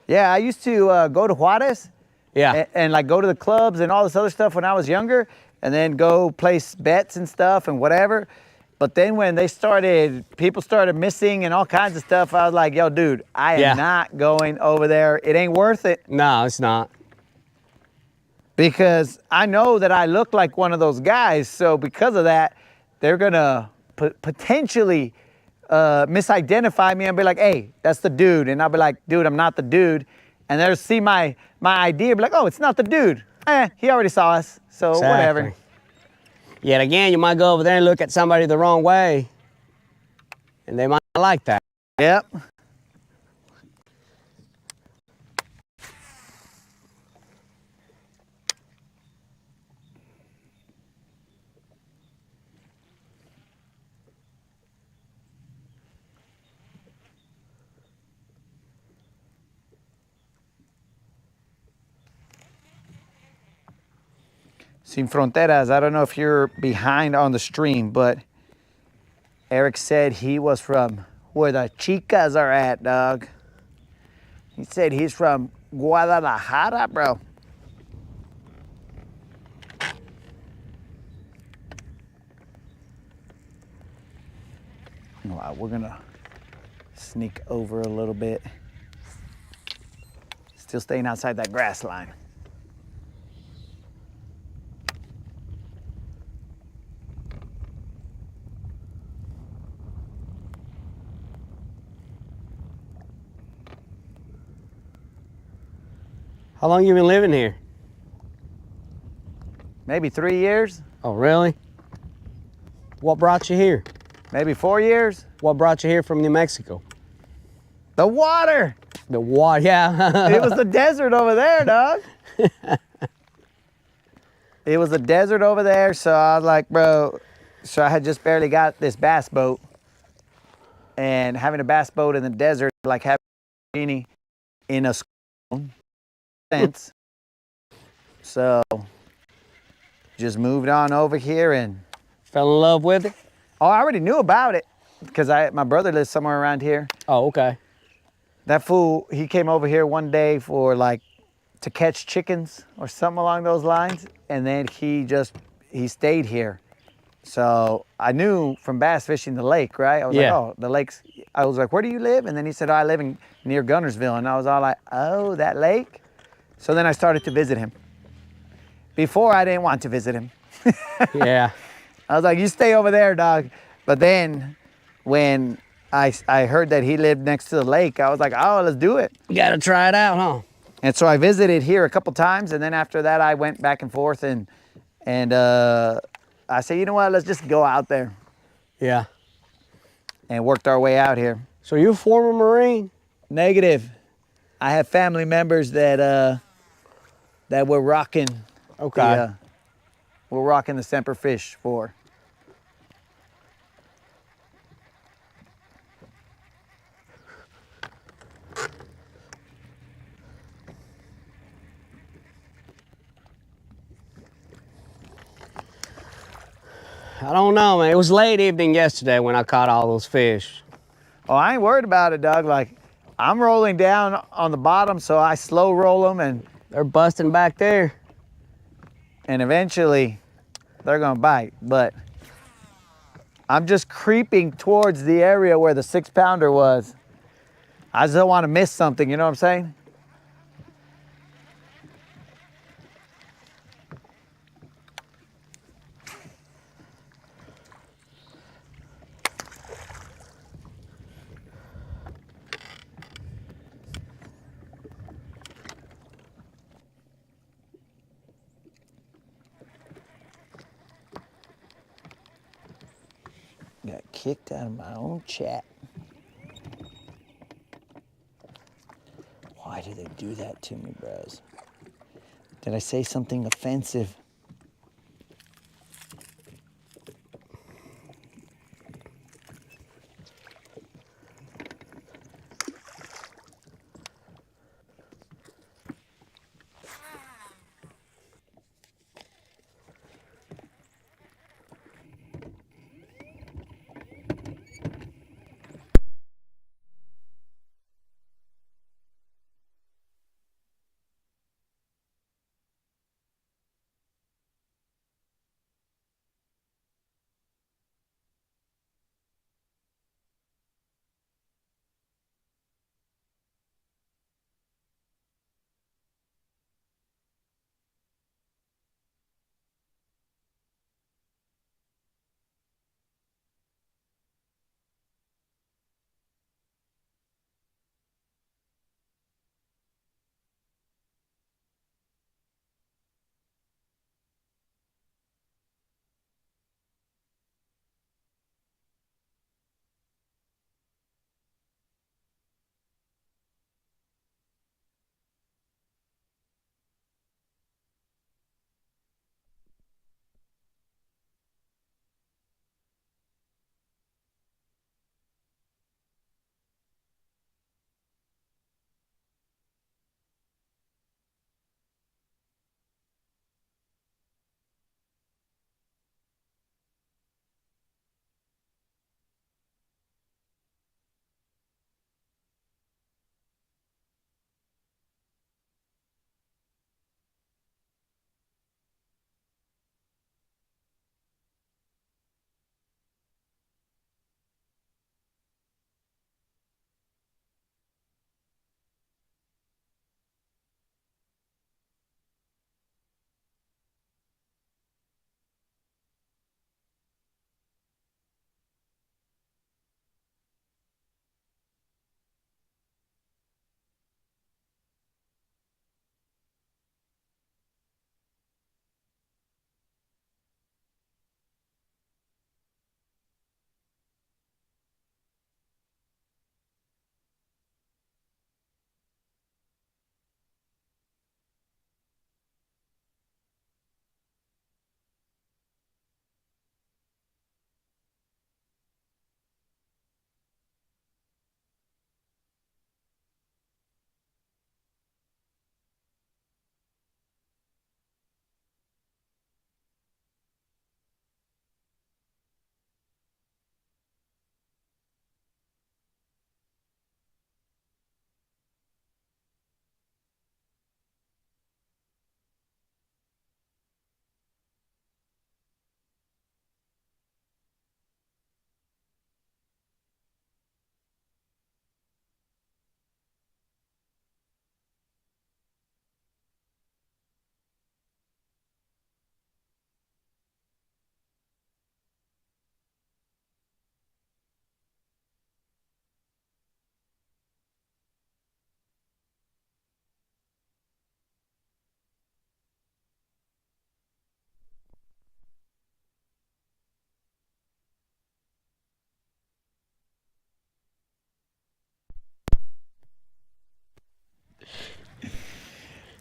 Yeah, I used to go to Juarez. yeah. And like go to the clubs and all this other stuff when I was younger, and then go place bets and stuff and whatever. But then when people started missing and all kinds of stuff, I was like, yo, dude, I am Yeah. not going over there. It ain't worth it. No, it's not. Because I know that I look like one of those guys. So because of that, they're gonna potentially misidentify me and be like, hey, that's the dude. And I'll be like, dude, I'm not the dude. And they'll see my ID and be like, oh, it's not the dude. He already saw us, so whatever. Exactly. Yet again, you might go over there and look at somebody the wrong way, and they might not like that. Yep. Sin Fronteras, I don't know if you're behind on the stream, but Eric said he was from where the chicas are at, dog. He said he's from Guadalajara, bro. Wow, we're gonna sneak over a little bit. Still staying outside that grass line. How long you been living here? Maybe 3 years, Oh, really? What brought you here? maybe 4 years. What brought you here from New Mexico? The water. The water, yeah. It was the desert over there, dog. It was a desert over there, so I was like, bro, so I had just barely got this bass boat. And having a bass boat in the desert, like having a genie in a sense. So just moved on over here and Fell in love with it? oh, I already knew about it because my brother lives somewhere around here. Oh, okay. That fool, he came over here one day for like to catch chickens or something along those lines, and then he stayed here. So I knew from bass fishing the lake, right? I was Yeah. like, oh, the lake's. I was like, where do you live? And then he said, oh, I live near Guntersville, and I was all like, oh, that lake. So then I started to visit him. Before I didn't want to visit him. Yeah. I was like, you stay over there, dog. But then when I heard that he lived next to the lake, I was like, oh, let's do it. You gotta try it out, huh? And so I visited here a couple times, and then after that I went back and forth, and I said, you know what, let's just go out there, Yeah. and worked our way out here. So you're a former Marine? Negative. I have family members that we're rocking. Okay. We're rocking the Semper Fish for. I don't know, man. It was late evening yesterday when I caught all those fish. Oh, I ain't worried about it, Doug. Like, I'm rolling down on the bottom, so I slow roll them, and They're busting back there. eventually they're gonna bite. But I'm just creeping towards the area where the 6-pounder was. I just don't want to miss something, you know what I'm saying? Got kicked out of my own chat. Why do they do that to me, bros? Did I say something offensive?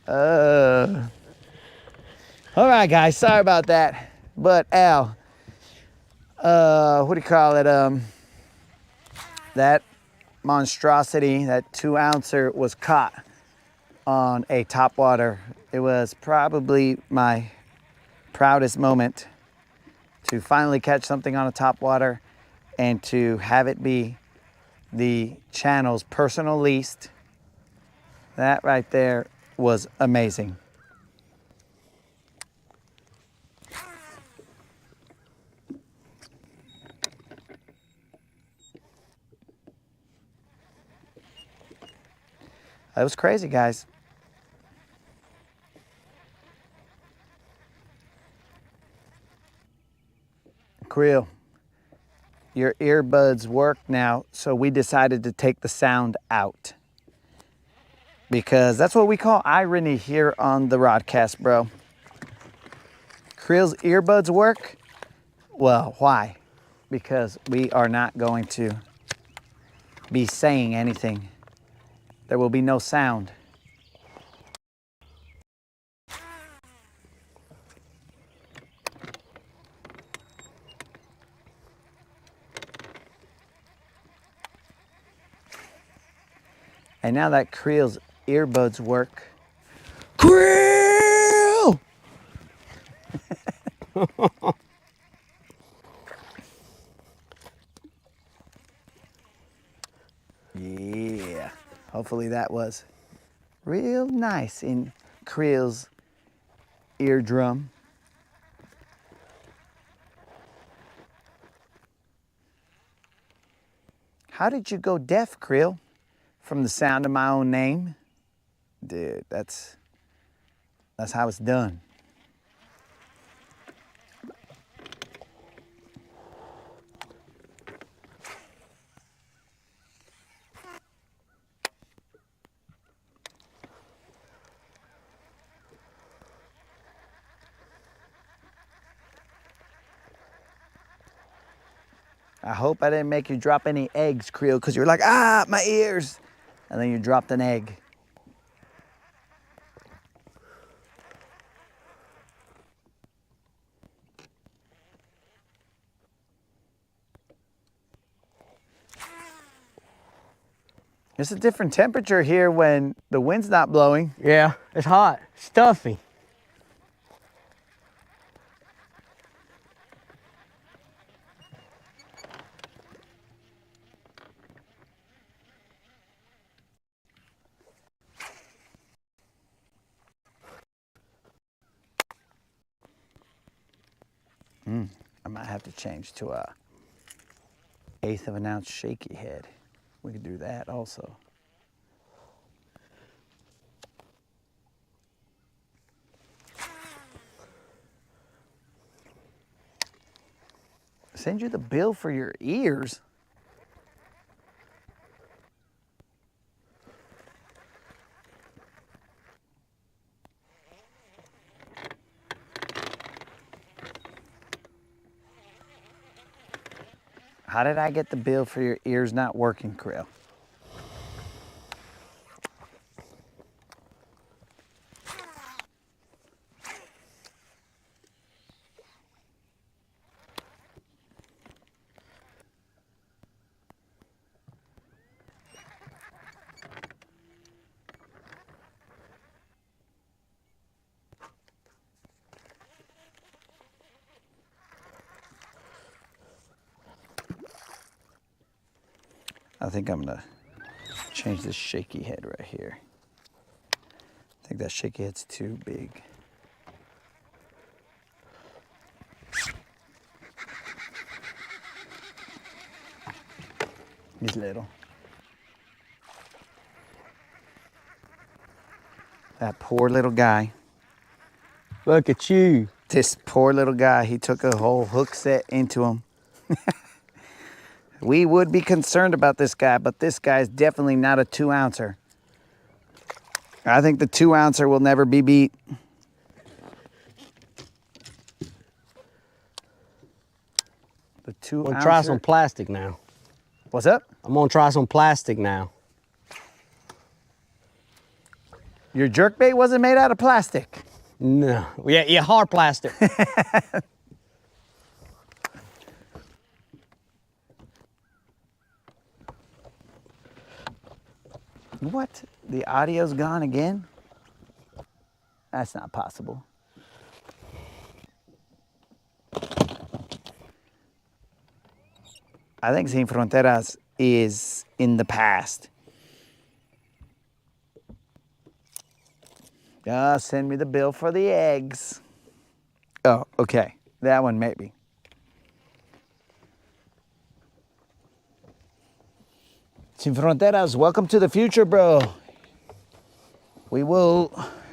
All right, guys, sorry about that. But Al, what do you call it? That monstrosity, that 2-ouncer, was caught on a topwater. It was probably my proudest moment to finally catch something on a topwater and to have it be the channel's personal least. That right there was amazing. That was crazy, guys. Creel, your earbuds work now, so we decided to take the sound out. Because that's what we call irony here on the Rodcast, bro. Creel's earbuds work? Well, why? Because we are not going to be saying anything. There will be no sound. And now that Creel's earbuds work. Creel! Yeah. Hopefully that was real nice in Creel's eardrum. How did you go deaf, Creel? From the sound of my own name? Dude, that's how it's done. I hope I didn't make you drop any eggs, Creel, because you're like, ah, my ears. And then you dropped an egg. It's a different temperature here when the wind's not blowing. Yeah, it's hot, stuffy. I might have to change to a 1/8 of an ounce shaky head. We could do that also. Send you the bill for your ears. How did I get the bill for your ears not working, Creel? I think I'm gonna change this shaky head right here. I think that shaky head's too big. He's little. That poor little guy. Look at you. This poor little guy, he took a whole hook set into him. We would be concerned about this guy, but this guy is definitely not a 2-ouncer. I think the 2-ouncer will never be beat. The 2-ouncer. I'm gonna try some plastic now. What's up? I'm gonna try some plastic now. Your jerkbait wasn't made out of plastic. No, yeah, hard plastic. What? The audio's gone again? That's not possible. I think Sin Fronteras is in the past. Send me the bill for the eggs. Oh, okay. That one maybe. Sin Fronteras, welcome to the future, bro. We will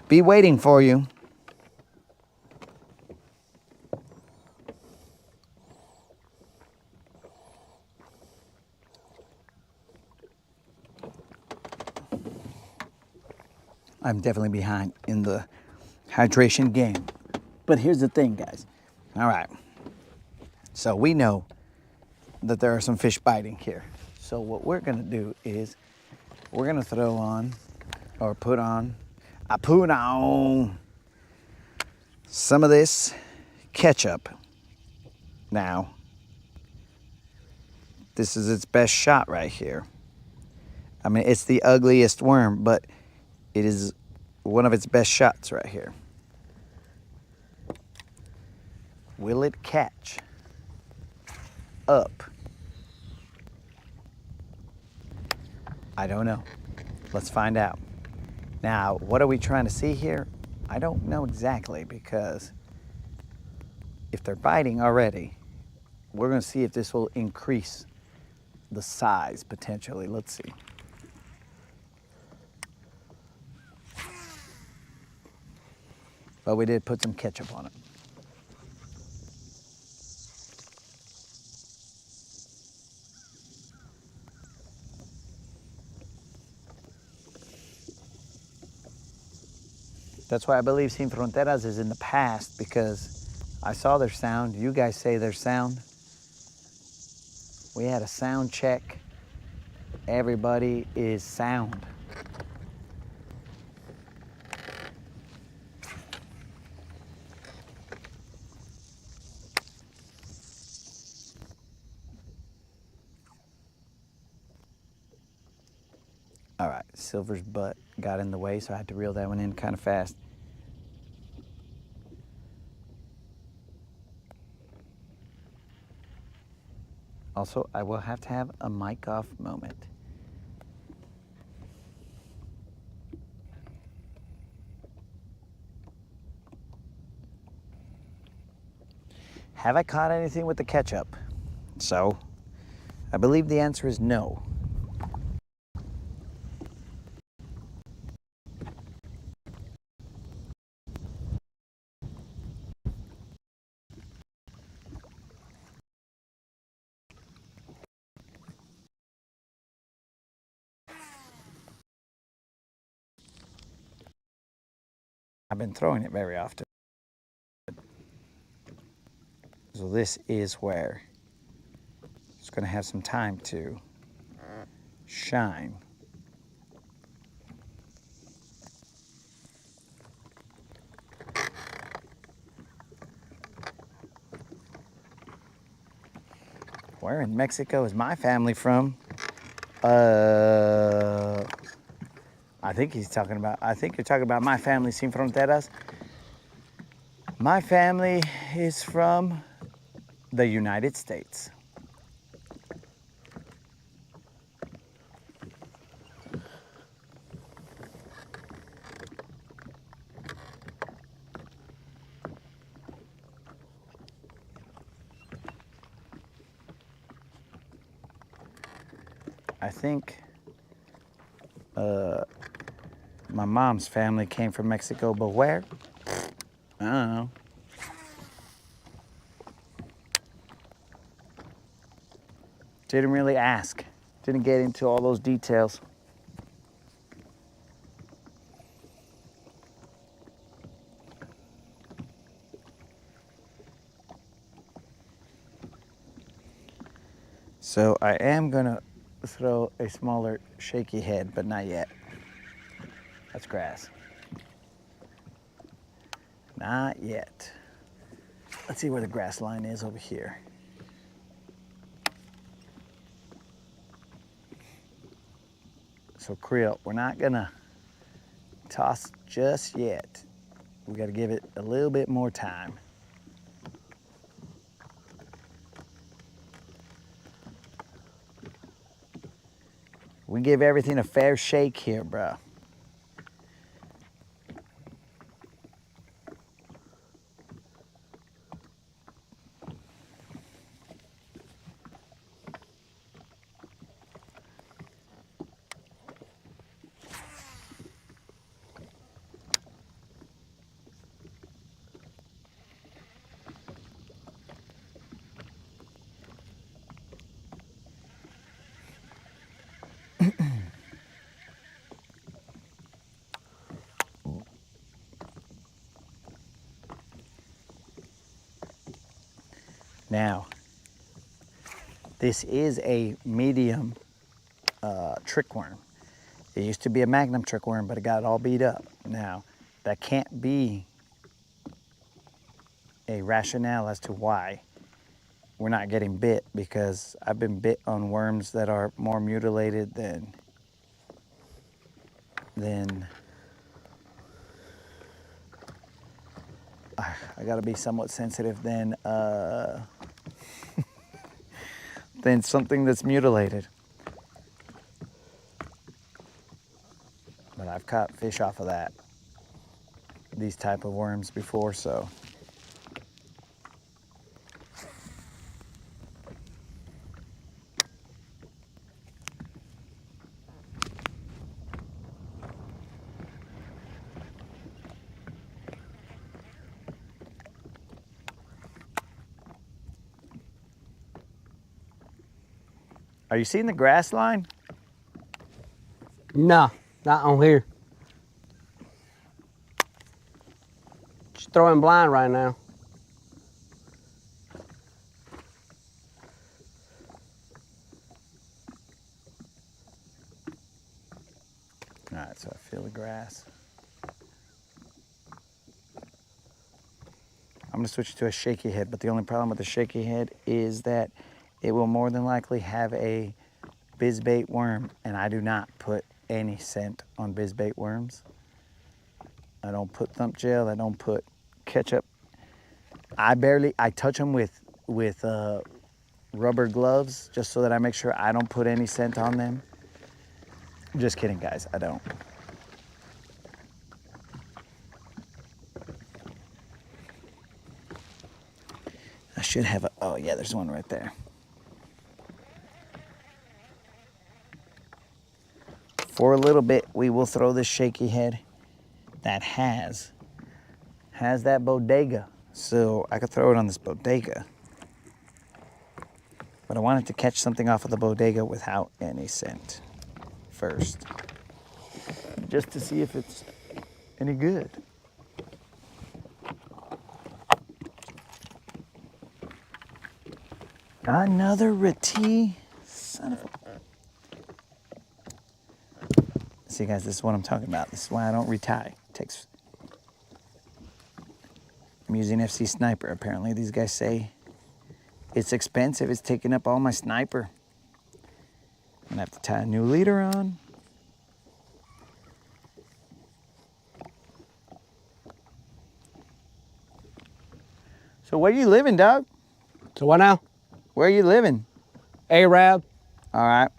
be waiting for you. I'm definitely behind in the hydration game. But here's the thing, guys. All right. So we know that there are some fish biting here. So what we're gonna do is we're gonna throw on or put on some of this ketchup. Now, this is its best shot right here. I mean, it's the ugliest worm, but it is one of its best shots right here. Will it catch up? I don't know. Let's find out. Now, what are we trying to see here? I don't know exactly, because if they're biting already, we're going to see if this will increase the size potentially. Let's see. But we did put some ketchup on it. That's why I believe Sin Fronteras is in the past, because I saw their sound. You guys say their sound. We had a sound check. Everybody is sound. All right, Silver's butt got in the way, so I had to reel that one in kind of fast. Also, I will have to have a mic off moment. Have I caught anything with the ketchup? So, I believe the answer is no. I've been throwing it very often. So this is where it's going to have some time to shine. Where in Mexico is my family from? I think you're talking about my family, Sin Fronteras. My family is from the United States. I think my mom's family came from Mexico, but where? I don't know. Didn't really ask. Didn't get into all those details. So I am gonna throw a smaller shaky head, but not yet. That's grass. Not yet. Let's see where the grass line is over here. So Creel, we're not gonna toss just yet. We gotta give it a little bit more time. We give everything a fair shake here, bro. Now, this is a medium trickworm. It used to be a magnum trickworm, but it got all beat up. Now, that can't be a rationale as to why we're not getting bit, because I've been bit on worms that are more mutilated than I gotta be somewhat sensitive than than something that's mutilated. But I've caught fish off of these type of worms before, so. Are you seeing the grass line? No, not on here. Just throwing blind right now. All right, so I feel the grass. I'm gonna switch to a shaky head, but the only problem with the shaky head is that it will more than likely have a bizbait worm, and I do not put any scent on bizbait worms. I don't put thump gel, I don't put ketchup. I touch them with rubber gloves just so that I make sure I don't put any scent on them. Just kidding, guys, I don't. I should have oh yeah, there's one right there. For a little bit, we will throw this shaky head that has that bodega. So I could throw it on this bodega. But I wanted to catch something off of the bodega without any scent first. Just to see if it's any good. Another Reti, son of a... See guys, this is what I'm talking about. This is why I don't retie. I'm using FC Sniper. Apparently these guys say it's expensive. It's taking up all my sniper. I'm gonna have to tie a new leader on. So where you living, Doug? So what now? Where are you living? Arab. All right.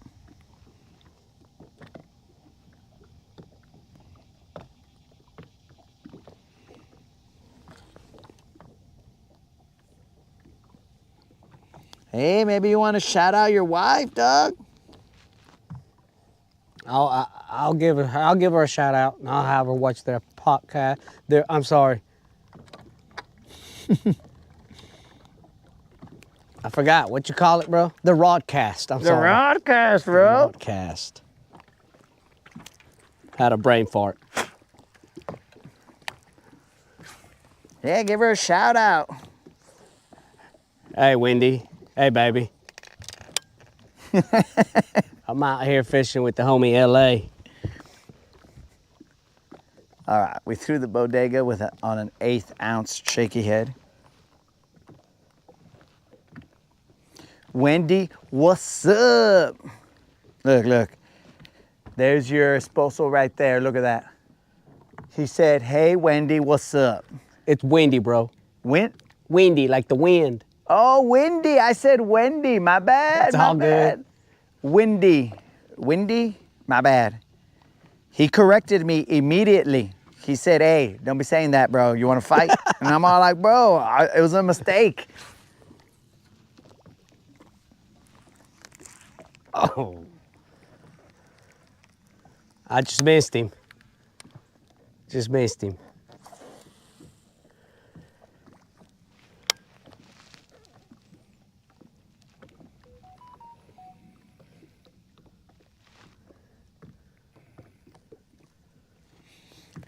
Hey, maybe you want to shout out your wife, Doug? I'll give her a shout out, and I'll have her watch their podcast. I'm sorry. I forgot what you call it, bro. The Rodcast. I'm sorry. The Rodcast, bro. The Rodcast. Had a brain fart. Yeah, give her a shout out. Hey, Wendy. Hey, baby. I'm out here fishing with the homie LA. All right, we threw the bodega on an 1/8 ounce shaky head. Wendy, what's up? Look. There's your esposo right there. Look at that. He said, hey, Wendy, what's up? It's windy, bro. Windy, like the wind. Oh, Windy. I said Wendy. My bad. It's all good. Windy. Windy? My bad. He corrected me immediately. He said, hey, don't be saying that, bro. You want to fight? And I'm all like, bro, it was a mistake. Oh. I just missed him. Just missed him.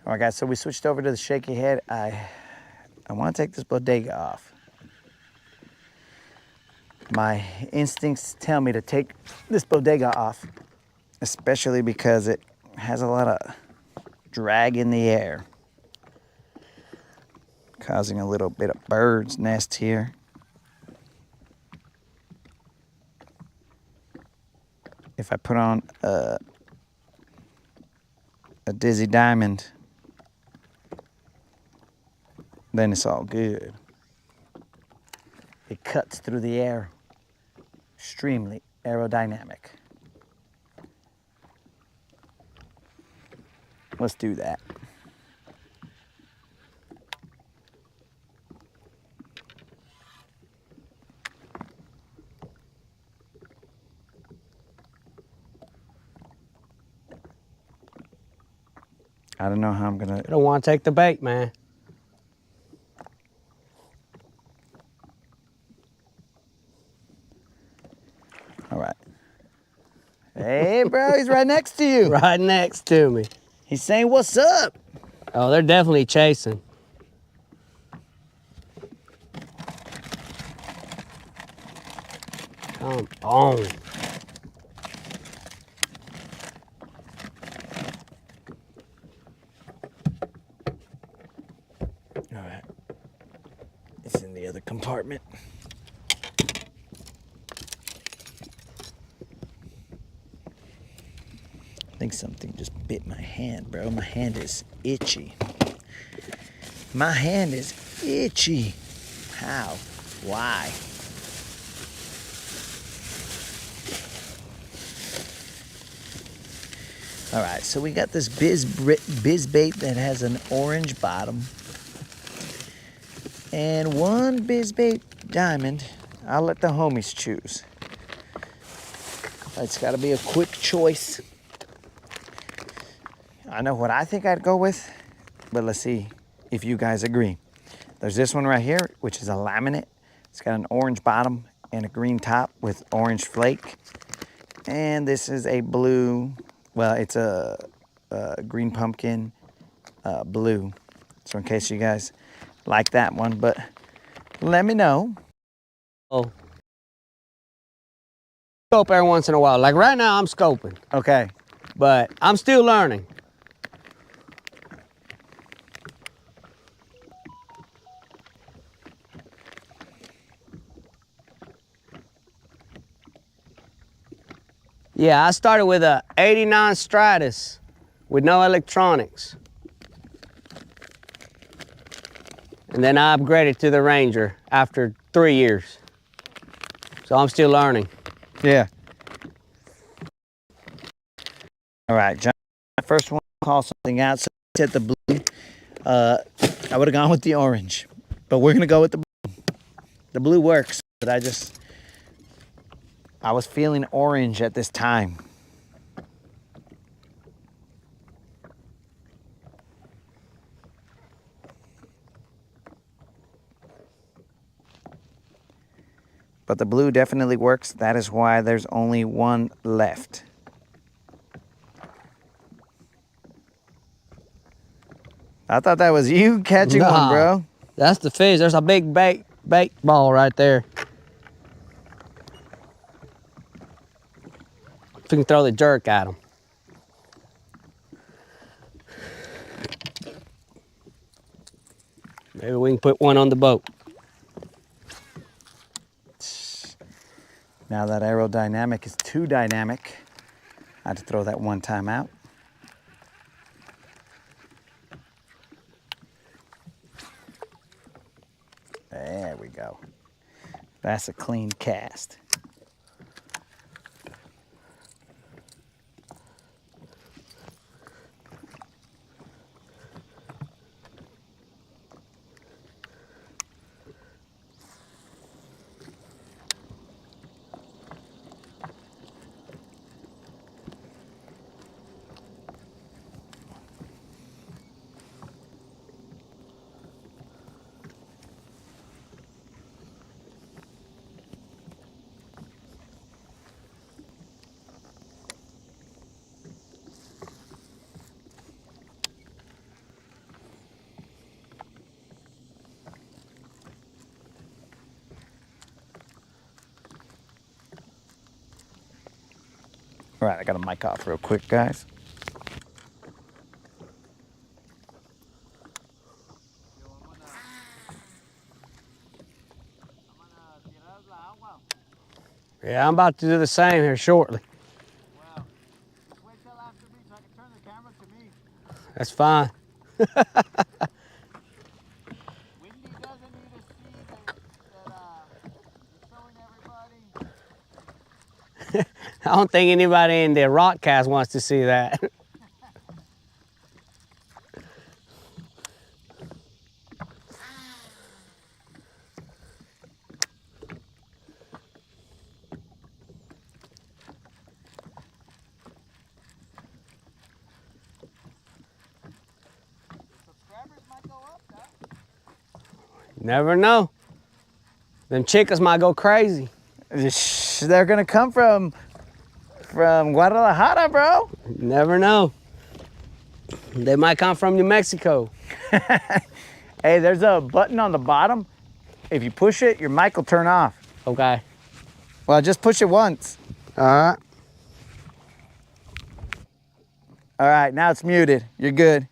All right, guys, so we switched over to the shaky head. I want to take this bodega off. My instincts tell me to take this bodega off, especially because it has a lot of drag in the air, causing a little bit of bird's nest here. If I put on a Dizzy Diamond, then it's all good. It cuts through the air, extremely aerodynamic. Let's do that. I don't know how I'm gonna. I don't want to take the bait, man. All right. Hey, bro, he's right next to you. Right next to me. He's saying, what's up? Oh, they're definitely chasing. Come on. All right. It's in the other compartment. I think something just bit my hand, bro. My hand is itchy. My hand is itchy. How? Why? All right, so we got this biz bait that has an orange bottom and one biz bait diamond. I'll let the homies choose. It's got to be a quick choice. I know what I think I'd go with, but let's see if you guys agree. There's this one right here, which is a laminate. It's got an orange bottom and a green top with orange flake. And this is a blue, well, it's a green pumpkin blue. So in case you guys like that one, but let me know. Oh. Scope every once in a while. Like right now, I'm scoping, Okay. but I'm still learning. Yeah, I started with a 89 Stratus with no electronics. And then I upgraded to the Ranger after 3 years. So I'm still learning. Yeah. All right, John. First one, call something out. So I said the blue. I would have gone with the orange, but we're gonna go with the blue. The blue works, but I was feeling orange at this time. But the blue definitely works. That is why there's only one left. I thought that was you catching one, Nah, bro. That's the fish. There's a big bait ball right there. If we can throw the jerk at him. Maybe we can put one on the boat. Now that aerodynamic is too dynamic, I had to throw that one time out. There we go. That's a clean cast. All right, I got a mic off real quick, guys. Yeah, I'm about to do the same here shortly. Well, just wait till after me so I can turn the camera to me. That's fine. Windy doesn't need to see that you're showing everybody. I don't think anybody in the Rodcast wants to see that. Subscribers might go up, though. Never know. Them chicas might go crazy. They're gonna come from Guadalajara, bro. Never know. They might come from New Mexico. Hey, there's a button on the bottom. If you push it, your mic will turn off. Okay. Well, just push it once. All right. All right, now it's muted. You're good.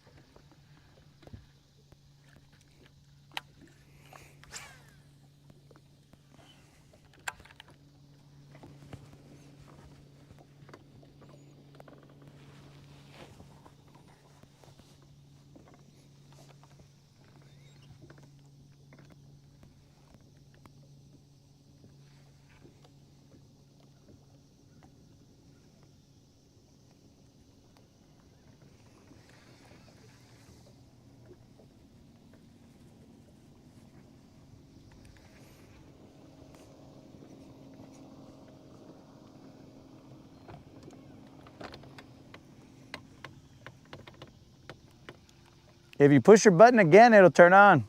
If you push your button again, it'll turn on.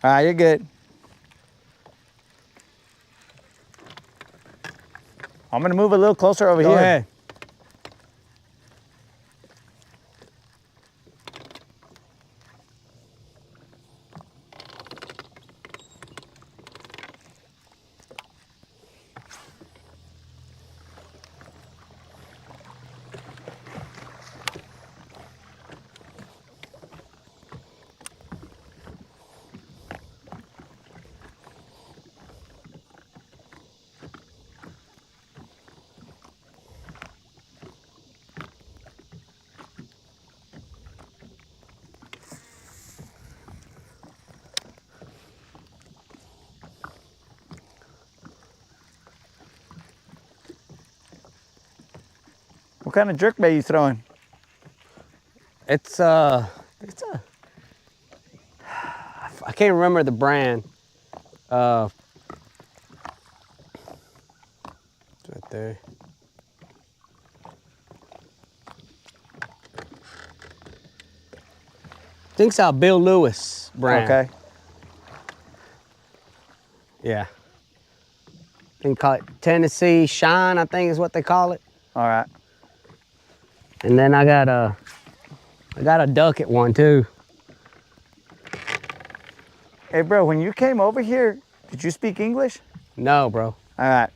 All right, you're good. I'm gonna move a little closer over Go here. ahead. What kind of jerkbait you throwing? It's a, I can't remember the brand. It's right there. I think it's our Bill Lewis brand. Okay. Yeah. They call it Tennessee Shine, I think is what they call it. All right. And then I got a ducket one too. Hey, bro, when you came over here, did you speak English? No, bro. All right.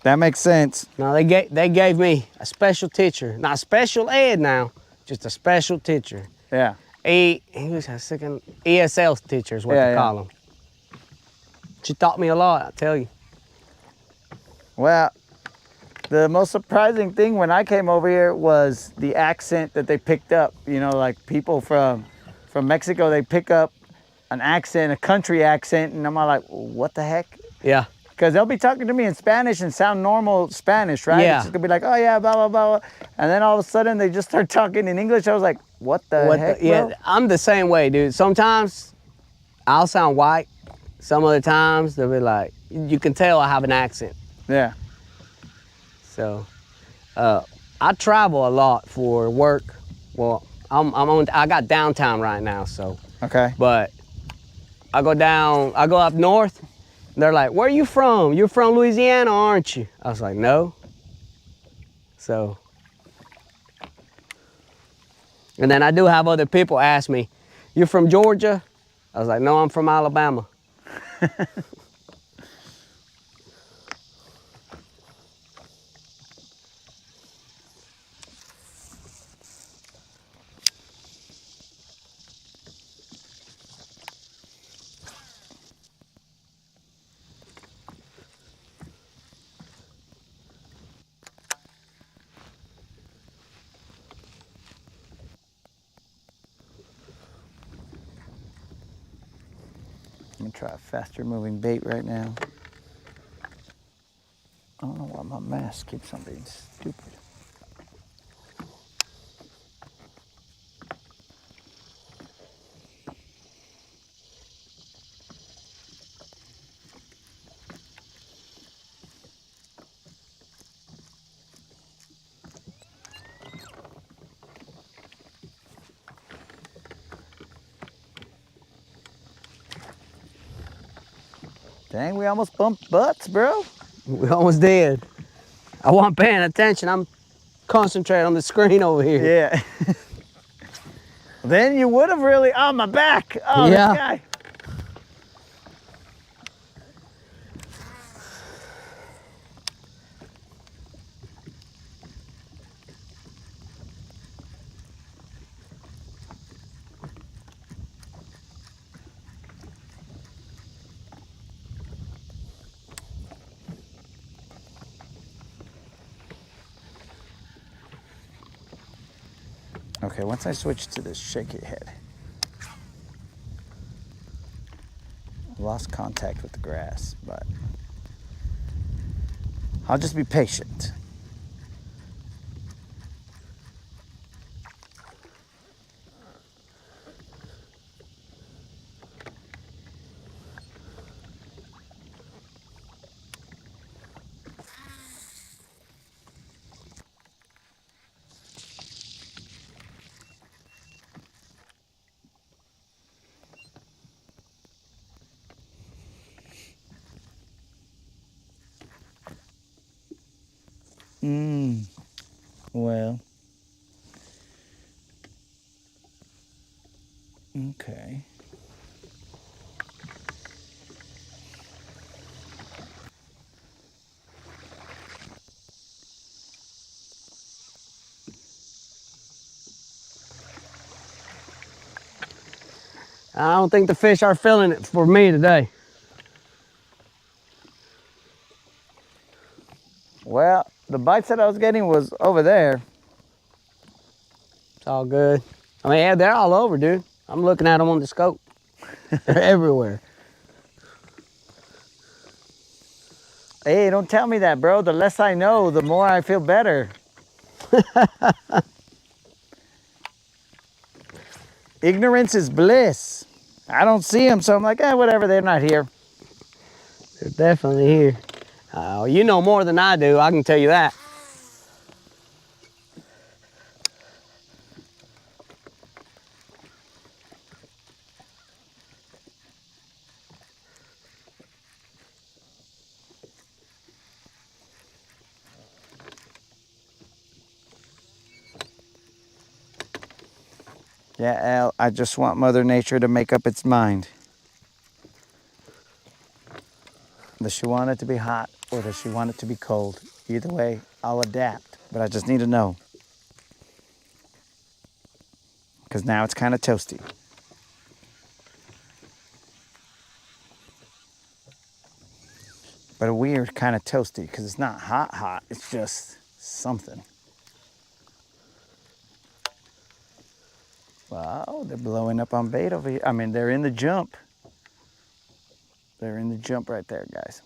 That makes sense. No, they gave me a special teacher. Not special ed now, just a special teacher. Yeah. He was a second ESL teacher is what Yeah, they call him. She taught me a lot, I tell you. Well, the most surprising thing when I came over here was the accent that they picked up. You know, like people from Mexico, they pick up an accent, a country accent, and I'm all like, what the heck? Yeah. Because they'll be talking to me in Spanish and sound normal Spanish, right? Yeah. It's just gonna be like, oh yeah, blah, blah, blah, blah. And then all of a sudden they just start talking in English. I was like, what the heck, bro? Yeah, I'm the same way, dude. Sometimes I'll sound white. Some other times they'll be like, you can tell I have an accent. Yeah. So, I travel a lot for work. Well, I got downtown right now, so. Okay. But I go up north. They're like, where are you from? You're from Louisiana, aren't you? I was like, no. So. And then I do have other people ask me, you're from Georgia? I was like, no, I'm from Alabama. try a faster moving bait right now. I don't know why my mask keeps on being stupid. Dang, we almost bumped butts, bro. We almost did. I wasn't paying attention. I'm concentrating on the screen over here. Yeah. Then you would have really, oh, my back. Oh, Yeah. this guy. Okay, once I switch to this shaky head, I lost contact with the grass, but I'll just be patient. Well. Okay. I don't think the fish are feeling it for me today. Well, the bites that I was getting was over there. It's all good. I mean, yeah, they're all over, dude. I'm looking at them on the scope. They're everywhere. Hey, don't tell me that, bro. The less I know, the more I feel better. Ignorance is bliss. I don't see them, so I'm like, whatever, they're not here. They're definitely here. You know more than I do, I can tell you that. Yeah, Al, I just want Mother Nature to make up its mind. Does she want it to be hot or does she want it to be cold? Either way, I'll adapt, but I just need to know. Because now it's kind of toasty. But a weird kind of toasty because it's not hot, it's just something. Wow, they're blowing up on bait over here. I mean, they're in the jump. They're in the jump right there, guys.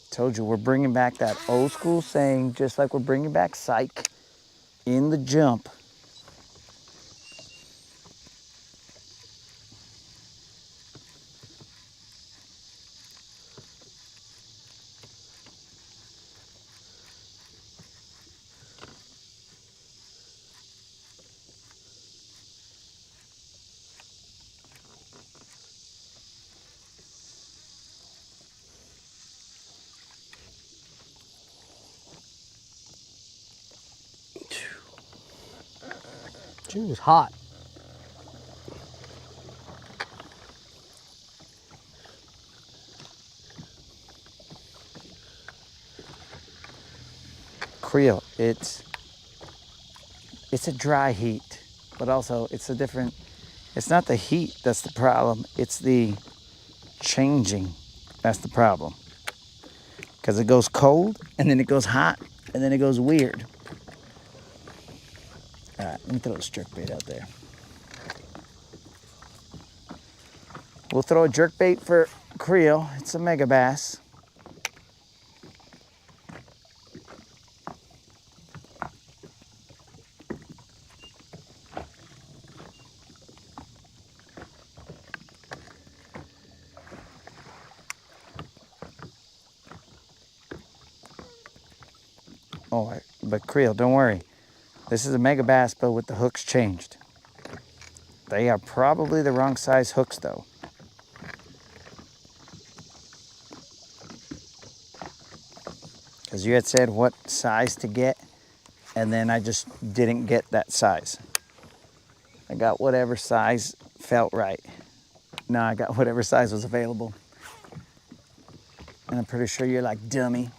Told you, we're bringing back that old school saying, just like we're bringing back psych in the jump. June is hot. Creel, it's a dry heat, but also it's not the heat that's the problem, it's the changing that's the problem. Because it goes cold, and then it goes hot, and then it goes weird. All right, let me throw this jerkbait out there. We'll throw a jerkbait for Creel. It's a mega bass. Oh, but Creel, don't worry. This is a mega bass, but with the hooks changed. They are probably the wrong size hooks, though. Because you had said what size to get, and then I just didn't get that size. I got whatever size felt right. No, I got whatever size was available. And I'm pretty sure you're like, dummy.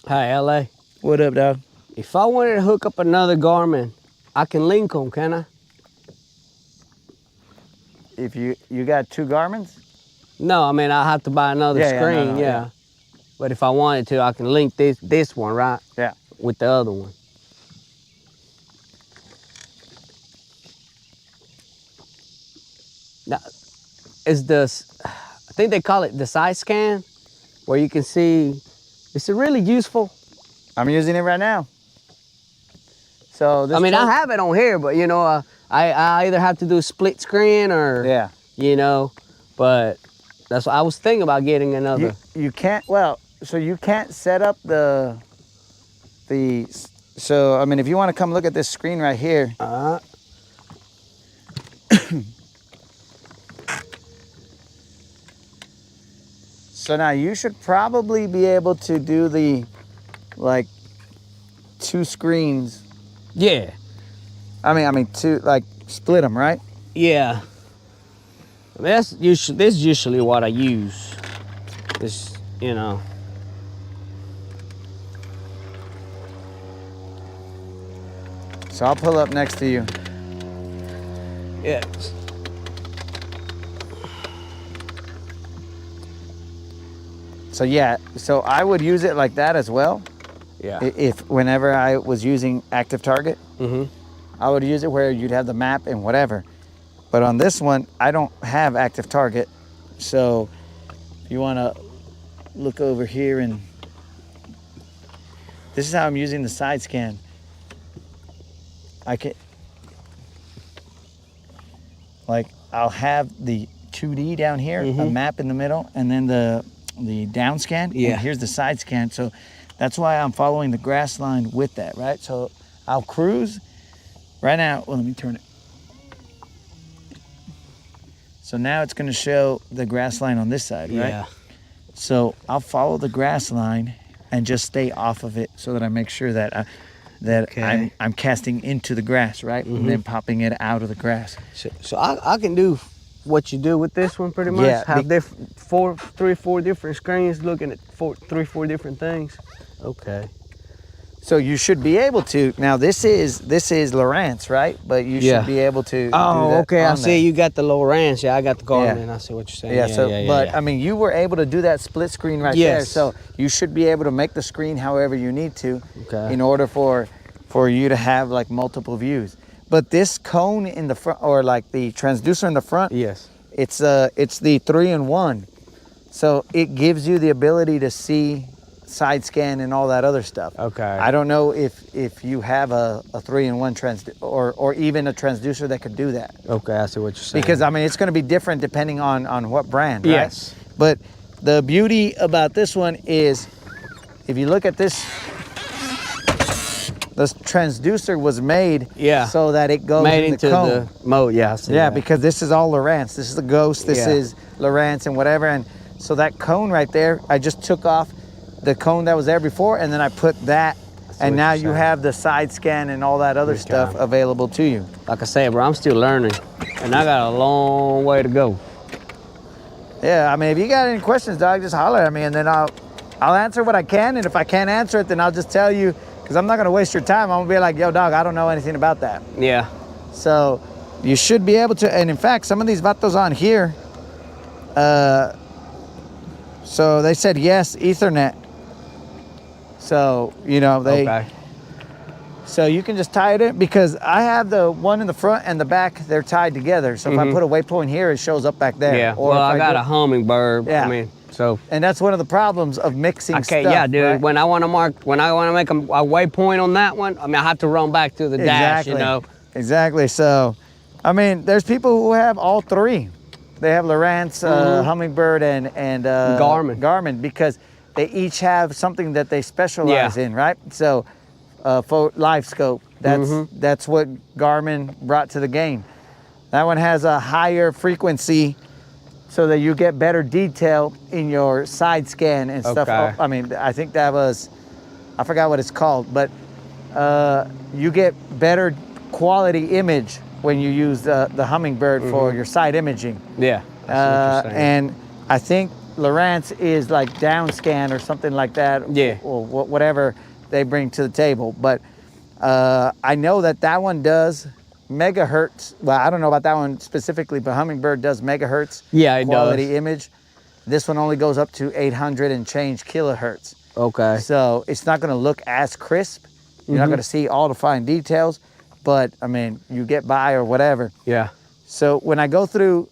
Hi, LA. What up, dog? If I wanted to hook up another Garmin, I can link them, can I? If you got 2 Garmins? No, I mean, I have to buy another Yeah, screen, no, yeah. yeah. But if I wanted to, I can link this one, right? Yeah. With the other one. Now, I think they call it the side scan, where you can see, is it really useful? I'm using it right now. So this I mean, I have it on here, but you know, I either have to do split screen or, Yeah. you know, but that's what I was thinking about getting another. You can't, well, so you can't set up so I mean, if you want to come look at this screen right here. So now you should probably be able to do the, like, 2 screens. Yeah. I mean, 2, like, split them, right? Yeah. I mean, this is usually what I use. This, you know. So I'll pull up next to you. Yeah. So yeah, so I would use it like that as well. Yeah. If whenever I was using Active Target, I would use it where you'd have the map and whatever. But on this one, I don't have Active Target. So if you want to look over here, and this is how I'm using the side scan. I can, like, I'll have the 2D down here, a map in the middle, and then the down scan. Yeah. And here's the side scan. So that's why I'm following the grass line with that, right? So I'll cruise right now. Well, let me turn it. So now it's going to show the grass line on this side, right? Yeah. So I'll follow the grass line and just stay off of it so that I make sure that Okay. I'm casting into the grass, right? And then popping it out of the grass. So I can do what you do with this one pretty much. Yeah, Have 3 or 4 different screens looking at 3 or 4 different things. Okay. So you should be able to. Now this is Lowrance, right? But you Yeah. should be able to. do Oh, that okay. I on see. there. You got the Lowrance. Yeah, I got the Garmin. Yeah. I see what you're saying. Yeah. But yeah. I mean, you were able to do that split screen right there. Yes. So you should be able to make the screen however you need to, Okay. in order for you to have like multiple views. But this cone in the front, or like the transducer in the front, Yes. it's the 3-in-1. So it gives you the ability to see side scan and all that other stuff. Okay. I don't know if you have a 3-in-1 or even a transducer that could do that. Okay, I see what you're saying. Because I mean, it's going to be different depending on what brand, right? Yes. But the beauty about this one is, if you look at this transducer was made so that it goes made in into the cone. the mode. Yeah, I see Yeah, that. because this is all Lowrance. This is the Ghost. This Yeah. is Lowrance and whatever. And so that cone right there, I just took off the cone that was there before, and then I put that, and now you have the side scan and all that other stuff available to you. Like I said, bro, I'm still learning, and I got a long way to go. Yeah, I mean, if you got any questions, dog, just holler at me, and then I'll answer what I can. And if I can't answer it, then I'll just tell you, because I'm not gonna waste your time. I'm gonna be like, yo, dog, I don't know anything about that. Yeah. So you should be able to. And in fact, some of these vatos on here, so they said yes, Ethernet. So you know they. Okay. So you can just tie it in, because I have the one in the front and the back, they're tied together. So if I put a waypoint here, it shows up back there. Yeah. Or Well, if I got a hummingbird. Yeah. I mean, so. And that's one of the problems of mixing Okay, stuff. yeah, dude. right? When I want to make a waypoint on that one, I mean, I have to run back to the dash, you know. Exactly. So, I mean, there's people who have all three. They have Lowrance, Hummingbird, and Garmin, because they each have something that they specialize in, right? So, for live scope, that's what Garmin brought to the game. That one has a higher frequency, so that you get better detail in your side scan and stuff. Okay. I mean, I think that was, I forgot what it's called, but you get better quality image when you use the Hummingbird for your side imaging. Yeah. I see what you're saying. And I think Lowrance is like down scan or something like that. Yeah. Or whatever they bring to the table. But I know that one does megahertz. Well, I don't know about that one specifically, but Hummingbird does megahertz quality image. This one only goes up to 800 and change kilohertz. Okay. So it's not going to look as crisp. You're not going to see all the fine details, but I mean, you get by or whatever. Yeah. So when I go through,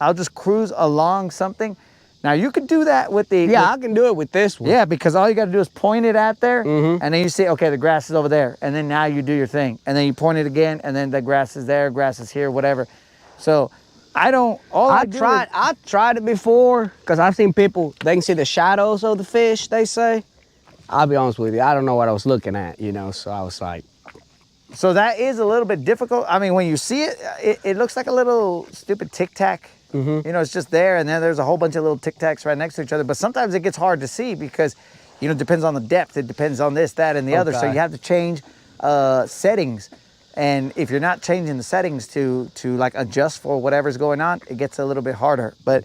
I'll just cruise along something. Now you could do that with the... Yeah, I can do it with this one. Yeah, because all you got to do is point it at there, and then you see, okay, the grass is over there, and then now you do your thing, and then you point it again, and then the grass is there, grass is here, whatever. So I don't. I tried it before, because I've seen people. They can see the shadows of the fish. They say. I'll be honest with you. I don't know what I was looking at, you know. So I was like. So that is a little bit difficult. I mean, when you see it, it looks like a little stupid tic tac. You know, it's just there, and then there's a whole bunch of little tic tacs right next to each other. But sometimes it gets hard to see because, you know, it depends on the depth. It depends on this, that, and the other. So you have to change settings. And if you're not changing the settings to like adjust for whatever's going on, it gets a little bit harder. But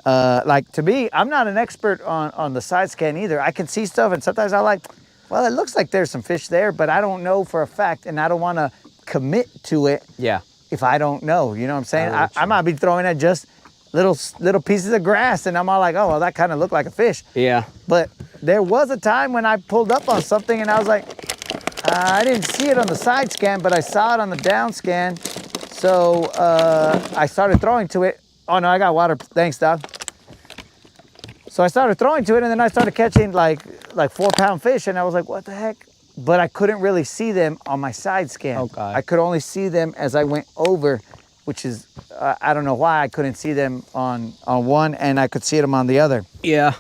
like to me, I'm not an expert on the side scan either. I can see stuff, and sometimes I like, well, it looks like there's some fish there, but I don't know for a fact, and I don't want to commit to it. Yeah. If I don't know, you know what I'm saying? I might be throwing at just little pieces of grass, and I'm all like, oh, well, that kind of looked like a fish. Yeah. But there was a time when I pulled up on something, and I was like, I didn't see it on the side scan, but I saw it on the down scan. So I started throwing to it. Oh no, I got water. Thanks, dog. So I started throwing to it, and then I started catching like 4-pound fish, and I was like, what the heck? But I couldn't really see them on my side scan. Okay. I could only see them as I went over, which is, I don't know why I couldn't see them on one, and I could see them on the other. Yeah.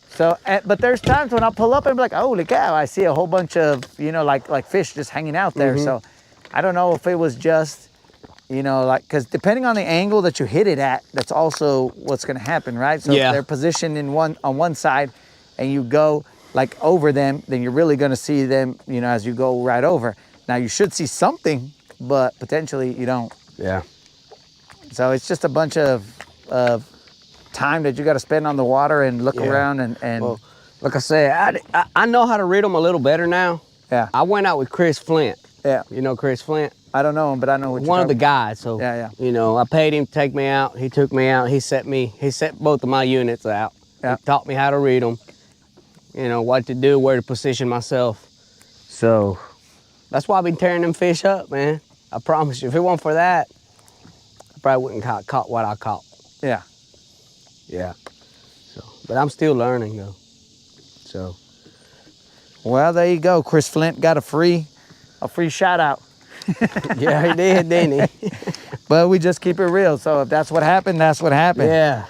So, but there's times when I'll pull up and be like, holy cow, I see a whole bunch of, you know, like fish just hanging out there. So I don't know if it was just, you know, like, because depending on the angle that you hit it at, that's also what's going to happen, right? So if they're positioned on one side and you go like over them, then you're really going to see them, you know, as you go right over. Now you should see something, but potentially you don't. Yeah. So it's just a bunch of time that you got to spend on the water and look around and well, like I said, I know how to read them a little better now. Yeah. I went out with Chris Flint. Yeah. You know Chris Flint? I don't know him, but I know what one of the guys. So you know, I paid him to take me out. He took me out. He set both of my units out. Yeah. He taught me how to read them. You know, what to do, where to position myself. So that's why I've been tearing them fish up, man. I promise you, if it weren't for that, I probably wouldn't caught what I caught. Yeah. Yeah. So, but I'm still learning though. So Well, there you go. Chris Flint got a free shout out. yeah, he did, didn't he? But we just keep it real. So if that's what happened, that's what happened. Yeah.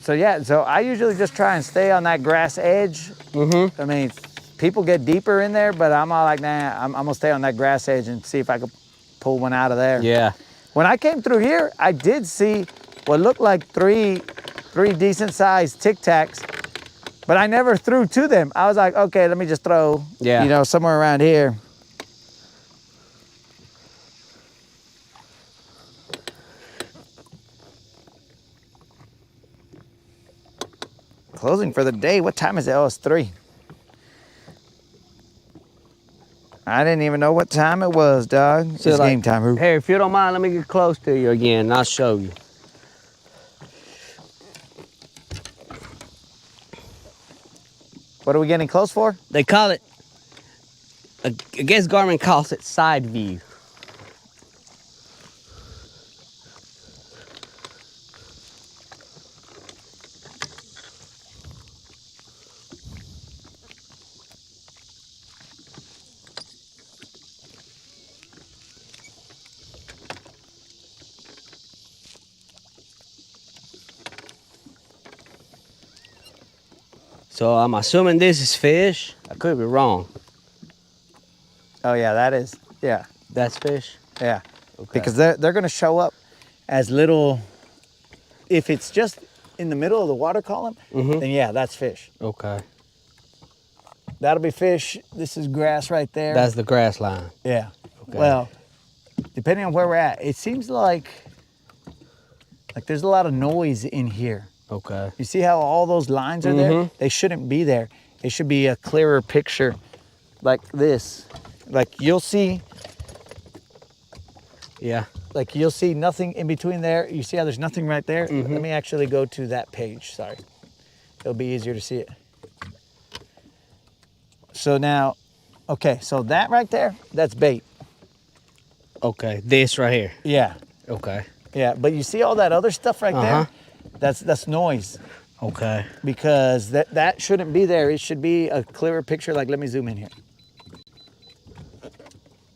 So yeah, so I usually just try and stay on that grass edge. Mm-hmm. I mean, people get deeper in there, but I'm all like, nah, I'm gonna stay on that grass edge and see if I could pull one out of there. Yeah. When I came through here, I did see what looked like three decent sized Tic Tacs, but I never threw to them. I was like, okay, let me just throw, Yeah. you know, somewhere around here. Closing for the day. What time is it? Oh, it's 3. I didn't even know what time it was, dog. So It's like, game time. Roo. Hey, if you don't mind, let me get close to you again and I'll show you. What are we getting close for? They call it, I guess Garmin calls it side view. So I'm assuming this is fish. I could be wrong. Oh yeah, that is. Yeah, That's fish? yeah. Okay. Because they're gonna show up as little. If it's just in the middle of the water column, then yeah, that's fish. Okay. That'll be fish. This is grass right there. That's the grass line. yeah. Okay. Well, depending on where we're at, it seems like there's a lot of noise in here. Okay. You see how all those lines are there? They shouldn't be there. It should be a clearer picture like this. Like you'll see Yeah. nothing in between there. You see how there's nothing right there? Let me actually go to that page, sorry. It'll be easier to see it. So now, okay, so that right there, that's bait. Okay. This right here. Yeah, Okay. yeah, but you see all that other stuff right Uh-huh. there? That's noise. Okay. Because that shouldn't be there. It should be a clearer picture. Like, let me zoom in here.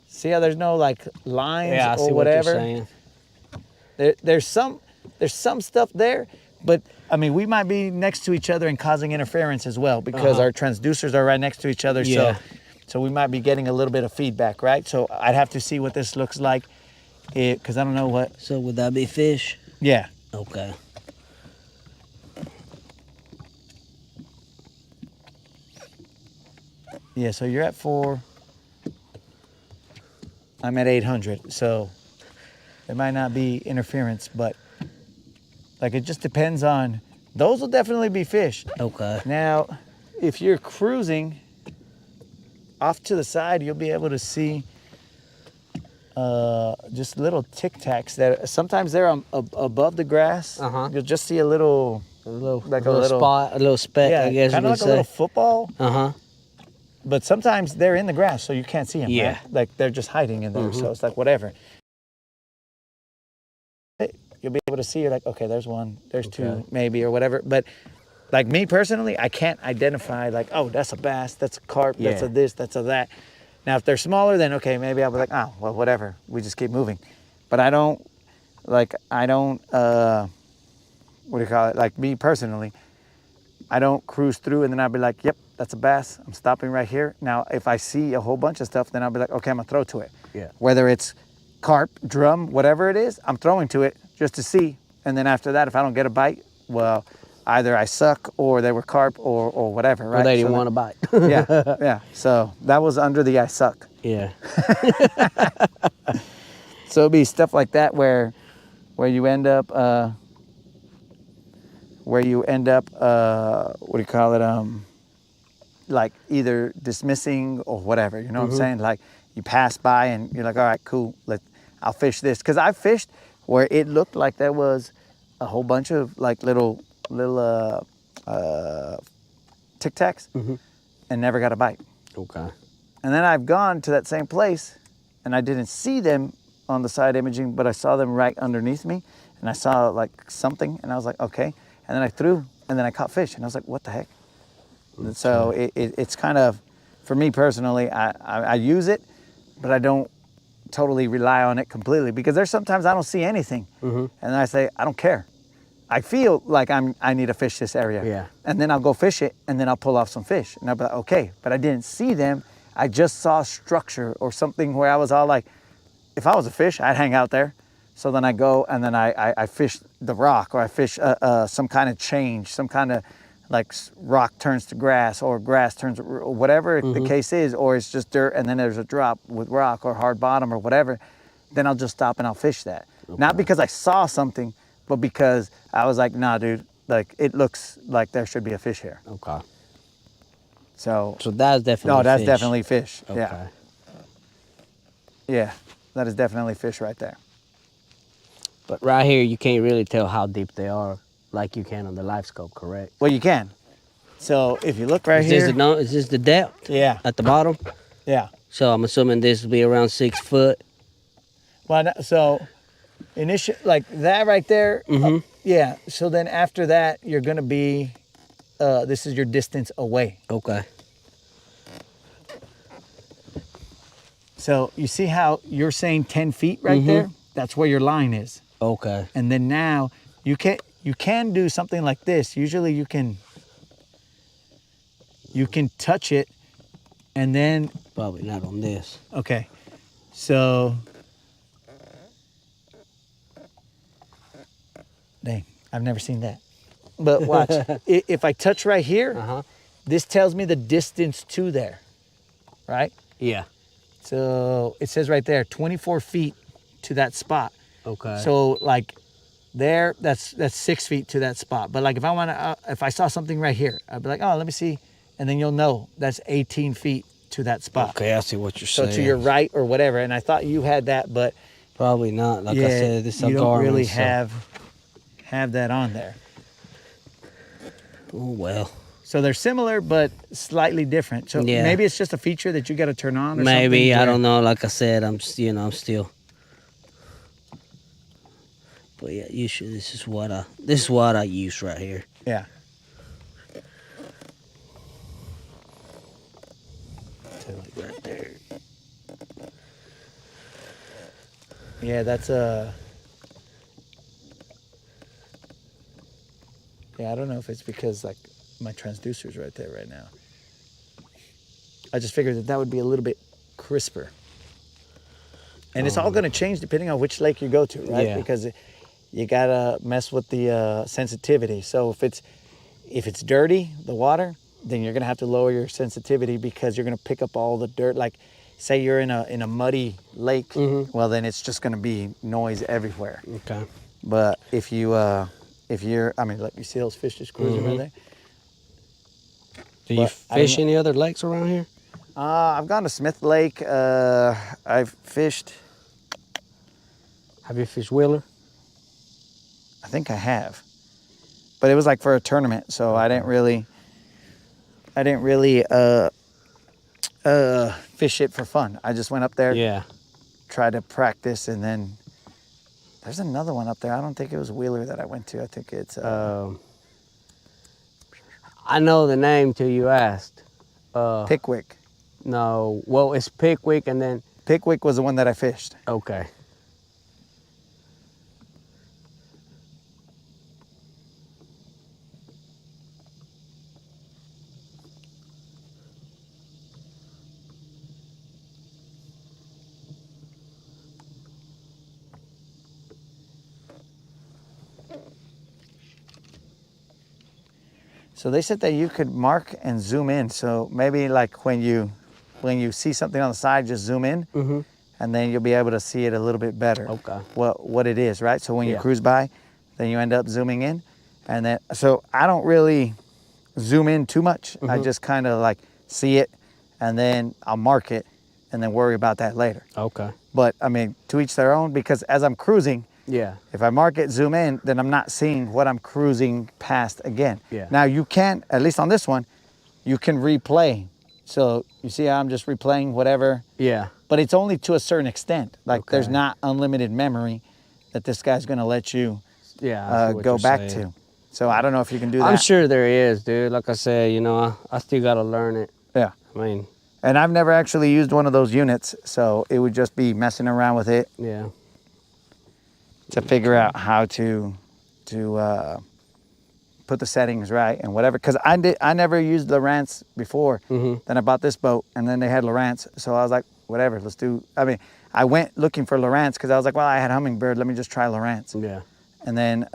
See how there's no like lines Yeah, I or see whatever? what you're saying. There's some stuff there, but I mean, we might be next to each other and causing interference as well because our transducers are right next to each other. Yeah. So we might be getting a little bit of feedback, right? So I'd have to see what this looks like, because I don't know what. So would that be fish? Yeah. Okay. Yeah. So you're at 4. I'm at 800. So there might not be interference, but like it just depends on. Those will definitely be fish. Okay. Now, if you're cruising off to the side, you'll be able to see just little Tic Tacs that sometimes they're above the grass. Uh-huh. You'll just see a little, A little, Like a a little little- spot, a little speck, yeah, I guess you kind of could like a little say. football. Uh-huh. But sometimes they're in the grass, so you can't see them. Yeah. Right? Like they're just hiding in there, so it's like whatever. You'll be able to see. You're like, okay, there's one, there's two, Okay. maybe, or whatever. But like me personally, I can't identify like, oh, that's a bass, that's a carp, that's Yeah. a this, that's a that. Now, if they're smaller, then okay, maybe I'll be like, oh, well, whatever. We just keep moving. But I don't. What do you call it? Like me personally, I don't cruise through and then I'll be like, yep, that's a bass. I'm stopping right here. Now, if I see a whole bunch of stuff, then I'll be like, okay, I'm gonna throw to it. Yeah. Whether it's carp, drum, whatever it is, I'm throwing to it just to see. And then after that, if I don't get a bite, well, either I suck or they were carp or whatever, right? Or they So didn't then- want to bite. yeah, yeah. So that was under the I suck. Yeah. So it'd be stuff like that where you end up what do you call it? Like either dismissing or whatever. You know what I'm saying? Like you pass by and you're like, all right, cool. I'll fish this. Because I fished where it looked like there was a whole bunch of like little Tic Tacs and never got a bite. Okay. And then I've gone to that same place and I didn't see them on the side imaging, but I saw them right underneath me and I saw like something and I was like, okay. And then I threw and then I caught fish, and I was like, what the heck? And so it's kind of, for me personally, I use it, but I don't totally rely on it completely, because there's sometimes I don't see anything, and I say, I don't care. I feel like I need to fish this area. Yeah. And then I'll go fish it, and then I'll pull off some fish. And I'll be like, okay, but I didn't see them. I just saw structure or something where I was all like, if I was a fish, I'd hang out there. So then I go and then I fish the rock, or I fish some kind of change, some kind of like rock turns to grass, or grass turns, or whatever the case is, or it's just dirt and then there's a drop with rock or hard bottom or whatever. Then I'll just stop and I'll fish that. Okay. Not because I saw something, but because I was like, nah, dude, like it looks like there should be a fish here. Okay. So that's definitely that's fish. definitely fish. Okay. Yeah. Yeah, that is definitely fish right there. But right here, you can't really tell how deep they are like you can on the live scope, correct? Well, you can. So if you look right here. Is this the depth? Yeah. At the bottom? Yeah. So I'm assuming this will be around 6 foot. Well, so initially, like that right there. Yeah. So then after that, you're gonna be. This is your distance away. Okay. So you see how you're saying 10 feet right there? That's where your line is. Okay. And then now you can do something like this. Usually you can touch it, and then Probably not on this. okay. So dang, I've never seen that. But watch. If I touch right here, this tells me the distance to there. Right? Yeah. So it says right there, 24 feet to that spot. Okay. So like there, that's 6 feet to that spot. But like if I saw something right here, I'd be like, oh, let me see. And then you'll know that's 18 feet to that spot. Okay, I see what you're So saying. to your right or whatever. And I thought you had that, but Probably not. Like I said, this is a you don't garment, really so- have that on there. Oh, well. So they're similar, but slightly different. So Yeah. maybe it's just a feature that you got to turn on or Maybe, something. I don't know. Like I said, I'm still. But yeah, usually this is what I use right here. Yeah. So like right there. Yeah, that's yeah, I don't know if it's because like my transducer's right there right now. I just figured that would be a little bit crisper. And it's all going to change depending on which lake you go to, right? Yeah. Because you got to mess with the sensitivity. So if it's dirty, the water, then you're going to have to lower your sensitivity, because you're going to pick up all the dirt. Like say you're in a muddy lake, well then it's just going to be noise everywhere. Okay. But if you're, I mean, look, you see those fish just cruising right there? Do you But I don't fish know- any other lakes around here? I've gone to Smith Lake. I've fished, Have you fished Wheeler? I think I have, but it was like for a tournament, so I didn't really fish it for fun. I just went up there, Yeah. tried to practice, and then there's another one up there. I don't think it was Wheeler that I went to. I think it's I know the name till you asked. Pickwick. No, well, it's Pickwick and then, Pickwick was the one that I fished. okay. So they said that you could mark and zoom in. So maybe like when you see something on the side, just zoom in, and then you'll be able to see it a little bit better. Okay. What it is, right? So when you Yeah. cruise by, then you end up zooming in, and then so I don't really zoom in too much. I just kind of like see it, and then I'll mark it, and then worry about that later. Okay. But I mean, to each their own, because as I'm cruising, Yeah. if I mark it, zoom in, then I'm not seeing what I'm cruising past again. Yeah. Now you can, at least on this one, you can replay. So you see how I'm just replaying whatever, Yeah. but it's only to a certain extent. Like there's Okay. not unlimited memory that this guy's gonna let you Yeah. I see what go you're back saying. to. So I don't know if you can do that. I'm sure there is, dude. Like I said, you know, I still got to learn it. Yeah. I mean, And I've never actually used one of those units, so it would just be messing around with it yeah. to figure out how to put the settings right and whatever. Because I never used Lowrance before. Mhm. Then I bought this boat, and then they had Lowrance, so I was like, whatever, let's do. I mean, I went looking for Lowrance because I was like, well, I had Hummingbird, let me just try Lowrance. Yeah. And then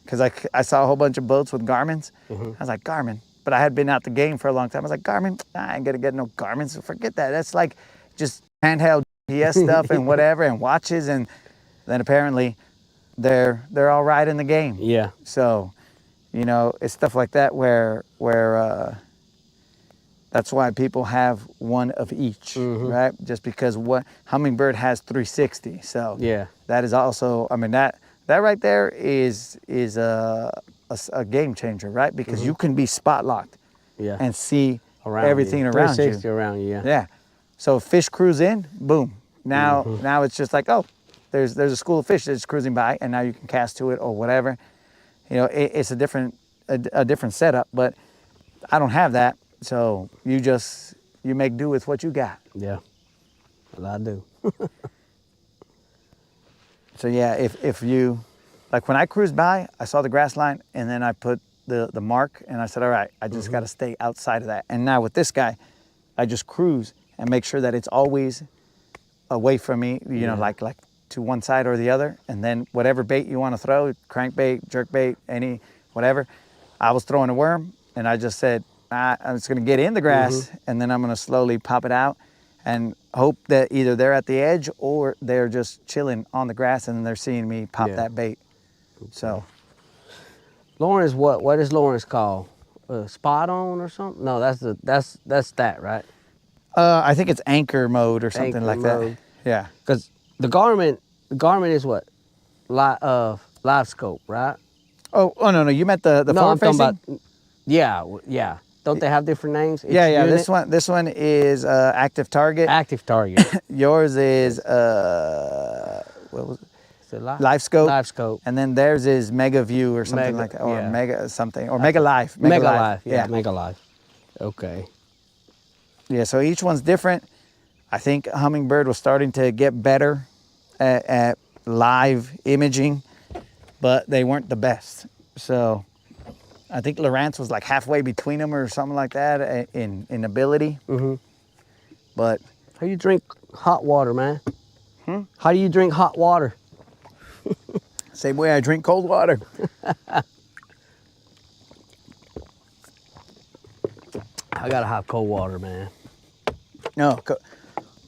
because I saw a whole bunch of boats with Garmin's, I was like, Garmin. But I had been out the game for a long time. I was like, Garmin, I ain't gonna get no Garmin, so forget that. That's like just handheld GPS stuff and whatever, and watches, and then apparently they're all right in the game. Yeah. So, you know, it's stuff like that where that's why people have one of each, right? Just because what Hummingbird has 360. So Yeah. that is also, I mean, that right there is a game changer, right? Because you can be spot locked Yeah. and see Around everything you. around you. 360 around you, yeah. Yeah. So if fish cruise in, boom. Now it's just like, oh, there's a school of fish that's cruising by, and now you can cast to it or whatever. You know, it's a different setup, but I don't have that. So you make do with what you got. Yeah. Well, I do. So yeah, if you, like when I cruised by, I saw the grass line, and then I put the mark, and I said, all right, I just got to stay outside of that. And now with this guy, I just cruise and make sure that it's always away from me, you know, like to one side or the other. And then whatever bait you want to throw, crankbait, jerkbait, any, whatever. I was throwing a worm, and I just said, I'm just going to get in the grass, and then I'm going to slowly pop it out and hope that either they're at the edge or they're just chilling on the grass, and then they're seeing me pop that bait. So Lawrence, what is Lawrence called? Spot on or something? No, that's that, right? I think it's anchor mode or something Anchor like mode. that. Yeah. Because the Garmin is what? Live scope, right? Oh no, you meant the No, forward I'm talking facing? about, yeah. Don't they have different names? Each Yeah. unit? This one is active target. Active target. Yours is what was it? So Live scope. Live scope. And then theirs is Mega View or something Mega, like that, or yeah. Mega something, or Mega Live. Mega Live. Yeah, Yeah. Mega Live. Okay. Yeah. So each one's different. I think Hummingbird was starting to get better at live imaging, but they weren't the best. So I think Lowrance was like halfway between them or something like that in ability. But How you drink hot water, man? How do you drink hot water? same way I drink cold water. I gotta have cold water, man. No,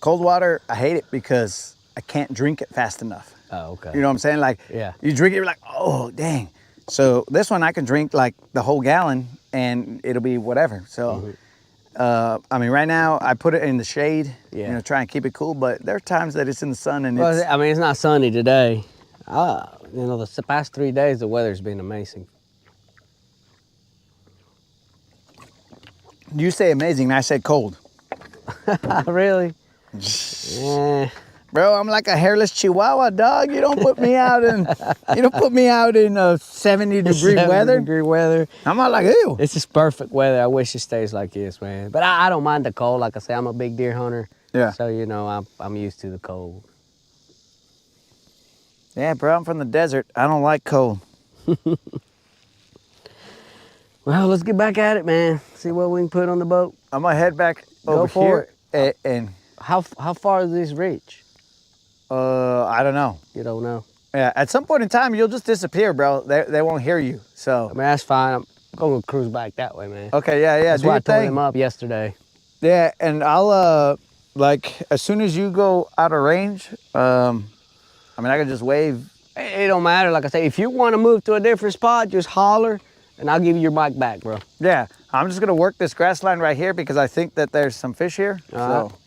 cold water, I hate it because I can't drink it fast enough. Oh, okay. You know what I'm saying? Like, Yeah. you drink it, you're like, oh, dang. So this one I can drink like the whole gallon and it'll be whatever. So, I mean, right now I put it in the shade, Yeah. you know, try and keep it cool, but there are times that it's in the sun and Well, it's, I mean, it's not sunny today. You know, the past 3 days, the weather's been amazing. you say amazing, and I said cold. Really? Yeah. Bro, I'm like a hairless chihuahua, dog. You don't put me out in 70-degree weather. 70-degree weather. I'm not like, ew. This is perfect weather. I wish it stays like this, man. But I don't mind the cold. Like I say, I'm a big deer hunter. Yeah. So, you know, I'm used to the cold. Yeah, bro, I'm from the desert. I don't like cold. Well, let's get back at it, man. See what we can put on the boat. I'm gonna head back Go over for here and How far does this reach? I don't know. You don't know. Yeah, at some point in time, you'll just disappear, bro. They won't hear you. I So, mean, that's fine. I'm going to cruise back that way, man. okay, yeah, That's do why I your told thing. him up yesterday. Yeah, and I'll like as soon as you go out of range, I mean, I can just wave. It don't matter. Like I say, if you want to move to a different spot, just holler, and I'll give you your bike back, bro. Yeah, I'm just gonna work this grass line right here because I think that there's some fish here. All right. So.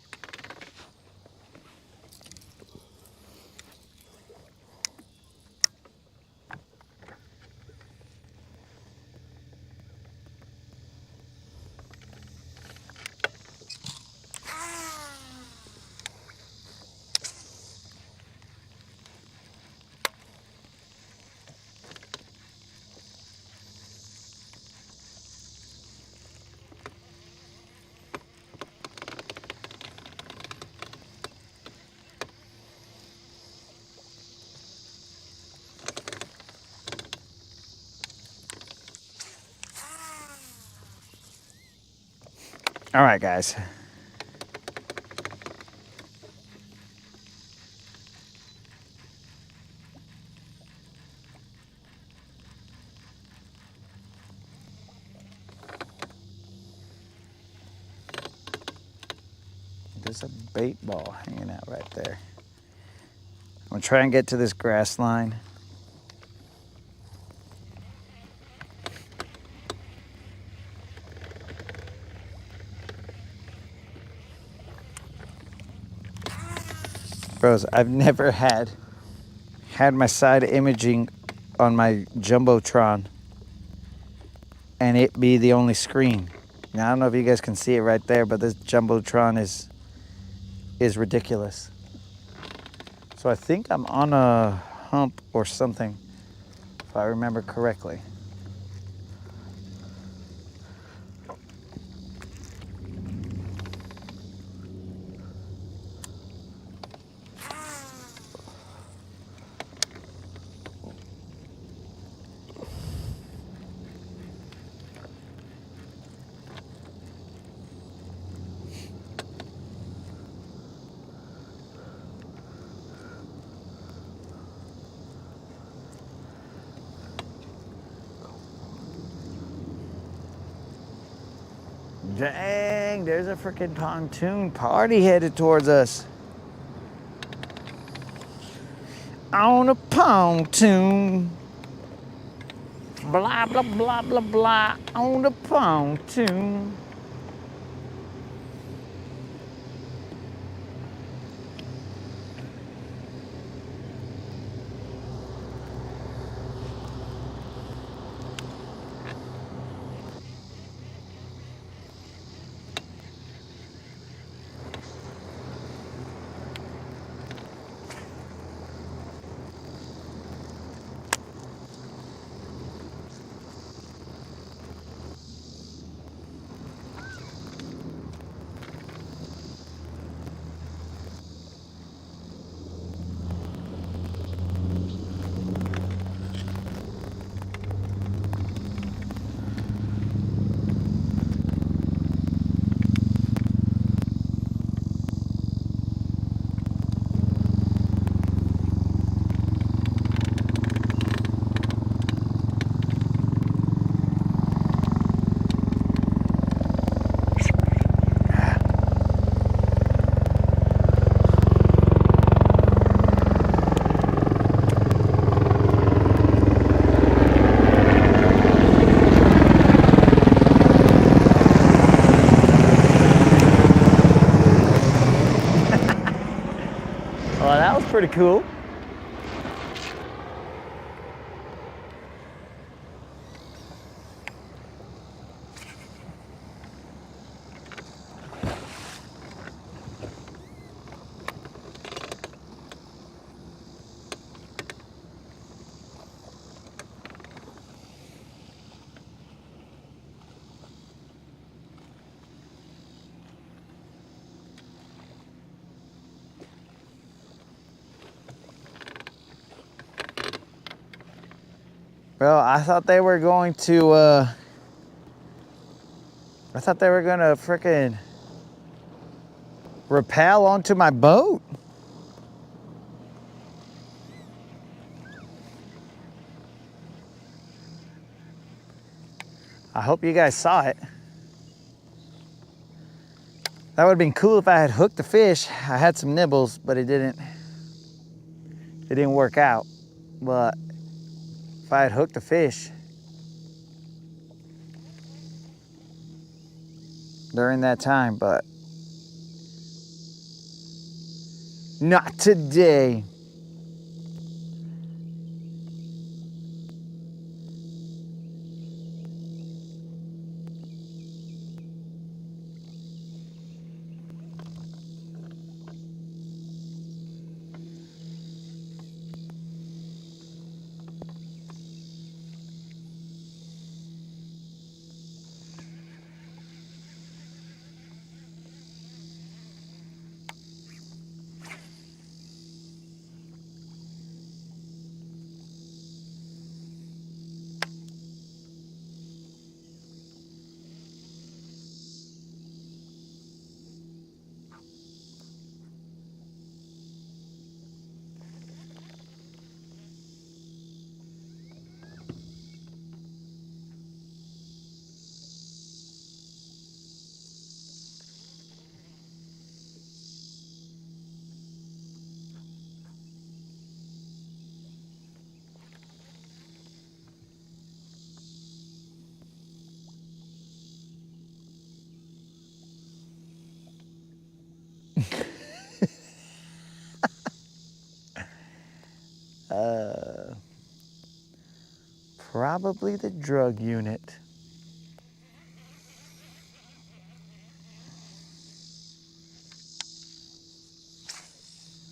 All right, guys. There's a bait ball hanging out right there. I'm gonna try and get to this grass line. Bros, I've never had my side imaging on my Jumbotron and it be the only screen. Now, I don't know if you guys can see it right there, but this Jumbotron is ridiculous. So I think I'm on a hump or something, if I remember correctly. Dang, there's a freaking pontoon party headed towards us. On a pontoon. Blah, blah, blah, blah, blah. On the pontoon. Well, that was pretty cool. Bro, I thought they were going to, I thought they were gonna frickin' rappel onto my boat. I hope you guys saw it. That would have been cool if I had hooked the fish. I had some nibbles, but it didn't work out. But if I had hooked the fish during that time, but not today. Probably the drug unit.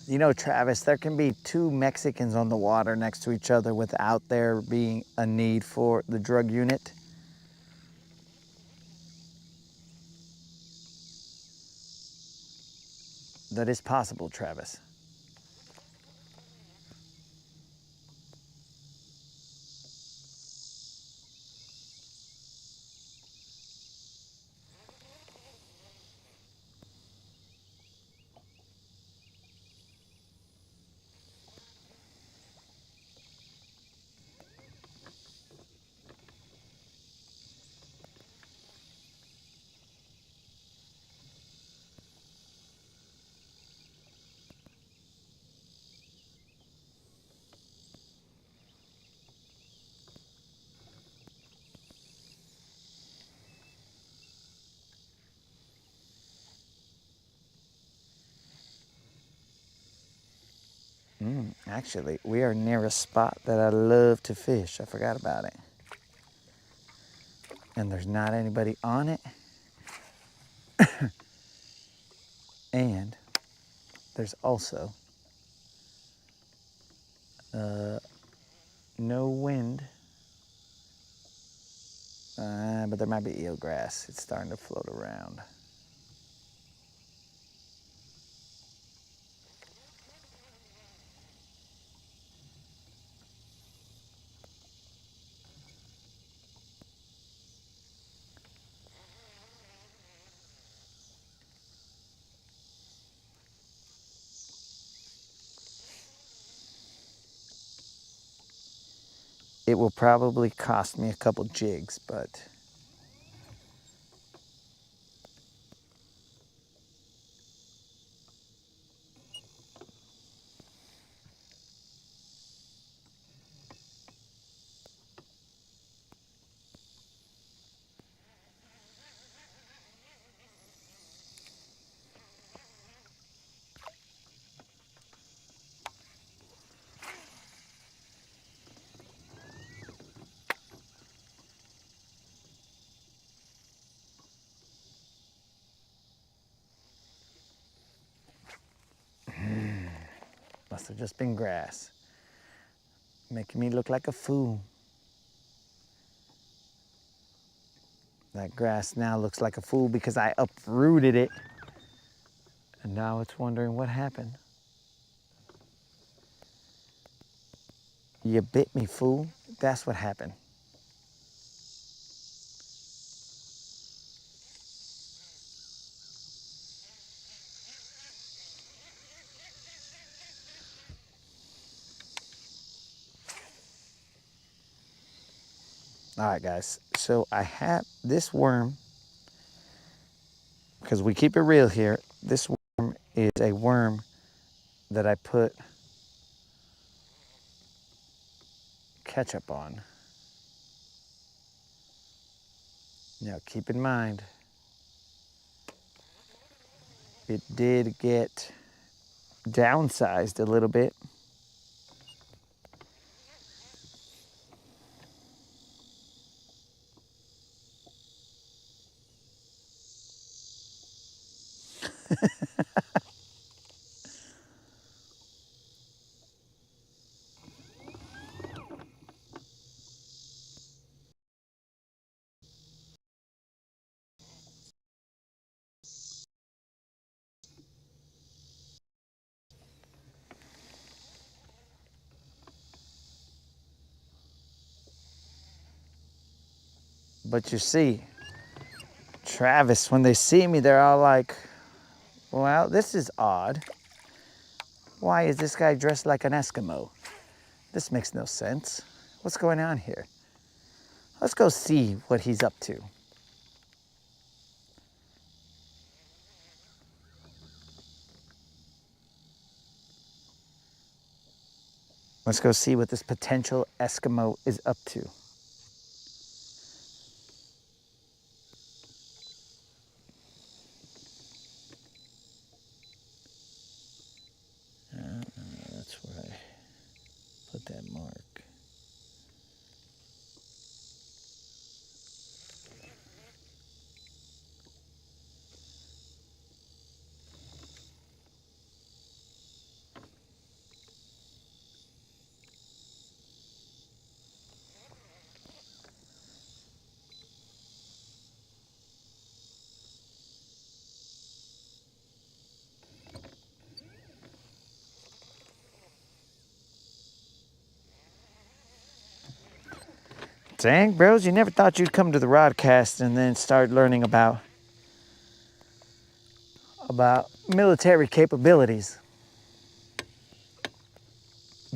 You know, Travis, there can be two Mexicans on the water next to each other without there being a need for the drug unit. That is possible, Travis. Actually, we are near a spot that I love to fish. I forgot about it. And there's not anybody on it. And there's also no wind. But there might be eelgrass. It's starting to float around. It will probably cost me a couple jigs, but must have just been grass. Making me look like a fool. That grass now looks like a fool because I uprooted it. And now it's wondering what happened. You bit me, fool. That's what happened. All right, guys. So I have this worm, because we keep it real here. This worm is a worm that I put ketchup on. Now, keep in mind, it did get downsized a little bit. But you see, Travis, when they see me, they're all like, well, this is odd. Why is this guy dressed like an Eskimo? This makes no sense. What's going on here? Let's go see what he's up to. Let's go see what this potential Eskimo is up to. That's where I put that mark. Dang, bros, you never thought you'd come to the Rodcast and then start learning about military capabilities.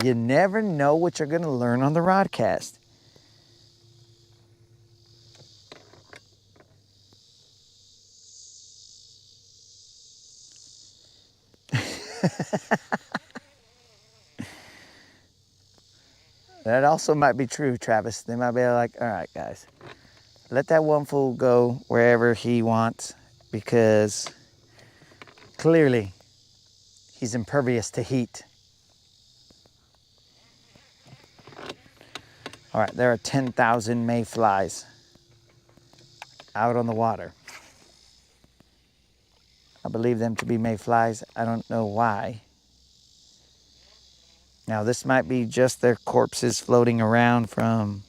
You never know what you're gonna learn on the Rodcast. That also might be true, Travis. They might be like, all right, guys, let that one fool go wherever he wants because clearly he's impervious to heat. All right, there are 10,000 mayflies out on the water. I believe them to be mayflies. I don't know why. Now, this might be just their corpses floating around from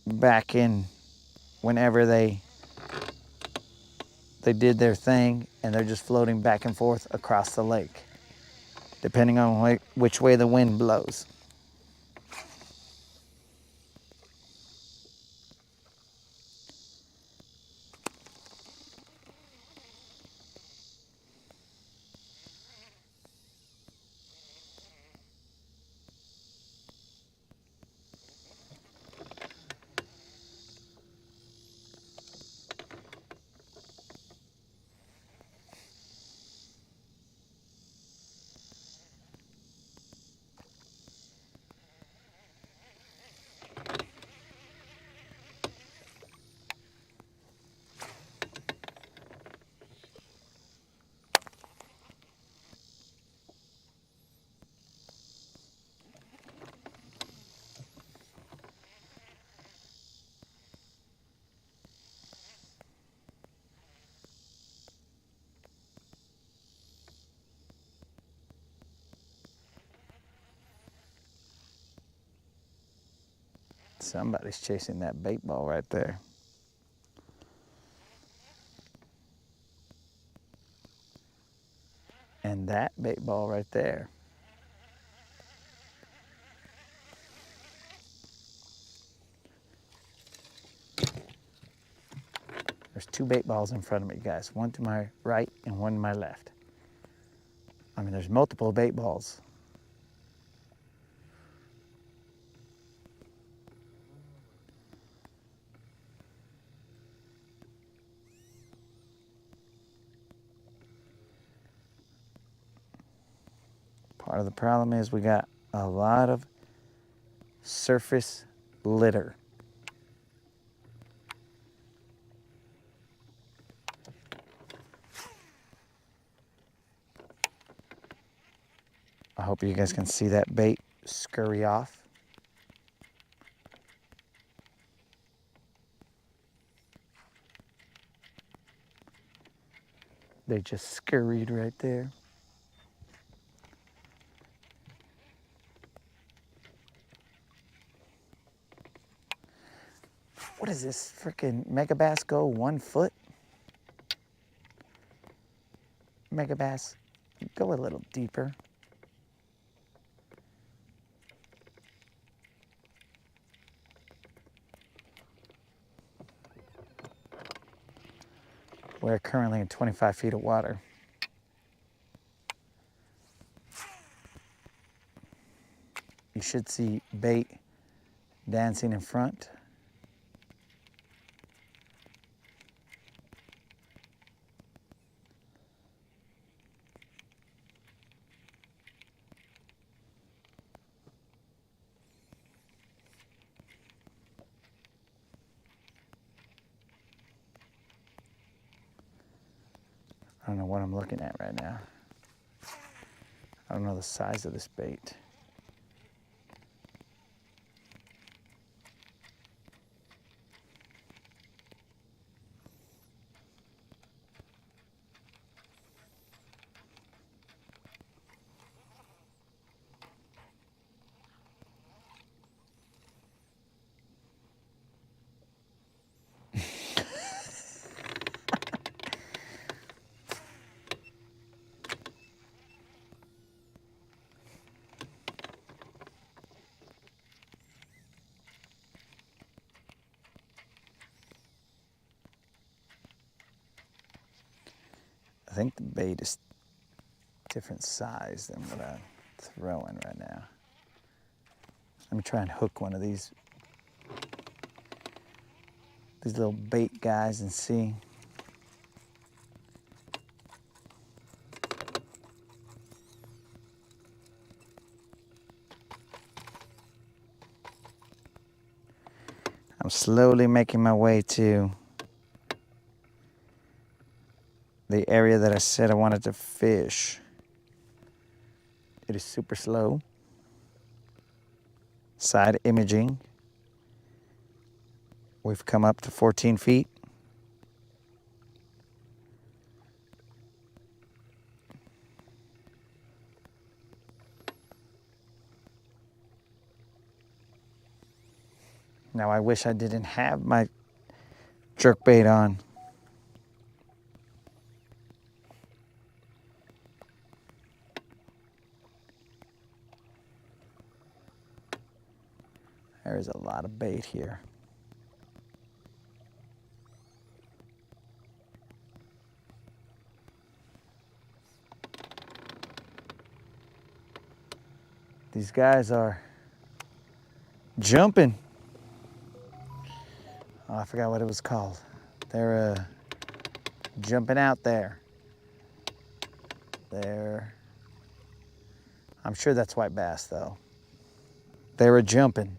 back in whenever they did their thing, and they're just floating back and forth across the lake, depending on which way the wind blows. Somebody's chasing that bait ball right there. And that bait ball right there. There's two bait balls in front of me, guys. One to my right and one to my left. I mean, there's multiple bait balls. Part of the problem is we got a lot of surface litter. I hope you guys can see that bait scurry off. They just scurried right there. What is this freaking megabass go 1 foot? Megabass, go a little deeper. We're currently in 25 feet of water. You should see bait dancing in front. I don't know what I'm looking at right now. I don't know the size of this bait. I think the bait is different size than what I'm throwing right now. Let me try and hook one of these little bait guys and see. I'm slowly making my way to the area that I said I wanted to fish. It is super slow. Side imaging. We've come up to 14 feet. Now I wish I didn't have my jerkbait on. There is a lot of bait here. These guys are jumping. Oh, I forgot what it was called. They're jumping out there. I'm sure that's white bass though. They were jumping.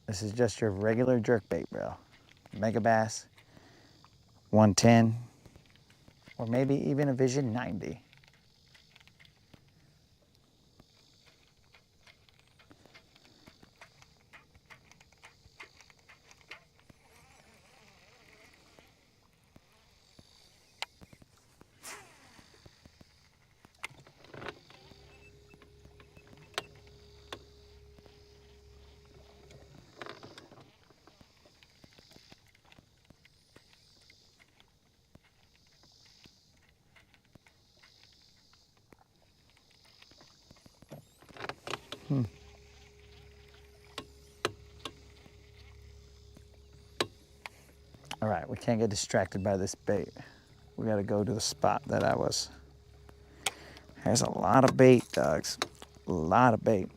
This is just your regular jerkbait, bro. Mega bass, 110, or maybe even a Vision 90. All right, we can't get distracted by this bait. We gotta go to the spot that I was. There's a lot of bait, dogs. A lot of bait.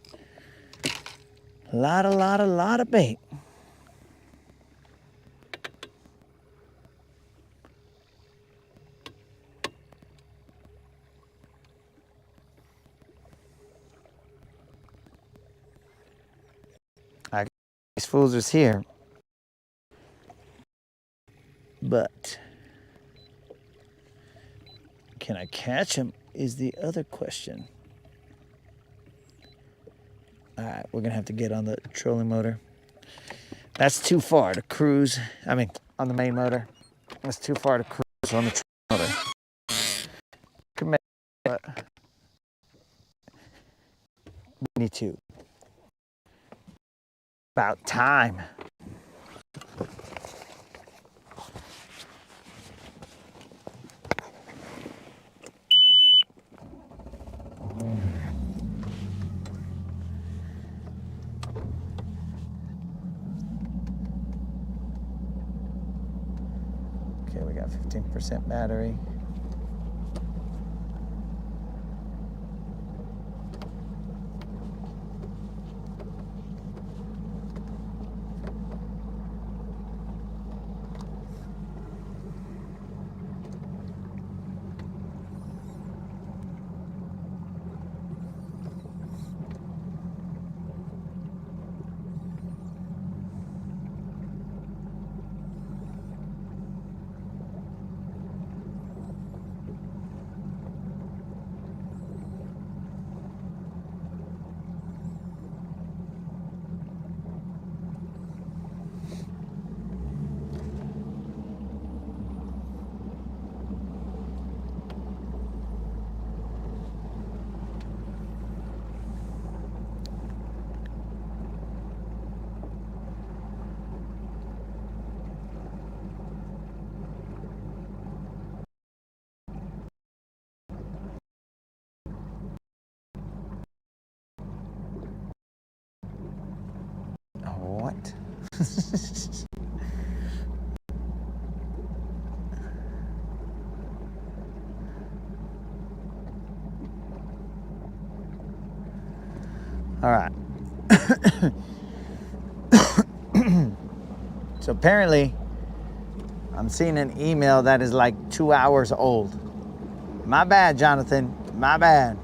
A lot of bait. I these fools is here. But can I catch him is the other question. All right, we're gonna have to get on the trolling motor. That's too far to cruise. I mean, on the main motor. That's too far to cruise on the trolling motor. Could make, but we need to. About time. Okay, we got 15% battery. All right. So apparently, I'm seeing an email that is like 2 hours old. My bad, Jonathan. My bad.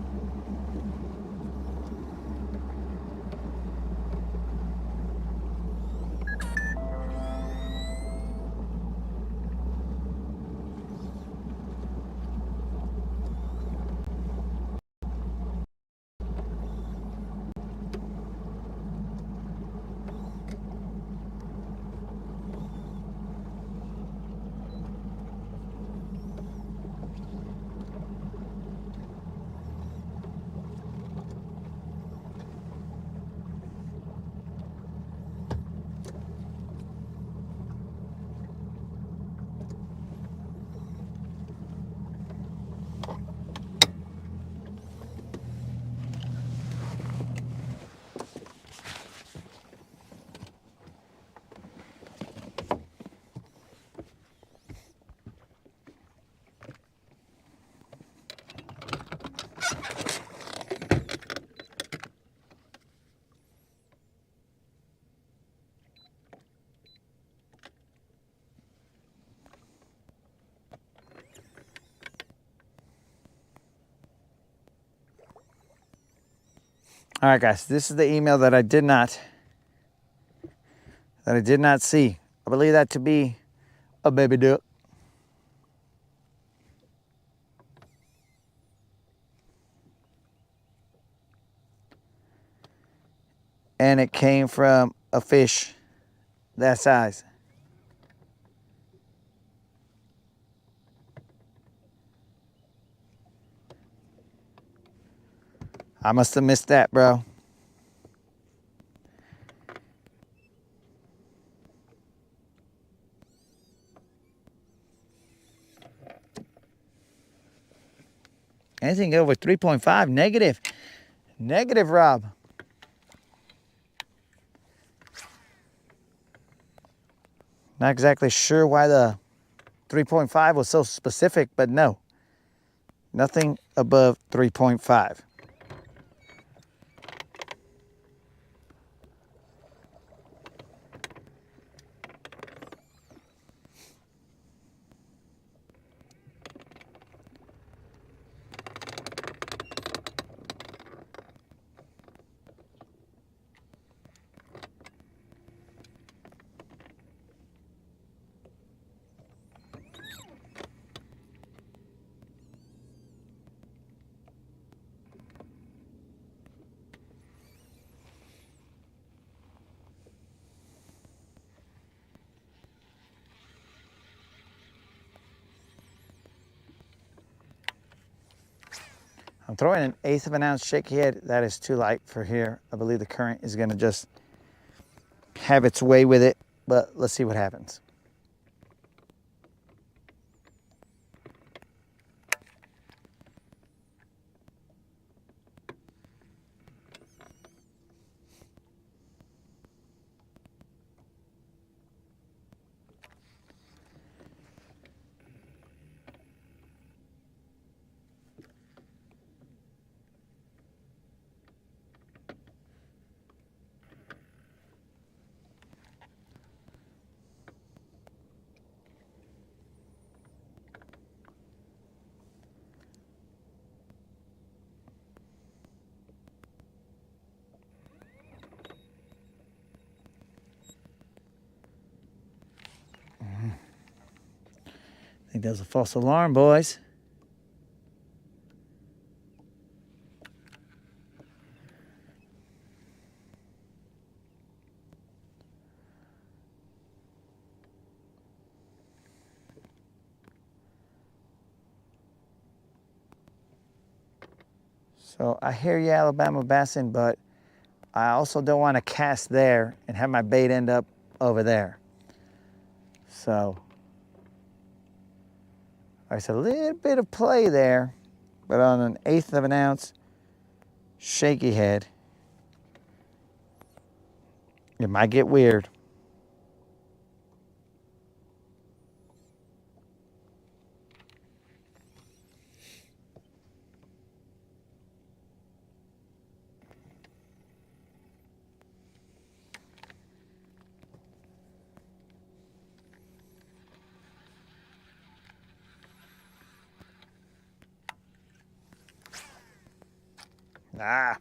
All right, guys. This is the email that I did not see. I believe that to be a baby duck. And it came from a fish that size. I must have missed that, bro. Anything over 3.5, negative. Negative, Rob. Not exactly sure why the 3.5 was so specific, but no. Nothing above 3.5. I'm throwing an 1/8 of an ounce shaky head. That is too light for here. I believe the current is gonna just have its way with it, but let's see what happens. I think that was a false alarm, boys. So I hear you, Alabama Bassin, but I also don't want to cast there and have my bait end up over there. So there's a little bit of play there, but on an 1/8 of an ounce shaky head, it might get weird. Ah.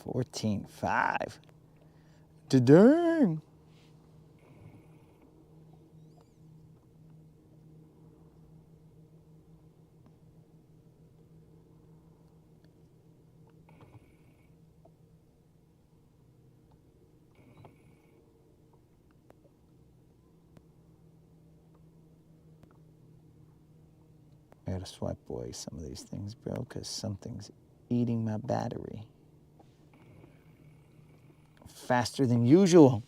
$14.5. Da-dang. I gotta swipe away some of these things, bro, because something's eating my battery. Faster than usual.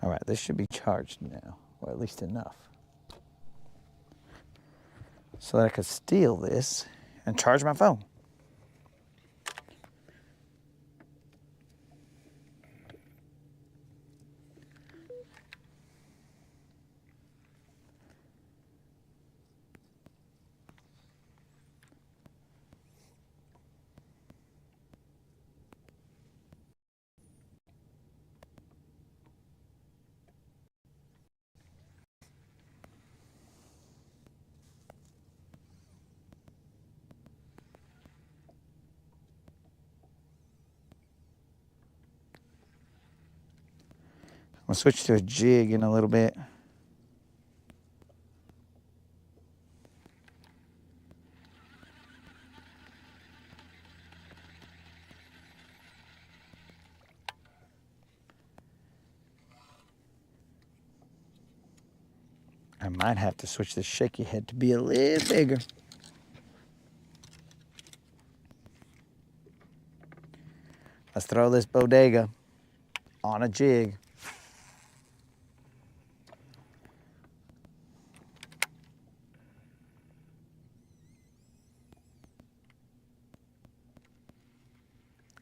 All right, this should be charged now, or at least enough, so that I could steal this and charge my phone. I'm gonna switch to a jig in a little bit. I might have to switch the shaky head to be a little bigger. Let's throw this bodega on a jig.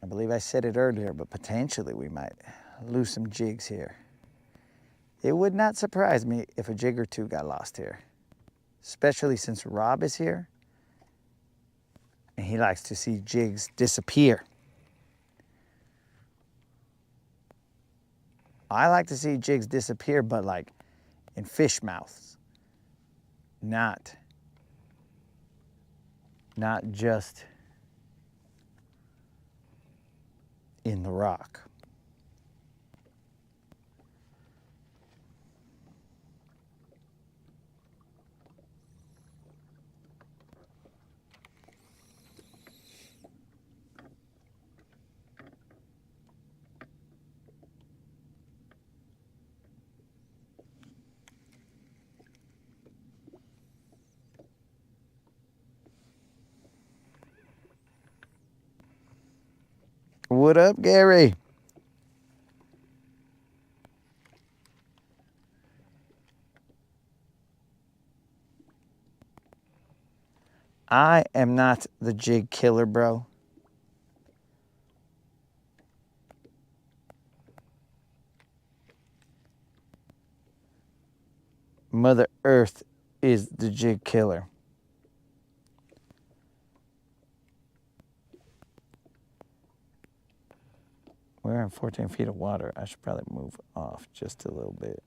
I believe I said it earlier, but potentially we might lose some jigs here. It would not surprise me if a jig or two got lost here, especially since Rob is here and he likes to see jigs disappear. I like to see jigs disappear, but like in fish mouths, not just in the rock. What up, Gary? I am not the jig killer, bro. Mother Earth is the jig killer. We're in 14 feet of water. I should probably move off just a little bit.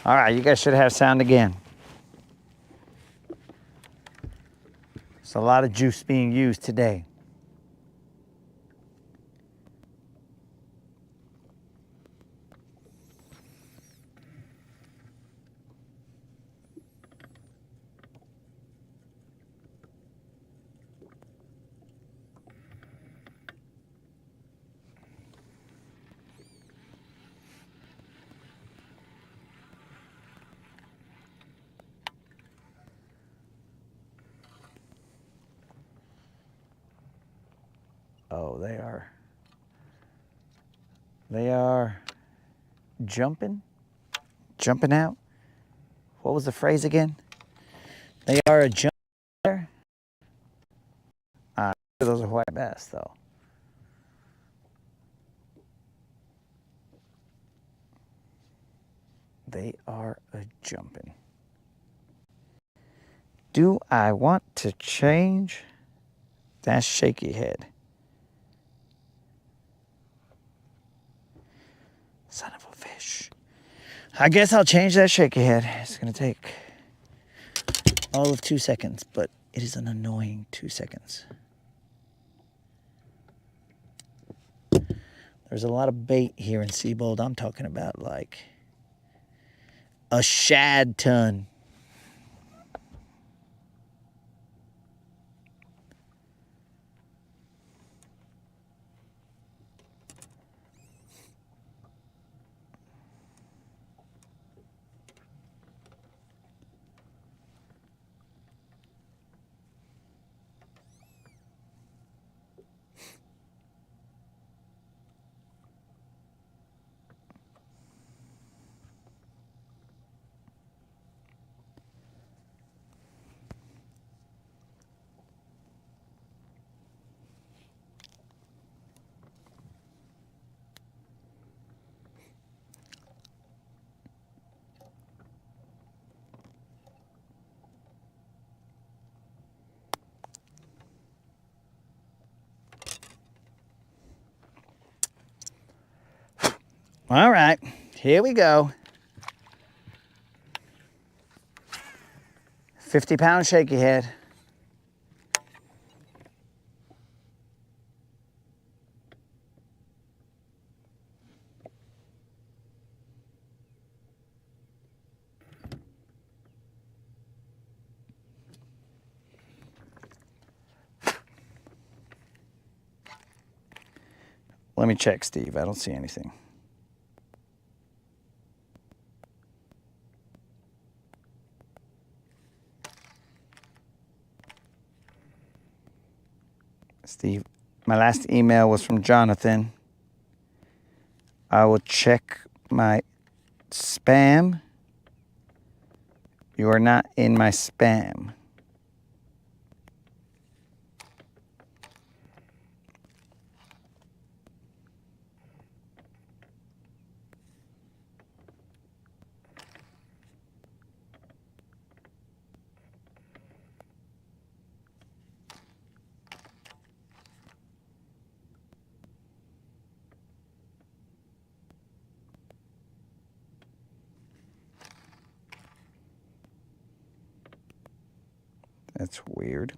All right, you guys should have sound again. There's a lot of juice being used today. Oh, they are jumping out. What was the phrase again? They are a jump there. Those are white bass though. They are a jumping. Do I want to change that shaky head? Son of a fish. I guess I'll change that shaky head. It's gonna take all of 2 seconds, but it is an annoying 2 seconds. There's a lot of bait here in Seabold. I'm talking about like a shad ton. All right, here we go. 50-pound shaky head. Let me check, Steve. I don't see anything. Steve, my last email was from Jonathan. I will check my spam. You are not in my spam. That's weird.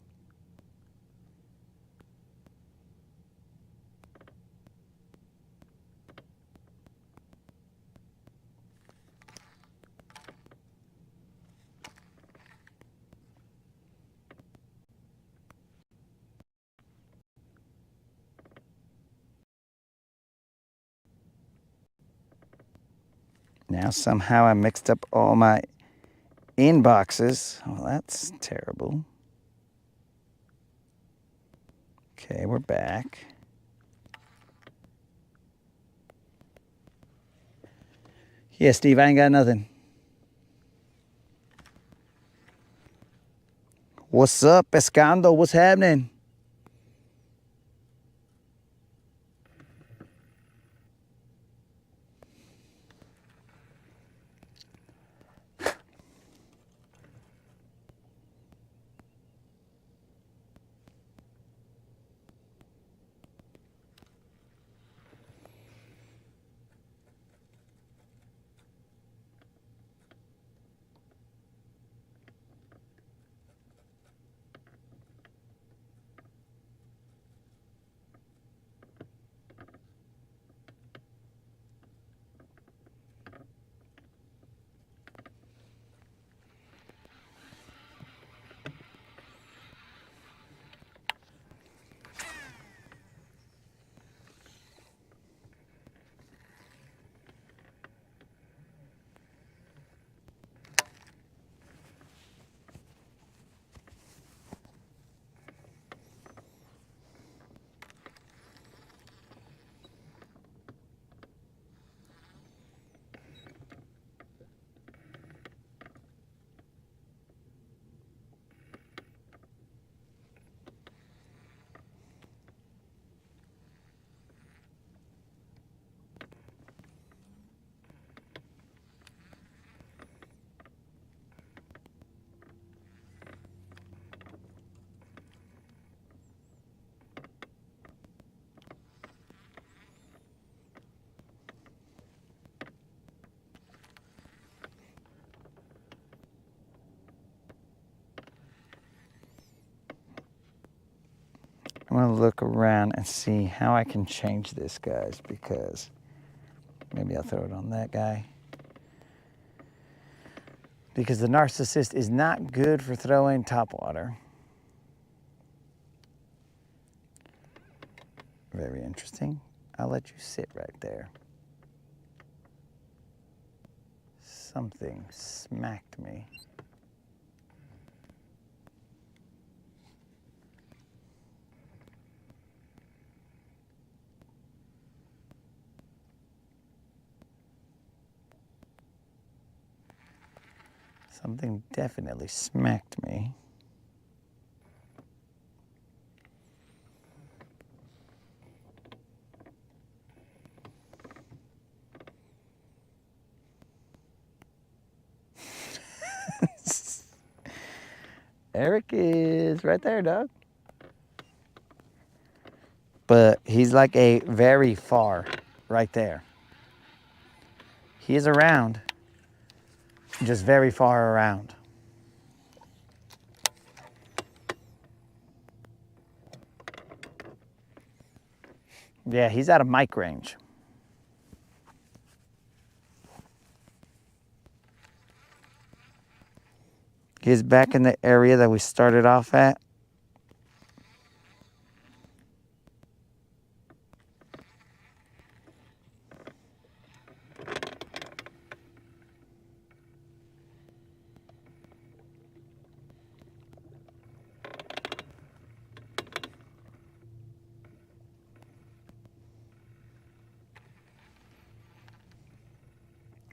Now somehow I mixed up all my inboxes. Well, that's terrible. Okay, we're back. Yeah, Steve, I ain't got nothing. What's up, Pescando? What's happening? I'm gonna look around and see how I can change this, guys, because maybe I'll throw it on that guy. Because the narcissist is not good for throwing topwater. Very interesting. I'll let you sit right there. Something smacked me. Something definitely smacked me. Eric is right there, dog. But he's like a very far right there. He is around, just very far around. Yeah, he's out of mic range. He's back in the area that we started off at.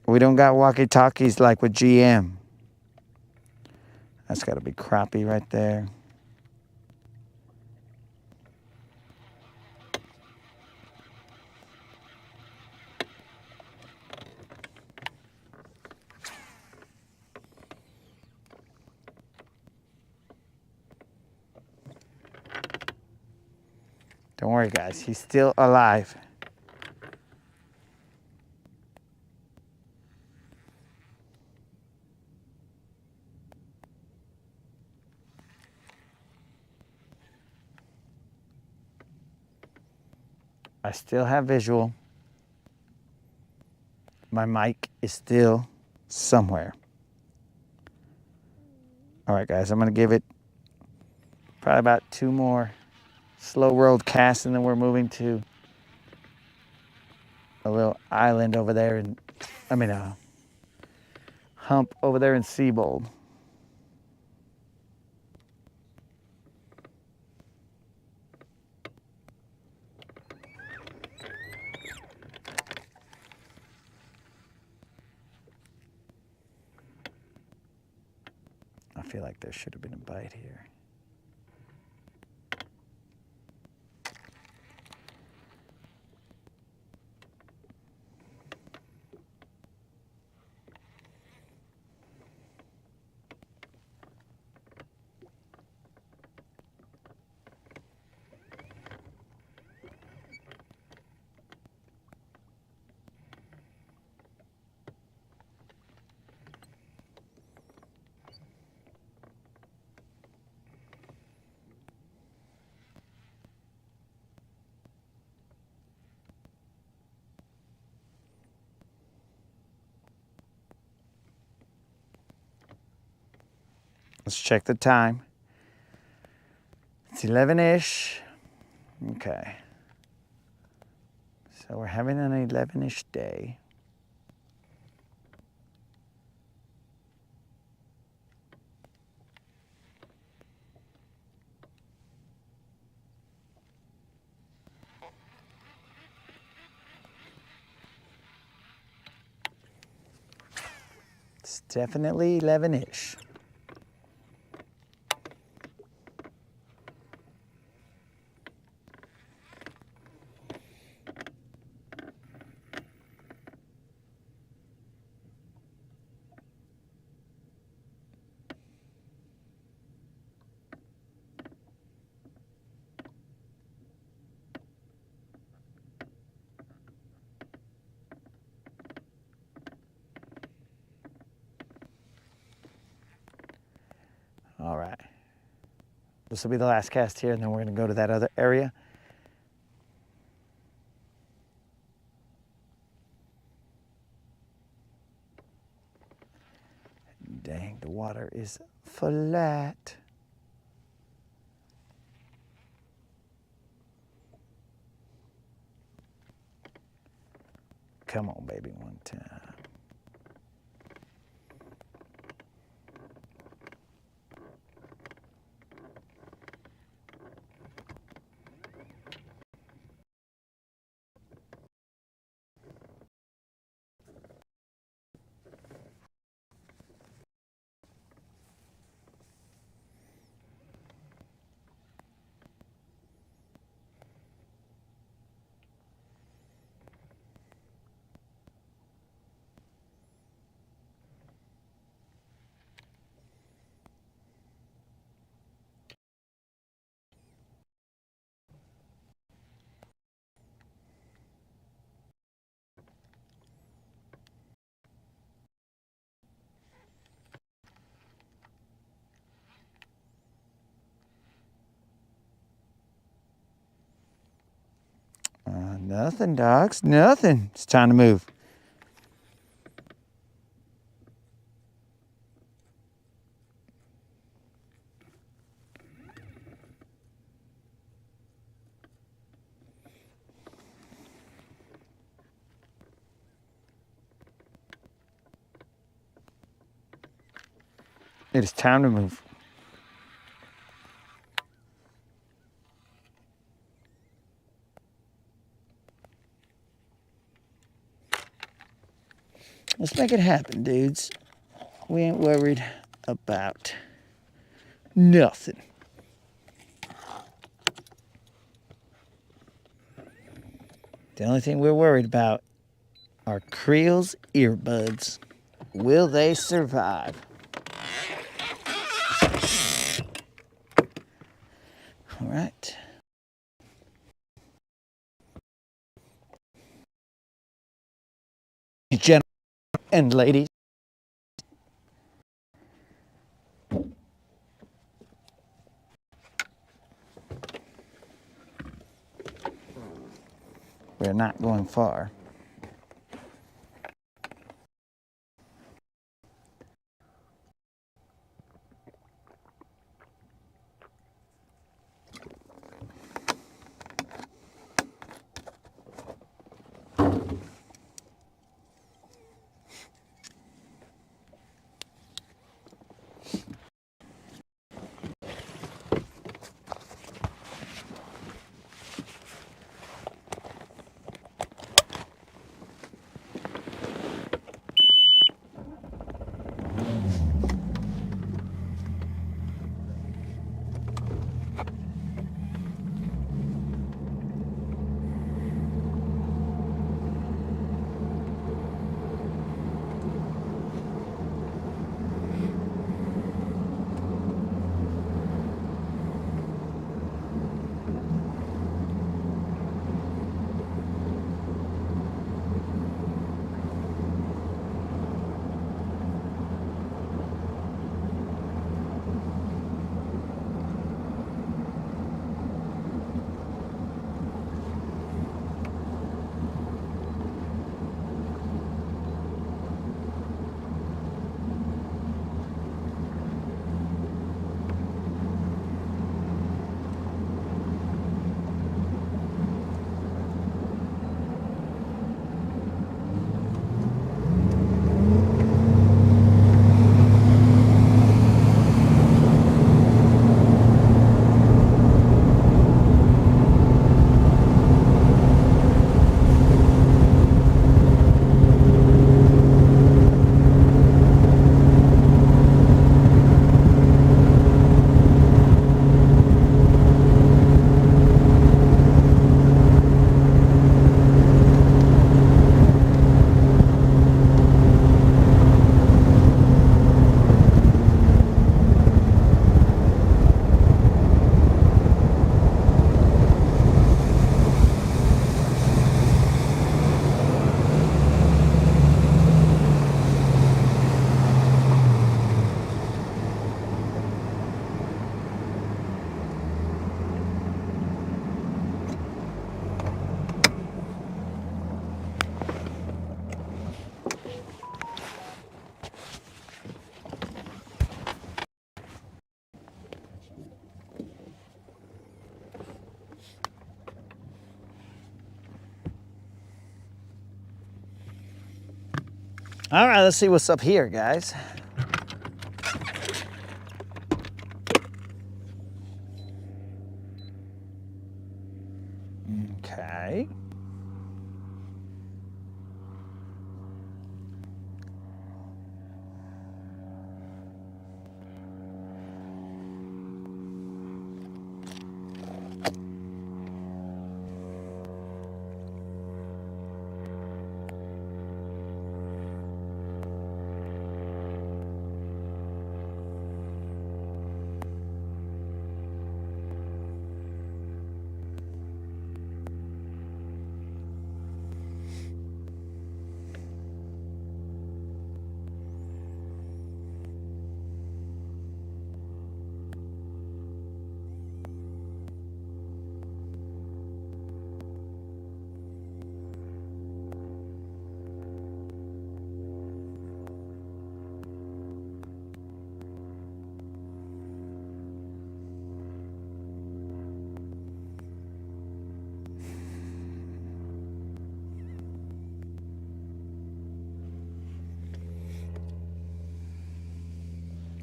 We don't got walkie-talkies like with GM. That's got to be crappie right there. Don't worry, guys. He's still alive. I still have visual. My mic is still somewhere. All right, guys, I'm going to give it probably about 2 more slow rolled casts, and then we're moving to a little island over there, and a hump over there in Seabold. I feel like there should have been a bite here. Let's check the time. It's 11-ish. Okay. So we're having an 11-ish day. It's definitely 11-ish. All right. This will be the last cast here, and then we're gonna go to that other area. Dang, the water is flat. Come on, baby, one time. Nothing, dogs, nothing. It's time to move. It is time to move. Let's make it happen, dudes. We ain't worried about nothing. The only thing we're worried about are Creel's earbuds. Will they survive? All right. Gentlemen and ladies, we're not going far. All right, let's see what's up here, guys. Okay.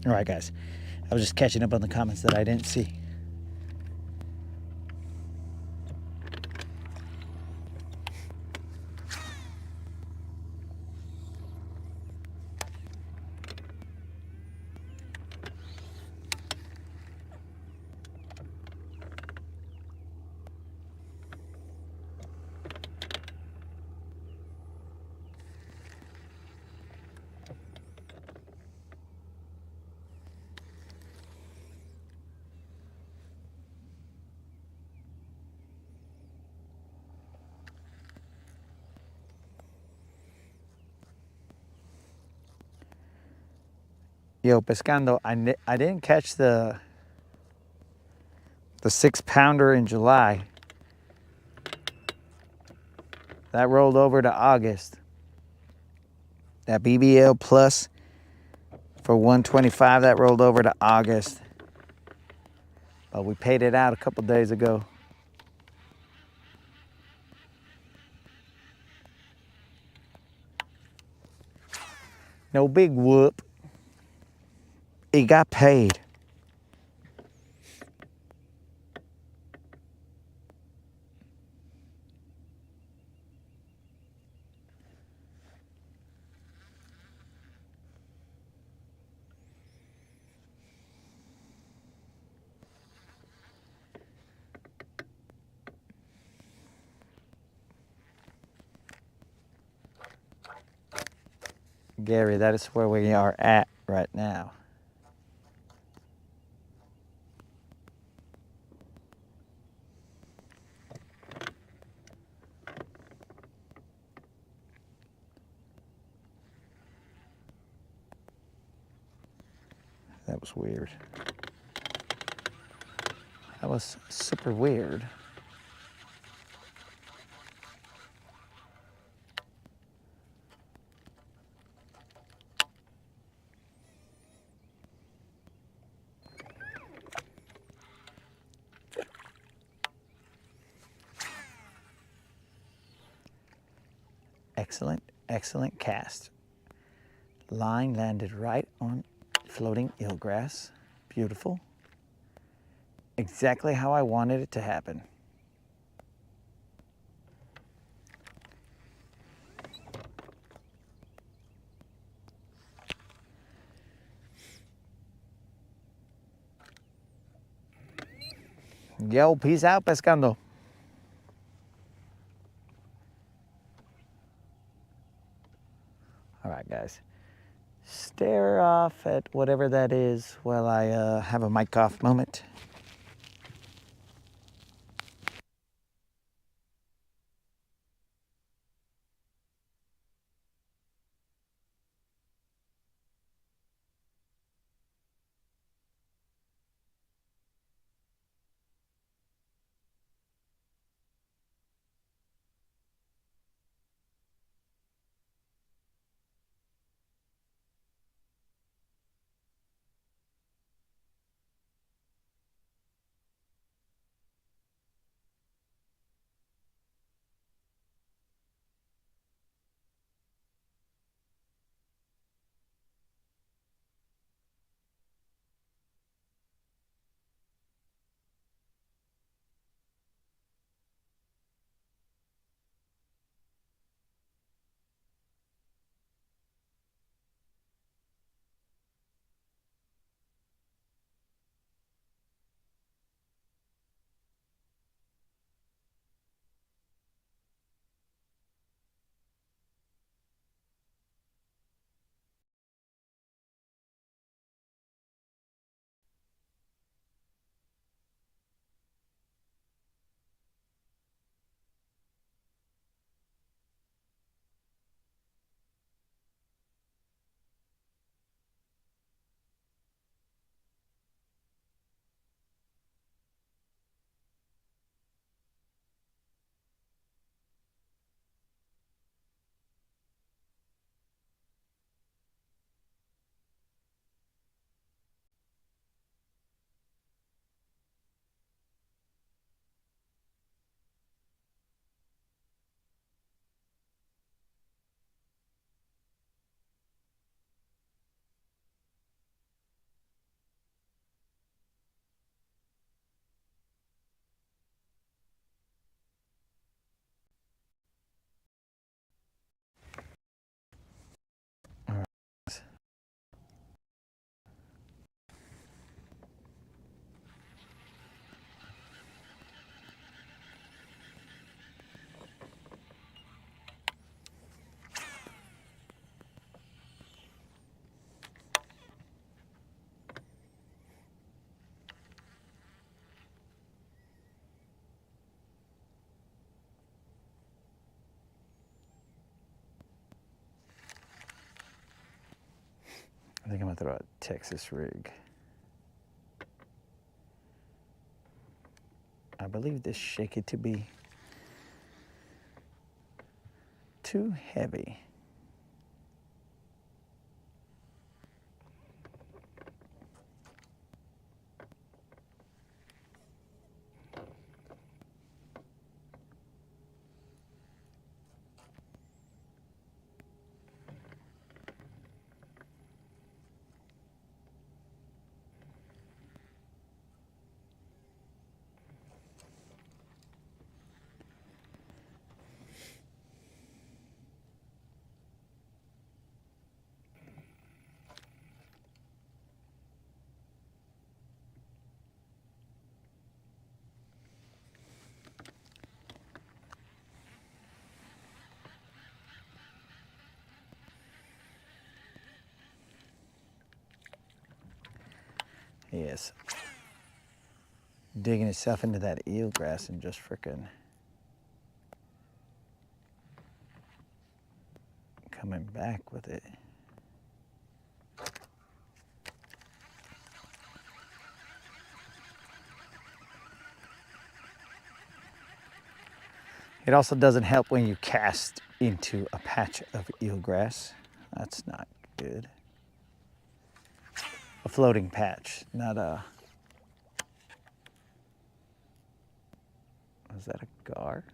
All right, guys. I was just catching up on the comments that I didn't see. Yo, Pescando, I didn't catch the 6-pounder in July. That rolled over to August. That BBL plus for 125, that rolled over to August. But we paid it out a couple days ago. No big whoop. He got paid. Gary, that is where we are at right now. That was weird. That was super weird. Excellent, excellent cast. Line landed right on floating eelgrass. Beautiful. Exactly how I wanted it to happen. Yo, peace out, Pescando. All right, guys. Stare off at whatever that is while I have a mic off moment. I think I'm gonna throw a Texas rig. I believe this shaky to be too heavy. Yes. Digging itself into that eelgrass and just frickin' coming back with it. It also doesn't help when you cast into a patch of eelgrass. That's not good. A floating patch, not a... Is that a gar?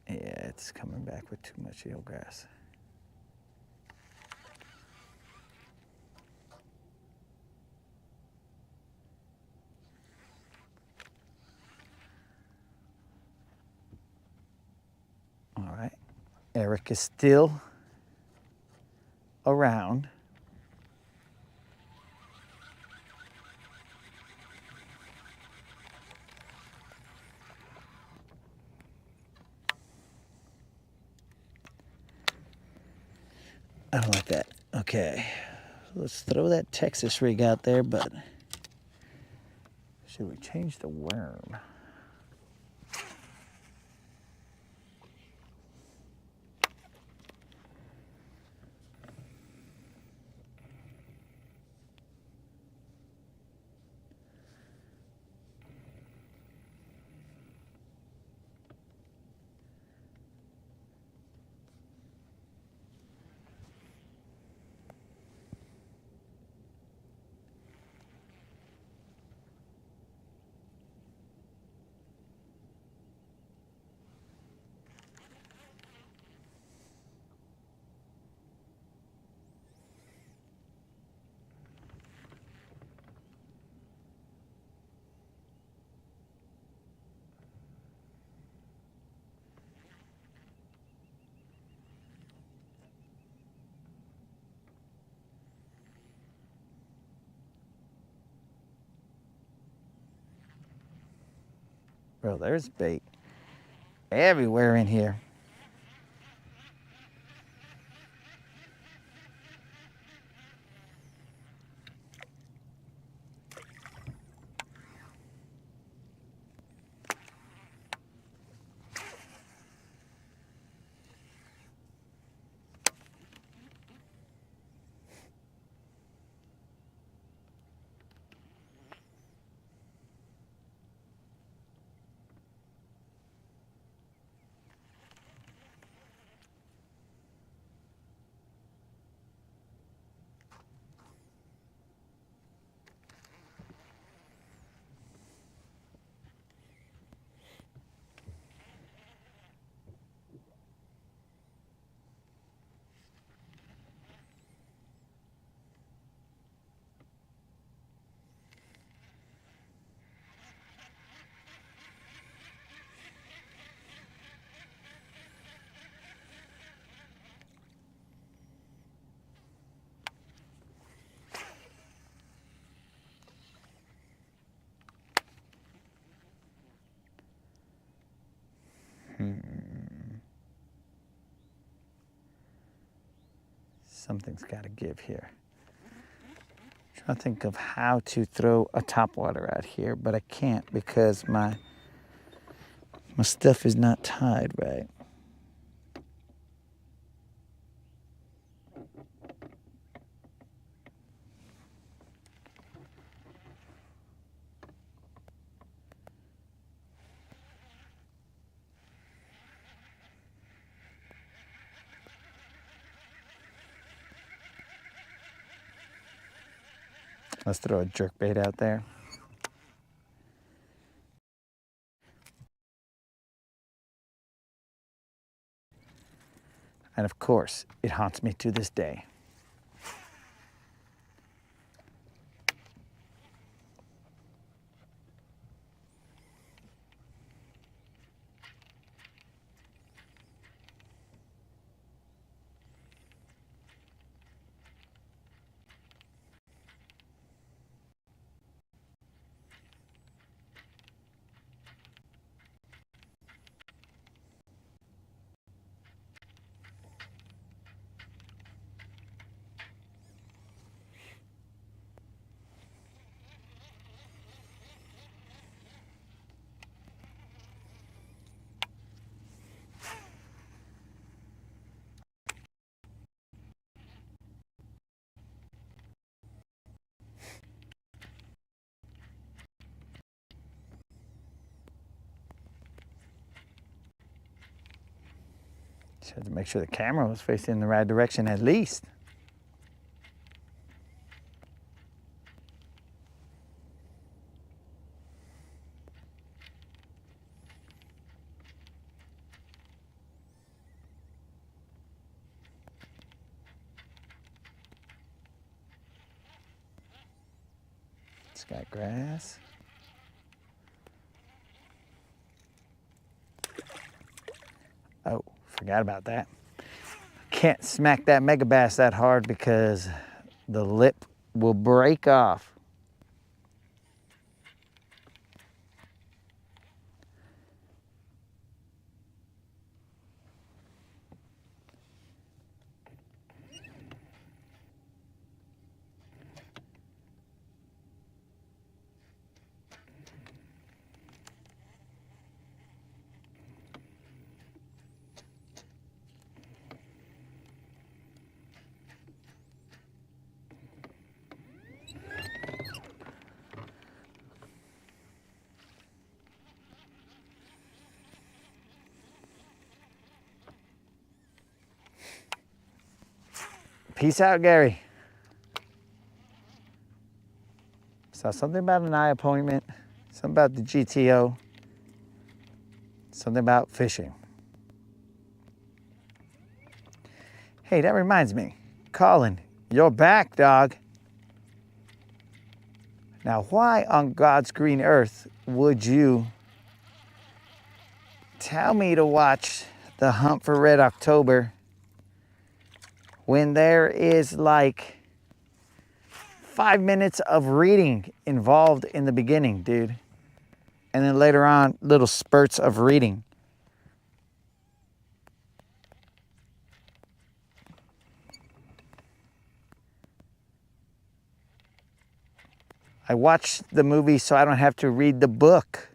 Yeah, it's coming back with too much eelgrass. All right, Eric is still around. I don't like that. Okay, let's throw that Texas rig out there, but should we change the worm? Bro, there's bait everywhere in here. Something's got to give here. I think of how to throw a topwater out here, but I can't because my stuff is not tied right. Let's throw a jerkbait out there. And of course, it haunts me to this day. Just had to make sure the camera was facing in the right direction at least. It's got grass. Oh, forgot about that. Can't smack that mega bass that hard because the lip will break off. Peace out, Gary. So something about an eye appointment, something about the GTO, something about fishing. Hey, that reminds me. Colin, you're back, dog. Now, why on God's green earth would you tell me to watch The Hunt for Red October when there is like 5 minutes of reading involved in the beginning, dude? And then later on, little spurts of reading. I watched the movie so I don't have to read the book.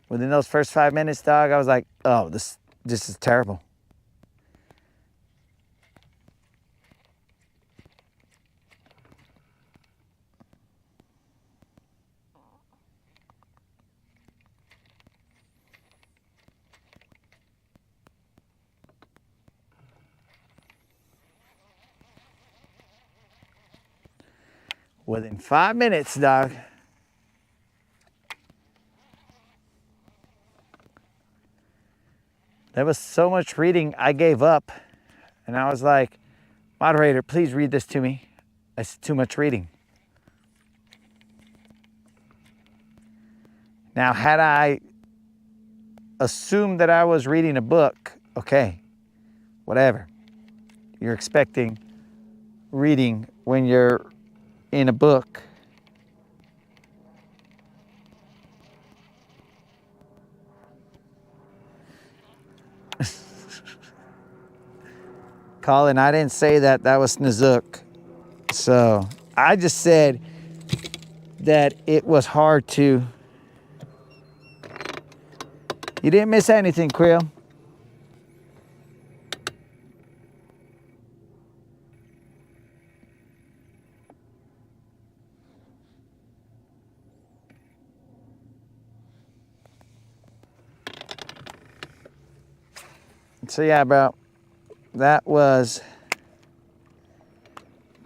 Within those first 5 minutes, dog, I was like, oh, this is terrible. Within 5 minutes, dog. There was so much reading, I gave up. And I was like, moderator, please read this to me. It's too much reading. Now, had I assumed that I was reading a book, okay, whatever. You're expecting reading when you're in a book. Colin, I didn't say that. That was Snook. So I just said that it was hard to. You didn't miss anything, Krill. So yeah, bro, that was,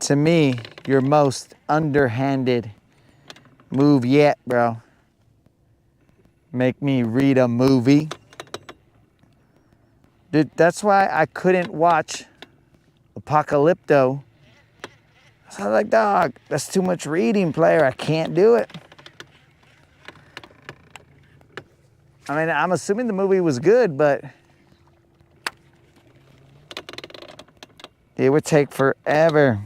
to me, your most underhanded move yet, bro. Make me read a movie. Dude, that's why I couldn't watch Apocalypto. So I was like, dog, that's too much reading, player. I can't do it. I mean, I'm assuming the movie was good, but it would take forever.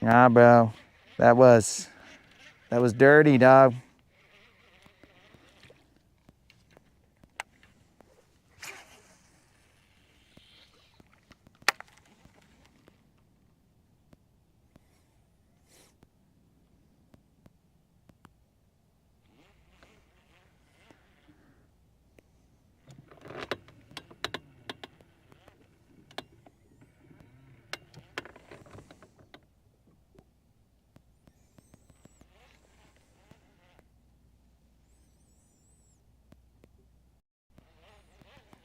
Nah, bro, that was dirty, dog.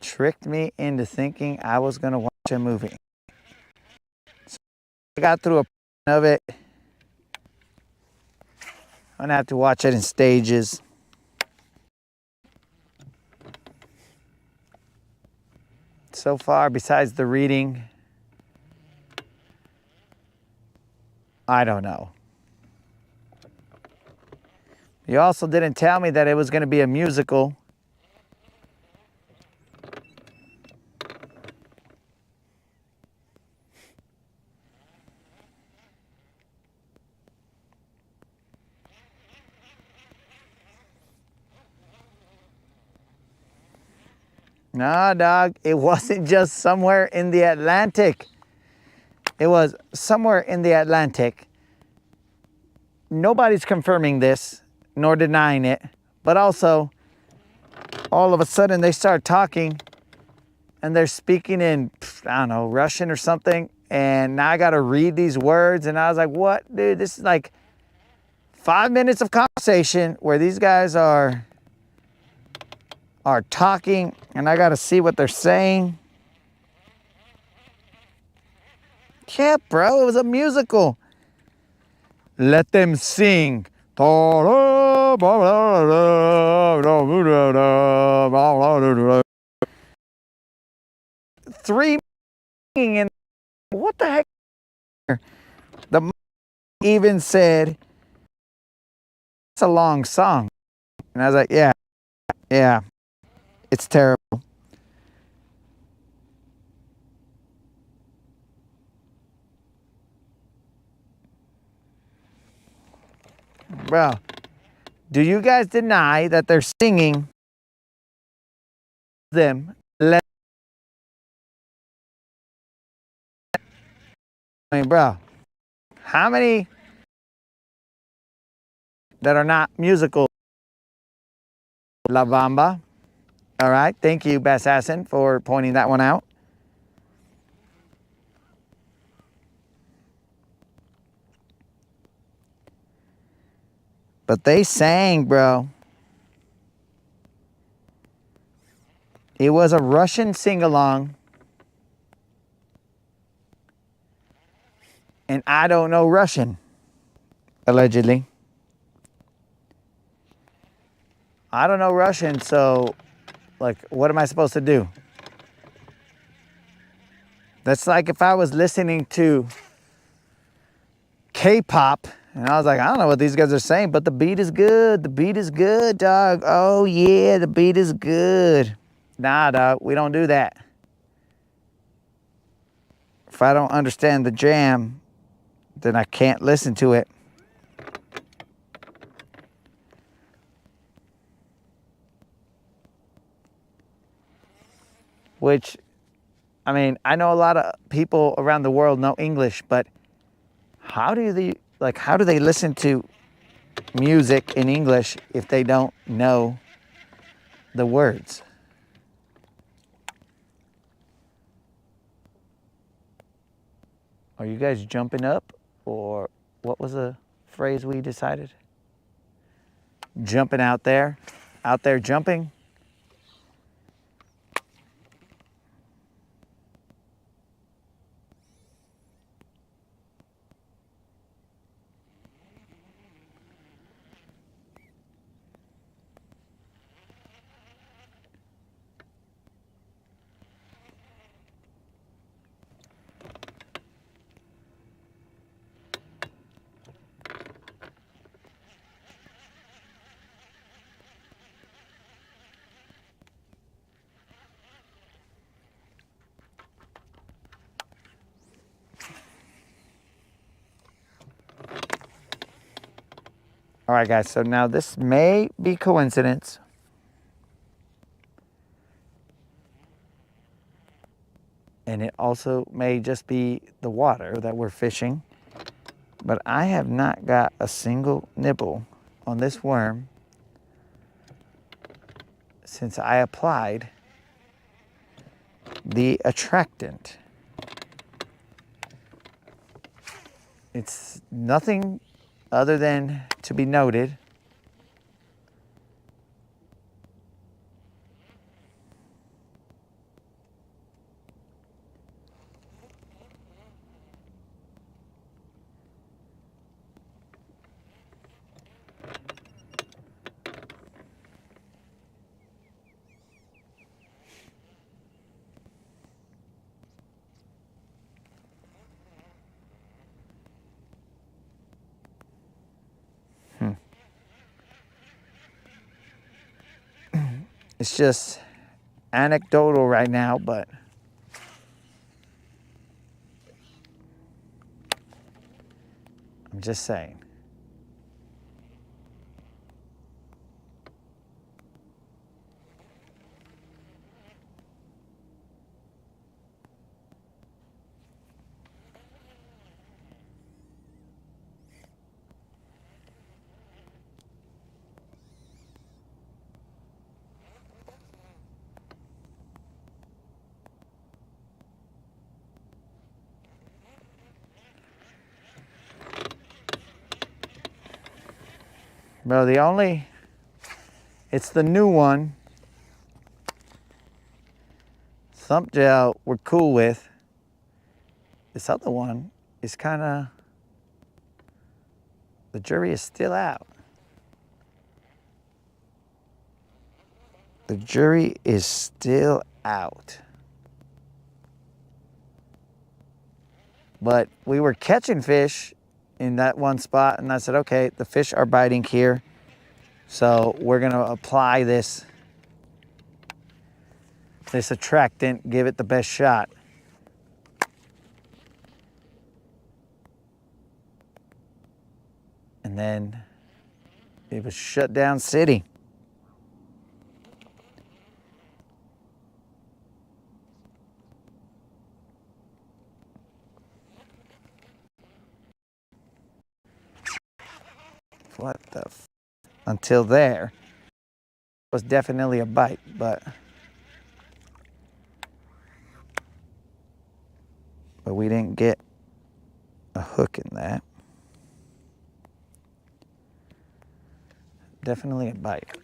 Tricked me into thinking I was gonna watch a movie. So I got through a part of it. I'm gonna have to watch it in stages. So far, besides the reading, I don't know. You also didn't tell me that it was gonna be a musical. Nah, dog, it wasn't just somewhere in the Atlantic. It was somewhere in the Atlantic. Nobody's confirming this, nor denying it. But also, all of a sudden they start talking and they're speaking in, I don't know, Russian or something. And now I got to read these words. And I was like, what, dude? This is like 5 minutes of conversation where these guys are talking and I got to see what they're saying. Yeah, bro, it was a musical. Let them sing. 3 singing and what the heck? The even said it's a long song. And I was like, yeah, it's terrible. Bro, do you guys deny that they're singing them? I mean, bro, how many that are not musical? La Bamba. All right, thank you, Bassassin, for pointing that one out. But they sang, bro. It was a Russian sing-along. And I don't know Russian, allegedly. I don't know Russian, so, like, what am I supposed to do? That's like if I was listening to K-pop, and I was like, I don't know what these guys are saying, but the beat is good. The beat is good, dog. Oh, yeah, the beat is good. Nah, dog, we don't do that. if I don't understand the jam, then I can't listen to it. Which, I mean, I know a lot of people around the world know English, but how do they listen to music in English if they don't know the words? Are you guys jumping up, or what was the phrase we decided? Jumping out there jumping? All right, guys, so now this may be coincidence. And it also may just be the water that we're fishing. But I have not got a single nibble on this worm since I applied the attractant. It's nothing other than to be noted. It's just anecdotal right now, but I'm just saying. Well, it's the new one. Thump gel we're cool with. This other one is kind of, the jury is still out. The jury is still out. But we were catching fish in that one spot, and I said, okay, the fish are biting here, so we're gonna apply this attractant, give it the best shot. And then it was shut down city. What the until there was definitely a bite, but we didn't get a hook in that. Definitely a bite.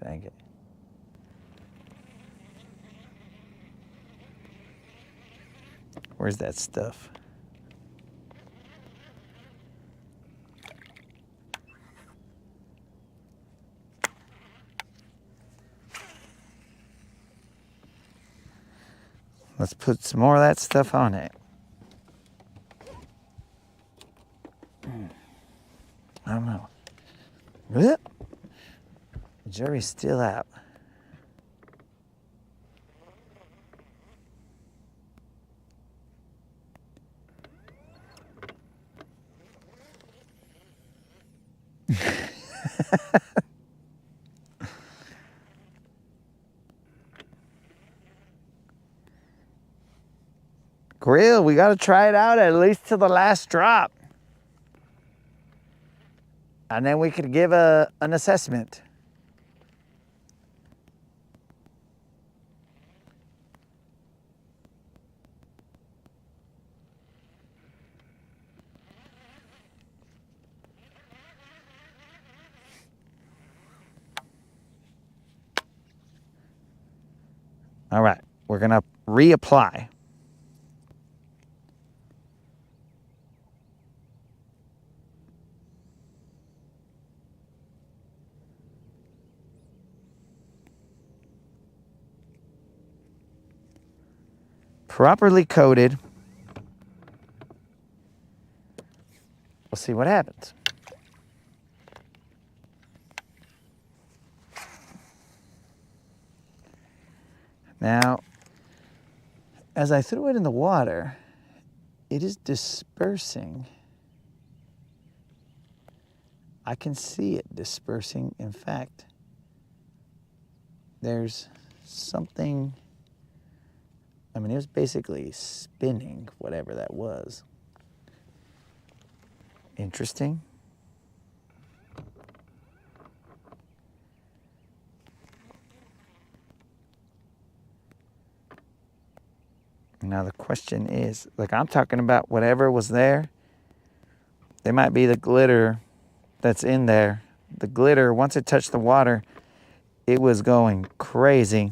Dang it. Where's that stuff? Let's put some more of that stuff on it. I don't know. Whoop. The jury's still out. Grill, we got to try it out at least to the last drop. And then we could give an assessment. All right, we're gonna reapply. Properly coated. We'll see what happens. Now, as I threw it in the water, it is dispersing. I can see it dispersing. In fact, there's something, I mean, it was basically spinning, whatever that was. Interesting. Now the question is, like I'm talking about whatever was there, there might be the glitter that's in there. The glitter, once it touched the water, it was going crazy.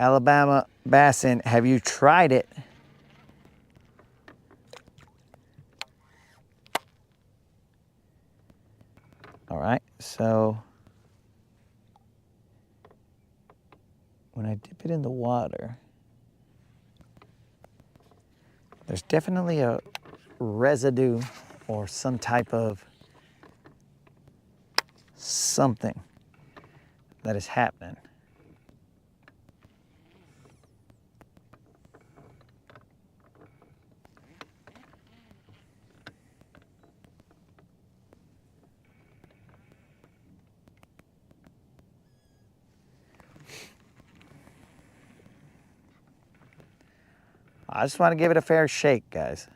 Alabama Bassin, have you tried it? All right, so when I dip it in the water, there's definitely a residue or some type of something that is happening. I just want to give it a fair shake, guys.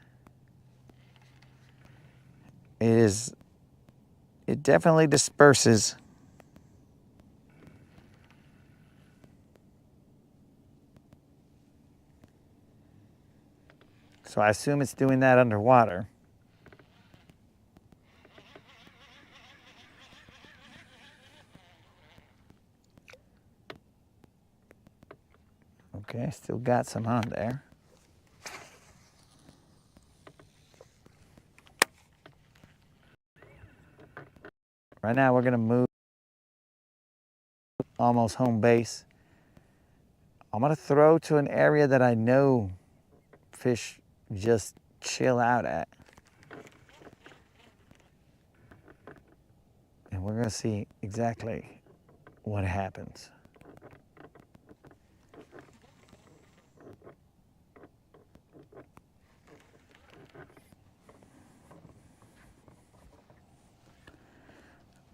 It definitely disperses. So I assume it's doing that underwater. Okay, still got some on there. Right now we're gonna move almost home base. I'm gonna throw to an area that I know fish just chill out at. And we're gonna see exactly what happens.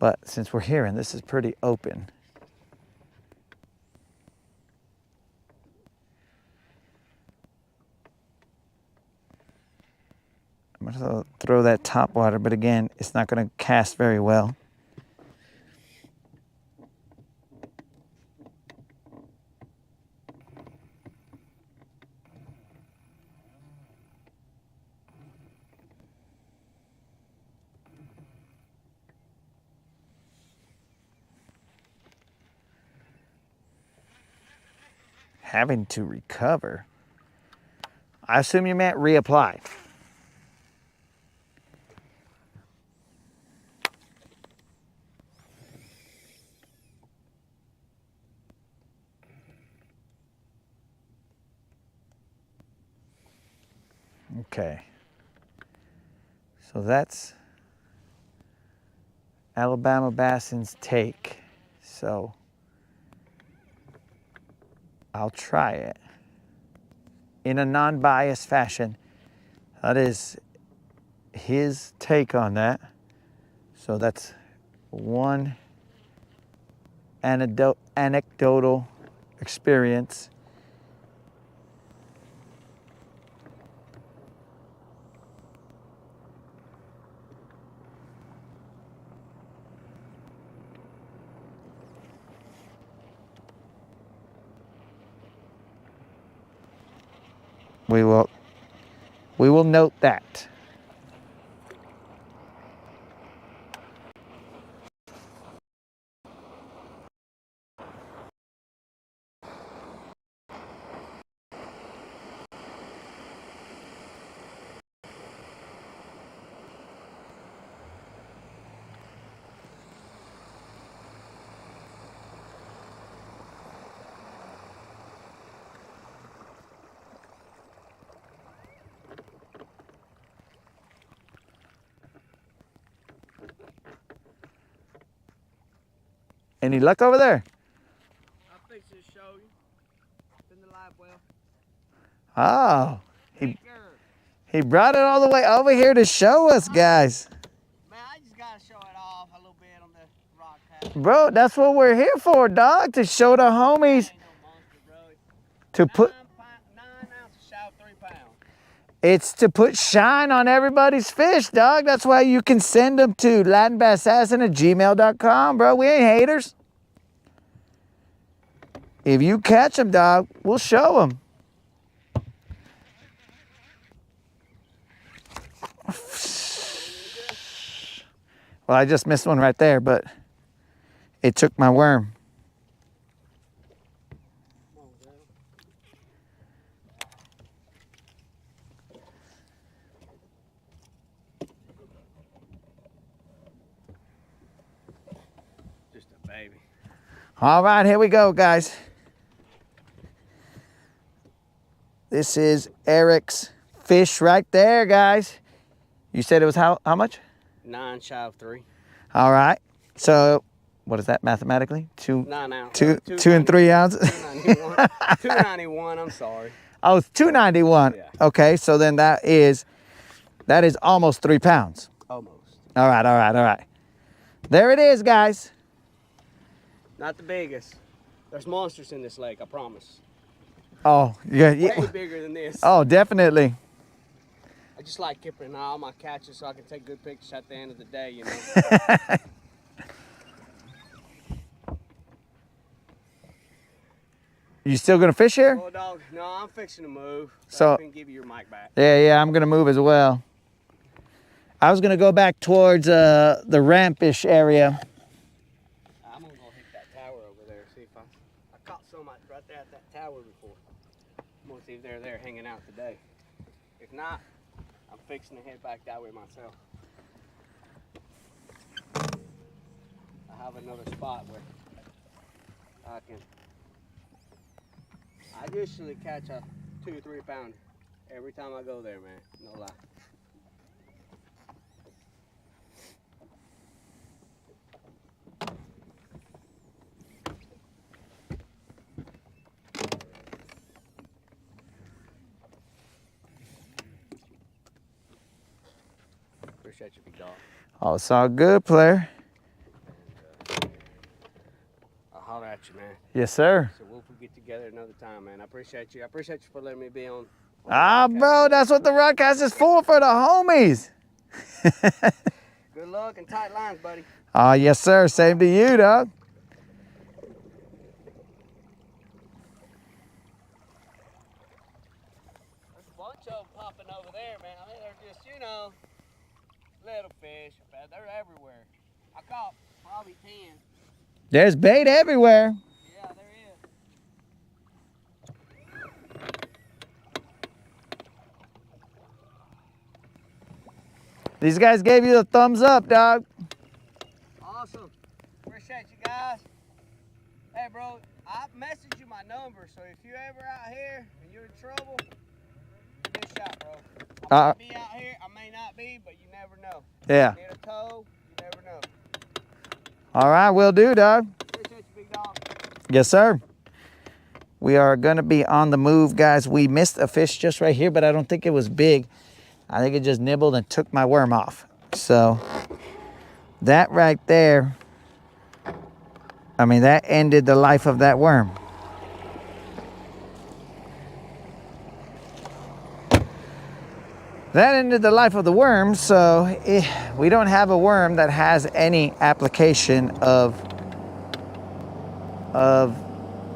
But since we're here and this is pretty open, throw that top water, but again, it's not going to cast very well. Having to recover. I assume you meant reapply. Okay. So that's Alabama Bassins take. So I'll try it in a non-biased fashion. That is his take on that. So that's one anecdotal experience. We will note that. Any luck over there? I'll fix it to show you. It's in the live well. Oh, Bigger. he brought it all the way over here to show us, guys. Man, I just gotta show it off a little bit on the Rodcast. Bro, that's what we're here for, dog, to show the homies. Ain't no monster, bro. To put 9 ounces shy of 3 pounds. It's to put shine on everybody's fish, dog. That's why you can send them to latinbassassassin@gmail.com, bro. We ain't haters. If you catch them, dog, we'll show them. Well, I just missed one right there, but it took my worm. Just a baby. All right, here we go, guys. This is Eric's fish right there, guys. You said it was how much? 9 shy of 3. All right. So, what is that mathematically? 9 ounces. 2 and 3 ounces? 291. 291, I'm sorry. Oh, it's 291. Yeah. Okay, so then that is almost 3 pounds. Almost. All right. There it is, guys. Not the biggest. There's monsters in this lake, I promise. Oh, yeah. Way bigger than this. Oh, definitely. I just like keeping all my catches so I can take good pictures at the end of the day, you know. You still gonna fish here? Oh, dog, no, I'm fixing to move. So- I can give you your mic back. Yeah, I'm gonna move as well. I was gonna go back towards the rampish area. I'm gonna go hit that tower over there, see if I caught so much right there at that tower before. I'm gonna see if they're there hanging out today. If not, I'm fixing to head back that way myself. I have another spot where I usually catch a 2 or 3 pounder every time I go there, man. No lie. Appreciate you, big dog. Oh, it's all good, player. I'll holler at you, man. Yes, sir. So we'll get together another time, man. I appreciate you. I appreciate you for letting me be on Ah, the podcast. bro, that's what the Rodcast is for the homies. Good luck and tight lines, buddy. Yes, sir. Same to you, dog. There's a bunch of them popping over there, man. I mean, they're just, you know, little fish. But they're everywhere. I caught probably 10. There's bait everywhere. Yeah, there is. These guys gave you the thumbs up, dog. Awesome. Appreciate you guys. Hey, bro, I messaged you my number, so if you're ever out here and you're in trouble, give me a shot, bro. I might be out here, I may not be, but you never know. Yeah. Get a tow, you never know. All right, will do, dog. Appreciate you, big dog. Yes, sir. We are going to be on the move, guys. We missed a fish just right here, but I don't think it was big. I think it just nibbled and took my worm off. So that right there, I mean, that ended the life of that worm. That ended the life of the worm, so we don't have a worm that has any application of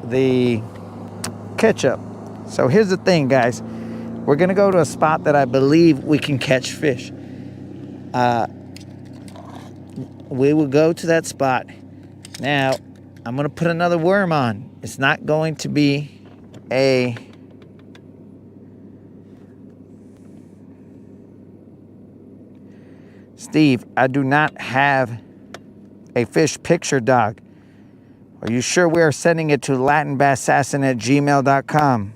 the ketchup. So here's the thing, guys. We're gonna go to a spot that I believe we can catch fish. We will go to that spot. Now, I'm gonna put another worm on. It's not going to be a Steve, I do not have a fish picture, dog. Are you sure we are sending it to latinbassassin@gmail.com?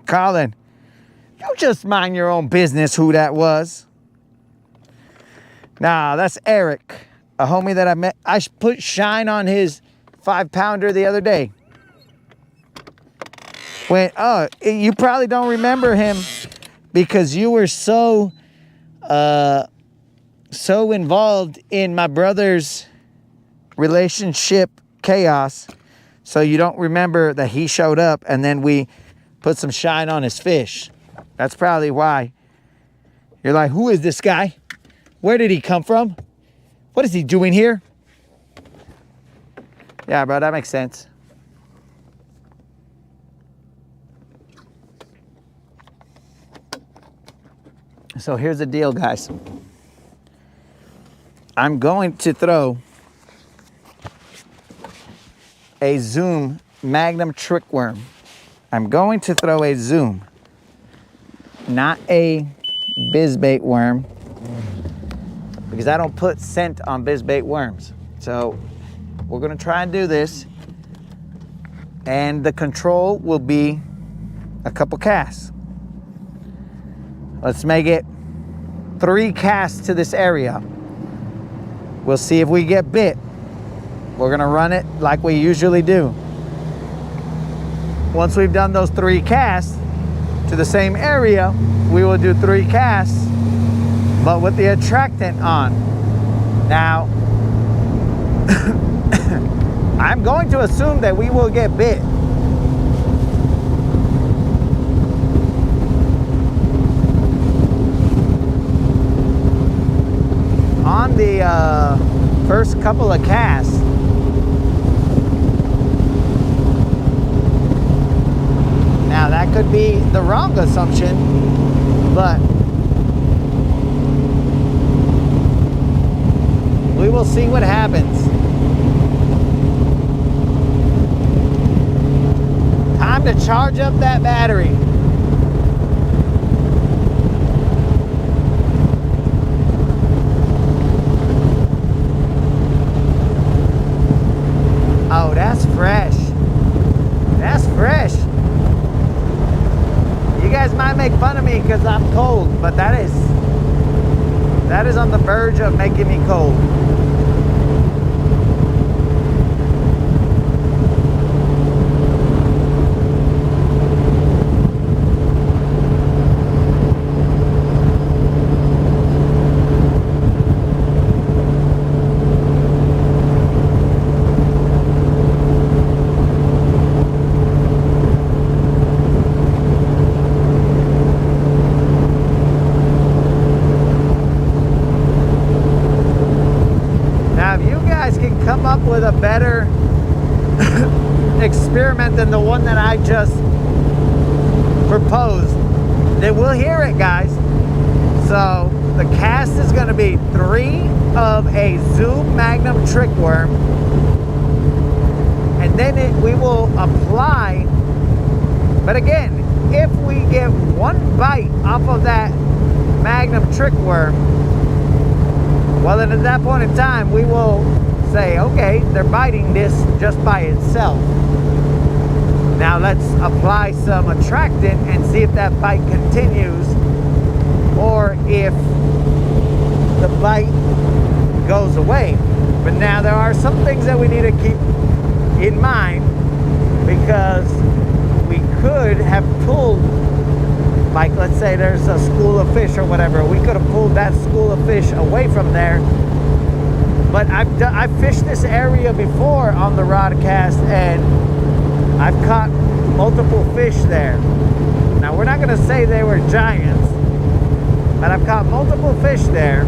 Colin, you just mind your own business who that was. Nah, that's Eric, a homie that I met. I put shine on his 5-pounder the other day. You probably don't remember him because you were so involved in my brother's relationship chaos. So you don't remember that he showed up and then we put some shine on his fish. That's probably why. You're like, who is this guy? Where did he come from? What is he doing here? Yeah, bro, that makes sense. So here's the deal, guys. I'm going to throw a Zoom Magnum trick worm. I'm going to throw a Zoom, not a bizbait worm, because I don't put scent on bizbait worms. So we're gonna try and do this, and the control will be a couple casts. Let's make it 3 casts to this area. We'll see if we get bit. We're gonna run it like we usually do. Once we've done those 3 casts to the same area, we will do 3 casts, but with the attractant on. Now, I'm going to assume that we will get bit. On the first couple of casts, now that could be the wrong assumption, but we will see what happens. Time to charge up that battery. Oh, that's fresh. That's fresh. You guys might make fun of me because I'm cold, but that is on the verge of making me cold. I just proposed, they will hear it, guys. So the cast is going to be 3 of a Zoom Magnum trick worm, and then we will apply. But again, if we get 1 bite off of that Magnum trick worm, well, then at that point in time, we will say, okay, they're biting this just by itself. Now let's apply some attractant and see if that bite continues, or if the bite goes away. But now there are some things that we need to keep in mind, because we could have pulled, like let's say there's a school of fish or whatever, we could have pulled that school of fish away from there. But I've fished this area before on the Rodcast, and I've caught multiple fish there. Now we're not going to say they were giants, but I've caught multiple fish there.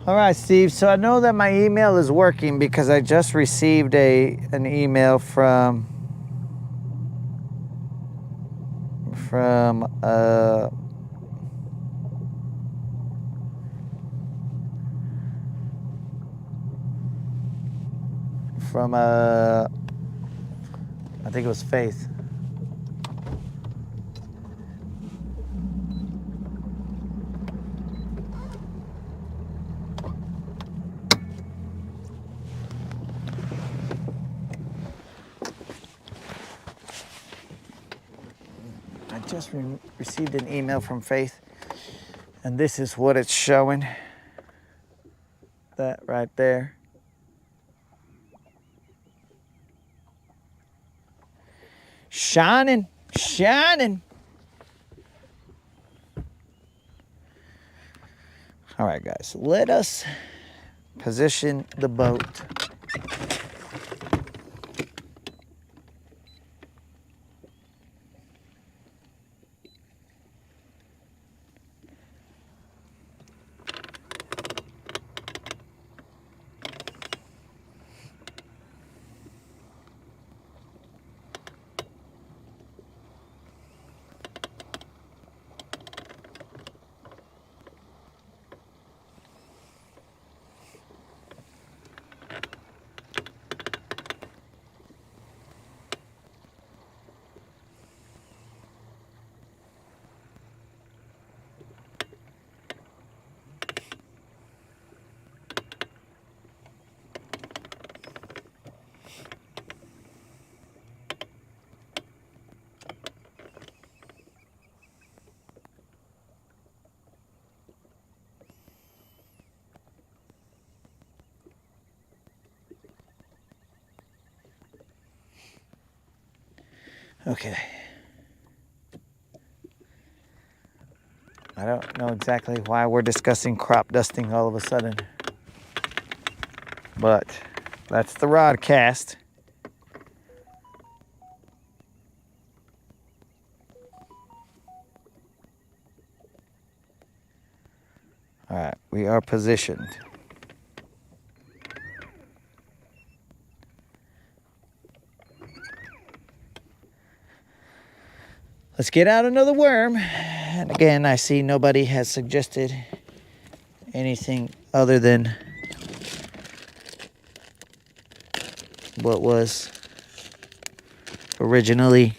All right, Steve. So I know that my email is working because I just received an email from from uh from I think it was Faith. I just received an email from Faith, and this is what it's showing. That right there. Shining, shining. All right, guys, let us position the boat. Okay. I don't know exactly why we're discussing crop dusting all of a sudden, but that's the Rodcast. All right, we are positioned. Let's get out another worm. And again, I see nobody has suggested anything other than what was originally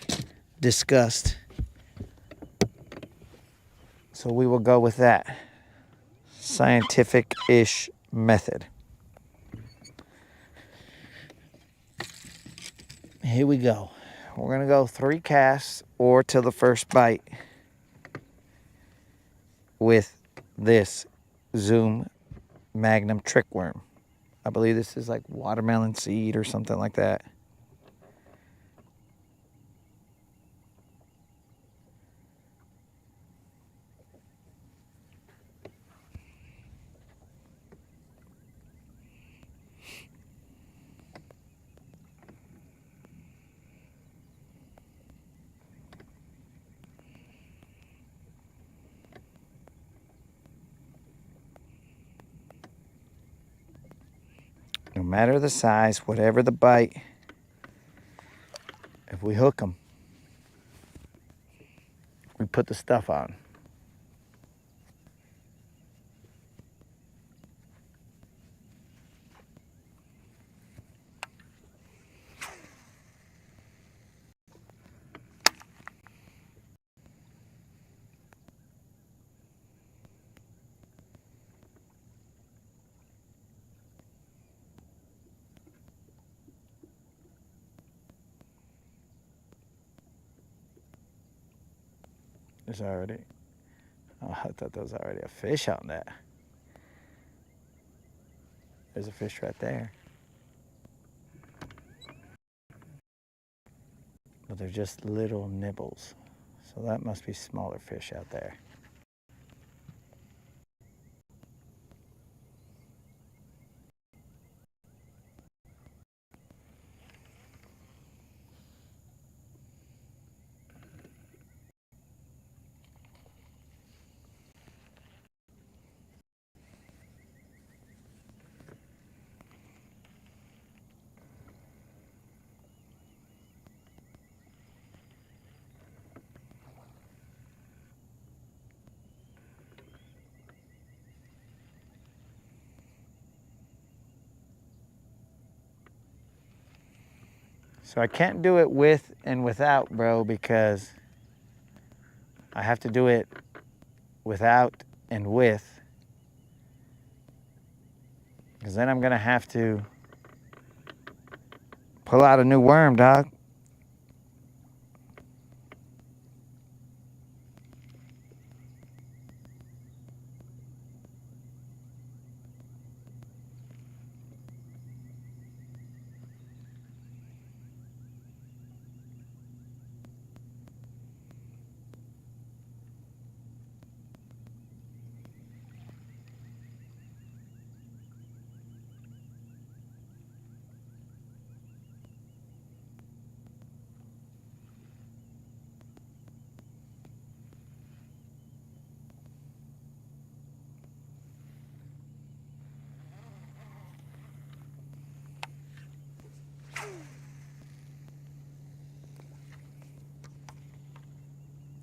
discussed. So we will go with that scientific-ish method. Here we go. We're gonna go 3 casts or till the first bite with this Zoom Magnum trick worm. I believe this is like watermelon seed or something like that. No matter the size, whatever the bite, if we hook them, we put the stuff on. There's already, oh, I thought there was already a fish on that. There's a fish right there. But they're just little nibbles. So that must be smaller fish out there. So I can't do it with and without, bro, because I have to do it without and with. Because then I'm going to have to pull out a new worm, dog.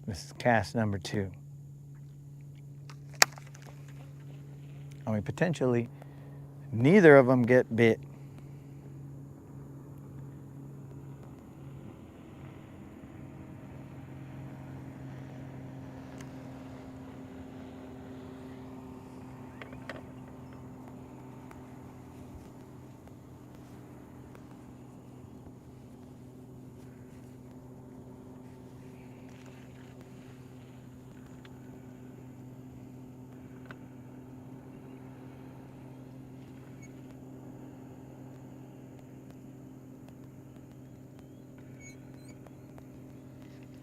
This is cast number 2. I mean, potentially, neither of them get bit.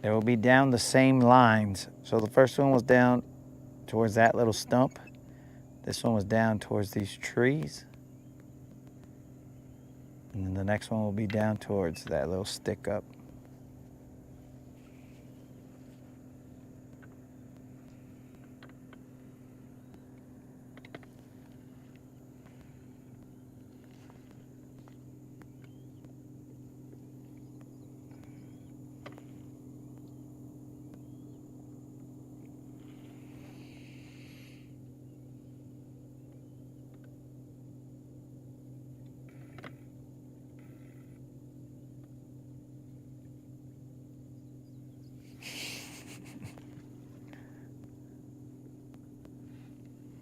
They will be down the same lines. So the first one was down towards that little stump. This one was down towards these trees. And then the next one will be down towards that little stick up.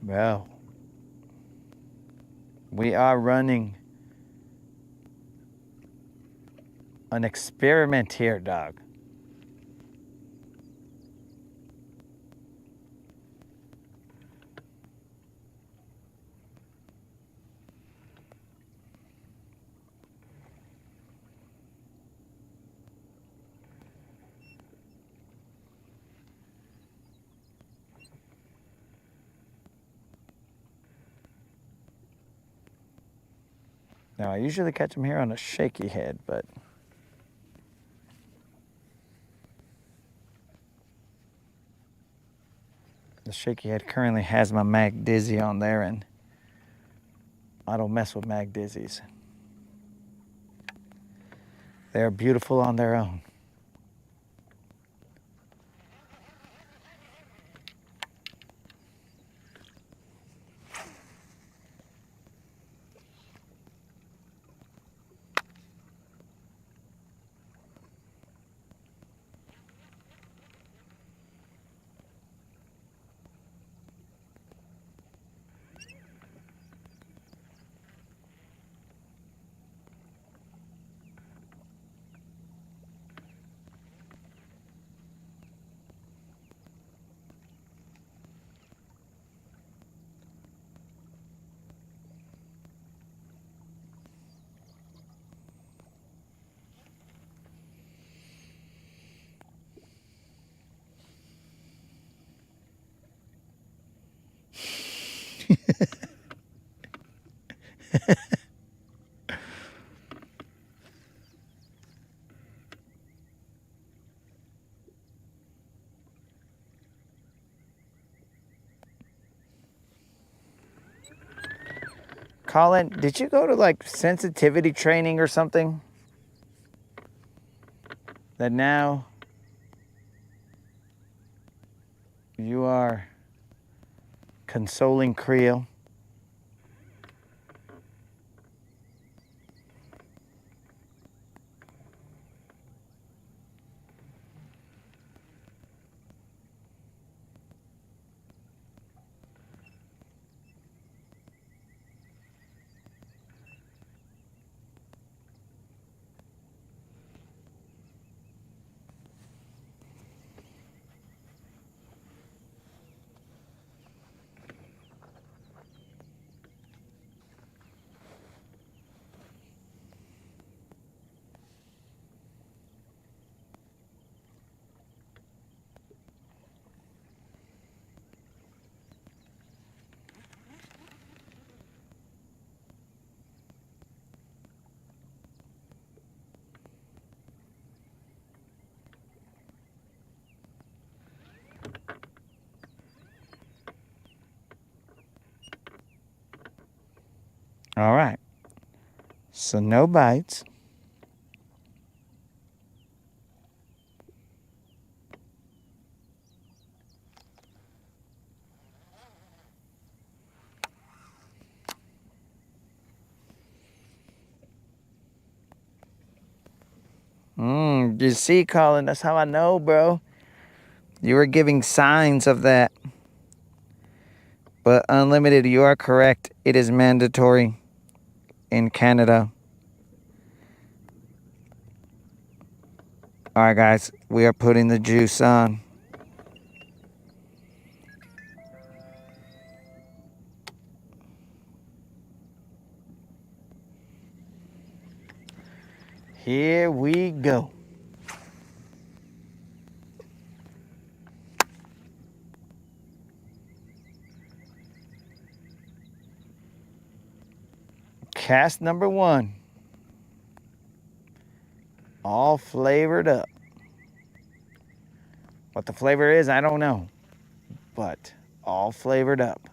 Well, we are running an experiment here, dog. Now, I usually catch them here on a shaky head, but the shaky head currently has my Mag Dizzy on there, and I don't mess with Mag Dizzies. They're beautiful on their own. Colin, did you go to like sensitivity training or something? That now you are consoling Creel? All right. So no bites. You see, Colin, that's how I know, bro. You were giving signs of that. But unlimited, you are correct. It is mandatory in Canada. All right, guys, we are putting the juice on. Here we go. Cast number 1. All flavored up. What the flavor is, I don't know. But all flavored up.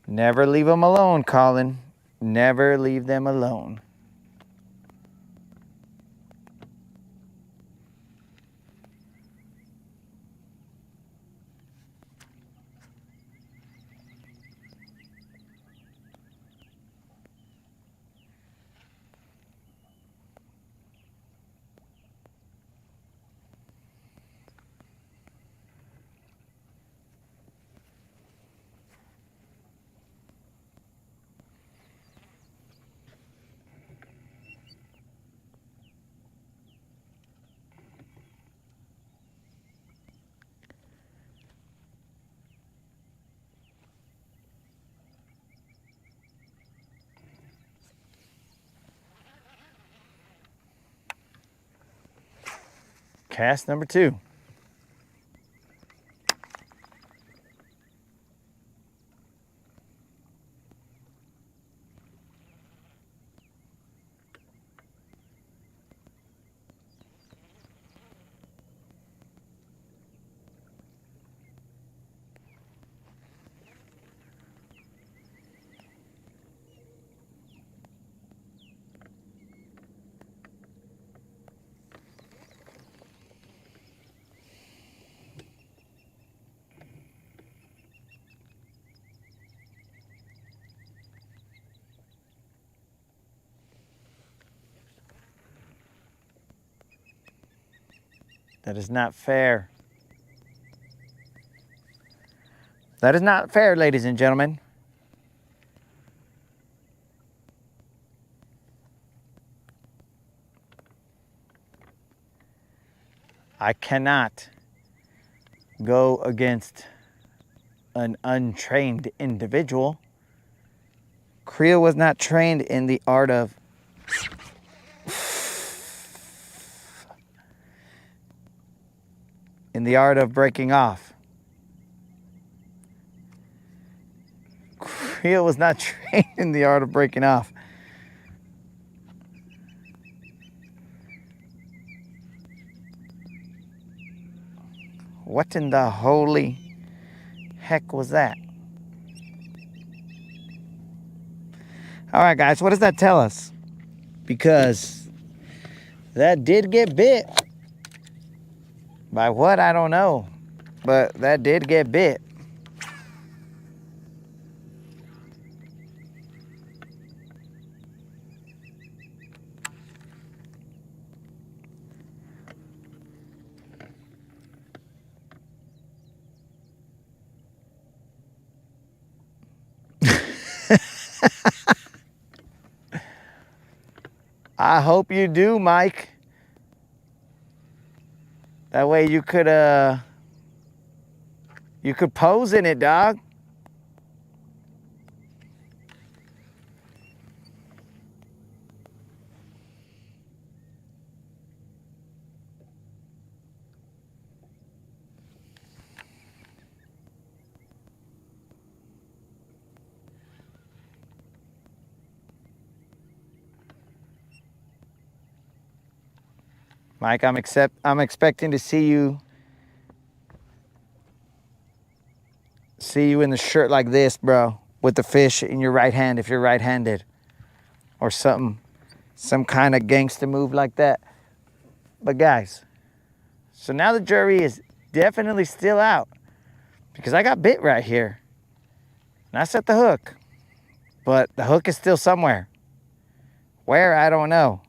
Never leave them alone, Colin. Never leave them alone. Cast number 2. That is not fair. That is not fair, ladies and gentlemen. I cannot go against an untrained individual. Creel was not trained in the art of breaking off. Creel was not trained in the art of breaking off. What in the holy heck was that? All right, guys, what does that tell us? Because that did get bit. By what, I don't know. But that did get bit. I hope you do, Mike. That way you could You could pose in it, dog. Mike, I'm expecting to see you in the shirt like this, bro, with the fish in your right hand if you're right-handed, or something, some kind of gangster move like that. But guys, so now the jury is definitely still out because I got bit right here and I set the hook, but the hook is still somewhere. Where, I don't know.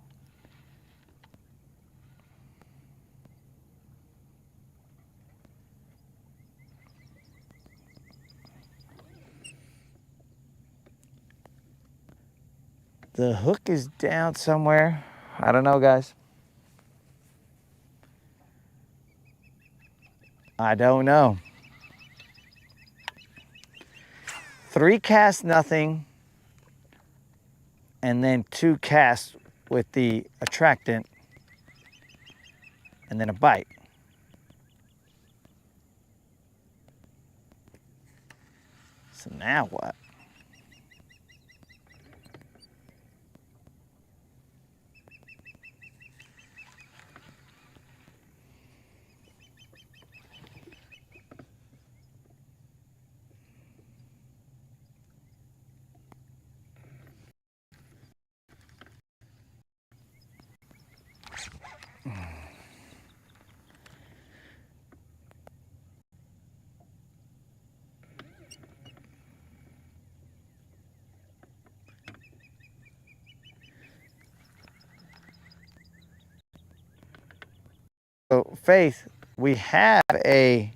The hook is down somewhere. I don't know, guys. I don't know. 3 casts, nothing. And then 2 casts with the attractant. And then a bite. So now what? So, Faith, we have a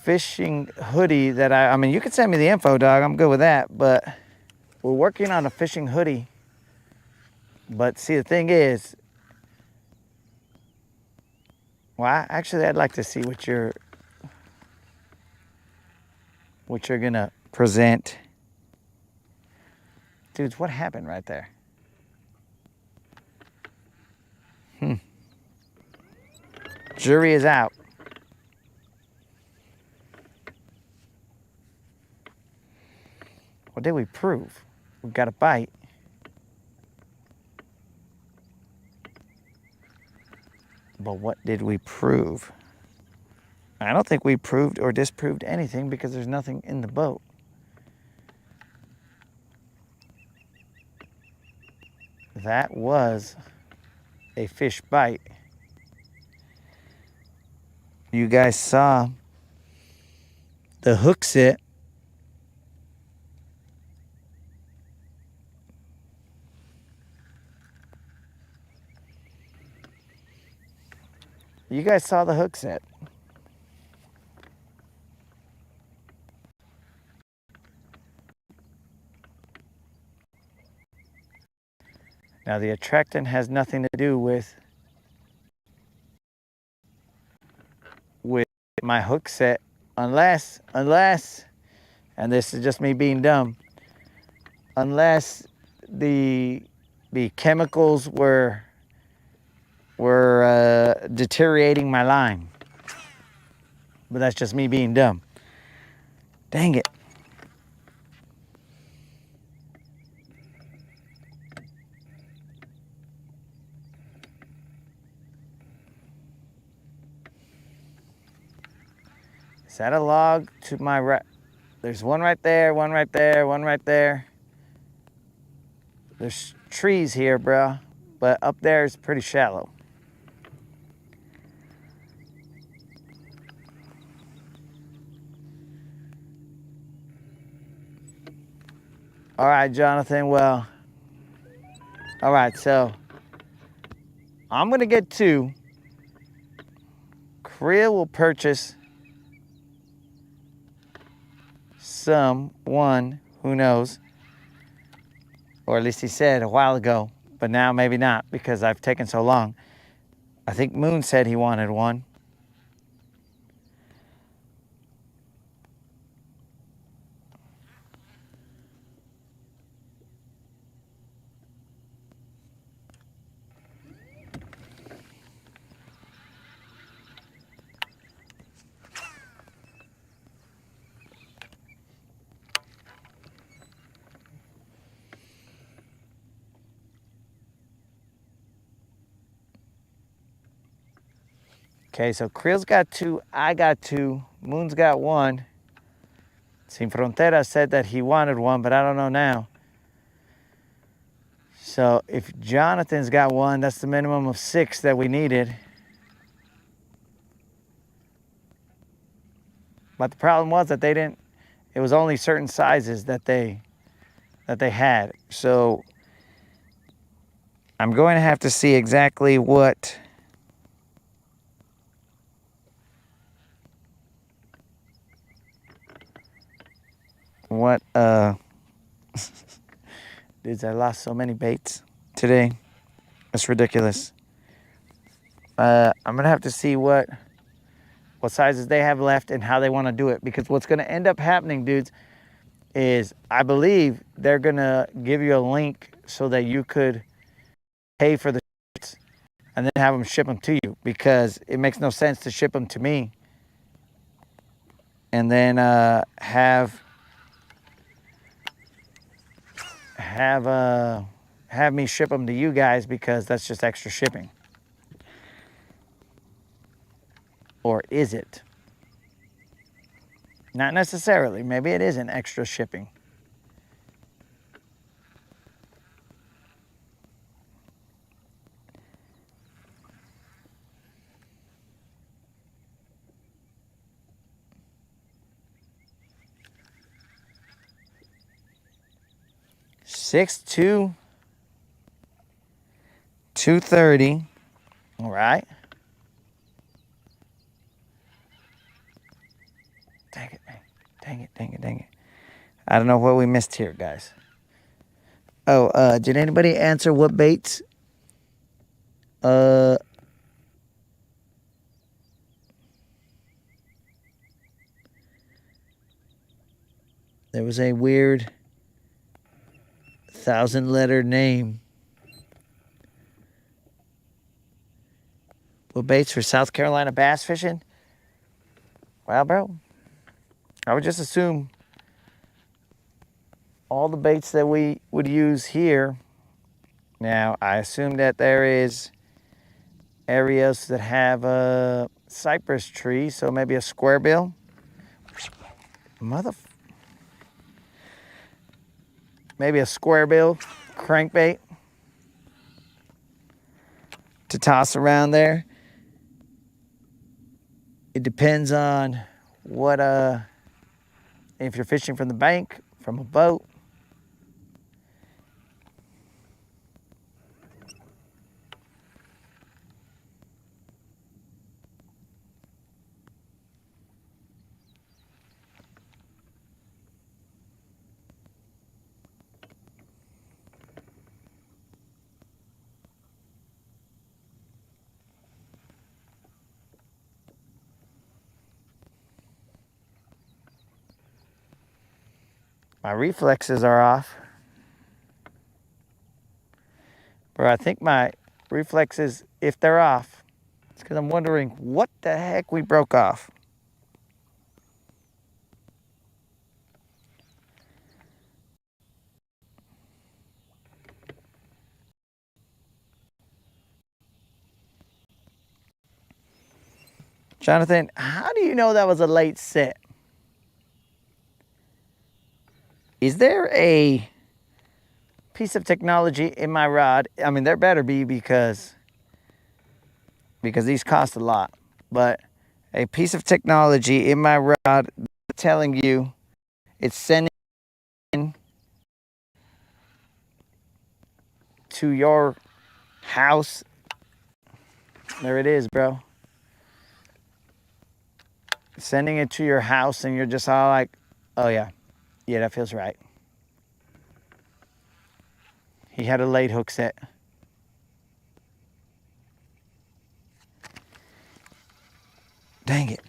fishing hoodie that I mean, you can send me the info, dog. I'm good with that. But we're working on a fishing hoodie. But see, the thing is, well, actually, I'd like to see what you're gonna present. Dudes, what happened right there? Jury is out. What did we prove? We got a bite. But what did we prove? I don't think we proved or disproved anything because there's nothing in the boat. That was a fish bite. You guys saw the hook set. You guys saw the hook set. Now the attractant has nothing to do with my hook set unless, and this is just me being dumb, unless the chemicals were deteriorating my line. But that's just me being dumb. Dang it. Is that a log to my right? There's one right there, one right there, one right there. There's trees here, bro, but up there is pretty shallow. All right, Jonathan, well, all right, so I'm gonna get 2. Creel will purchase someone, who knows, or at least he said a while ago, but now maybe not because I've taken so long. I think Moon said he wanted one. Okay, so Krill's got 2, I got 2, Moon's got 1. Sin Frontera said that he wanted 1, but I don't know now. So if Jonathan's got 1, that's the minimum of 6 that we needed. But the problem was that they didn't, it was only certain sizes that they had. So I'm going to have to see exactly what dudes, I lost so many baits today. It's ridiculous. I'm gonna have to see what sizes they have left and how they want to do it, because what's gonna end up happening, dudes, is I believe they're gonna give you a link so that you could pay for the shirts and then have them ship them to you, because it makes no sense to ship them to me and then have me ship them to you guys, because that's just extra shipping. Or is it? Not necessarily. Maybe it isn't extra shipping. Six two 230. All right. Dang it, man. Dang it. I don't know what we missed here, guys. Oh, did anybody answer what baits? There was a weird 1,000-letter name. What baits for South Carolina bass fishing? Well, bro, I would just assume all the baits that we would use here. Now, I assume that there is areas that have a cypress tree, so maybe a square bill. Maybe a square bill crankbait to toss around there. It depends on what, if you're fishing from the bank, from a boat. My reflexes are off. Bro, I think my reflexes, if they're off, it's because I'm wondering what the heck we broke off. Jonathan, how do you know that was a late set? Is there a piece of technology in my rod? I mean, there better be, because these cost a lot. But a piece of technology in my rod telling you it's sending to your house. There it is, bro. Sending it to your house, and you're just all like, oh yeah, that feels right. He had a late hook set. Dang it.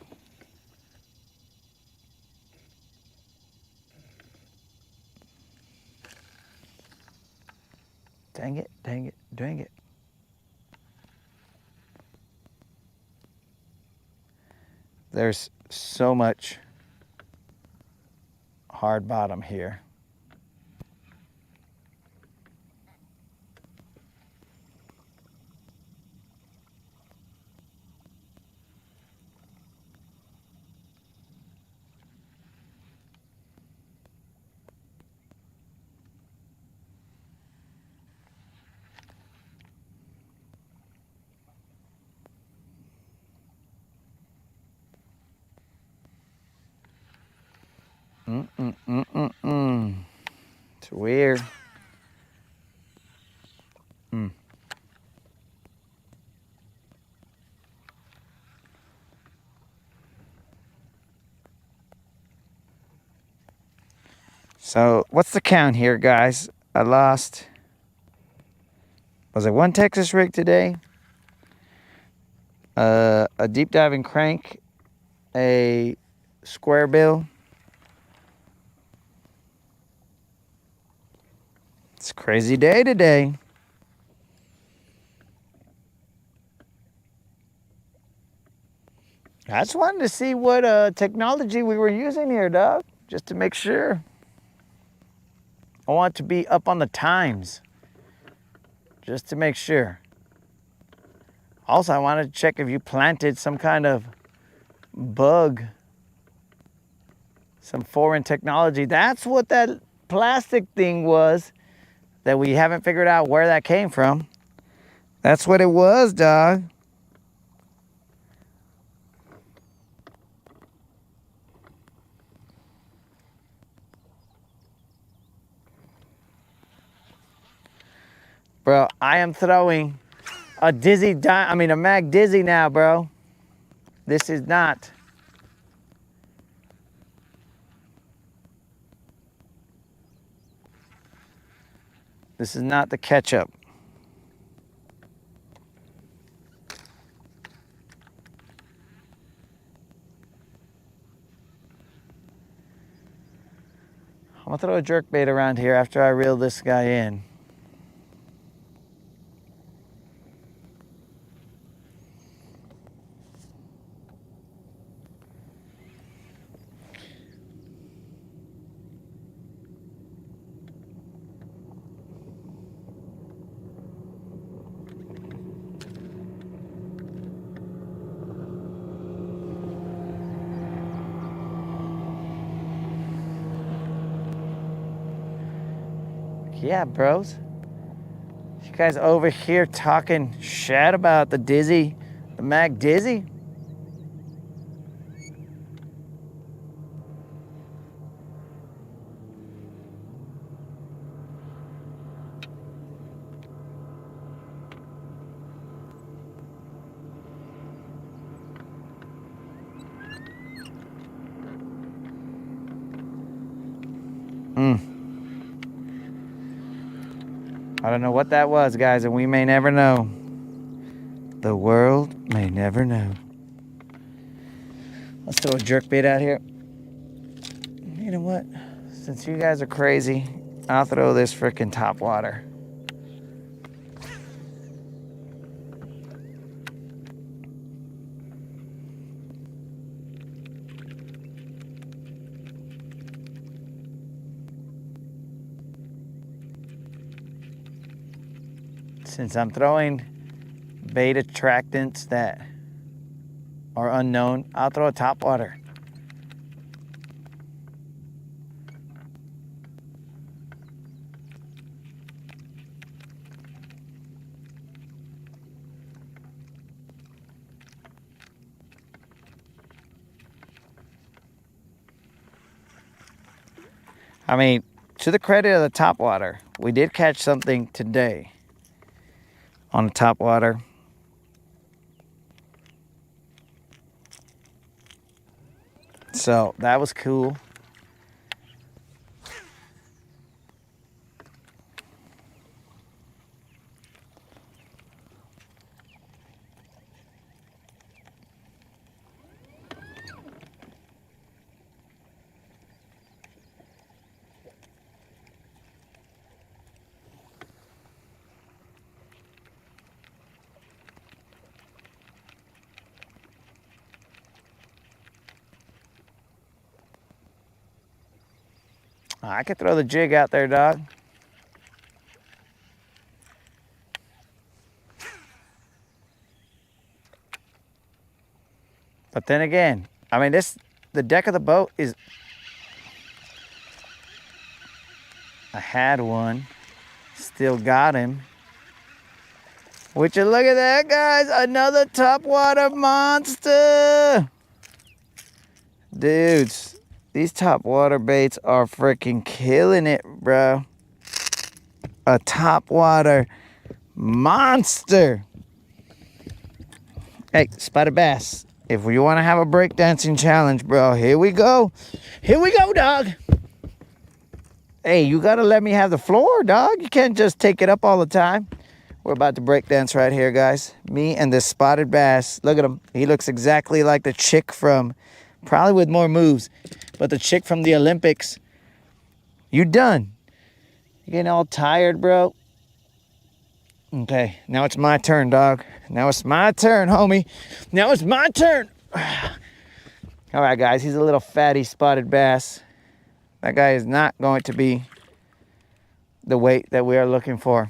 Dang it. There's so much hard bottom here. It's weird. So, what's the count here, guys? I lost. Was it one Texas rig today? A deep diving crank, a square bill. It's a crazy day today. I just wanted to see what technology we were using here, dog, just to make sure. I want to be up on the times, just to make sure. Also, I wanted to check if you planted some kind of bug, some foreign technology. That's what that plastic thing was that we haven't figured out where that came from. That's what it was, dog. Bro, I am throwing a mag dizzy now, bro. This is not. This is not the ketchup. I'm gonna throw a jerkbait around here after I reel this guy in. Yeah, bros. You guys over here talking shit about the dizzy, the mag dizzy? I don't know what that was, guys, and we may never know. The world may never know. Let's throw a jerkbait out here. You know what? Since you guys are crazy, I'll throw this frickin' topwater. Since I'm throwing bait attractants that are unknown, I'll throw a topwater. I mean, to the credit of the topwater, we did catch something today on the topwater. So that was cool. I could throw the jig out there, dog. But then again, I mean, the deck of the boat is, I had one, still got him. Would you look at that, guys? Another topwater monster. Dudes, These top water baits are freaking killing it, bro. A top water monster. Hey, spotted bass. If you want to have a breakdancing challenge, bro, here we go. Here we go, dog. Hey, you got to let me have the floor, dog. You can't just take it up all the time. We're about to breakdance right here, guys. Me and this spotted bass. Look at him. He looks exactly like the chick from, probably with more moves, but the chick from the Olympics. You done. You getting all tired, bro? Okay, now it's my turn, dog. Now it's my turn, homie. Now it's my turn. All right, guys, he's a little fatty spotted bass. That guy is not going to be the weight that we are looking for.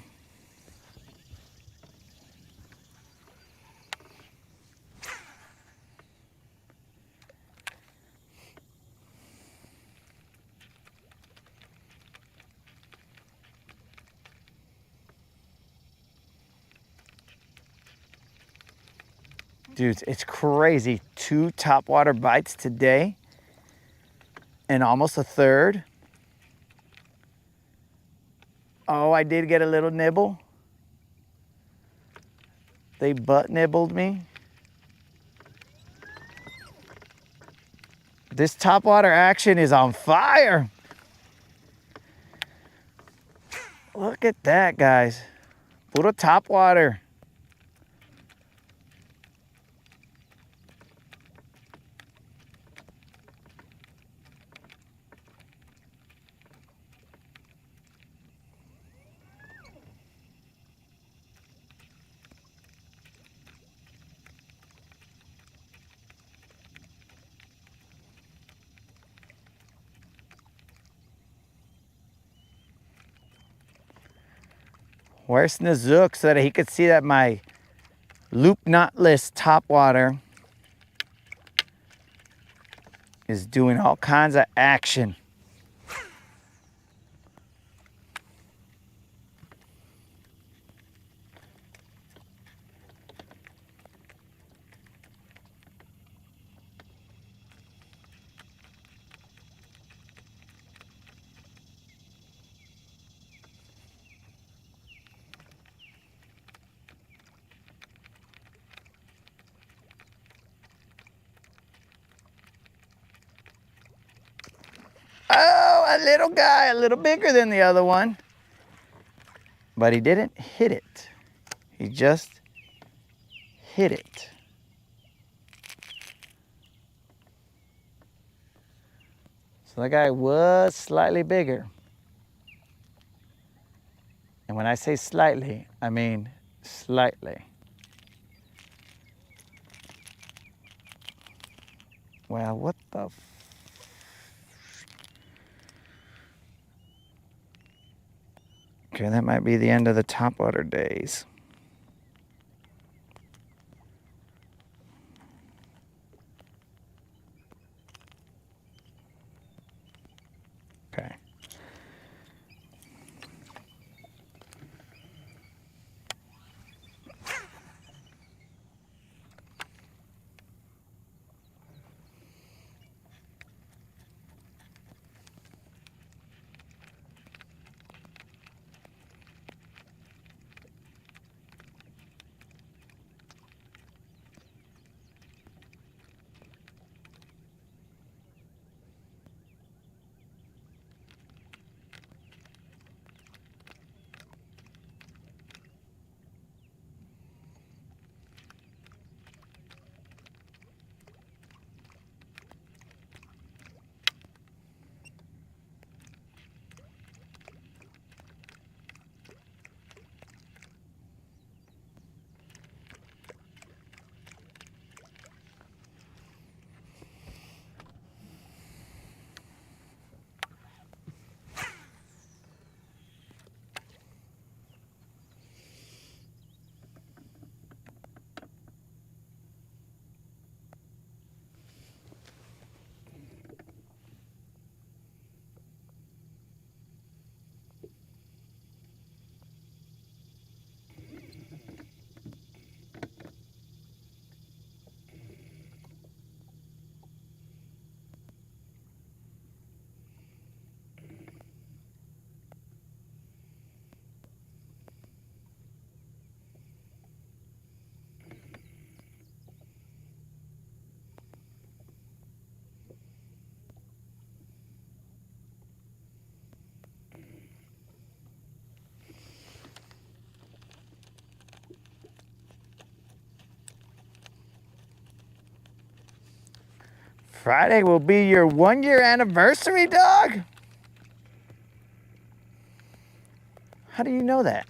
Dude, it's crazy. 2 topwater bites today and almost a third. Oh, I did get a little nibble. They butt nibbled me. This topwater action is on fire. Look at that, guys. Puro topwater. Where's Nazook so that he could see that my loop knotless topwater is doing all kinds of action. Oh, a little guy, a little bigger than the other one. But he didn't hit it. He just hit it. So the guy was slightly bigger. And when I say slightly, I mean slightly. Well, what the Okay, that might be the end of the topwater days. Okay. Friday will be your 1-year anniversary, dog? How do you know that?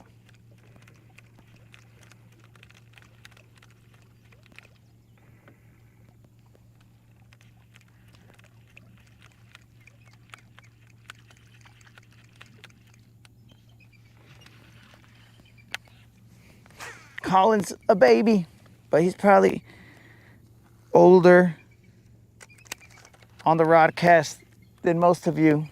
Colin's a baby, but he's probably older on the Rodcast than most of you.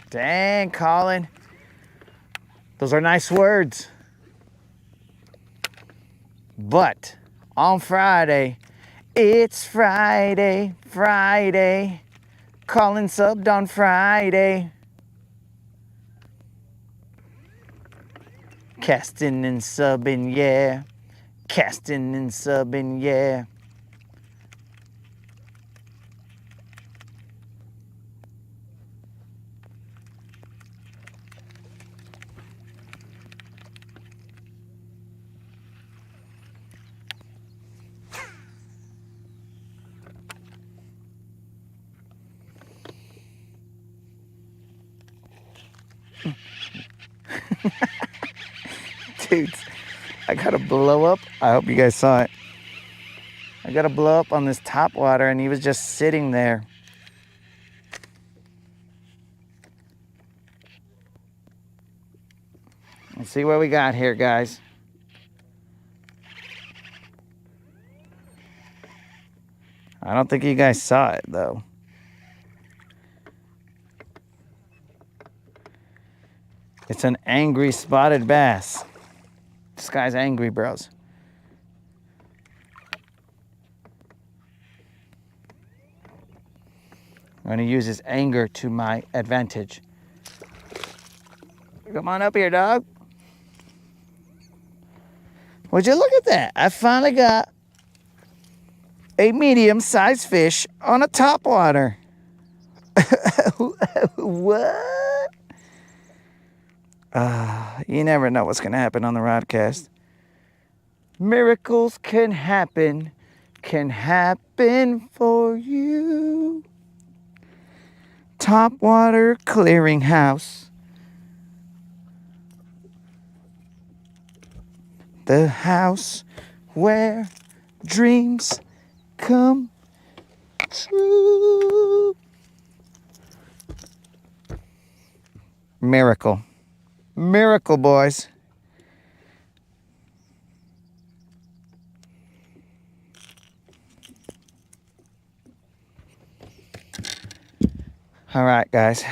Dang, Colin. Those are nice words. But on Friday, it's Friday, Friday. Colin subbed on Friday. Casting and subbing, yeah. Casting and subbing, yeah. Dudes, I got to blow up. I hope you guys saw it. I got to blow up on this top water, and he was just sitting there. Let's see what we got here, guys. I don't think you guys saw it, though. It's an angry spotted bass. This guy's angry, bros. I'm going to use his anger to my advantage. Come on up here, dog. Would you look at that? I finally got a medium-sized fish on a topwater. What? You never know what's going to happen on the Rodcast. Miracles can happen for you. Topwater Clearinghouse. The house where dreams come true. Miracle. Miracle, boys. All right, guys,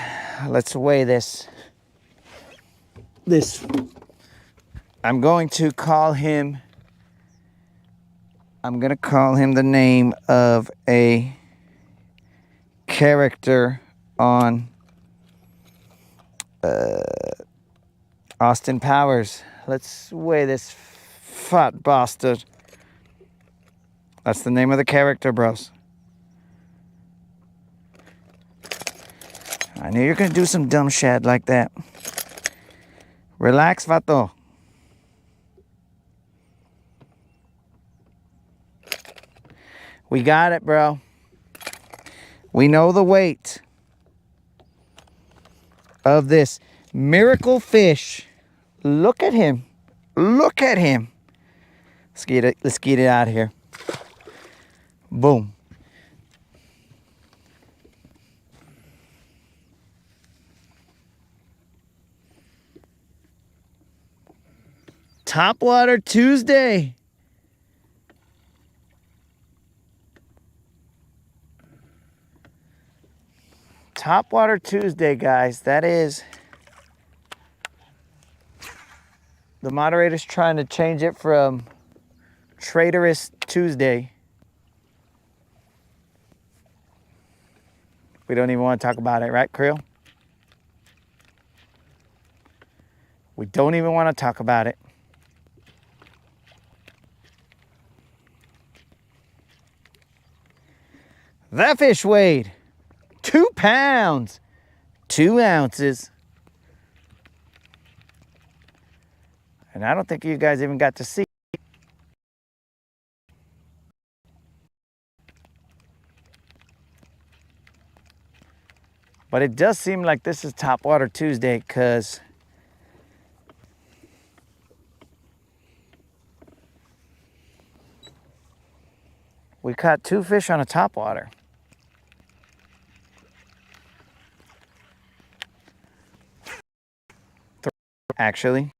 let's weigh this. I'm going to call him the name of a character on Austin Powers. Let's weigh this fat bastard. That's the name of the character, bros. I knew you were going to do some dumb shit like that. Relax, vato. We got it, bro. We know the weight of this miracle fish. Look at him. Look at him. Let's get it out of here. Boom. Topwater Tuesday. Topwater Tuesday, guys. That is. The moderator's trying to change it from Traitorous Tuesday. We don't even want to talk about it, right, Creel? We don't even want to talk about it. That fish weighed 2 pounds, 2 ounces. And I don't think you guys even got to see. But it does seem like this is Top Water Tuesday because we caught 2 fish on a topwater. Actually.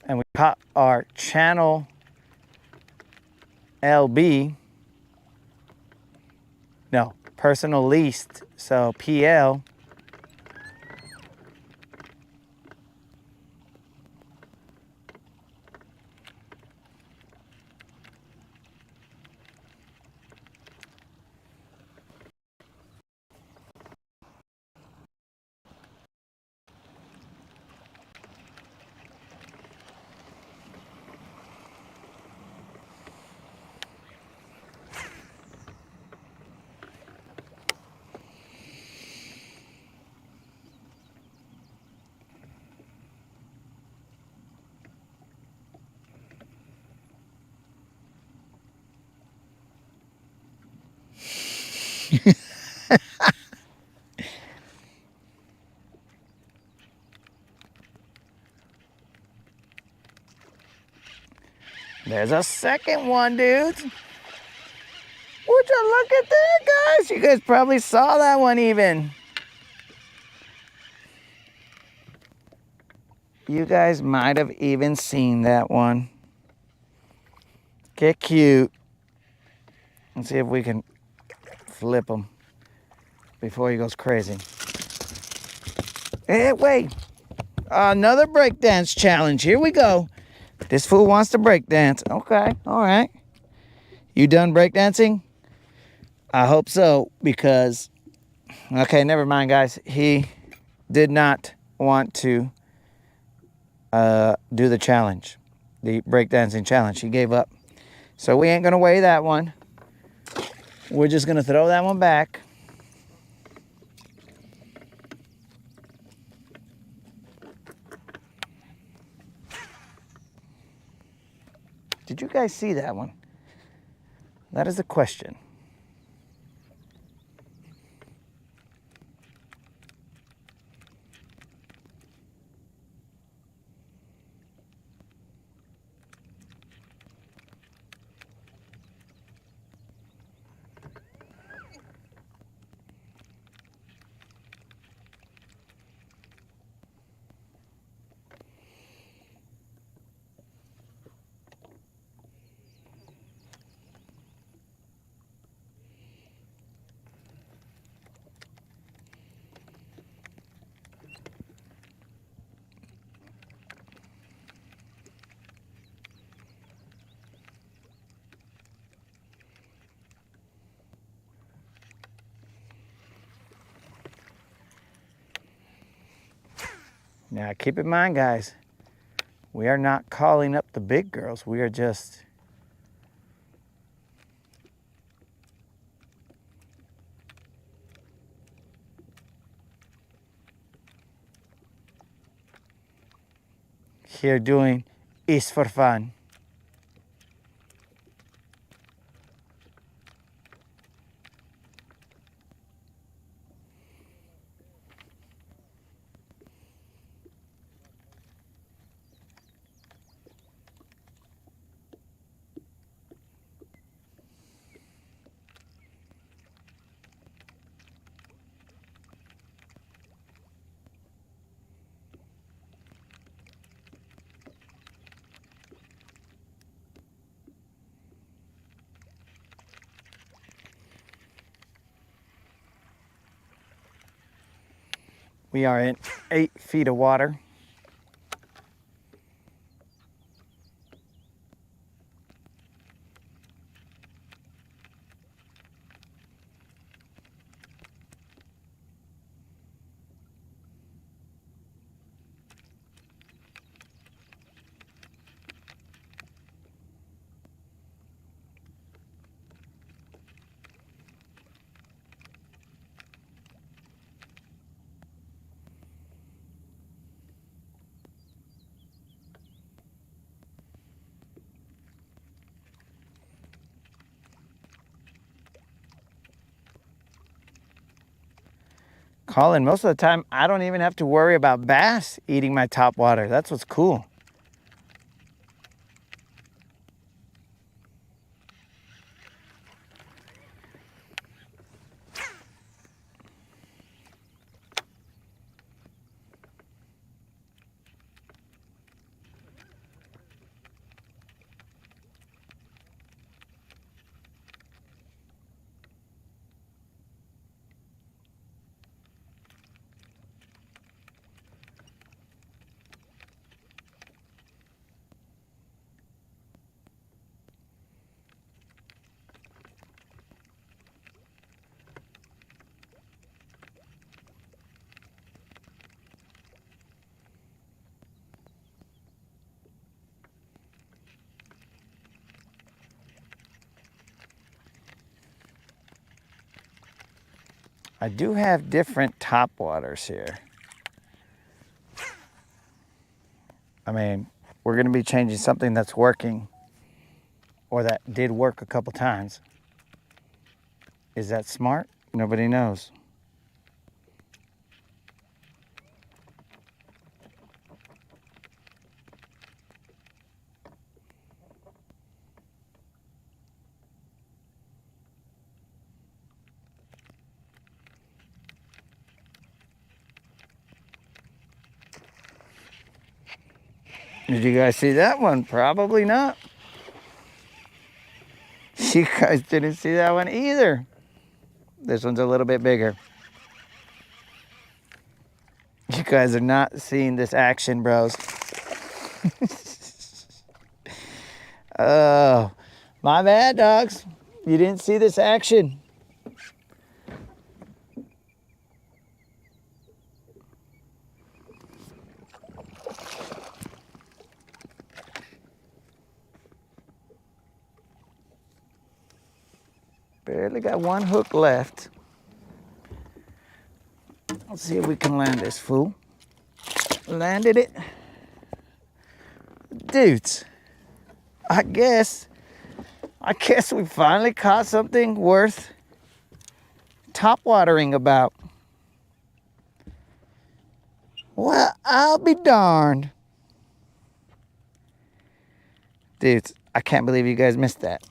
And we caught our channel LB. No, personal least. So PL. There's a second one, dudes. Would you look at that, guys? You guys probably saw that one even. You guys might have even seen that one. Get cute. Let's see if we can flip him before he goes crazy. Hey, wait. Another breakdance challenge. Here we go. This fool wants to breakdance. Okay, all right. You done breakdancing? I hope so, because... Okay, never mind, guys. He did not want to do the challenge. The breakdancing challenge. He gave up. So we ain't going to weigh that one. We're just going to throw that one back. Did you guys see that one? That is the question. Now, keep in mind, guys, we are not calling up the big girls. We are just here doing is for fun. We are in 8 feet of water. Colin, most of the time, I don't even have to worry about bass eating my top water. That's what's cool. I do have different top waters here. I mean, we're going to be changing something that's working, or that did work a couple times. Is that smart? Nobody knows. Did you guys see that one? Probably not. You guys didn't see that one either. This one's a little bit bigger. You guys are not seeing this action, bros. Oh, my bad, dogs. You didn't see this action. Barely got one hook left. Let's see if we can land this fool. Landed it. Dudes, I guess we finally caught something worth top watering about. Well, I'll be darned. Dudes, I can't believe you guys missed that.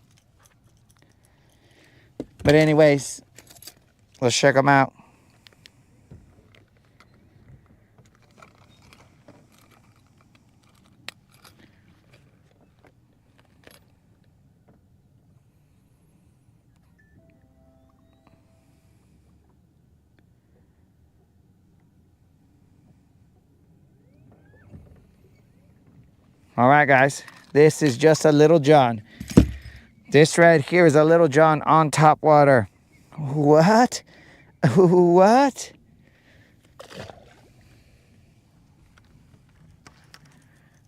But anyways, let's check them out. All right, guys, this is just a Little John. This right here is a Little John on top water. What? What?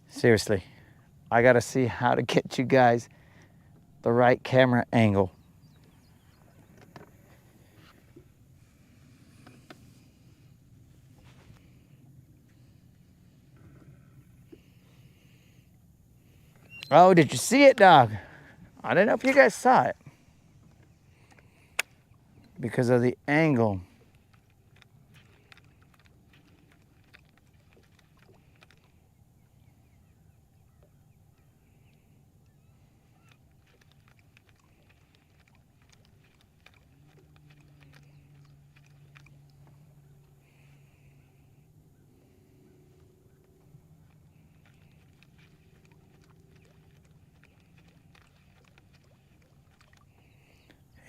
Seriously, I gotta see how to get you guys the right camera angle. Oh, did you see it, dog? I don't know if you guys saw it because of the angle.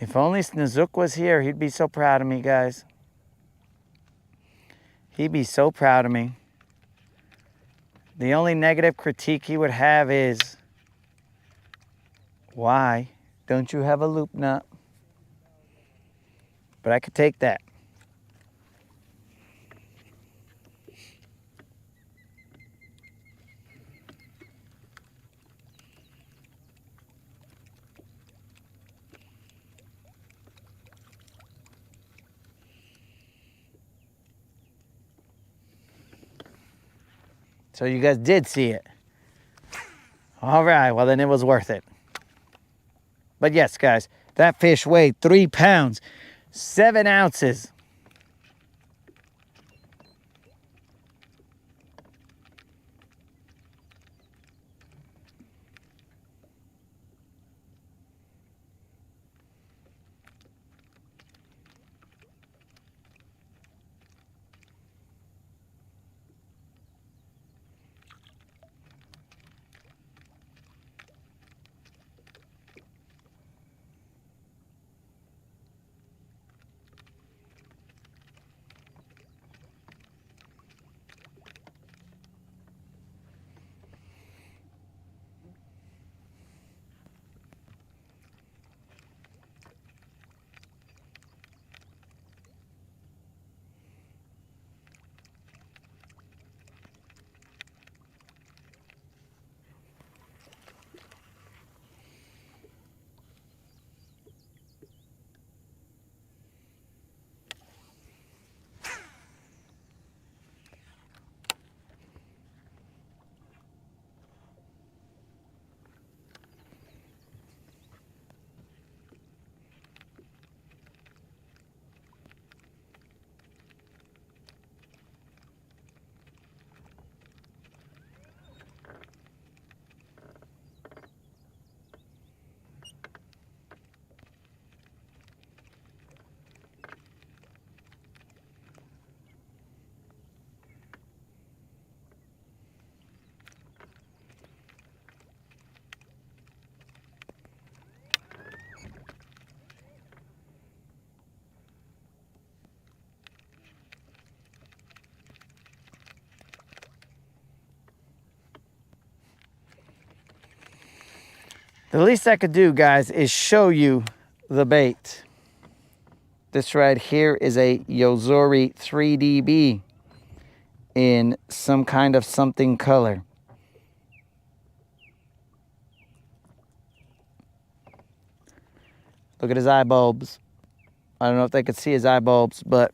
If only Snozook was here, he'd be so proud of me, guys. He'd be so proud of me. The only negative critique he would have is, why don't you have a loop nut? But I could take that. So you guys did see it. All right, well then it was worth it. But yes, guys, that fish weighed 3 pounds, 7 ounces. The least I could do, guys, is show you the bait. This right here is a Yozori 3DB in some kind of something color. Look at his eye bulbs. I don't know if they could see his eye bulbs, but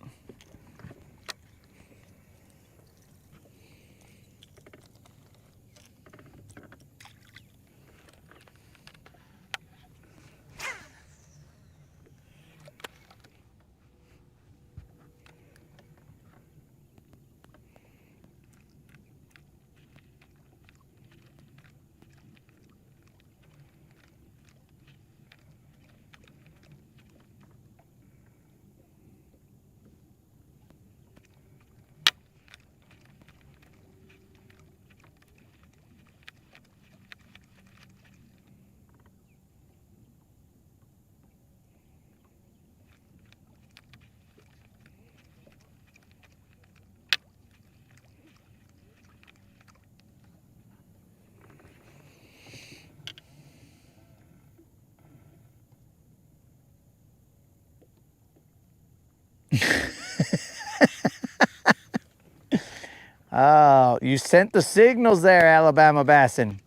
oh, you sent the signals there, Alabama Bassin.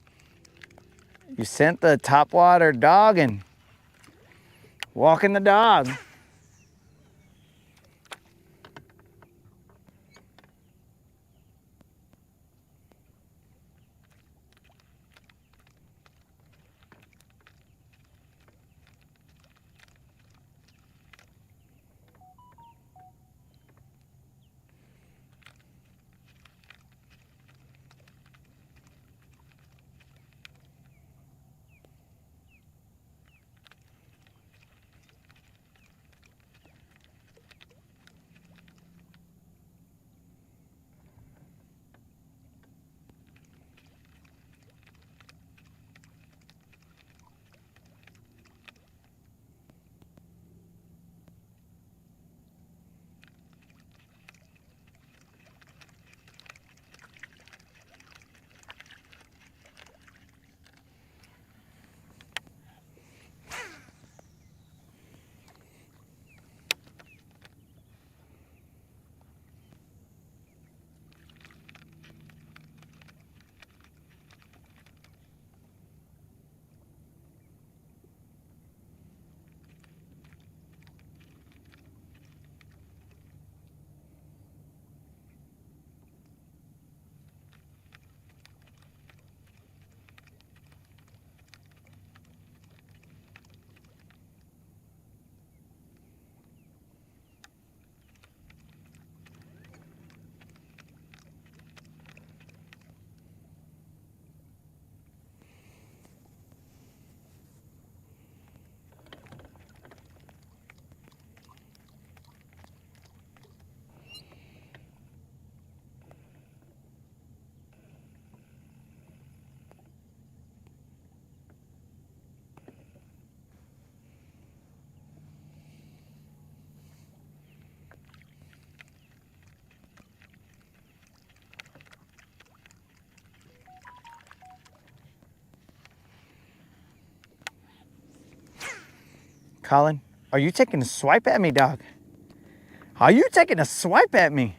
You sent the topwater dogging. Walking the dog. Colin, are you taking a swipe at me, dog? Are you taking a swipe at me?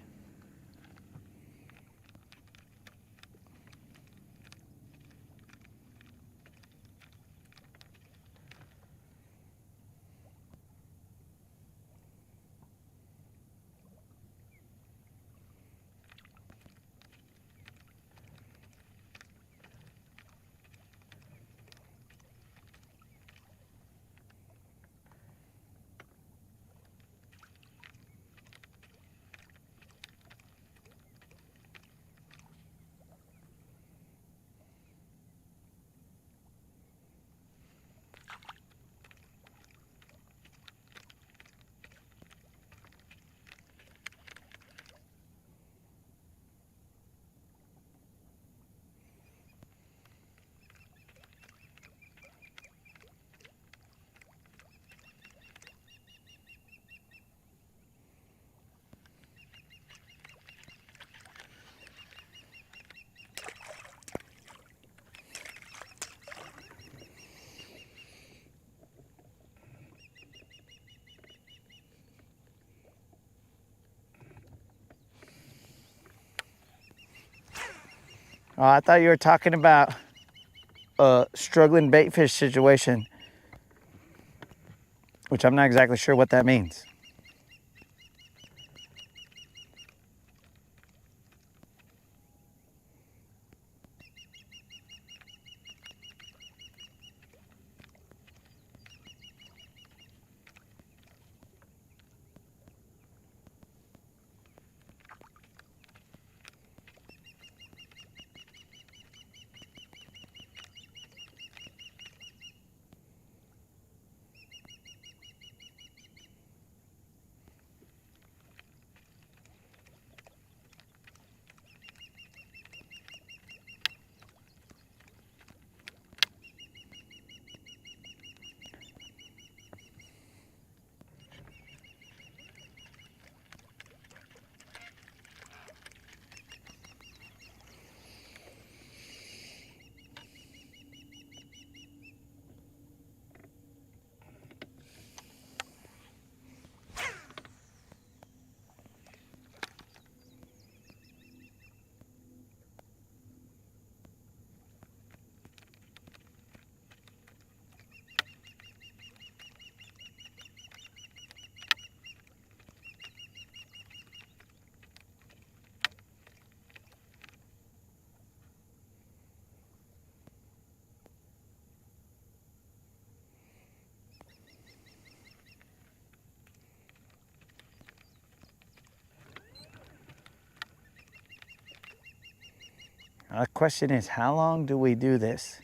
Oh, I thought you were talking about a struggling bait fish situation, which I'm not exactly sure what that means. The question is, how long do we do this?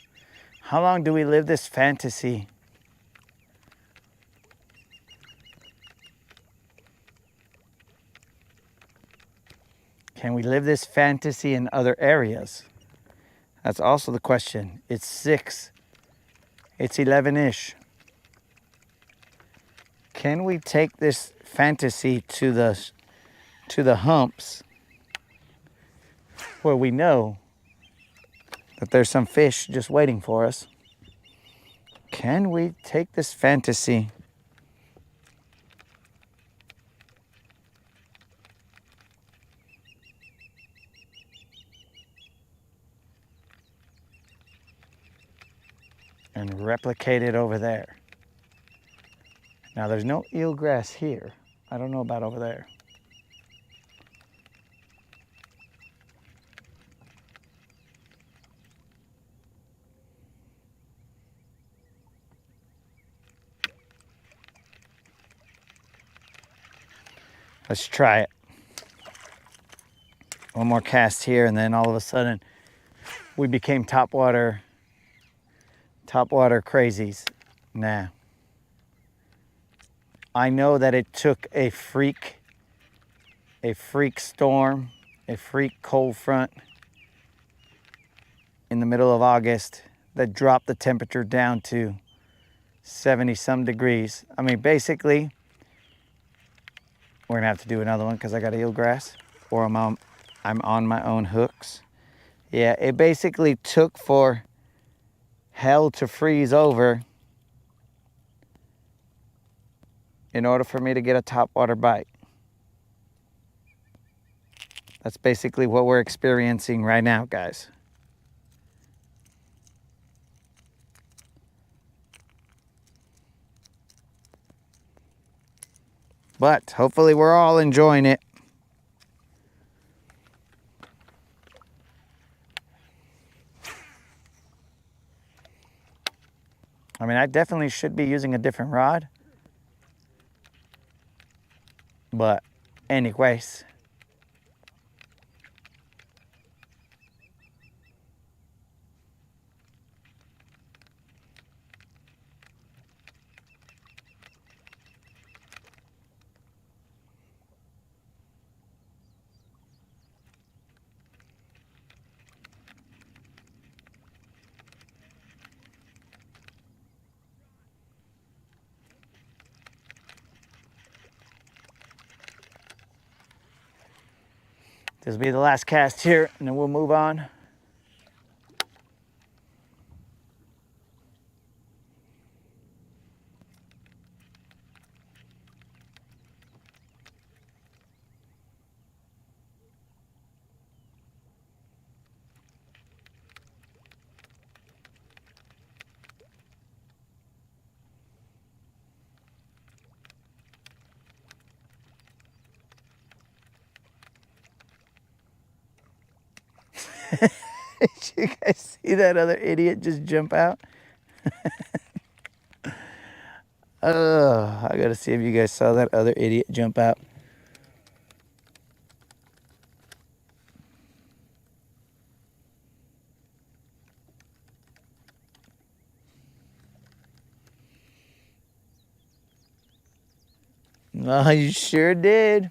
How long do we live this fantasy? Can we live this fantasy in other areas? That's also the question. It's 6. It's 11-ish. Can we take this fantasy to the humps where we know that there's some fish just waiting for us? Can we take this fantasy and replicate it over there? Now there's no eelgrass here. I don't know about over there. Let's try it. One more cast here, and then all of a sudden we became topwater crazies. Nah. I know that it took a freak storm, a freak cold front in the middle of August that dropped the temperature down to 70 some degrees. I mean, basically, we're gonna have to do another one because I got eelgrass, or I'm on my own hooks. Yeah, it basically took for hell to freeze over in order for me to get a topwater bite. That's basically what we're experiencing right now, guys. But hopefully we're all enjoying it. I mean, I definitely should be using a different rod. But anyways. This will be the last cast here, and then we'll move on. Did you guys see that other idiot just jump out? I gotta see if you guys saw that other idiot jump out. Oh, you sure did.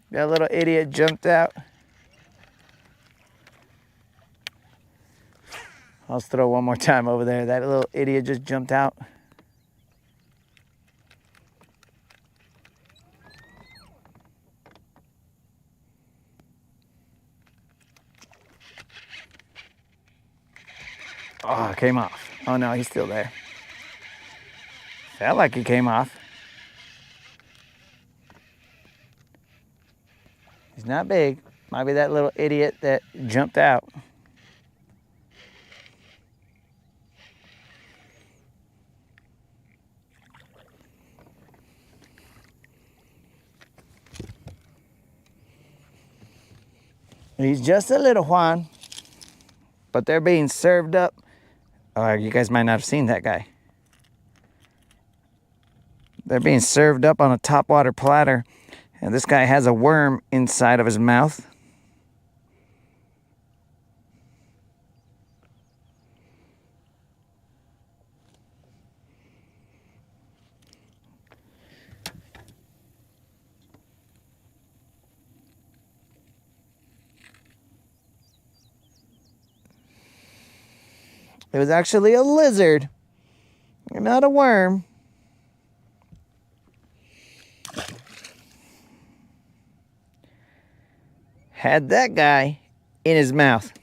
That little idiot jumped out. I'll throw one more time over there. That little idiot just jumped out. Oh, it came off. Oh no, he's still there. Felt like he came off. He's not big. Might be that little idiot that jumped out. He's just a little Juan, but they're being served up. Oh, you guys might not have seen that guy. They're being served up on a topwater platter, and this guy has a worm inside of his mouth. It was actually a lizard, not a worm. Had that guy in his mouth.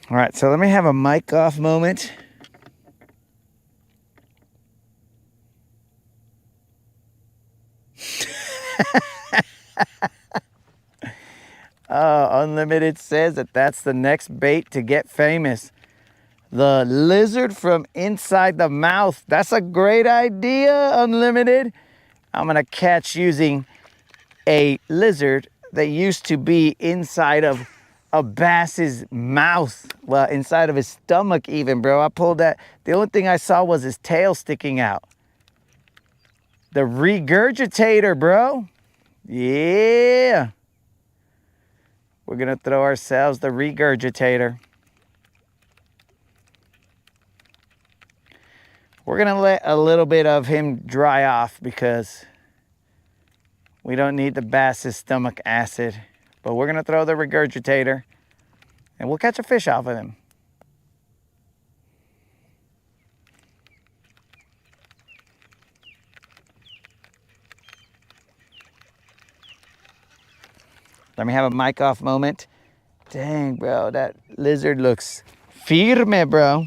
All right, so let me have a mic off moment. Unlimited says that that's the next bait to get famous. The lizard from inside the mouth. That's a great idea, Unlimited. I'm gonna catch using a lizard that used to be inside of a bass's mouth. Well, inside of his stomach even, bro. I pulled that. The only thing I saw was his tail sticking out. The regurgitator, bro. Yeah. We're gonna throw ourselves the regurgitator. We're gonna let a little bit of him dry off because we don't need the bass's stomach acid. But we're gonna throw the regurgitator and we'll catch a fish off of him. Let me have a mic off moment. Dang, bro, that lizard looks firme, bro.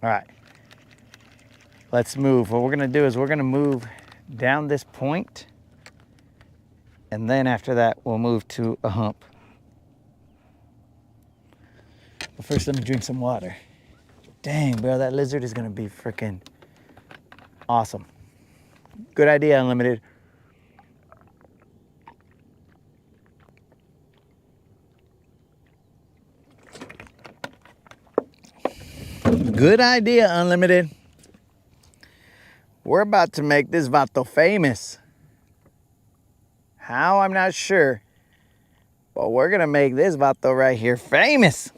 All right, let's move. What we're gonna do is we're gonna move down this point, and then after that, we'll move to a hump. But first, let me drink some water. Dang, bro, that lizard is gonna be freaking awesome. Good idea, Unlimited. Good idea, Unlimited. We're about to make this vato famous. How, I'm not sure. But we're gonna make this vato right here famous.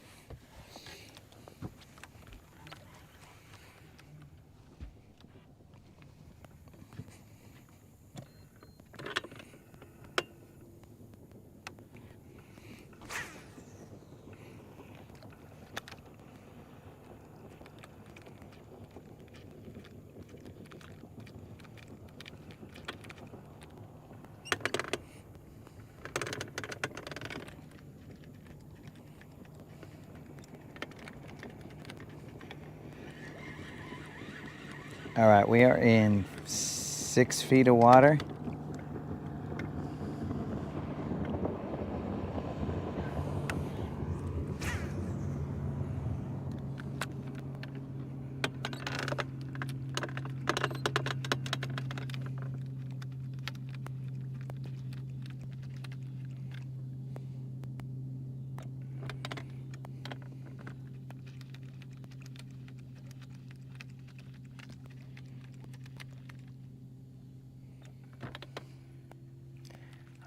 All right, we are in 6 feet of water.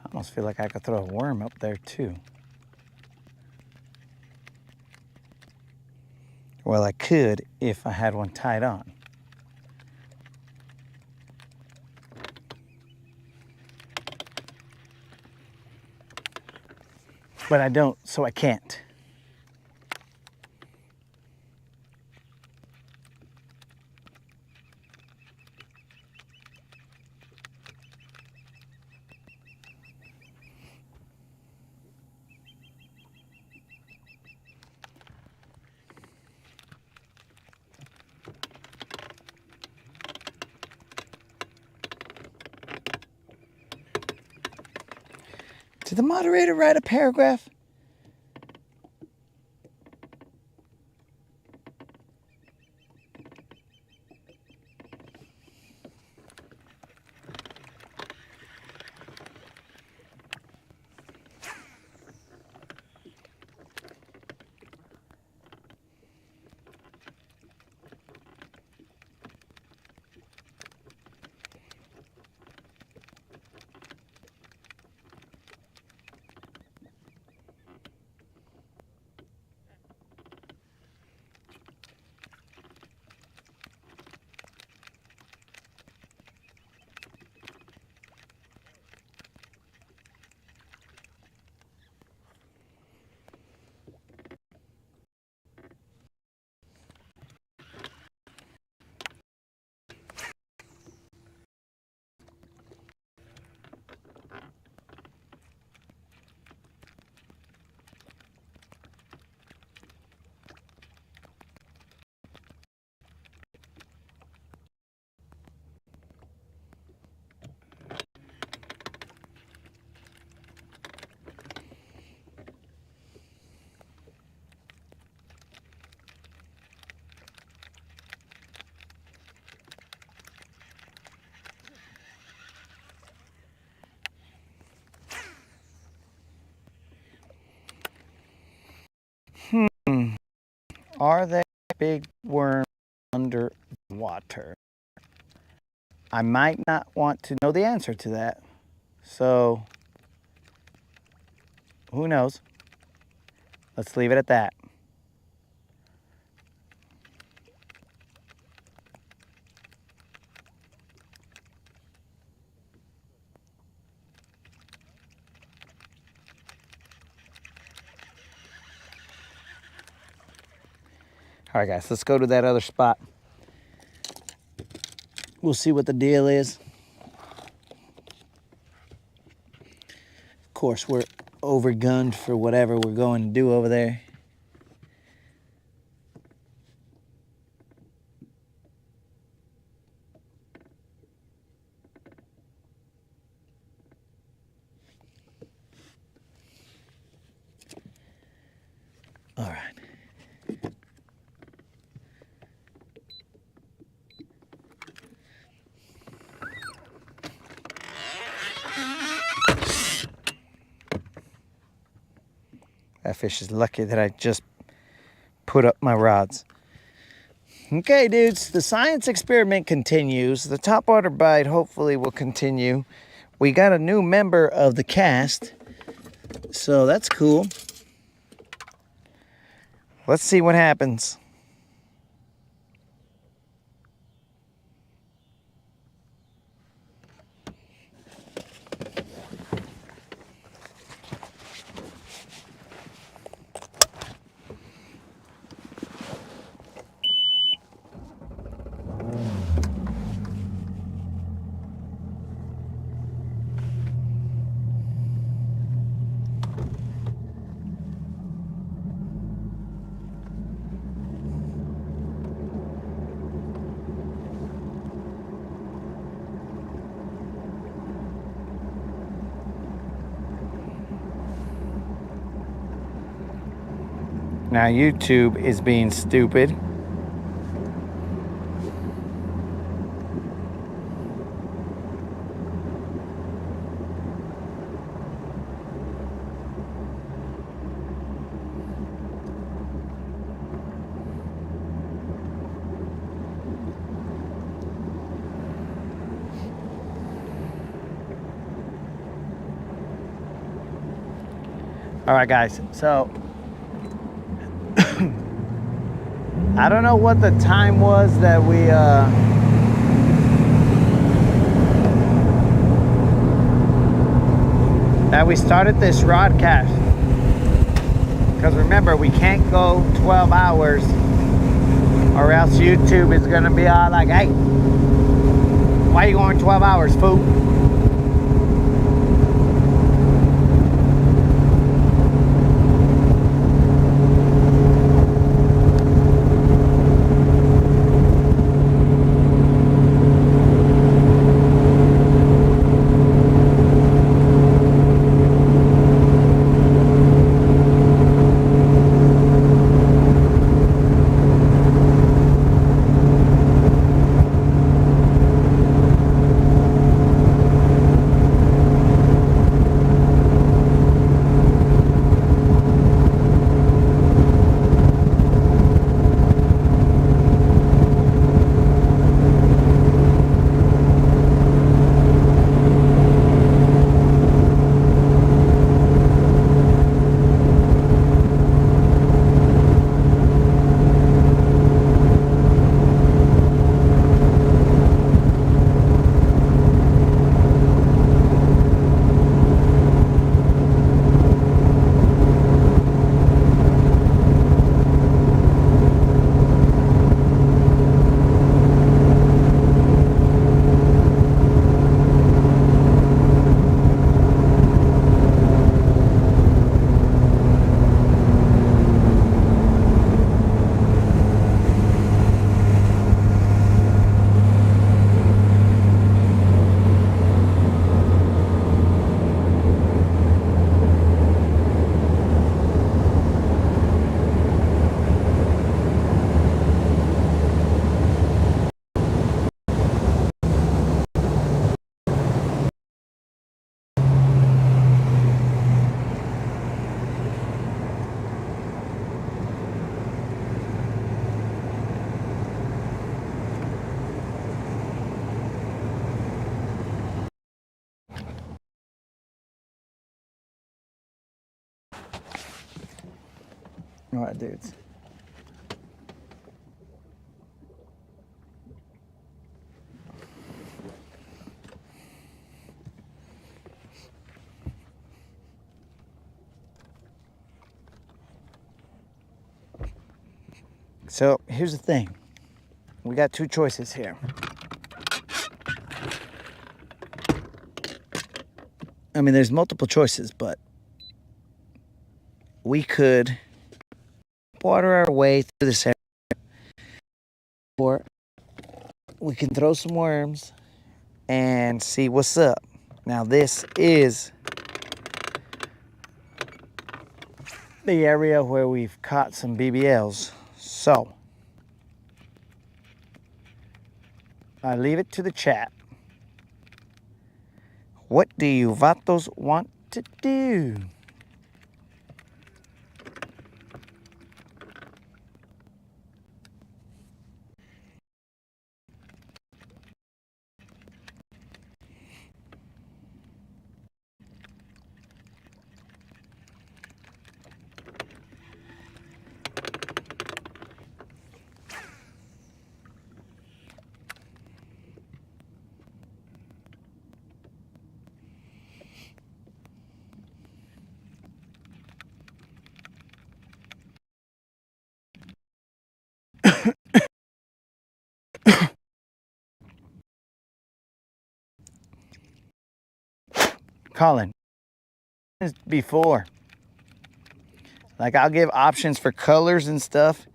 I almost feel like I could throw a worm up there too. Well, I could if I had one tied on. But I don't, so I can't. Did the moderator write a paragraph? Are there big worms underwater? I might not want to know the answer to that. So, who knows? Let's leave it at that. All right, guys, let's go to that other spot. We'll see what the deal is. Of course, we're overgunned for whatever we're going to do over there. All right. That fish is lucky that I just put up my rods. Okay, dudes, the science experiment continues. The topwater bite hopefully will continue. We got a new member of the cast, so that's cool. Let's see what happens. Now YouTube is being stupid. All right, guys, so I don't know what the time was that we started this Rodcast. Because remember, we can't go 12 hours or else YouTube is gonna be all like, hey, why are you going 12 hours, fool? All right, dudes. So here's the thing. We got two choices here. I mean, there's multiple choices, but we could water our way through this area, or we can throw some worms and see what's up. Now, this is the area where we've caught some BBLs. So, I leave it to the chat. What do you vatos want to do? Colin, before, like I'll give options for colors and stuff,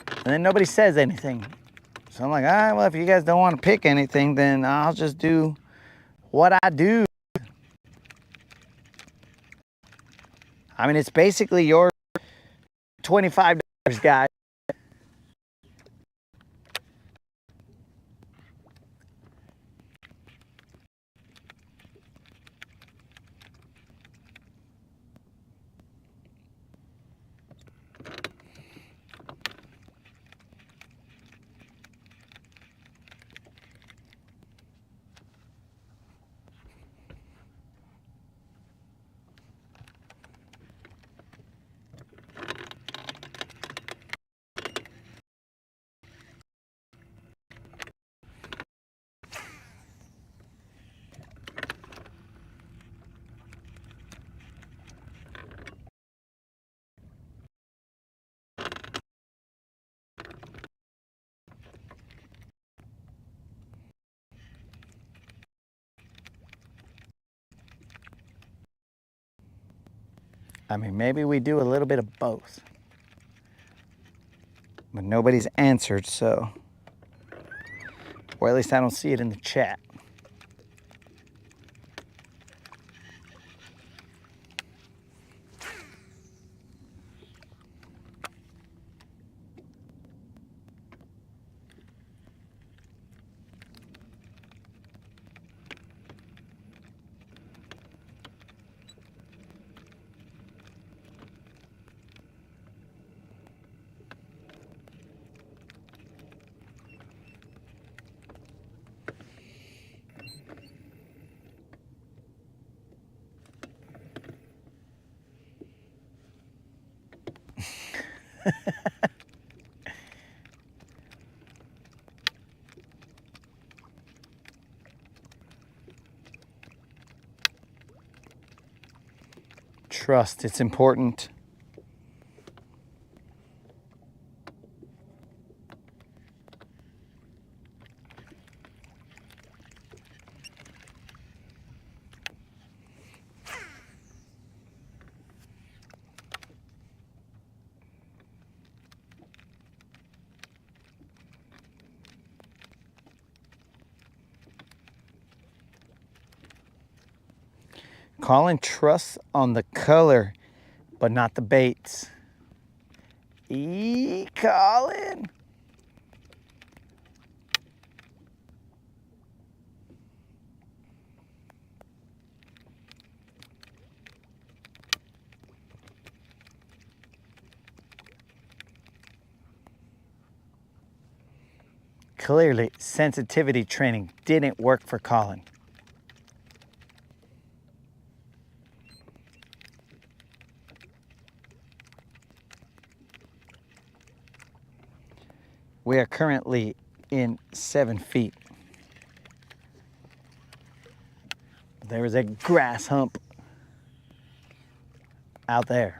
and then nobody says anything. So I'm like, all right, well, if you guys don't want to pick anything, then I'll just do what I do. I mean, it's basically your $25, guys. I mean, maybe we do a little bit of both. But nobody's answered, so. Or at least I don't see it in the chat. Trust, it's important. Colin trusts on the color, but not the baits. Colin. Clearly, sensitivity training didn't work for Colin. We are currently in 7 feet. There is a grass hump out there.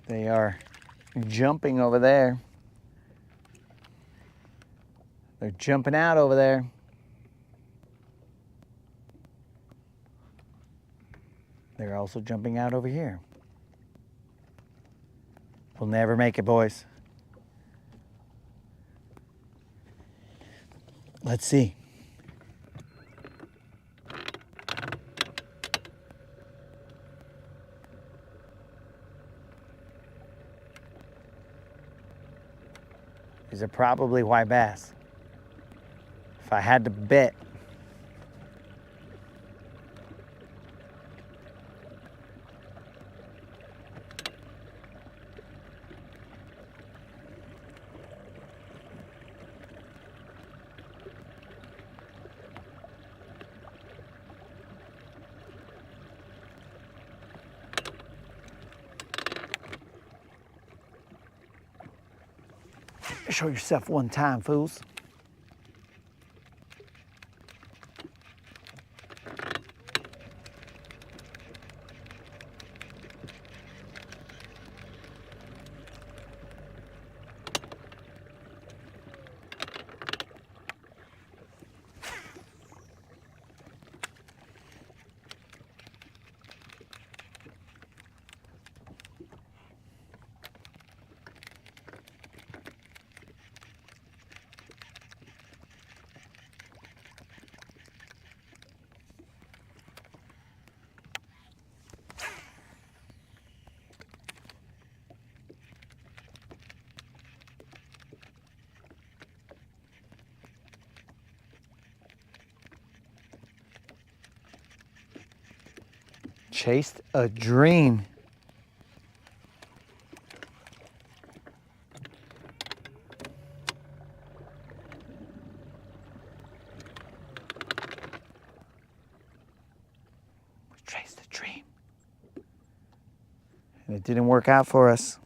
They are jumping over there. They're jumping out over there. They're also jumping out over here. We'll never make it, boys. Let's see. These are probably white bass. If I had to bet, Show yourself one time, fools. Chased a dream. We chased a dream. And it didn't work out for us.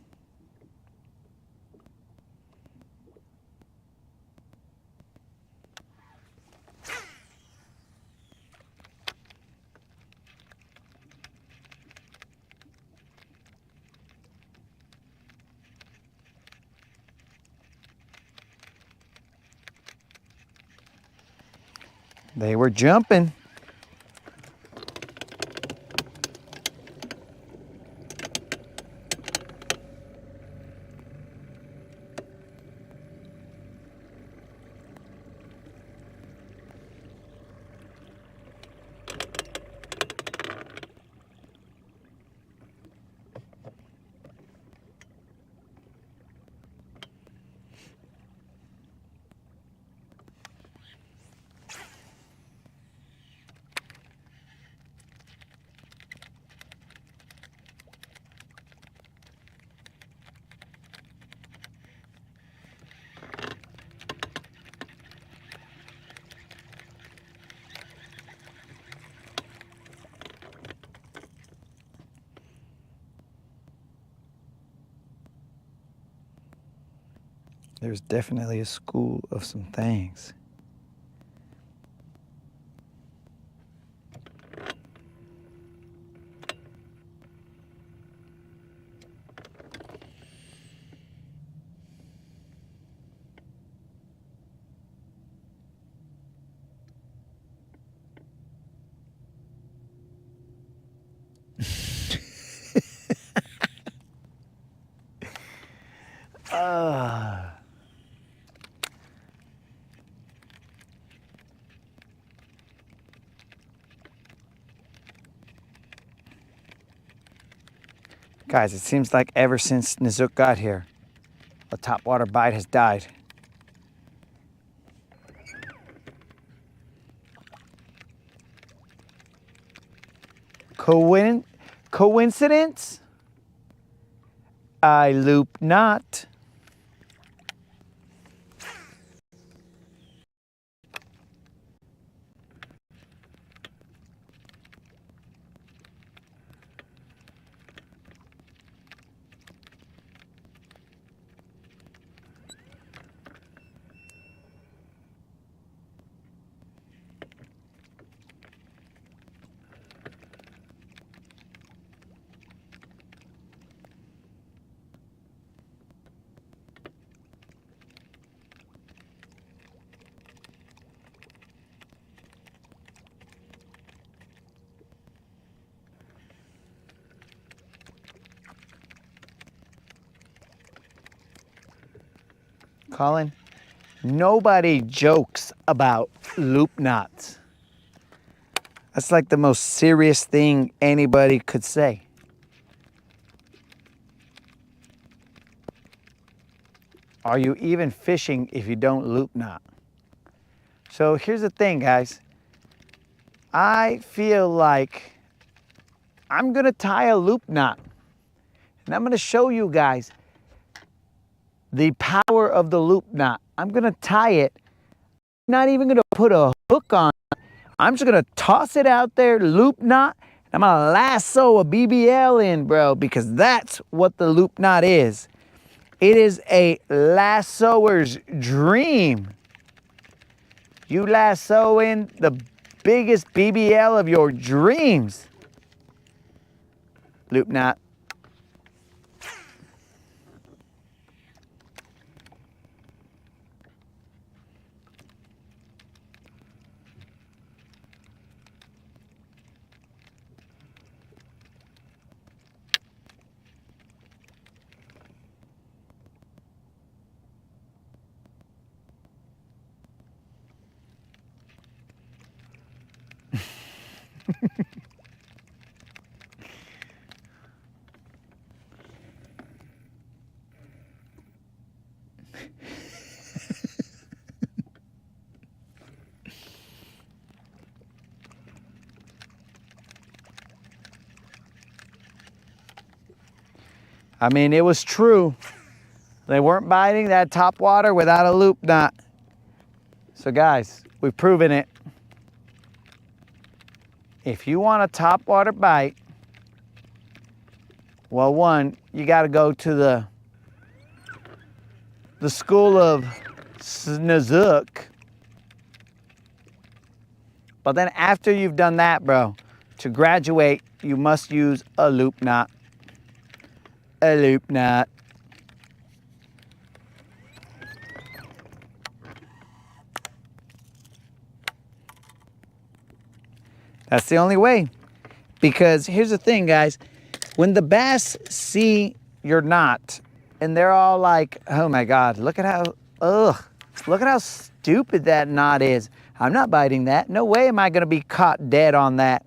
They were jumping. There's definitely a school of some things. Guys, it seems like ever since Nizook got here, a topwater bite has died. Coincidence? I loop not. Colin, nobody jokes about loop knots. That's like the most serious thing anybody could say. Are you even fishing if you don't loop knot? So here's the thing, guys. I feel like I'm gonna tie a loop knot, and I'm gonna show you guys the power of the loop knot. I'm gonna tie it, not even gonna put a hook on it. I'm just gonna toss it out there, loop knot, and I'm gonna lasso a BBL in, bro, because that's what the loop knot is. It is a lassoer's dream. You lasso in the biggest BBL of your dreams. Loop knot. I mean, it was true. They weren't biting that top water without a loop knot. So guys, we've proven it. If you want a top water bite, well, one, you got to go to the school of Snozook. But then after you've done that, bro, to graduate, you must use a loop knot. A loop knot. That's the only way. Because here's the thing, guys. When the bass see your knot, and they're all like, oh my God, look at how stupid that knot is. I'm not biting that. No way am I gonna be caught dead on that.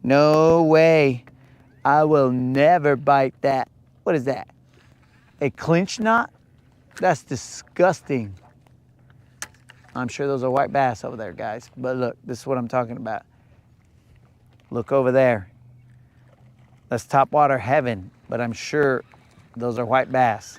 No way. I will never bite that. What is that? A clinch knot? That's disgusting. I'm sure those are white bass over there, guys. But look, this is what I'm talking about. Look over there. That's topwater heaven, but I'm sure those are white bass.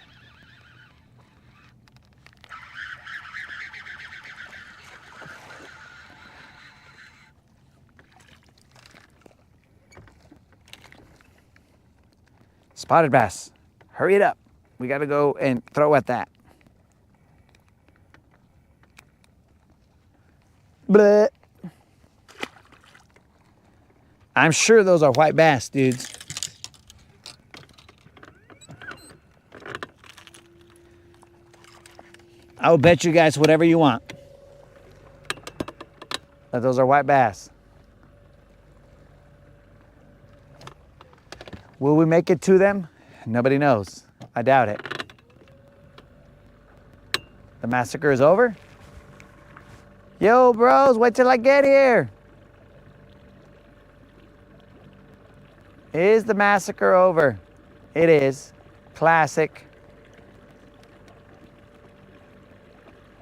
Spotted bass, hurry it up. We gotta go and throw at that. Bleh. I'm sure those are white bass, dudes. I will bet you guys whatever you want that those are white bass. Will we make it to them? Nobody knows. I doubt it. The massacre is over? Yo, bros, wait till I get here. Is the massacre over? It is. Classic.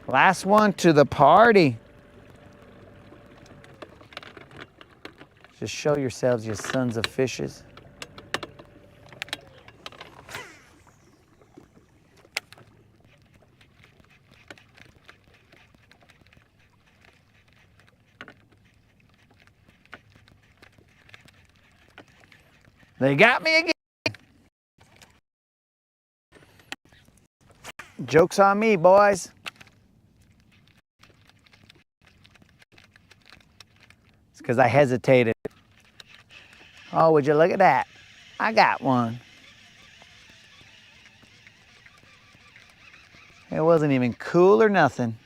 Last one to the party. Just show yourselves, you sons of fishes. They got me again. Joke's on me, boys. It's because I hesitated. Oh, would you look at that? I got one. It wasn't even cool or nothing.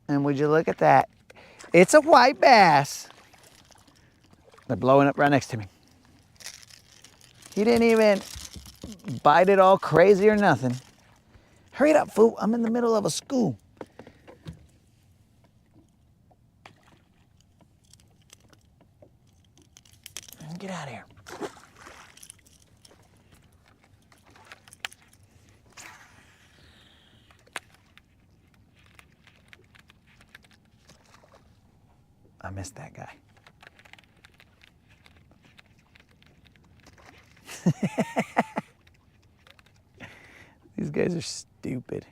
And would you look at that? It's a white bass. They're blowing up right next to me. He didn't even bite it all crazy or nothing. Hurry it up, fool. I'm in the middle of a school. Get out of here. I missed that guy. These guys are stupid.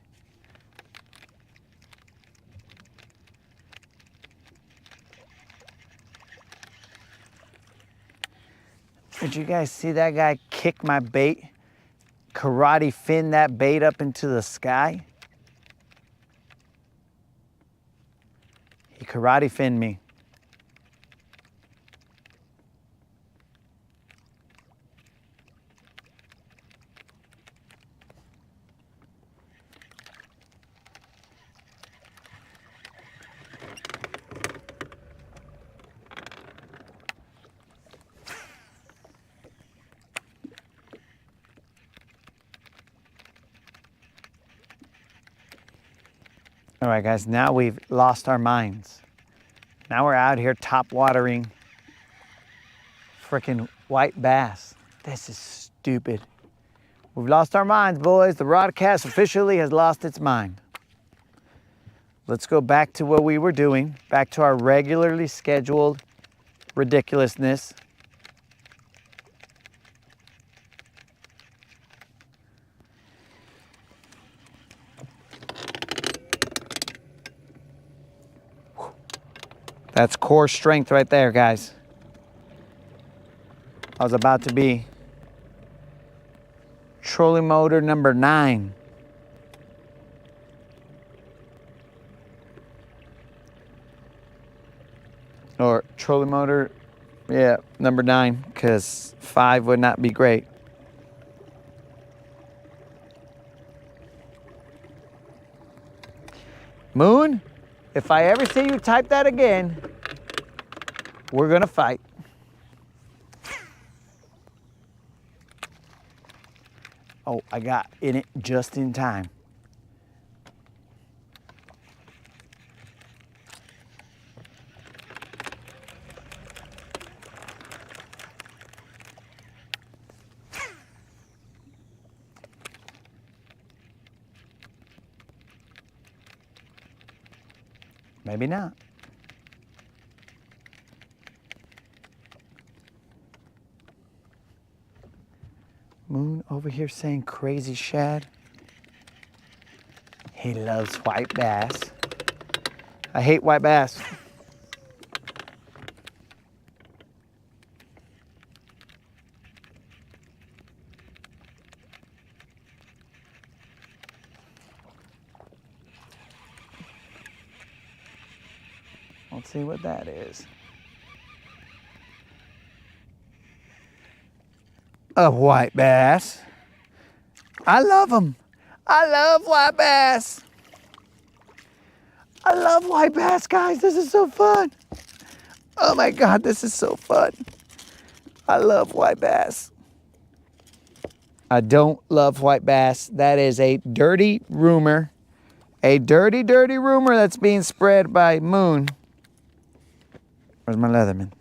Did you guys see that guy kick my bait? Karate fin that bait up into the sky? He karate finned me. All right, guys, now we've lost our minds. Now we're out here top watering freaking white bass. This is stupid. We've lost our minds, boys. The Rodcast officially has lost its mind. Let's go back to what we were doing, back to our regularly scheduled ridiculousness. That's core strength right there, guys. I was about to be trolling motor number 9. Or trolling motor, yeah, number 9, because 5 would not be great. Moon, if I ever see you type that again, we're gonna fight. Oh, I got in it just in time. Maybe not. Moon over here saying crazy shad. He loves white bass. I hate white bass. Let's see what that is. A white bass. I love them. I love white bass. I love white bass, guys. This is so fun. Oh my God, this is so fun. I love white bass. I don't love white bass. That is a dirty rumor. A dirty, dirty rumor that's being spread by Moon. Where's my Leatherman?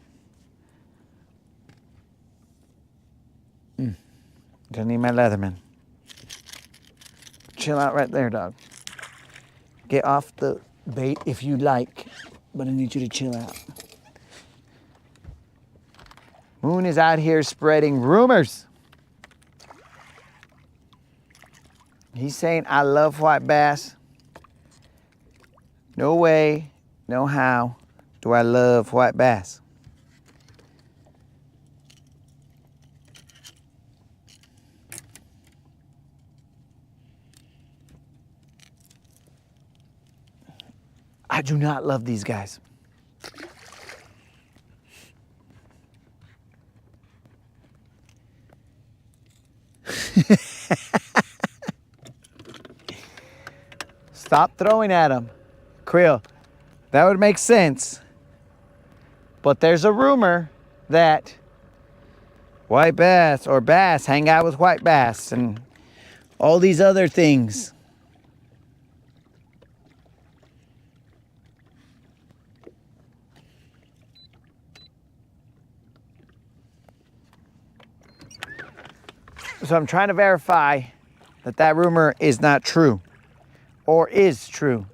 Don't need my Leatherman. Chill out right there, dog. Get off the bait if you like, but I need you to chill out. Moon is out here spreading rumors. He's saying, I love white bass. No way, no how do I love white bass. I do not love these guys. Stop throwing at them. Creel, that would make sense. But there's a rumor that white bass or bass hang out with white bass and all these other things. So I'm trying to verify that that rumor is not true or is true.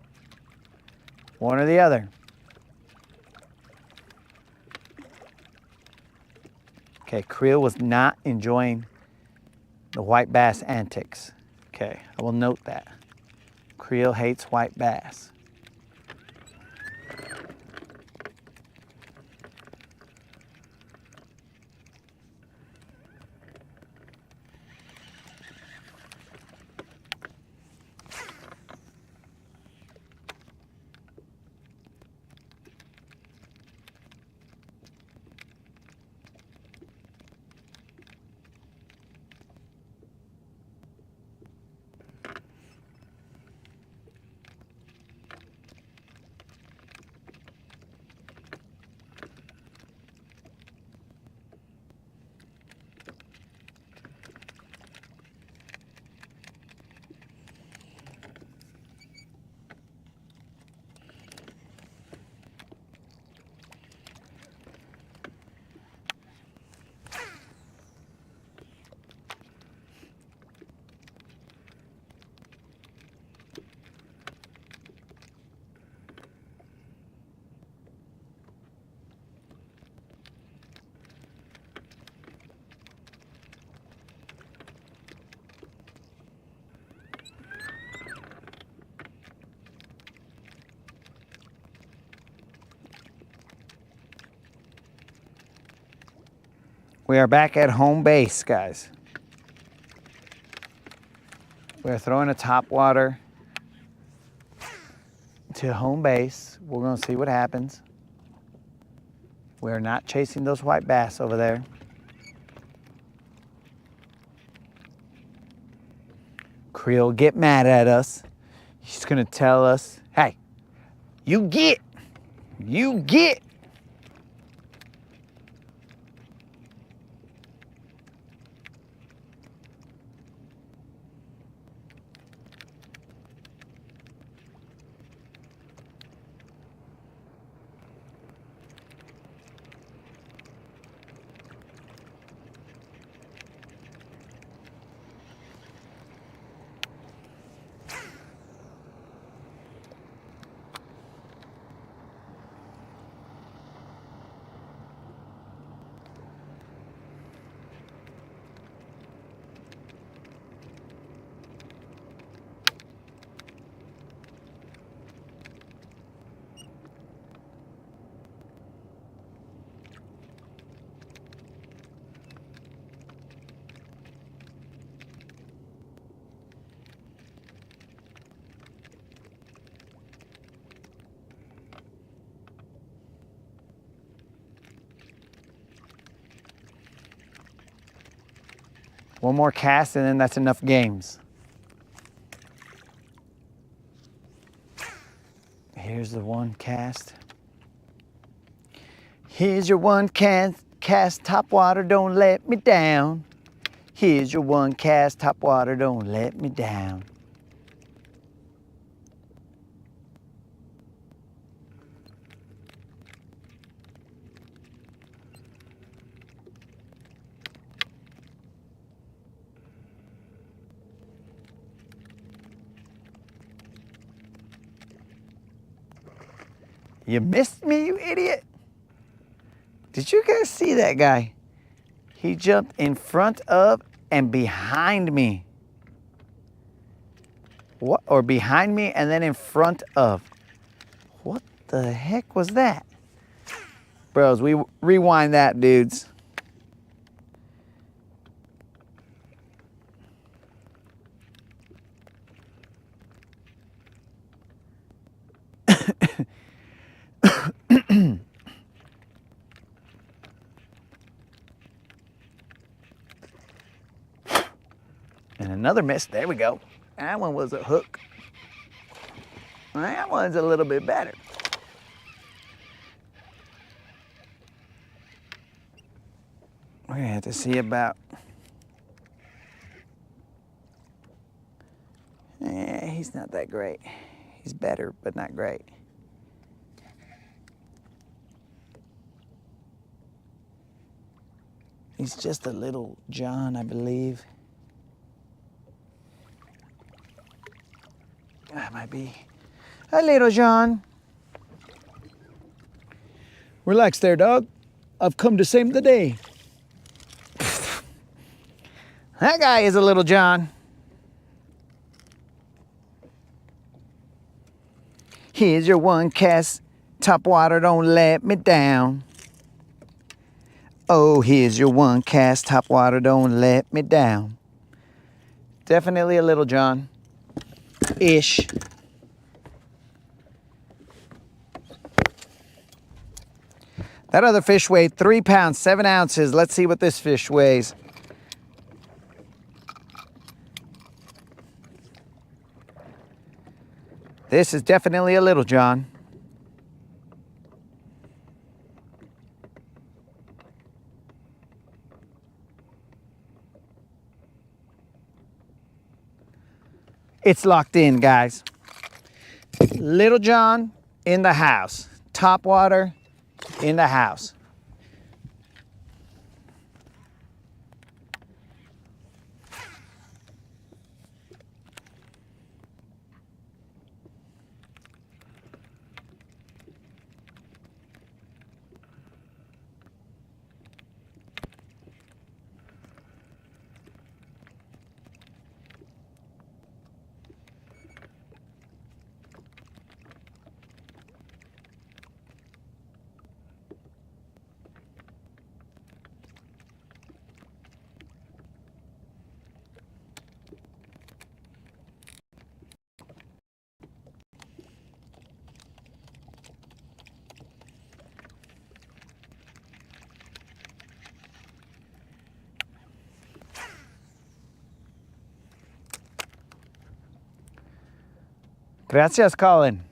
One or the other. Okay, Creel was not enjoying the white bass antics. Okay, I will note that. Creel hates white bass. We are back at home base, guys. We're throwing a top water to home base. We're gonna see what happens. We're not chasing those white bass over there. Creel get mad at us. He's gonna tell us, hey, you get. One more cast and then that's enough games. Here's the one cast. Here's your one cast, top water, don't let me down. Here's your one cast, top water, don't let me down. You missed me, you idiot. Did you guys see that guy? He jumped in front of and behind me. What? Or behind me and then in front of. What the heck was that? Bros, we rewind that, dudes. And another miss. There we go. That one was a hook. That one's a little bit better. We're gonna have to see about. He's not that great. He's better, but not great. He's just a little John, I believe. That might be a little John. Relax there, dog. I've come to save the day. That guy is a little John. Here's your one cast, top water, don't let me down. Oh, here's your one cast, top water, don't let me down. Definitely a little John. Ish. That other fish weighed 3 pounds, 7 ounces. Let's see what this fish weighs. This is definitely a little John. It's locked in, guys. Little John in the house. Top water in the house. Gracias, Colin.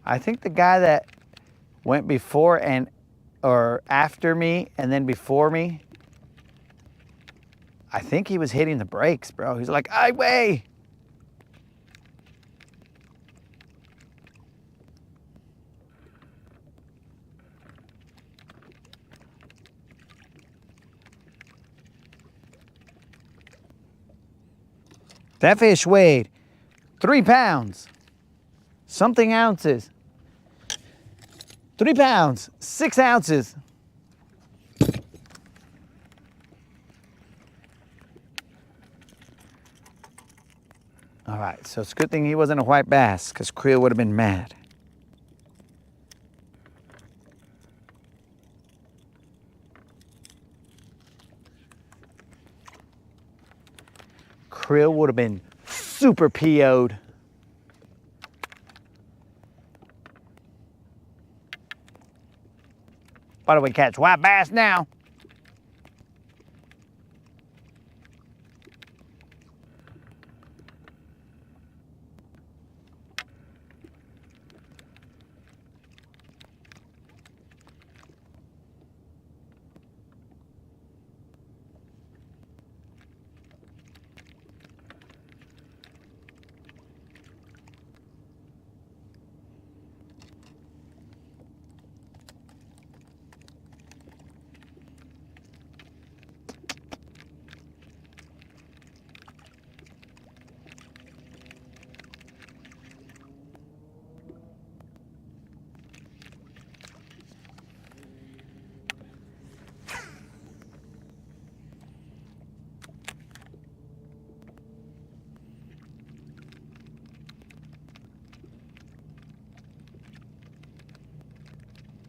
I think the guy that went before and or after me and then before me, I think he was hitting the brakes, bro. He's like, "I weigh." That fish weighed 3 pounds, something ounces. 3 pounds, 6 ounces. All right, so it's a good thing he wasn't a white bass, because Creel would have been mad. Creel would have been super PO'd. Why do we catch white bass now?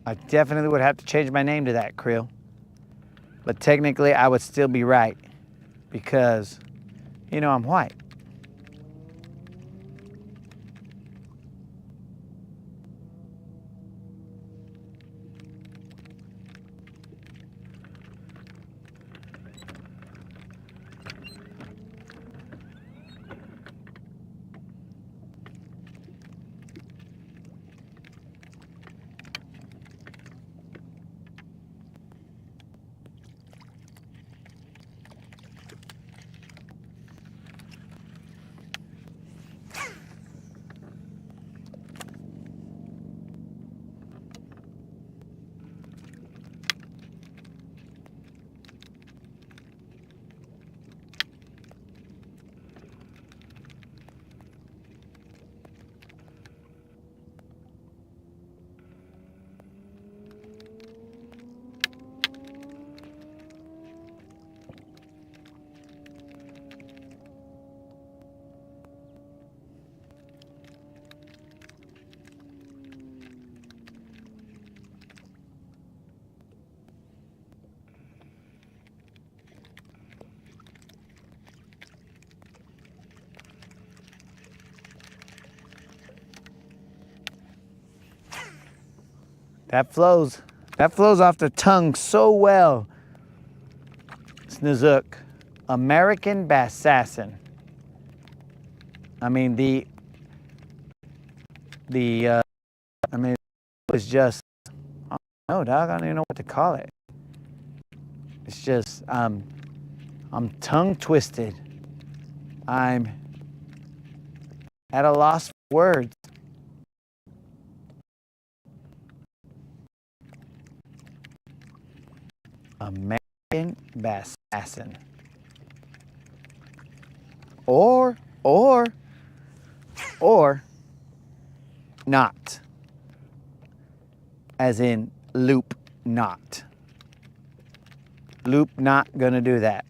I definitely would have to change my name to that, Creel. But technically, I would still be right because, you know, I'm white. That flows off the tongue so well. Snoozuk, American Bassassin. I mean, I mean, it was just, I don't know, dog, I don't even know what to call it. It's just, I'm tongue twisted. I'm at a loss for words. American Bassassin. Or not. As in loop knot. Loop not gonna do that.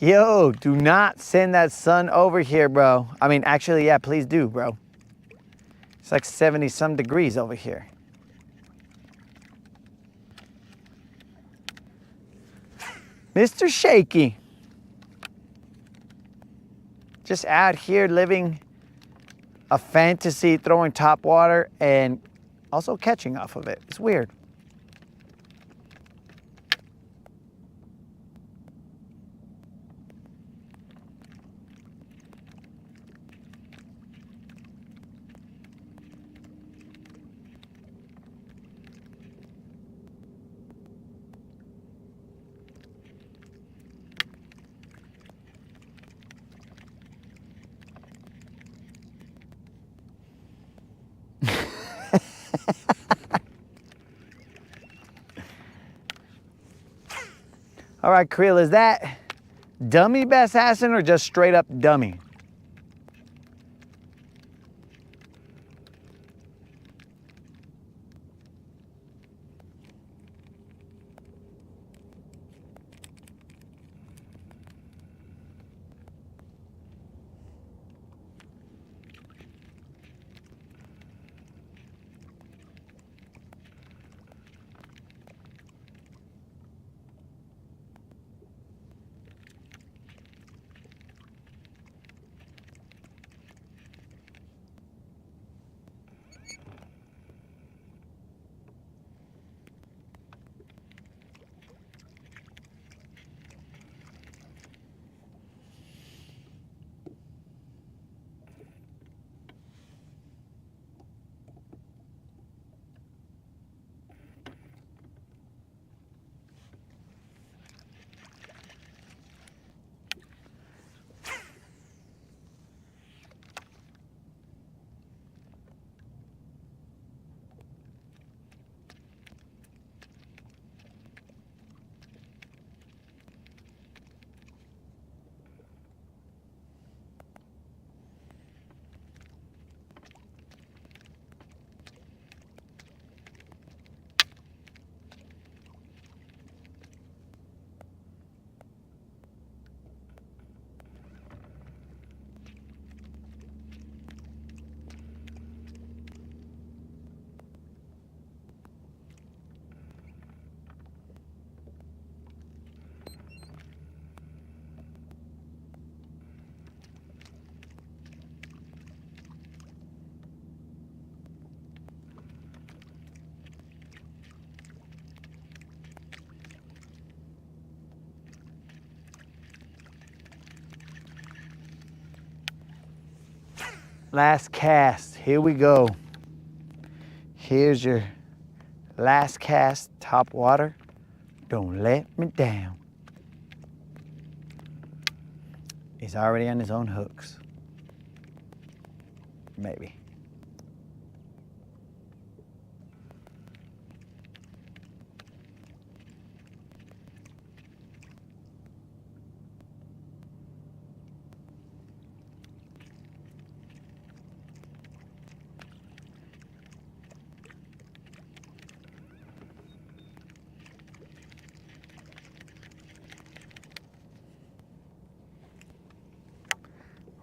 Yo, do not send that sun over here, bro. I mean, actually, yeah, please do, bro. It's like 70 some degrees over here. Mr. Shaky. Just out here living a fantasy, throwing top water and also catching off of it. It's weird. All right, Creel, is that dummy bass assassin or just straight up dummy? Last cast, here we go. Here's your last cast, top water. Don't let me down. He's already on his own hooks. Maybe.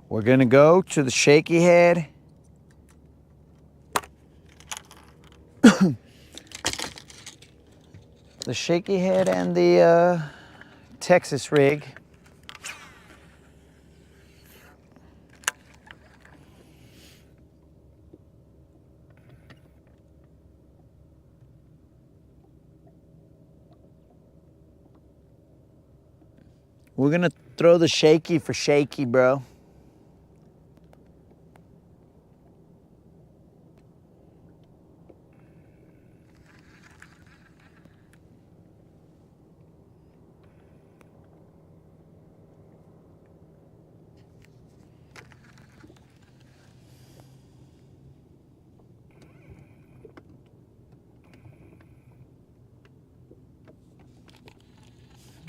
We're gonna go to the shaky head. The shaky head and the Texas rig. We're gonna throw the shaky for shaky, bro.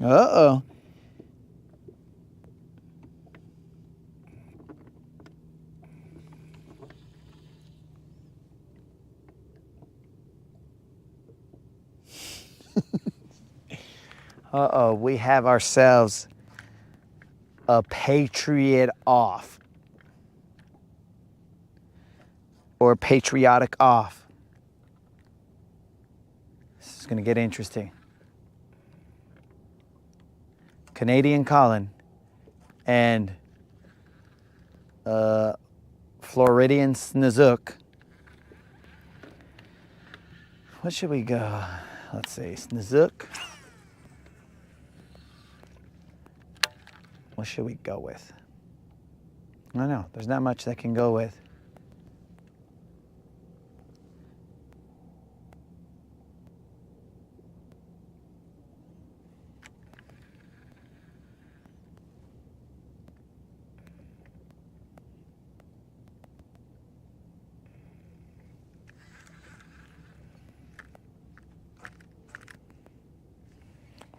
Uh-oh. Uh-oh, we have ourselves a patriot off. Or patriotic off. This is gonna get interesting. Canadian Colin and Floridian Snizook. What should we go? Let's see, Snizook. What should we go with? I don't know, there's not much that can go with.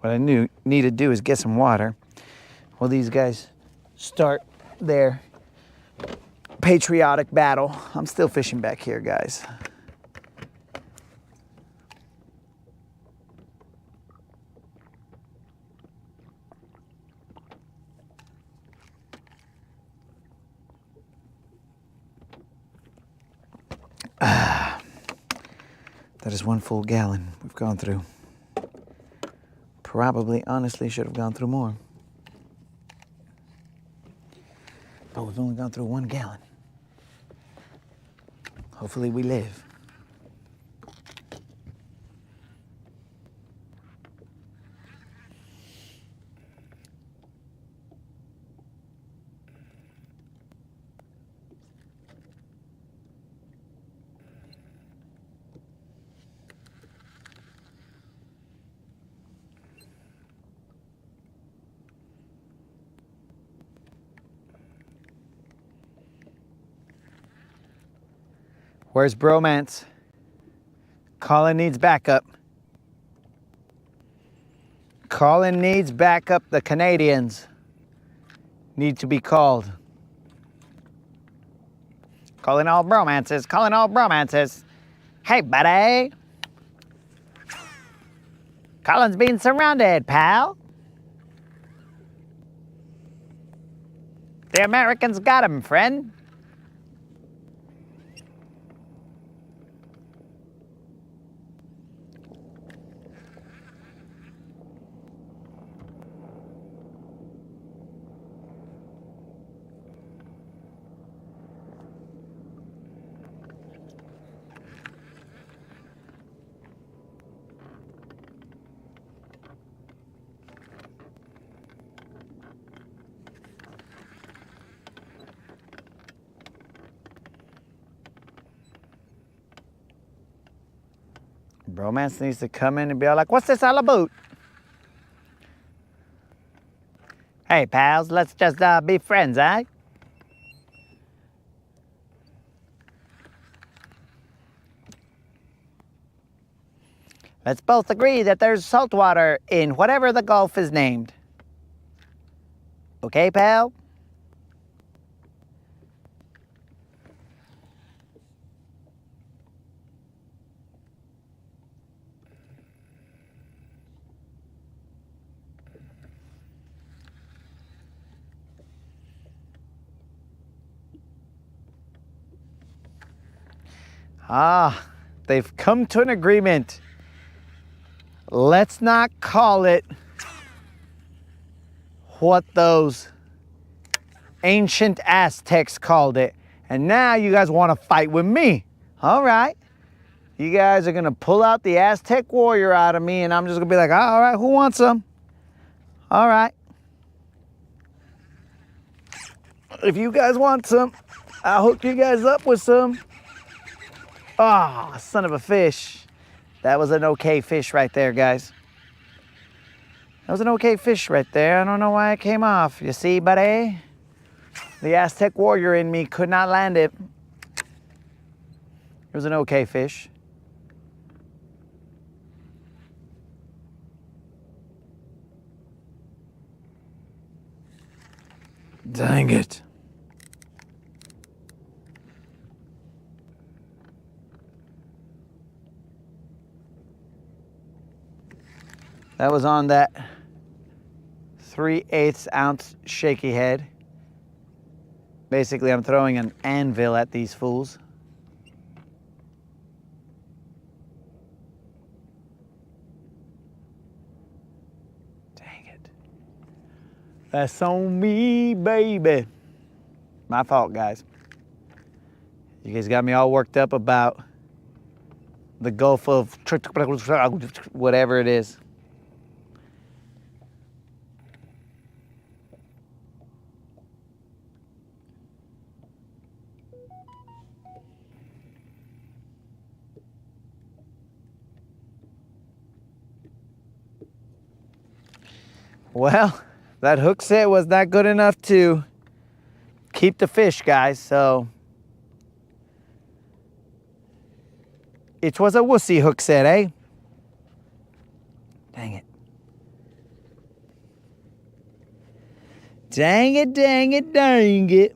What I need to do is get some water while these guys start their patriotic battle. I'm still fishing back here, guys. That is 1 full gallon we've gone through. Probably, honestly, should have gone through more. But we've only gone through 1 gallon. Hopefully we live. Where's Bromance? Colin needs backup. Colin needs backup. The Canadians need to be called. Calling all bromances. Calling all bromances. Hey, buddy. Colin's being surrounded, pal. The Americans got him, friend. Bromance needs to come in and be like, what's this all about? Hey, pals, let's just be friends, eh? Let's both agree that there's salt water in whatever the Gulf is named. Okay, pal? Ah, they've come to an agreement. Let's not call it what those ancient Aztecs called it. And now you guys want to fight with me. All right. You guys are going to pull out the Aztec warrior out of me, and I'm just going to be like, all right, who wants some? All right. If you guys want some, I'll hook you guys up with some. Ah, son of a fish. That was an okay fish right there, guys. That was an okay fish right there. I don't know why it came off. You see, buddy? The Aztec warrior in me could not land it. It was an okay fish. Dang it. That was on that 3/8 ounce shaky head. Basically, I'm throwing an anvil at these fools. Dang it. That's on me, baby. My fault, guys. You guys got me all worked up about the Gulf of whatever it is. Well, that hook set was not good enough to keep the fish, guys, so it was a wussy hook set, eh? Dang it. Dang it, dang it, dang it.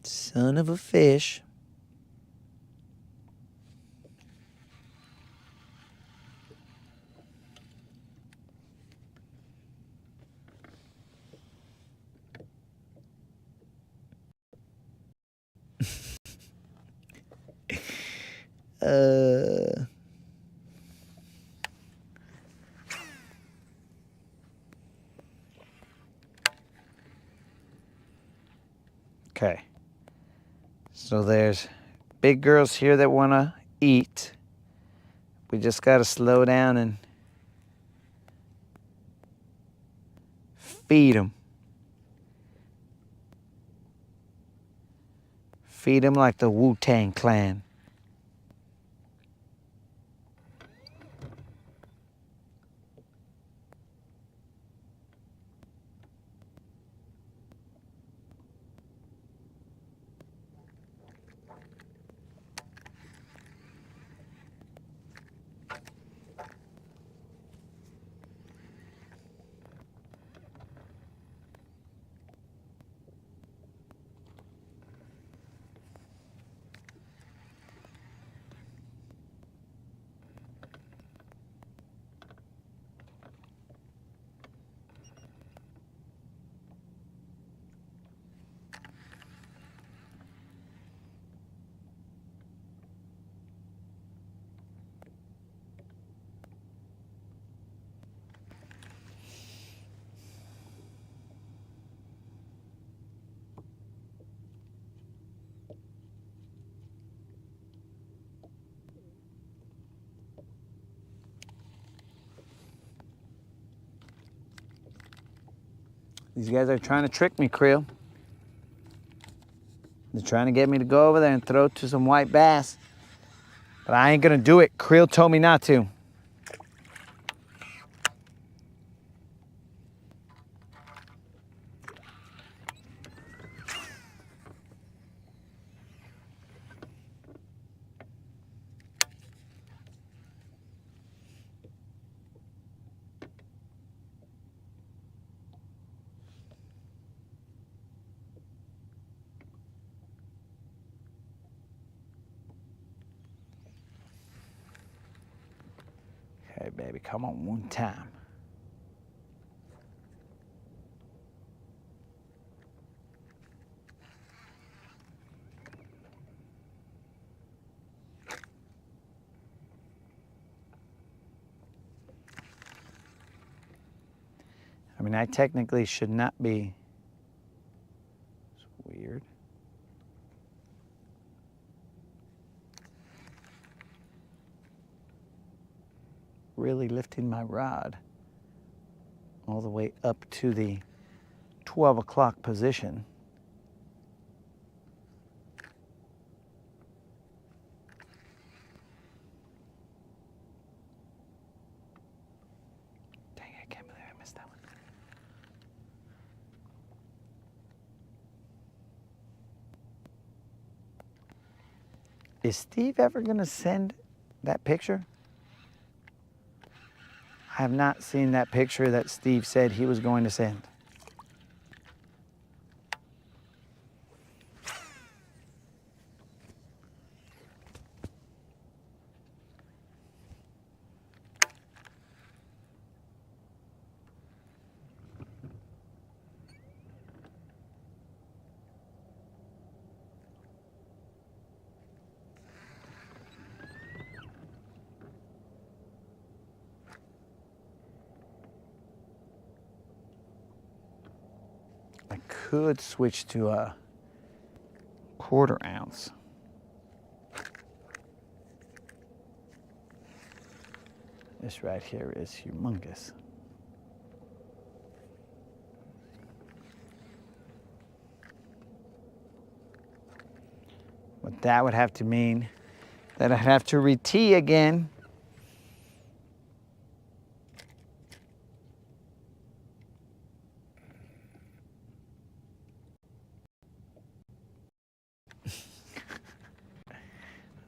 Son of a fish. Okay. So there's big girls here that want to eat. We just got to slow down and feed them. Feed them like the Wu-Tang Clan. These guys are trying to trick me, Creel. They're trying to get me to go over there and throw to some white bass. But I ain't gonna do it. Creel told me not to. Okay, baby, come on one time. I mean, I technically should not be. It's weird. Really lifting my rod all the way up to the 12 o'clock position. Dang, I can't believe I missed that one. Is Steve ever gonna send that picture? I have not seen that picture that Steve said he was going to send. I could switch to a 1/4 ounce. This right here is humongous. But that would have to mean that I'd have to re-tee again.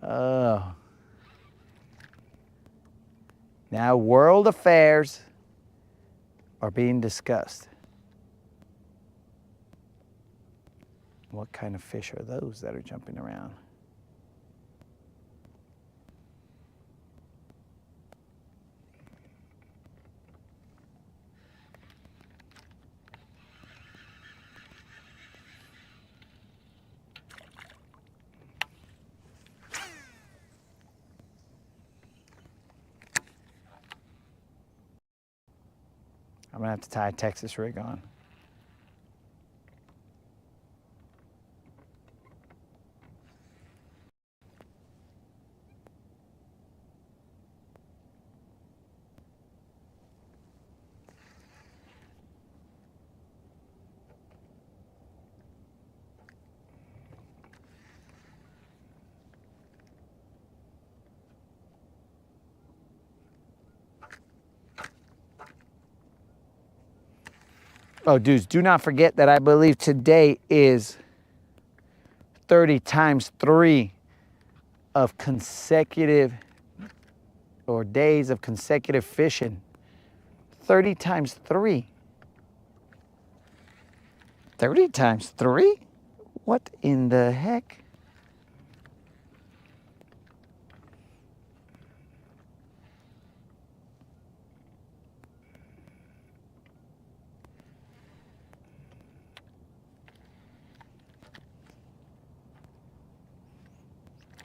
Oh. Now world affairs are being discussed. What kind of fish are those that are jumping around? I'm gonna have to tie a Texas rig on. Oh, dudes, do not forget that I believe today is 30 times 3 of consecutive, or days of consecutive fishing. 30 times 3. 30 times 3? What in the heck?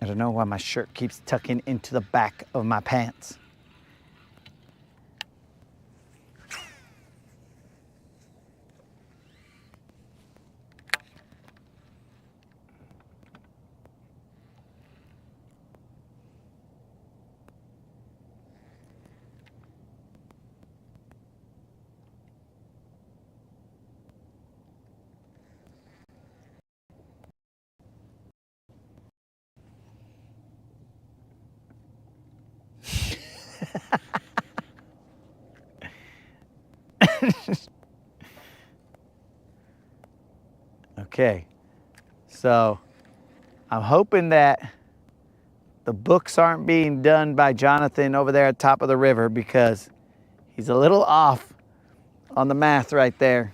I don't know why my shirt keeps tucking into the back of my pants. Okay, so I'm hoping that the books aren't being done by Jonathan over there at the top of the river, because he's a little off on the math right there.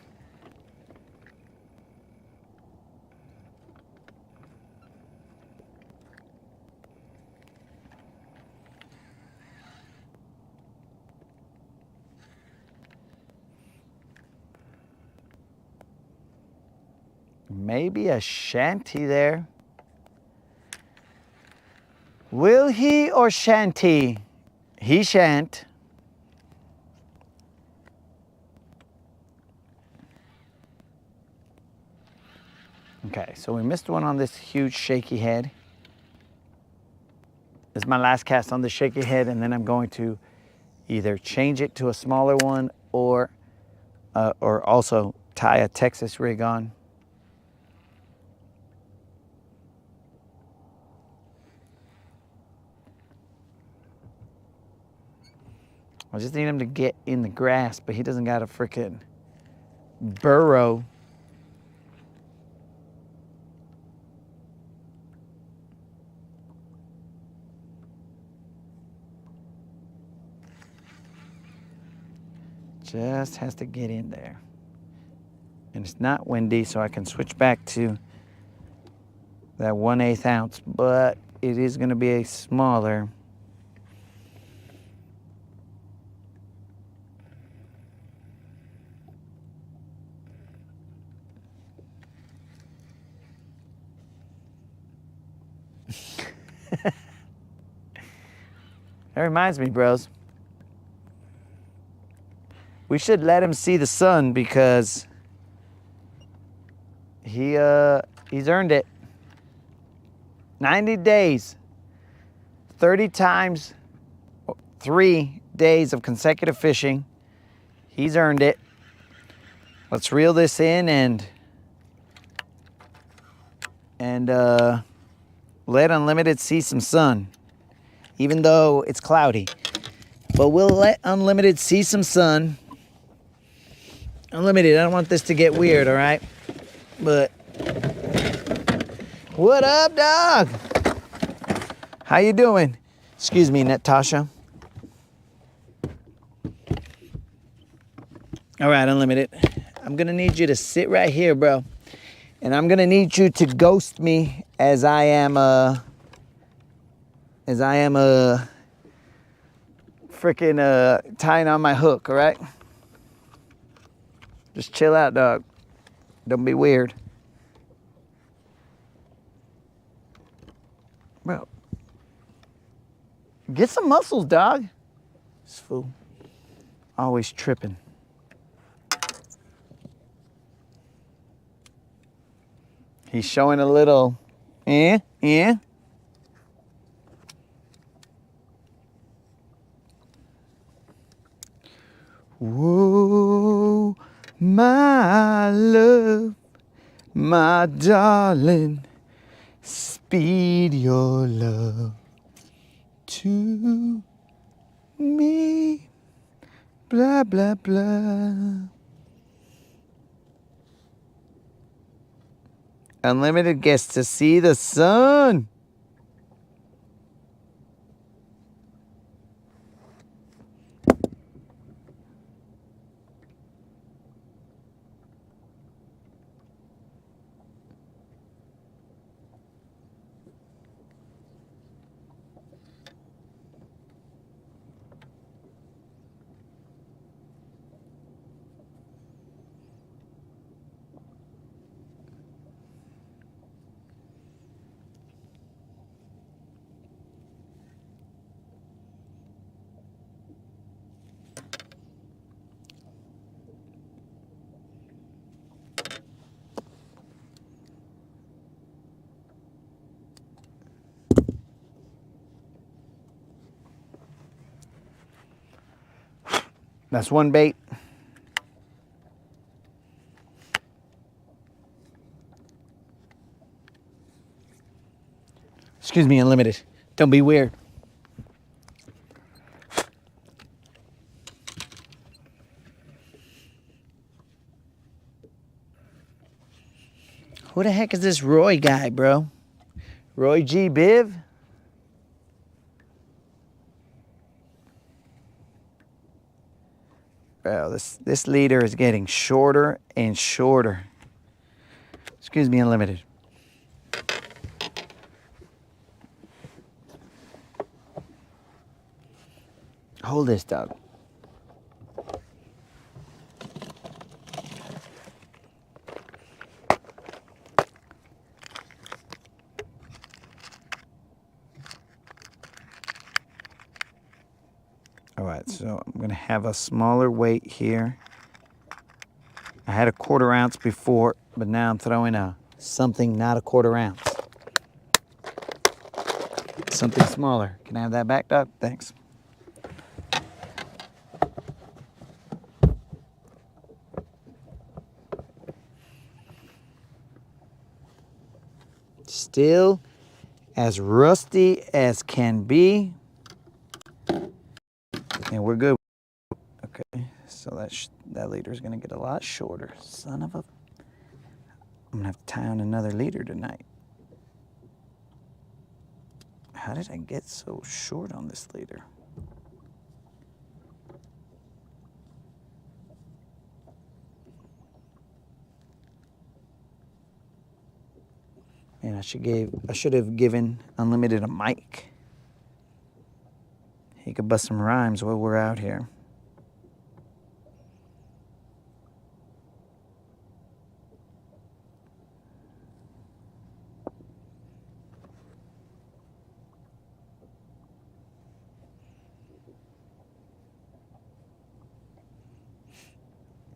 Maybe a shanty there. Will he or shan't he? He shan't. Okay, so we missed one on this huge shaky head. This is my last cast on the shaky head, and then I'm going to either change it to a smaller one or also tie a Texas rig on. I just need him to get in the grass, but he doesn't got a frickin' burrow. Just has to get in there. And it's not windy, so I can switch back to that 1/8 ounce, but it is going to be a smaller. That reminds me, bros. We should let him see the sun because he's earned it. 90 days, 30 times 3 days of consecutive fishing. He's earned it. Let's reel this in and let Unlimited see some sun, even though it's cloudy. But we'll let Unlimited see some sun. Unlimited, I don't want this to get weird, all right? But what up, dog? How you doing? Excuse me, Natasha. All right, Unlimited. I'm gonna need you to sit right here, bro. And I'm gonna need you to ghost me as I am freaking tying on my hook, all right? Just chill out, dog. Don't be weird. Bro. Get some muscles, dog. This fool. Always tripping. He's showing a little, Whoa, my love, my darling, speed your love to me, blah, blah, blah. Unlimited gets to see the sun. That's one bait. Excuse me, Unlimited. Don't be weird. Who the heck is this Roy guy, bro? Roy G. Biv? Bro, this leader is getting shorter and shorter. Excuse me, Unlimited. Hold this, dog. All right, so I'm gonna have a smaller weight here. I had a 1/4 ounce before, but now I'm throwing something not a 1/4 ounce. Something smaller. Can I have that back, dog? Thanks. Still as rusty as can be. And we're good. Okay, so that leader is gonna get a lot shorter. Son of a, I'm gonna have to tie on another leader tonight. How did I get so short on this leader? I should have given Unlimited a mic. He could bust some rhymes while we're out here.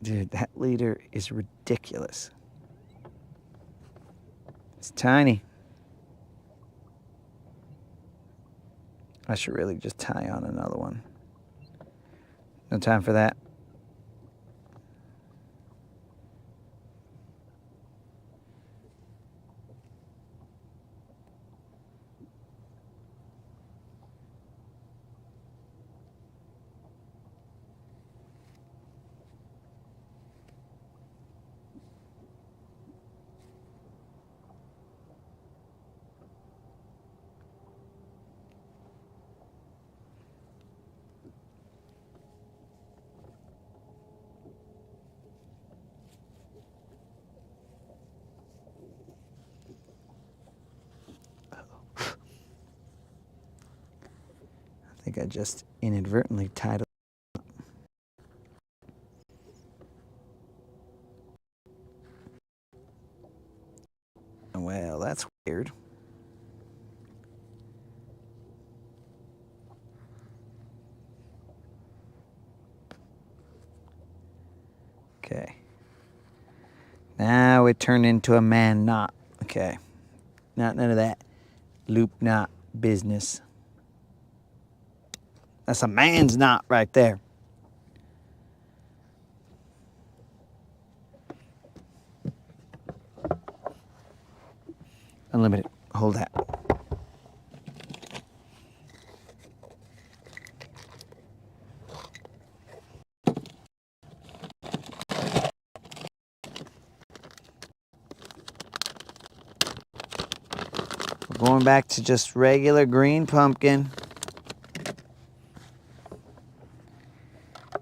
Dude, that leader is ridiculous. It's tiny. I should really just tie on another one. No time for that. I think I just inadvertently tied up. Well, that's weird. Okay. Now it turned into a man knot. Okay. None of that loop knot business. That's a man's knot right there. Unlimited. Hold that. We're going back to just regular green pumpkin.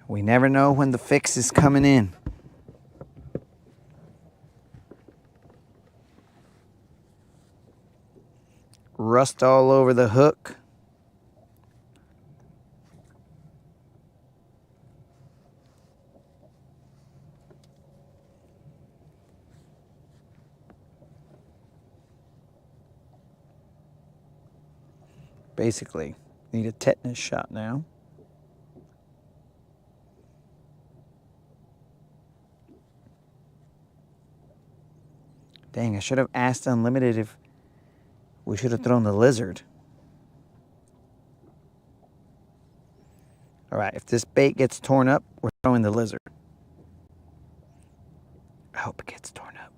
We never know when the fix is coming in. Rust all over the hook. Basically, need a tetanus shot now. Dang, I should have asked Unlimited if we should have thrown the lizard. All right, if this bait gets torn up, we're throwing the lizard. I hope it gets torn up.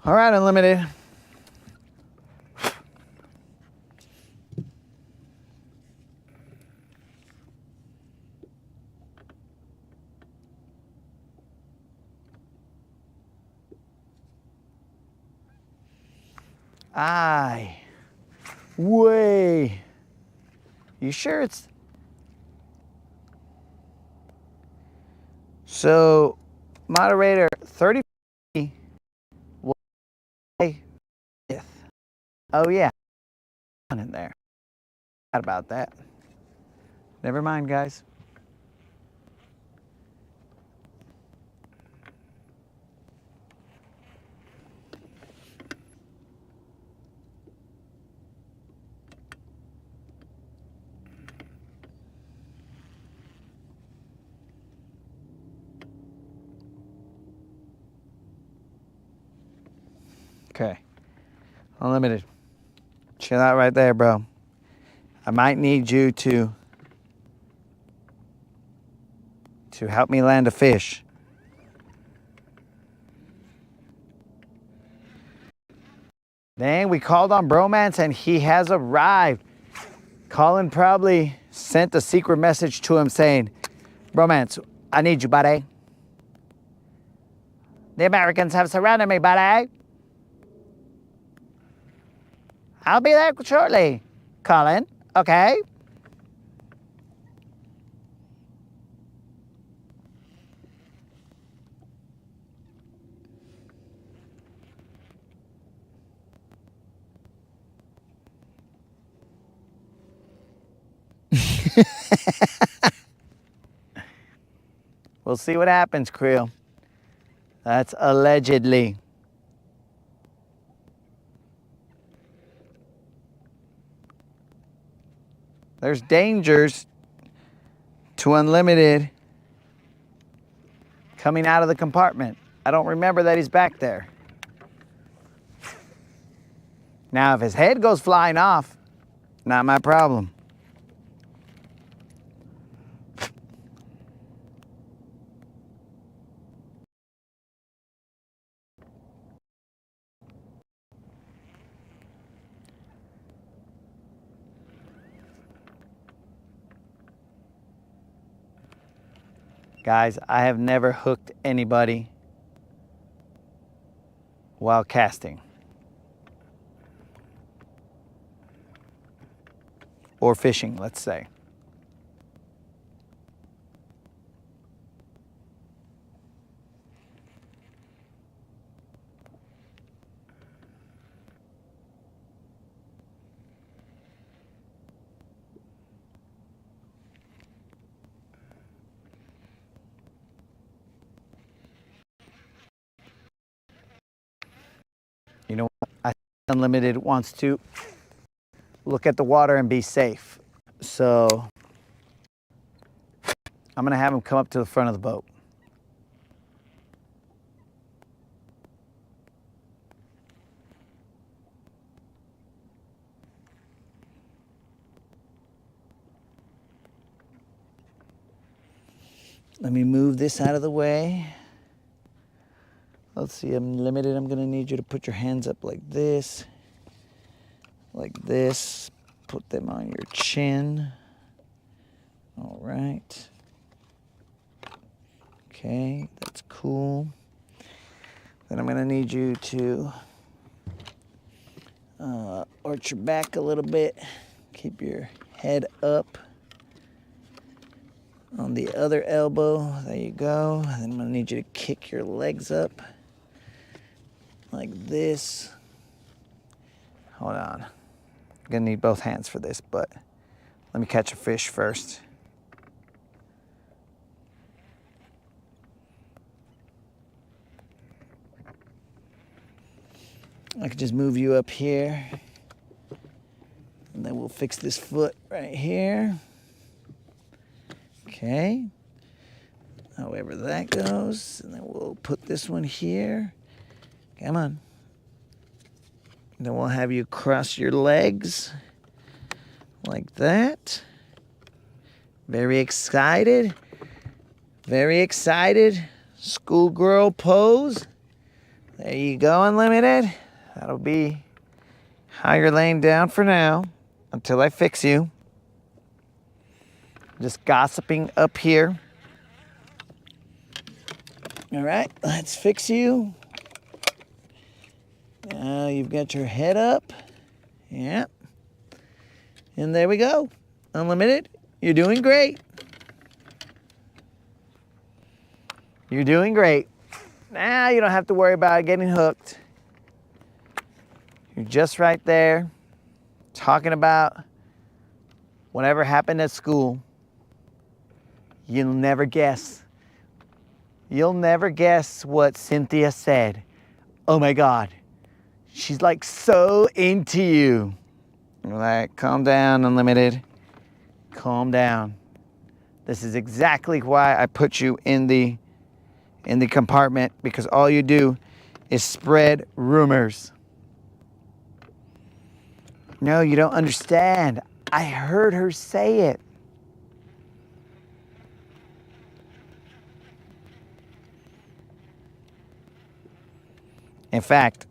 All right, Unlimited. Aye. Way. You sure it's... So, moderator, 30... Oh, yeah. In there. Forgot about that. Never mind, guys. Okay. Unlimited. Chill out right there, bro. I might need you to help me land a fish. Dang, we called on Bromance and he has arrived. Colin probably sent a secret message to him saying, Bromance, I need you, buddy. The Americans have surrounded me, buddy. I'll be there shortly, Colin. Okay. We'll see what happens, Creel. That's allegedly. There's dangers to Unlimited coming out of the compartment. I don't remember that he's back there. Now, if his head goes flying off, not my problem. Guys, I have never hooked anybody while casting. Or fishing, let's say. You know what? I think Unlimited wants to look at the water and be safe. So I'm gonna have him come up to the front of the boat. Let me move this out of the way. Let's see, Unlimited, I'm gonna need you to put your hands up like this. Like this. Put them on your chin. All right. Okay, that's cool. Then I'm gonna need you to arch your back a little bit. Keep your head up. On the other elbow, there you go. And then I'm gonna need you to kick your legs up like this. Hold on. I'm gonna need both hands for this, but let me catch a fish first. I could just move you up here, and then we'll fix this foot right here. Okay. However that goes, and then we'll put this one here. Come on. Then we'll have you cross your legs like that. Very excited. Very excited. Schoolgirl pose. There you go, Unlimited. That'll be how you're laying down for now until I fix you. Just gossiping up here. All right, let's fix you. Now you've got your head up. Yep. And there we go. Unlimited, you're doing great. You're doing great. Now you don't have to worry about getting hooked. You're just right there talking about whatever happened at school. You'll never guess. You'll never guess what Cynthia said. Oh my God. She's like so into you. You're like, calm down, Unlimited. Calm down. This is exactly why I put you in the compartment, because all you do is spread rumors. No, you don't understand. I heard her say it. In fact,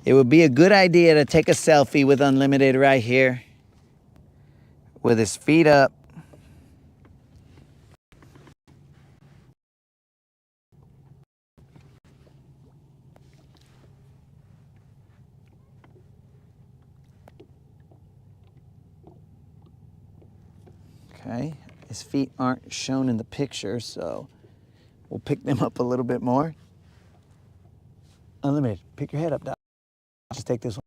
it would be a good idea to take a selfie with Unlimited right here, with his feet up. Okay, his feet aren't shown in the picture, so we'll pick them up a little bit more. Unlimited, pick your head up, Doc. Just take this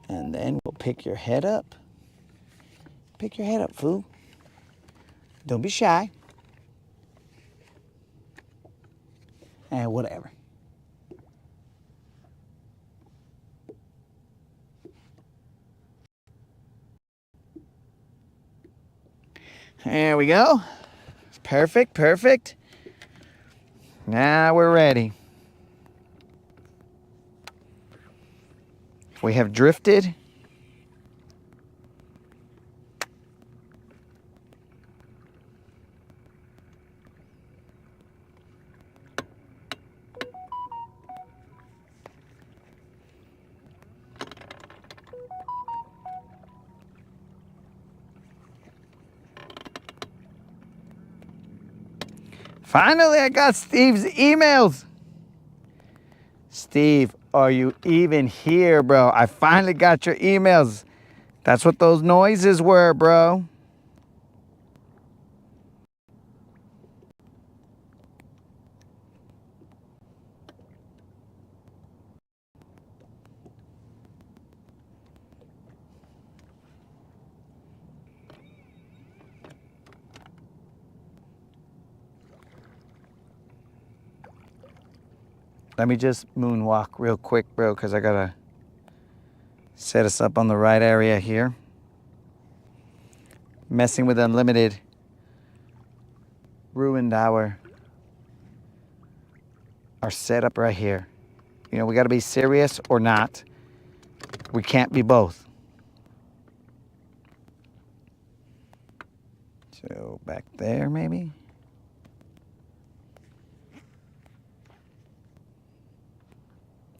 one. And then we'll pick your head up. Pick your head up, fool. Don't be shy. And whatever. There we go. Perfect, perfect. Now we're ready. We have drifted. Finally, I got Steve's emails. Steve, are you even here, bro? I finally got your emails. That's what those noises were, bro. Let me just moonwalk real quick, bro, because I gotta set us up on the right area here. Messing with Unlimited ruined our setup right here. You know, we gotta be serious or not. We can't be both. So back there, maybe?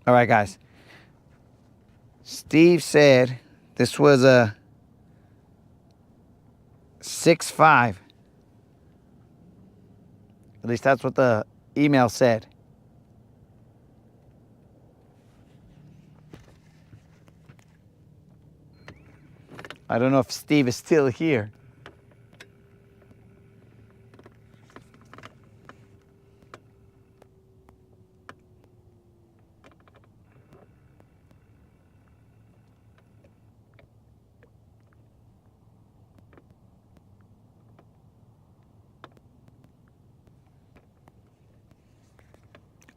All right, guys. Steve said this was a 6.5. At least that's what the email said. I don't know if Steve is still here.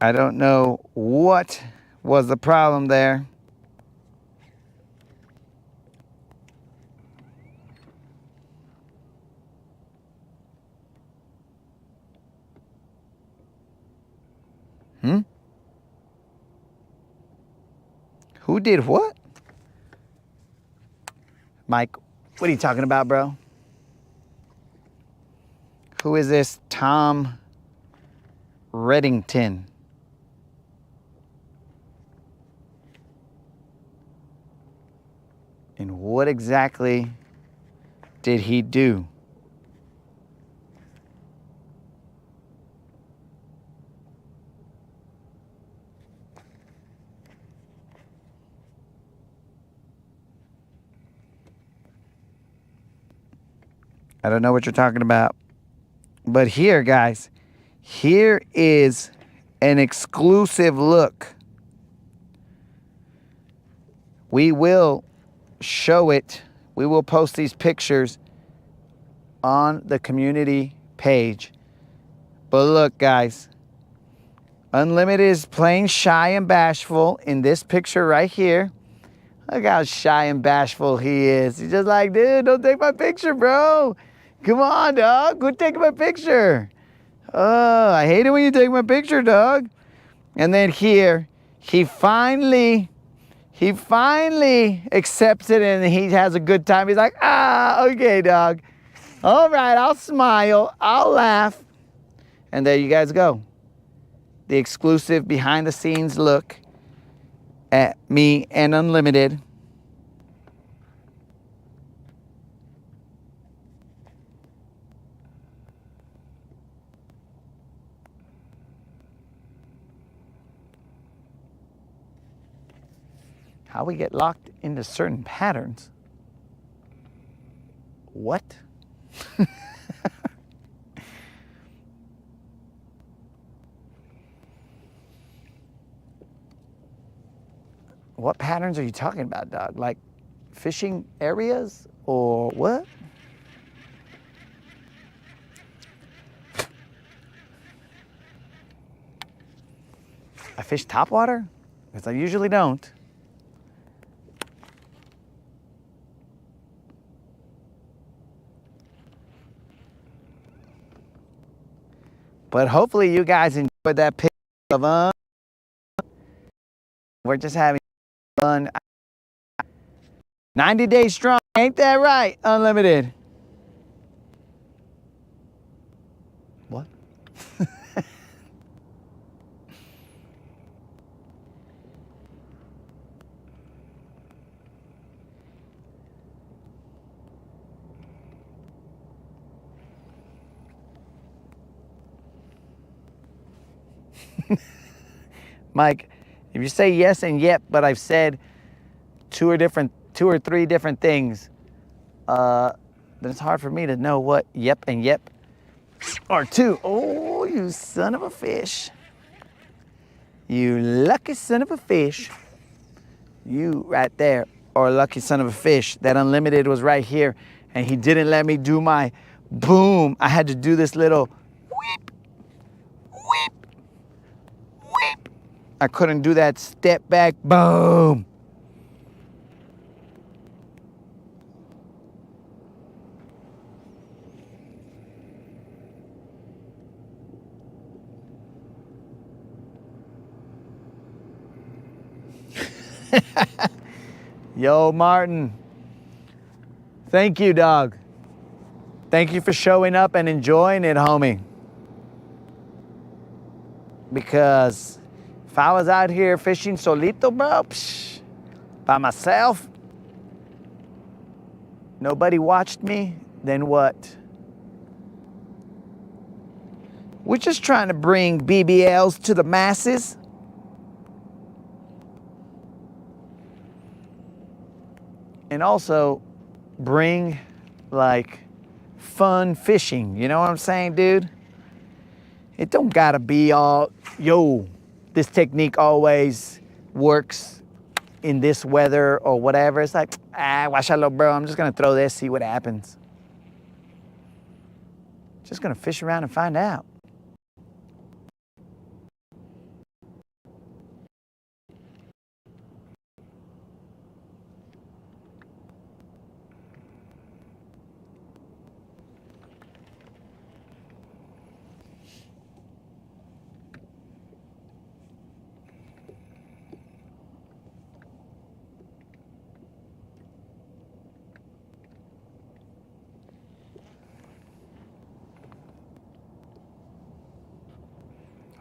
I don't know what was the problem there. Who did what? Mike, what are you talking about, bro? Who is this Tom Reddington? And what exactly did he do? I don't know what you're talking about. But here, guys, here is an exclusive look. We will show it. We will post these pictures on the community page. But look, guys, Unlimited is playing shy and bashful in this picture right here. Look how shy and bashful he is. He's just like, dude, don't take my picture, bro. Come on, dog. Quit taking my picture. Oh, I hate it when you take my picture, dog. And then here, he finally accepts it and he has a good time. He's like, okay, dog. All right, I'll smile. I'll laugh. And there you guys go. The exclusive behind the scenes look at me and Unlimited. How we get locked into certain patterns. What? What patterns are you talking about, dog? Like fishing areas or what? I fish topwater? Because I usually don't. But hopefully you guys enjoyed that picture of we're just having fun. 90 days strong, ain't that right, Unlimited? What? Mike, if you say yes and yep, but I've said two or three different things, then it's hard for me to know what yep and yep are two. Oh, you son of a fish. You lucky son of a fish. You right there are a lucky son of a fish. That Unlimited was right here and he didn't let me do my boom. I had to do this little whip, whip, whip. I couldn't do that step back, boom. Yo, Martin. Thank you, dog. Thank you for showing up and enjoying it, homie. Because if I was out here fishing solito, bro, by myself, nobody watched me, then what? We're just trying to bring BBLs to the masses. And also bring like fun fishing. You know what I'm saying, dude? It don't gotta be all, yo, this technique always works in this weather or whatever. It's like, watch out, little bro. I'm just gonna throw this, see what happens. Just gonna fish around and find out.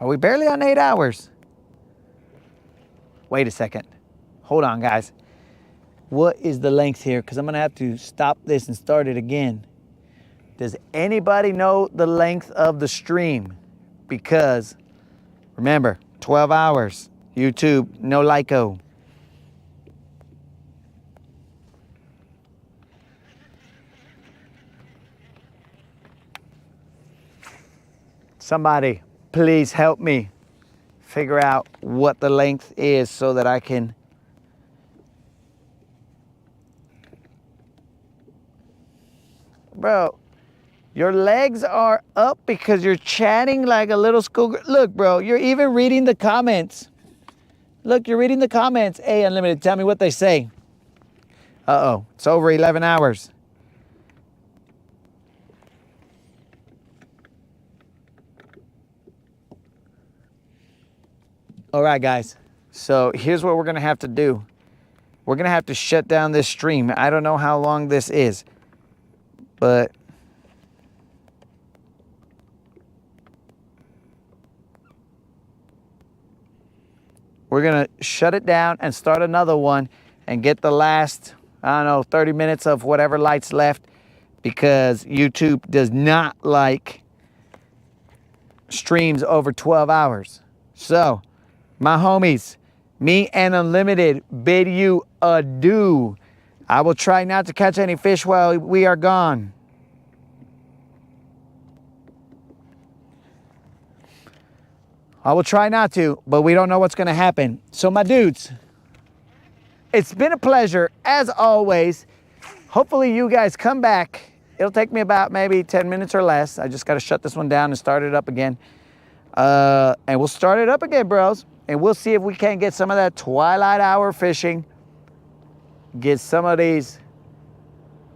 Are we barely on 8 hours? Wait a second. Hold on, guys. What is the length here? Because I'm going to have to stop this and start it again. Does anybody know the length of the stream? Because, remember, 12 hours. YouTube, no LICO. Somebody, please help me figure out what the length is so that I can bro, your legs are up because you're chatting like a little schoolgirl. Look, bro, you're even reading the comments. Look, you're reading the comments. Hey, Unlimited, tell me what they say. Uh-oh, it's over 11 hours. All right, guys. So here's what we're gonna have to do. We're gonna have to shut down this stream. I don't know how long this is, but we're gonna shut it down and start another one and get the last, I don't know, 30 minutes of whatever lights left, because YouTube does not like streams over 12 hours. So, my homies, me and Unlimited bid you adieu. I will try not to catch any fish while we are gone. I will try not to, but we don't know what's gonna happen. So my dudes, it's been a pleasure as always. Hopefully you guys come back. It'll take me about maybe 10 minutes or less. I just got to shut this one down and start it up again. And we'll start it up again, bros. And we'll see if we can't get some of that twilight hour fishing. Get some of these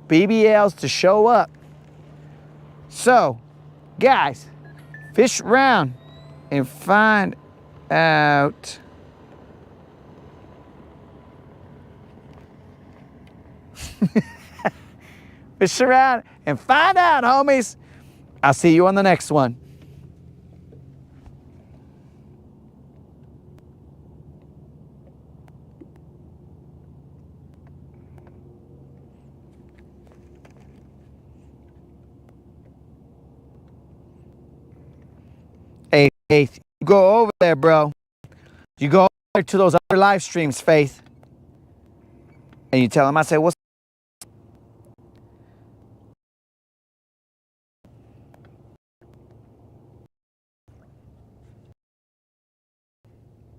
BBLs to show up. So, guys, fish around and find out. Fish around and find out, homies. I'll see you on the next one. Hey, Faith, you go over there, bro. You go over there to those other live streams, Faith. And you tell them, I say, what's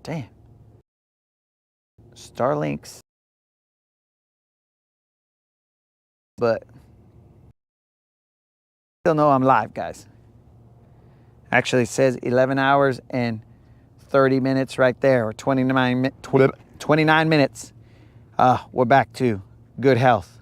damn. Starlinks. But still know I'm live, guys. Actually, it says 11 hours and 30 minutes right there, or 29 minutes. We're back to good health.